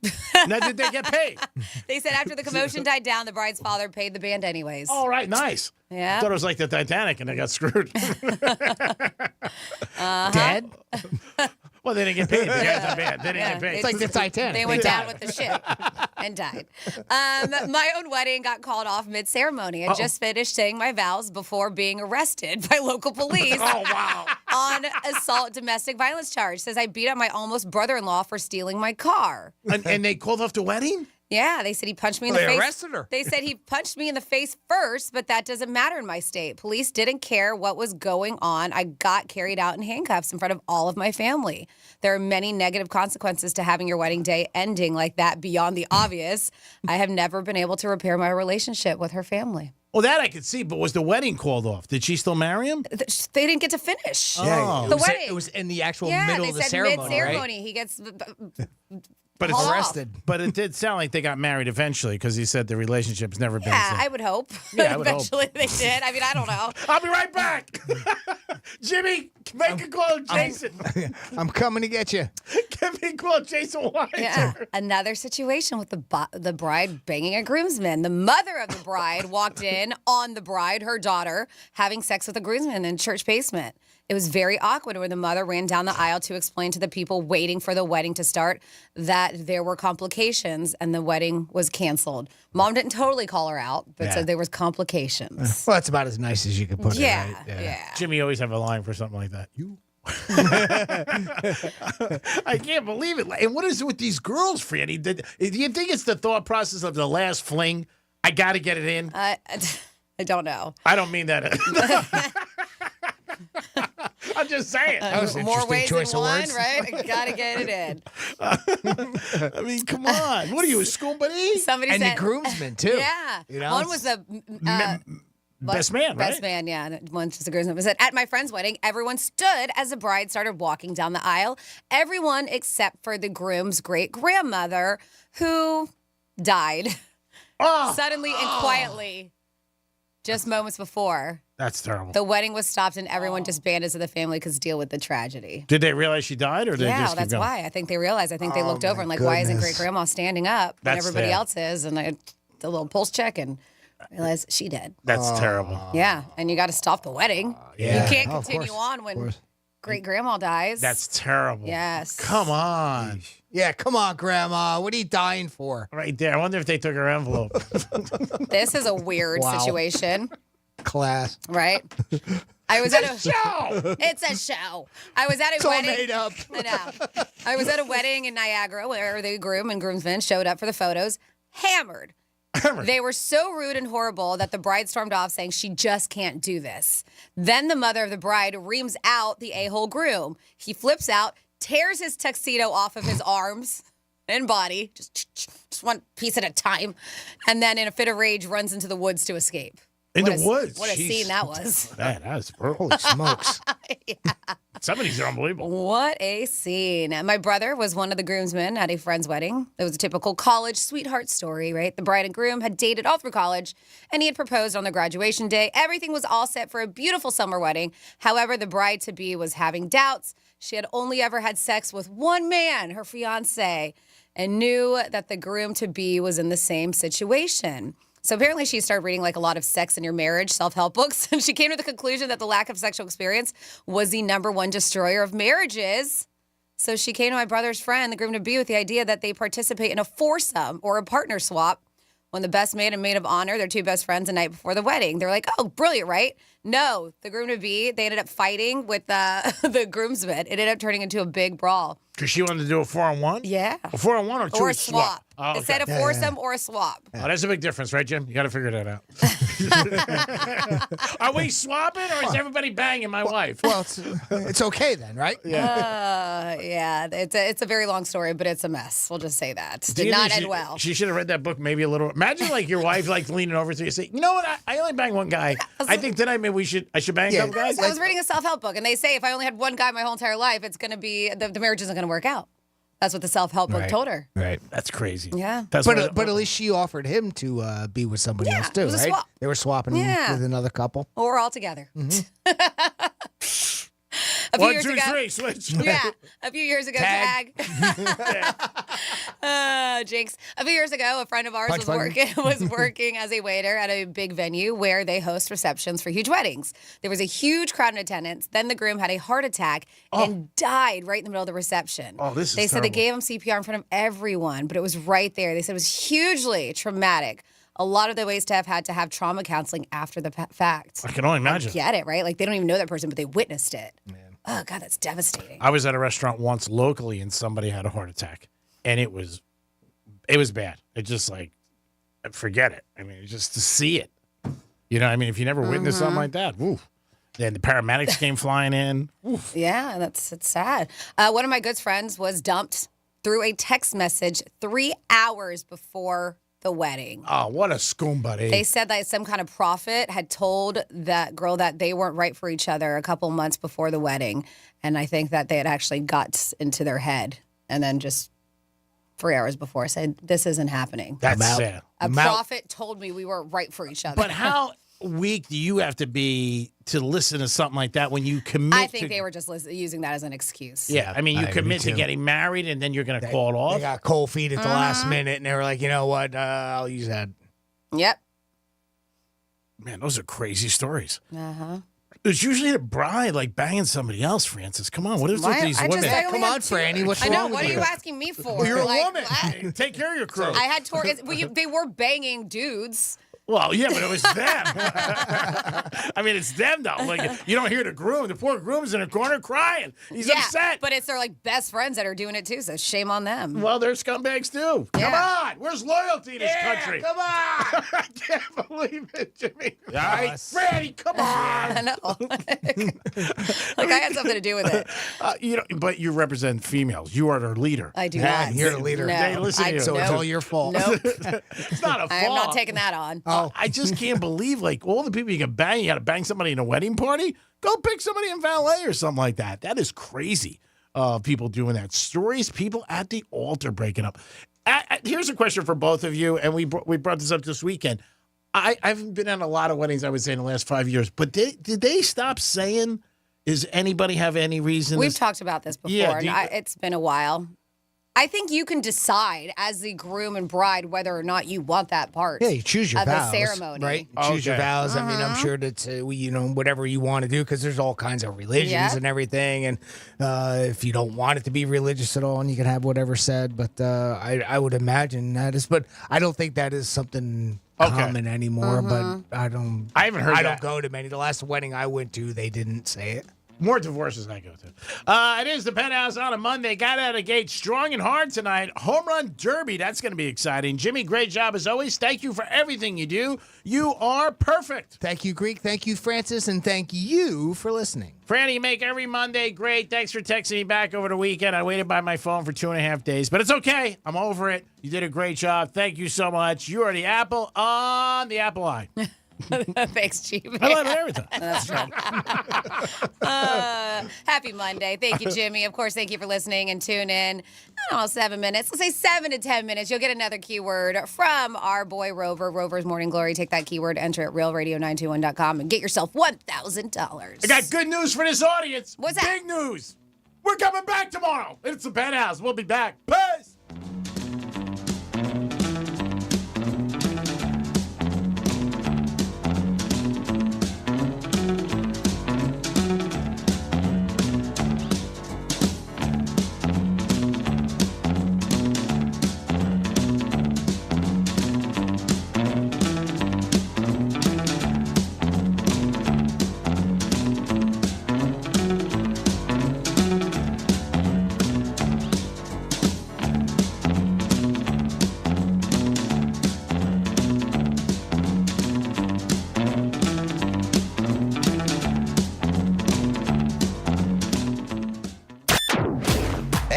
Now, did they get paid? They said after the commotion died down, the bride's father paid the band anyways. All right, nice. Yeah. I thought it was like the Titanic, and they got screwed. Dead? Well, they didn't get paid. The guys in the band. They didn't get paid. It's like the Titanic. They went down with the ship and died. My own wedding got called off mid-ceremony. I just finished saying my vows before being arrested by local police. Oh, wow. On assault domestic violence charge. Says I beat up my almost brother-in-law for stealing my car. And they called off the wedding? Yeah, they said he punched me in the face. They arrested her. They said he punched me in the face first, but that doesn't matter in my state. Police didn't care what was going on. I got carried out in handcuffs in front of all of my family. There are many negative consequences to having your wedding day ending like that beyond the obvious. I have never been able to repair my relationship with her family. Well, that I could see, but was the wedding called off? Did she still marry him? They didn't get to finish. Oh. The wedding. It was in the actual Yeah, middle they of the said ceremony, mid-ceremony. right? He gets But hauled off. Arrested. But it did sound like they got married eventually because he said the relationship's never been the Yeah, same. I would hope. Yeah, I would hope. Eventually they did. I mean, I don't know. I'll be right back. Jimmy, make a call, Jason. I'm coming to get you. Give me a call, Jason White. Yeah. Another situation with the bride banging a groomsman. The mother of the bride walked in on the bride, her daughter, having sex with a groomsman in church basement. It was very awkward when the mother ran down the aisle to explain to the people waiting for the wedding to start that there were complications and the wedding was canceled. Mom didn't totally call her out, but said there was complications. Well, that's about as nice as you could put it, right? Yeah. Jimmy always have a line for something like that. You. I can't believe it. And what is it with these girls, Franny? Do you think it's the thought process of the last fling? I got to get it in. I don't know. I don't mean that. I'm just saying. That was an More interesting ways choice than of one, words. right? Gotta get it in. I mean, come on. What are you, a school buddy? Somebody And said, the groomsmen, too. Yeah. You know, One was the Best man, right? Best man, yeah. And one's just a groomsman. It said, at my friend's wedding, everyone stood as the bride started walking down the aisle. Everyone except for the groom's great-grandmother, who died suddenly and quietly just moments before. That's terrible. The wedding was stopped and everyone disbanded so the family could deal with the tragedy. Did they realize she died, or did they Yeah, just keep that's going? why. I think they realized. I think they looked over and like, goodness. why isn't great-grandma standing up when That's everybody sad. else is? And I did a little pulse check and realized she did. That's terrible. Yeah, and you got to stop the wedding. yeah. You can't Of continue course, on when great-grandma dies. That's terrible. Yes. Come on. Yeah, come on, Grandma. What are you dying for? Right there. I wonder if they took her envelope. This is a weird Wow. situation, Class. right? I was at a show. It's a show. I was at a It's all wedding. made up. I know. I was at a wedding in Niagara where the groom and groomsmen showed up for the photos, hammered. They were so rude and horrible that the bride stormed off saying she just can't do this. Then the mother of the bride reams out the a-hole groom. He flips out, tears his tuxedo off of his arms and body, just one piece at a time, and then in a fit of rage runs into the woods to escape. In the woods? What a Jeez. scene that was. Man, that's brutal. Holy smokes. Some of these are unbelievable. What a scene. My brother was one of the groomsmen at a friend's wedding. It was a typical college sweetheart story, right? The bride and groom had dated all through college, and he had proposed on their graduation day. Everything was all set for a beautiful summer wedding. However, the bride-to-be was having doubts. She had only ever had sex with one man, her fiancé, and knew that the groom-to-be was in the same situation. So apparently she started reading like a lot of sex in your marriage self-help books, and she came to the conclusion that the lack of sexual experience was the number one destroyer of marriages. So she came to my brother's friend, the groom-to-be, with the idea that they participate in a foursome or a partner swap. when the best man and maid of honor, they're two best friends the night before the wedding. They're like, oh, brilliant, right? No, the groom-to-be, they ended up fighting with the groomsmen. It ended up turning into a big brawl. Because she wanted to do a 4-on-1? Yeah. A 4-on-1 or two Or a swap. Oh, okay. It said a foursome or a swap. Oh, that's a big difference, right, Jim? You got to figure that out. Are we swapping or is everybody banging my wife? Well, it's okay then, right? Yeah. It's a very long story, but it's a mess. We'll just say that. Did not end well. She should have read that book maybe a little. Imagine like your wife like leaning over to you and say, you know what? I only bang one guy. I think tonight maybe I should bang a couple guys. I was reading a self-help book, and they say if I only had one guy my whole entire life, it's going to be the marriage isn't going to work out. That's what the self-help book told her. Right. That's crazy. Yeah. But at least she offered him to be with somebody else too, it was a right? swap. They were swapping with another couple. Or all together. A few 1, years 2, ago, 3, switch. Yeah, a few years ago, tag. Jinx. A few years ago, a friend of ours was working as a waiter at a big venue where they host receptions for huge weddings. There was a huge crowd in attendance. Then the groom had a heart attack and died right in the middle of the reception. Oh, this is They said they terrible. gave him CPR in front of everyone, but it was right there. They said it was hugely traumatic. A lot of the ways to have trauma counseling after the fact. I can only imagine. I get it, right? Like they don't even know that person, but they witnessed it. Oh, God, that's devastating. I was at a restaurant once locally and somebody had a heart attack. And it was bad. It just like, forget it. I mean, just to see it. You know, I mean, if you never witnessed something like that, woo. Then the paramedics came flying in. Oof. Yeah, it's sad. One of my good friends was dumped through a text message 3 hours before the wedding. Oh, what a scoom buddy. They said that some kind of prophet had told that girl that they weren't right for each other a couple months before the wedding. And I think that they had actually got into their head and then just 3 hours before said, this isn't happening. That's sad. A prophet told me we weren't right for each other. But how weak do you have to be to listen to something like that when you commit I think they were just using that as an excuse. Yeah, I mean, you commit to getting married and then you're going to call it off. They got cold feet at the last minute, and they were like, you know what? I'll use that. Yep. Man, those are crazy stories. Uh-huh. It's usually the bride like banging somebody else, Francis. Come on, what is with these women? Come on, Franny. What's I know. wrong with What are you? you asking me for? You're a Like, woman. what? Take care of your crew. I had they were banging dudes. Well, yeah, but it was them. I mean, it's them, though. Like, you don't hear the groom. The poor groom's in a corner crying. He's upset. But it's their like best friends that are doing it too, so shame on them. Well, they're scumbags, too. Yeah. Come on. Where's loyalty in this country? Come on. I can't believe it, Jimmy. All right, Freddie, come on. I know. Like I had something to do with it. But you represent females. You are their leader. I do Yeah, not. you're the leader. No, They listen to you. So it's all your fault. Nope. It's not a fault. I am not taking that on. I just can't believe, like, all the people you can bang. You got to bang somebody in a wedding party? Go pick somebody in valet or something like that. That is crazy. People doing that. Stories, people at the altar breaking up. Here's a question for both of you, and we brought this up this weekend. I've been at a lot of weddings, I would say, in the last 5 years. But did they stop saying, does anybody have any reason? We've talked about this before, Yeah, and it's been a while. I think you can decide as the groom and bride whether or not you want that part. Yeah, you choose your of vows, the ceremony, right? You choose your vows. I mean, I'm sure that whatever you want to do, because there's all kinds of religions and everything. And if you don't want it to be religious at all, and you can have whatever said, but I would imagine that is. But I don't think that is something common anymore. But I haven't heard. I don't go to many. The last wedding I went to, they didn't say it. More divorces I go to. It is the Penthouse on a Monday. Got out of the gate strong and hard tonight. Home Run Derby. That's going to be exciting. Jimmy, great job as always. Thank you for everything you do. You are perfect. Thank you, Greek. Thank you, Francis. And thank you for listening. Franny, you make every Monday great. Thanks for texting me back over the weekend. I waited by my phone for 2.5 days, but it's okay. I'm over it. You did a great job. Thank you so much. You are the apple on the apple eye. Thanks, Chief. I love it every time. That's right. Happy Monday. Thank you, Jimmy. Of course, thank you for listening and tune in. I don't know, 7 minutes. Let's say 7 to 10 minutes. You'll get another keyword from our boy Rover. Rover's Morning Glory. Take that keyword, enter it, realradio921.com, and get yourself $1,000. I got good news for this audience. What's that? Big news. We're coming back tomorrow. It's the Penthouse. We'll be back. Peace.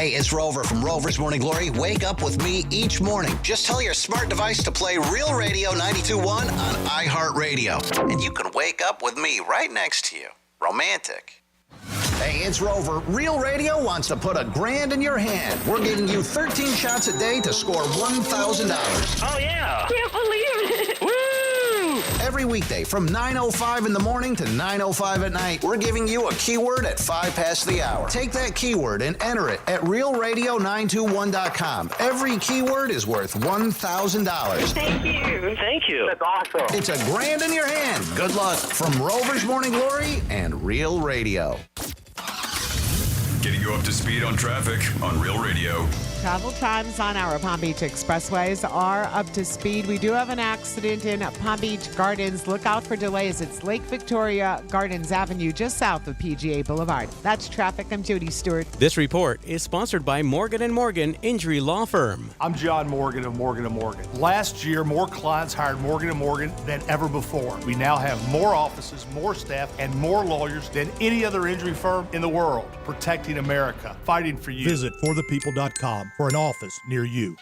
Hey, it's Rover from Rover's Morning Glory. Wake up with me each morning. Just tell your smart device to play Real Radio 92.1 on iHeartRadio. And you can wake up with me right next to you. Romantic. Hey, it's Rover. Real Radio wants to put $1,000 in your hand. We're giving you 13 shots a day to score $1,000. Oh, yeah. Can't believe it. Woo! Every weekday from 9:05 in the morning to 9:05 at night, we're giving you a keyword at 5 past the hour. Take that keyword and enter it at realradio921.com. Every keyword is worth $1,000. Thank you. Thank you. That's awesome. It's $1,000 in your hand. Good luck from Rover's Morning Glory and Real Radio. Getting you up to speed on traffic on Real Radio. Travel times on our Palm Beach expressways are up to speed. We do have an accident in Palm Beach Gardens. Look out for delays. It's Lake Victoria Gardens Avenue, just south of PGA Boulevard. That's traffic. I'm Judy Stewart. This report is sponsored by Morgan & Morgan Injury Law Firm. I'm John Morgan of Morgan & Morgan. Last year, more clients hired Morgan & Morgan than ever before. We now have more offices, more staff, and more lawyers than any other injury firm in the world, protecting America, fighting for you. Visit forthepeople.com for an office near you.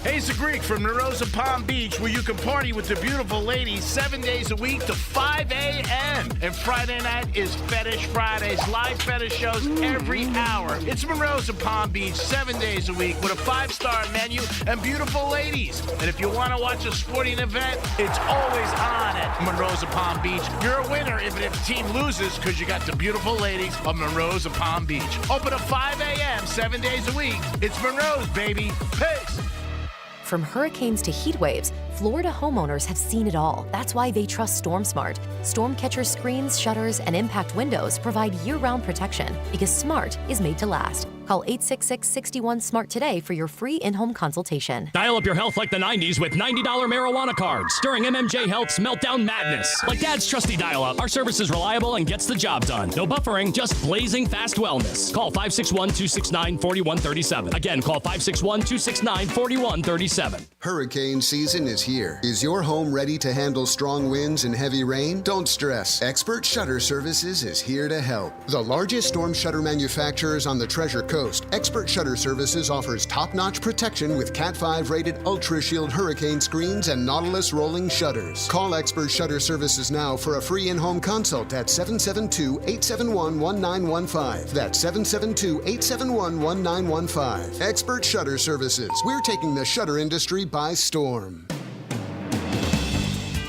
Hey, it's the Greek from Narosa Palm Beach, where you can party with the beautiful ladies 7 days a week to 5 a.m. And Friday night is Fetish Fridays, live fetish shows every hour. It's Narosa Palm Beach 7 days a week with a 5-star menu and beautiful ladies. And if you want to watch a sporting event, it's always on at Narosa Palm Beach. You're a winner even if the team loses because you got the beautiful ladies of Narosa Palm Beach. Open at 5 a.m. 7 days a week. It's Monroe's, baby. Peace. From hurricanes to heat waves, Florida homeowners have seen it all. That's why they trust StormSmart. Storm catcher screens, shutters, and impact windows provide year-round protection because smart is made to last. Call 866-61-SMART today for your free in-home consultation. Dial up your health like the 90s with $90 marijuana cards during MMJ Health's Meltdown Madness. Like Dad's trusty dial-up, our service is reliable and gets the job done. No buffering, just blazing fast wellness. Call 561-269-4137. Again, call 561-269-4137. Hurricane season is here. Is your home ready to handle strong winds and heavy rain? Don't stress. Expert Shutter Services is here to help. The largest storm shutter manufacturers on the Treasure Coast, Expert Shutter Services offers top-notch protection with Cat 5 rated Ultra Shield hurricane screens and Nautilus rolling shutters. Call Expert Shutter Services now for a free in-home consult at 772-871-1915. That's 772-871-1915. Expert Shutter Services. We're taking the shutter industry by storm.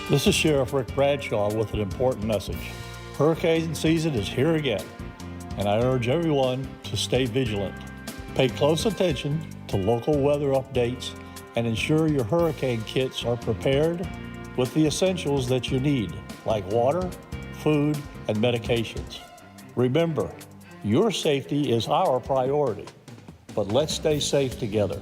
This is Sheriff Rick Bradshaw with an important message. Hurricane season is here again, and I urge everyone to stay vigilant. Pay close attention to local weather updates and ensure your hurricane kits are prepared with the essentials that you need, like water, food, and medications. Remember, your safety is our priority, but let's stay safe together.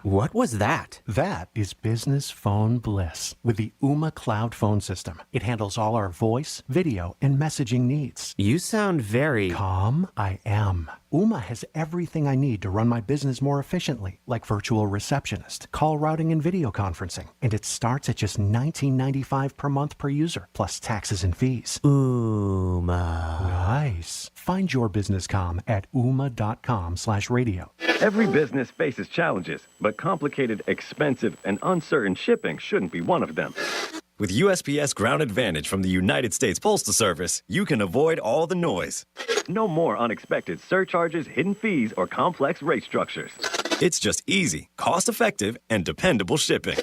What was that? That is business phone bliss with the Ooma Cloud phone system. It handles all our voice, video, and messaging needs. You sound very... Calm? I am. Ooma has everything I need to run my business more efficiently, like virtual receptionist, call routing, and video conferencing. And it starts at just $19.95 per month per user, plus taxes and fees. Ooma. Nice. Find your business comm at ooma.com/radio. Every business faces challenges, but complicated, expensive, and uncertain shipping shouldn't be one of them. With USPS Ground Advantage from the United States Postal Service, you can avoid all the noise. No more unexpected surcharges, hidden fees, or complex rate structures. It's just easy, cost-effective, and dependable shipping.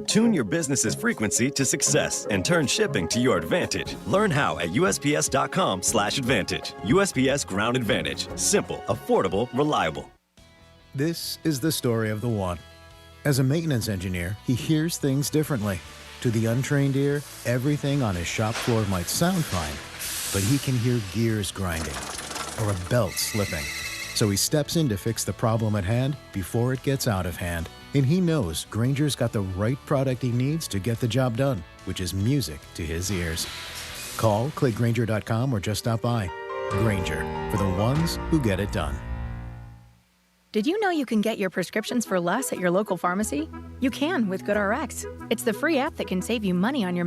Tune your business's frequency to success and turn shipping to your advantage. Learn how at USPS.com/advantage. USPS Ground Advantage. Simple, affordable, reliable. This is the story of the one. As a maintenance engineer, he hears things differently. To the untrained ear, everything on his shop floor might sound fine, but he can hear gears grinding or a belt slipping. So he steps in to fix the problem at hand before it gets out of hand. And he knows Grainger's got the right product he needs to get the job done, which is music to his ears. Call, click Grainger.com, or just stop by. Grainger, for the ones who get it done. Did you know you can get your prescriptions for less at your local pharmacy? You can with GoodRx. It's the free app that can save you money on your